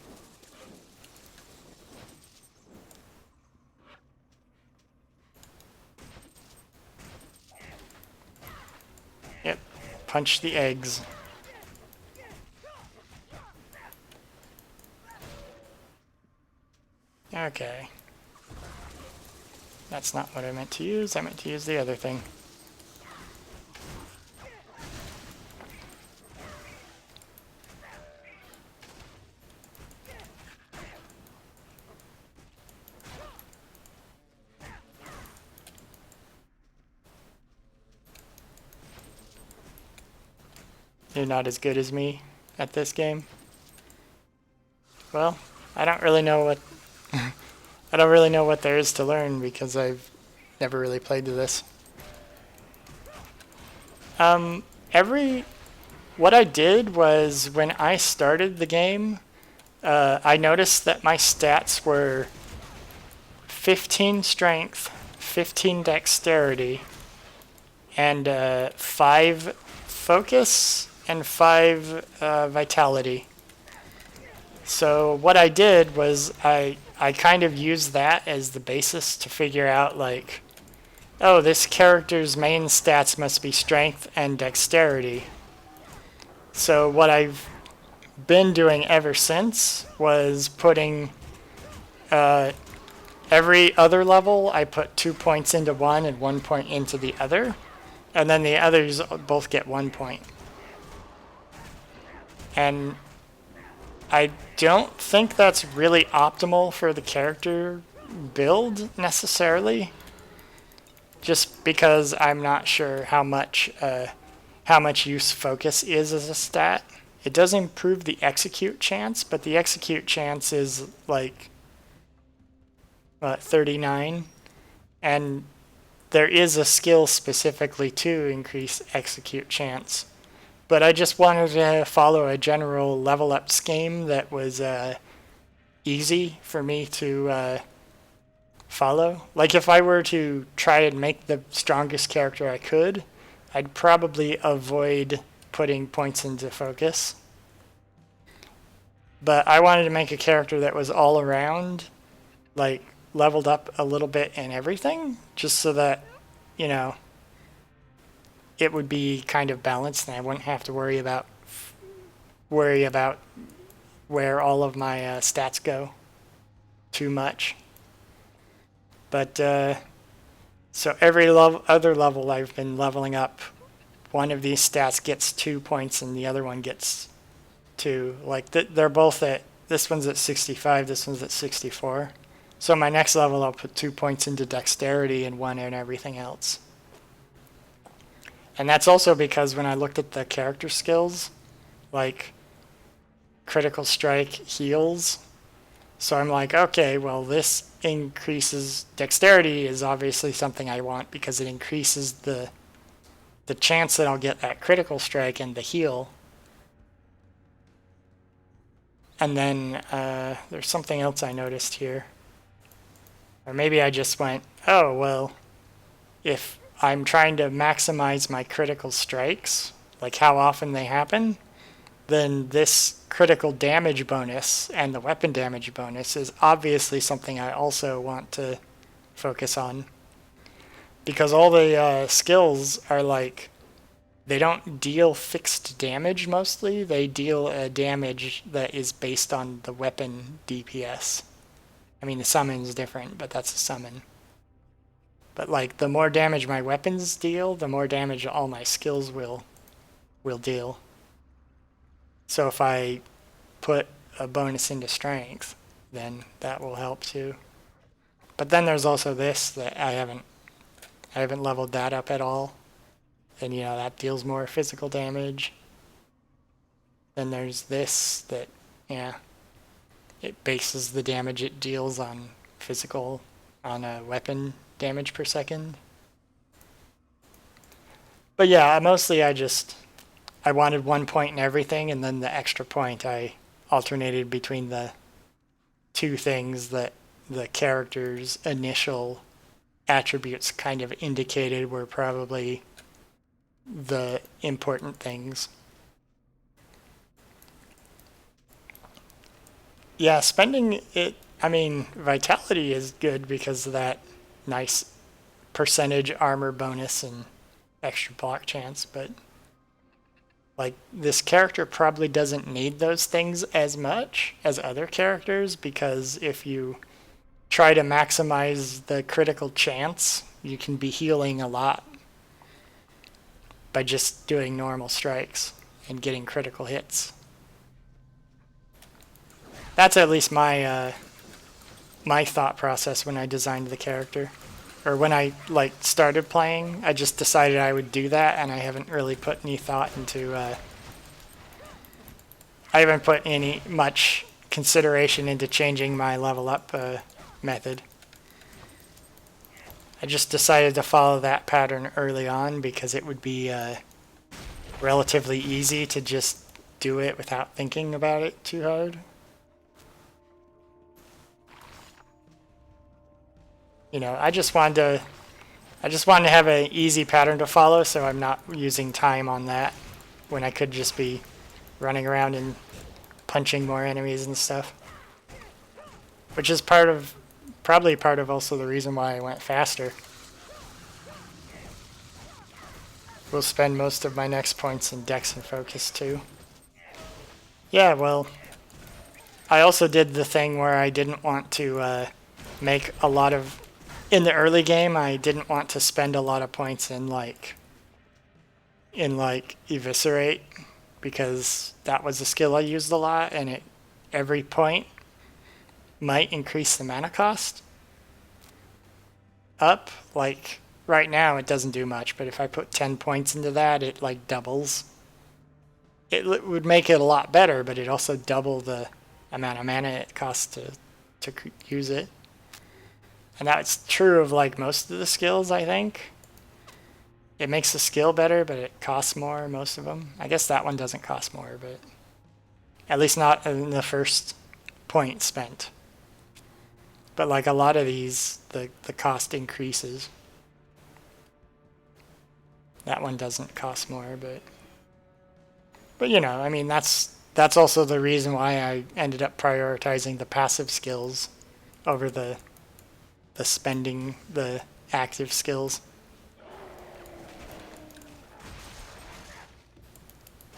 Yep, punch the eggs. Okay. That's not what I meant to use. I meant to use the other thing. You're not as good as me at this game. Well, I don't really know what I don't really know what there is to learn because I've never really played to this. What I did was when I started the game, I noticed that my stats were 15 strength, 15 dexterity, and 5 focus and 5 vitality. So what I did was I kind of used that as the basis to figure out, like, oh, this character's main stats must be strength and dexterity. So what I've been doing ever since was putting every other level, I put 2 points into one and 1 point into the other, and then the others both get 1 point. And I don't think that's really optimal for the character build necessarily, just because I'm not sure how much use focus is as a stat. It does improve the execute chance, but the execute chance is like 39, and there is a skill specifically to increase execute chance. But I just wanted to follow a general level up scheme that was easy for me to follow. Like if I were to try and make the strongest character I could, I'd probably avoid putting points into focus. But I wanted to make a character that was all around, like leveled up a little bit in everything, just so that, you know, it would be kind of balanced and I wouldn't have to worry about where all of my stats go too much. But so every other level I've been leveling up, one of these stats gets 2 points and the other one gets 2. Like they're both at, this one's at 65, this one's at 64. So my next level I'll put 2 points into dexterity and 1 in everything else. And that's also because when I looked at the character skills, like critical strike heals. So I'm like, okay, well this increases dexterity is obviously something I want because it increases the chance that I'll get that critical strike and the heal. And then there's something else I noticed here. Or maybe I just went, oh, well, if I'm trying to maximize my critical strikes, like how often they happen, then this critical damage bonus and the weapon damage bonus is obviously something I also want to focus on. Because all the skills are like, they don't deal fixed damage mostly, they deal a damage that is based on the weapon DPS. I mean, the summon's different, but that's a summon. But like, the more damage my weapons deal, the more damage all my skills will deal. So if I put a bonus into strength, then that will help too. But then there's also this that I haven't leveled that up at all. And you know, that deals more physical damage. Then there's this that, yeah, it bases the damage it deals on a weapon damage per second. But yeah, mostly I wanted 1 point in everything, and then the extra point I alternated between the two things that the character's initial attributes kind of indicated were probably the important things. Yeah, spending it, I mean, vitality is good because of that nice percentage armor bonus and extra block chance, but like this character probably doesn't need those things as much as other characters, because if you try to maximize the critical chance, you can be healing a lot by just doing normal strikes and getting critical hits. That's at least my my thought process when I designed the character. Or when I like started playing, I just decided I would do that, and I haven't really put any thought into I haven't put any much consideration into changing my level up method. I just decided to follow that pattern early on because it would be relatively easy to just do it without thinking about it too hard. You know, I just wanted to have an easy pattern to follow, so I'm not using time on that when I could just be running around and punching more enemies and stuff. Which is probably part of also the reason why I went faster. We'll spend most of my next points in Dex and Focus too. Yeah, well, I also did the thing where I didn't want to make a lot of... In the early game, I didn't want to spend a lot of points in Eviscerate, because that was a skill I used a lot, and every point might increase the mana cost up. Like right now it doesn't do much, but if I put 10 points into that, it like doubles. It would make it a lot better, but it also double the amount of mana it costs to use it. And that's true of like most of the skills, I think. It makes the skill better, but it costs more, most of them. I guess that one doesn't cost more, but at least not in the first point spent. But like a lot of these, the cost increases. That one doesn't cost more, but you know, I mean, that's also the reason why I ended up prioritizing the passive skills over the spending the active skills.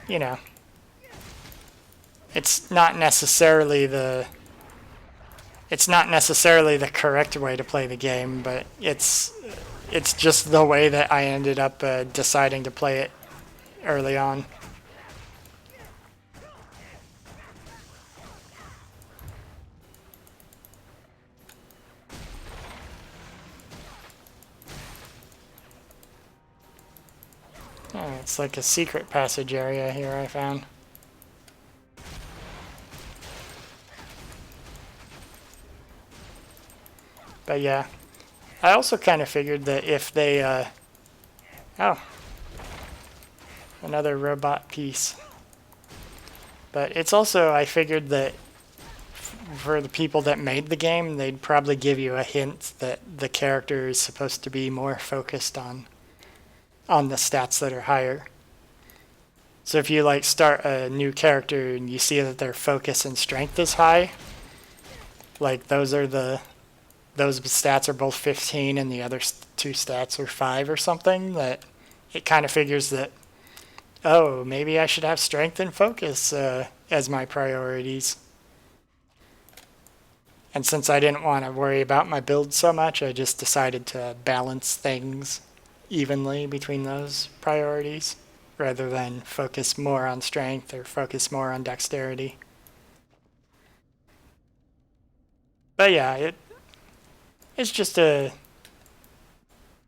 You know, it's not necessarily the correct way to play the game, but it's just the way that I ended up deciding to play it early on. Oh, it's like a secret passage area here I found. But yeah, I also kind of figured that if they, oh, another robot piece. But it's also, I figured that for the people that made the game, they'd probably give you a hint that the character is supposed to be more focused on the stats that are higher. So if you like start a new character and you see that their focus and strength is high, like those stats are both 15 and the other two stats are 5 or something, that it kind of figures that, oh, maybe I should have strength and focus as my priorities. And since I didn't want to worry about my build so much, I just decided to balance things evenly between those priorities rather than focus more on strength or focus more on dexterity. But yeah, it's just a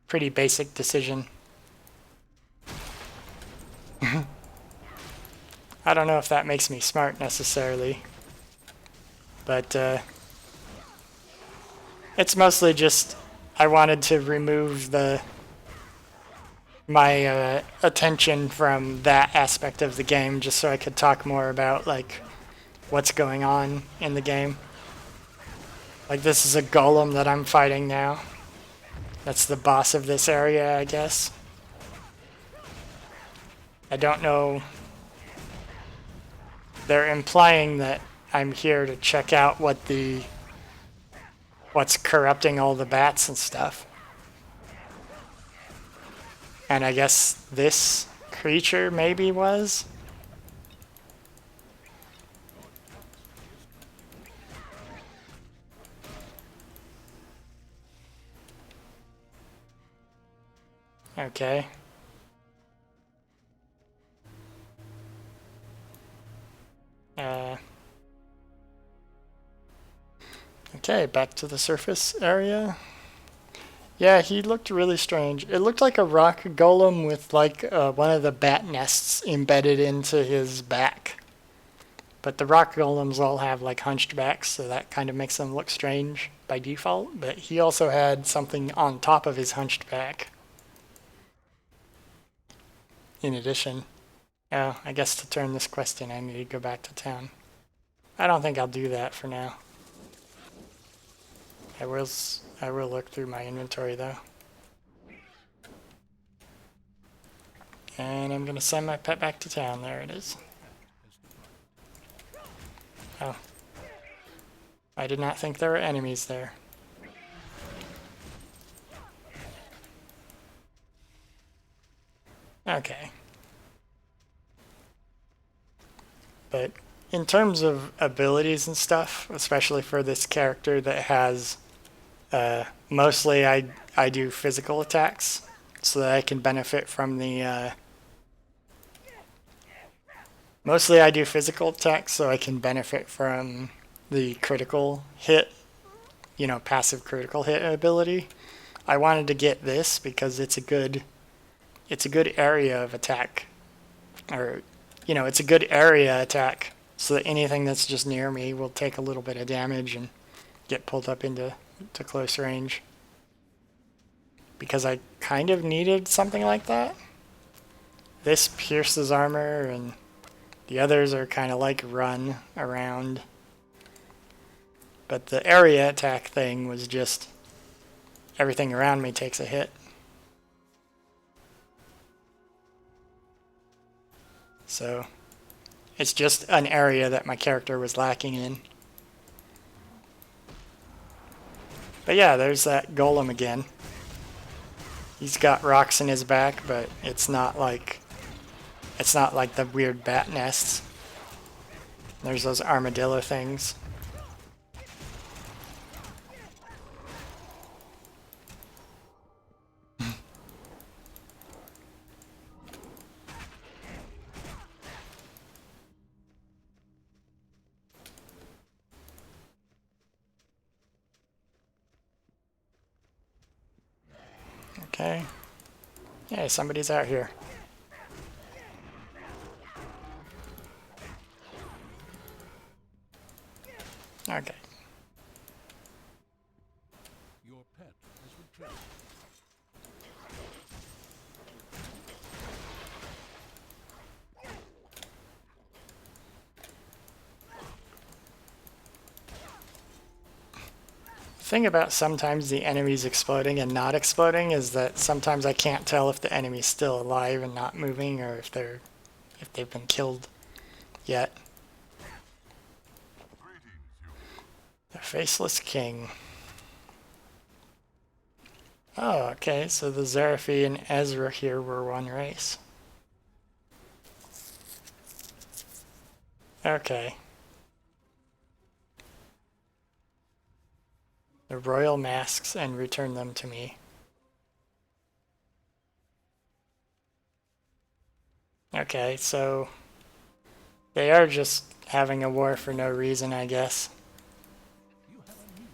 pretty basic decision. I don't know if that makes me smart necessarily, but it's mostly just I wanted to remove my attention from that aspect of the game just so I could talk more about like what's going on in the game. Like this is a golem that I'm fighting now. That's the boss of this area, I guess. I don't know. They're implying that I'm here to check out what's corrupting all the bats and stuff. And I guess this creature maybe was? Okay. Okay, back to the surface area. Yeah, he looked really strange. It looked like a rock golem with like one of the bat nests embedded into his back. But the rock golems all have like hunched backs, so that kind of makes them look strange by default. But he also had something on top of his hunched back. In addition. Oh, I guess to turn this quest in, I need to go back to town. I don't think I'll do that for now. I will look through my inventory though. And I'm gonna send my pet back to town. There it is. Oh. I did not think there were enemies there. Okay. But in terms of abilities and stuff, especially for this character that has mostly I do physical attacks so that I can benefit from the mostly I do physical attacks so I can benefit from the critical hit, you know, passive critical hit ability. I wanted to get this because it's a good area of attack, or you know, it's a good area attack so that anything that's just near me will take a little bit of damage and get pulled up into close range. Because I kind of needed something like that. This pierces armor and the others are kind of like run around. But the area attack thing was just everything around me takes a hit. So it's just an area that my character was lacking in. But yeah, there's that golem again. He's got rocks in his back, but it's not like the weird bat nests. There's those armadillo things. Okay. Yeah, somebody's out here. Okay. Your pet has returned. The thing about sometimes the enemies exploding and not exploding is that sometimes I can't tell if the enemy's still alive and not moving, or if they've been killed yet. The Faceless King. Oh, okay, so the Zerafi and Ezra here were one race. Okay. The royal masks and return them to me. Okay, so they are just having a war for no reason, I guess. You have a new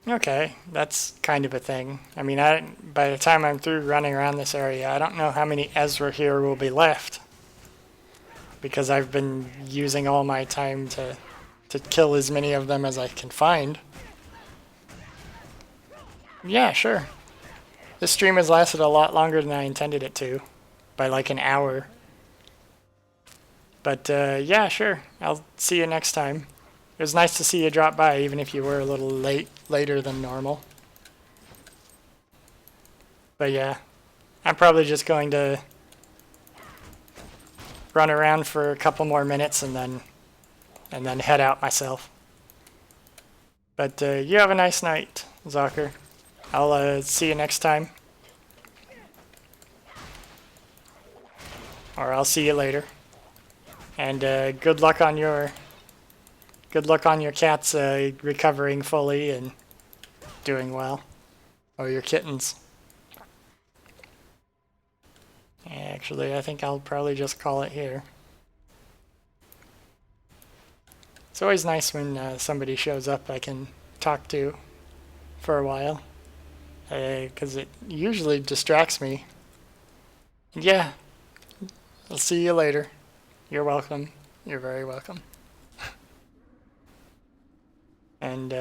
request. Okay, that's kind of a thing. I mean, by the time I'm through running around this area, I don't know how many Ezra here will be left, because I've been using all my time to kill as many of them as I can find. Yeah, sure. This stream has lasted a lot longer than I intended it to, by like an hour. But yeah, sure. I'll see you next time. It was nice to see you drop by, even if you were a little later than normal. But yeah, I'm probably just going to run around for a couple more minutes and then head out myself. But you have a nice night, Zocker. I'll see you next time. Or I'll see you later. And good luck on your cats recovering fully and doing well. Or your kittens. Actually, I think I'll probably just call it here. It's always nice when somebody shows up I can talk to for a while, because it usually distracts me. And yeah, I'll see you later. You're welcome. You're very welcome. And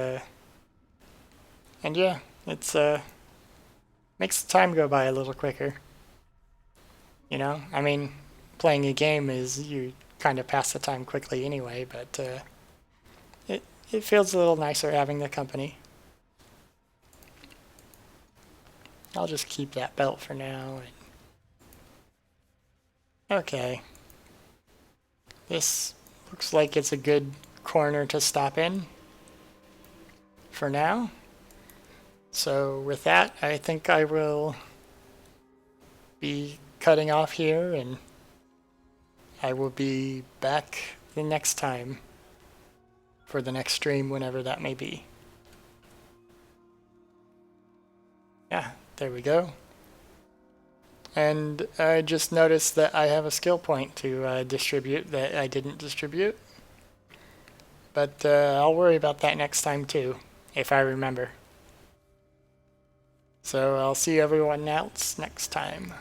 yeah, it's makes the time go by a little quicker. You know, I mean, playing a game is you kind of pass the time quickly anyway, but it feels a little nicer having the company. I'll just keep that belt for now. Okay. This looks like it's a good corner to stop in for now. So with that, I think I will be cutting off here, and I will be back the next time for the next stream, whenever that may be. Yeah, there we go. And I just noticed that I have a skill point to distribute that I didn't distribute. But I'll worry about that next time too, if I remember. So I'll see everyone else next time.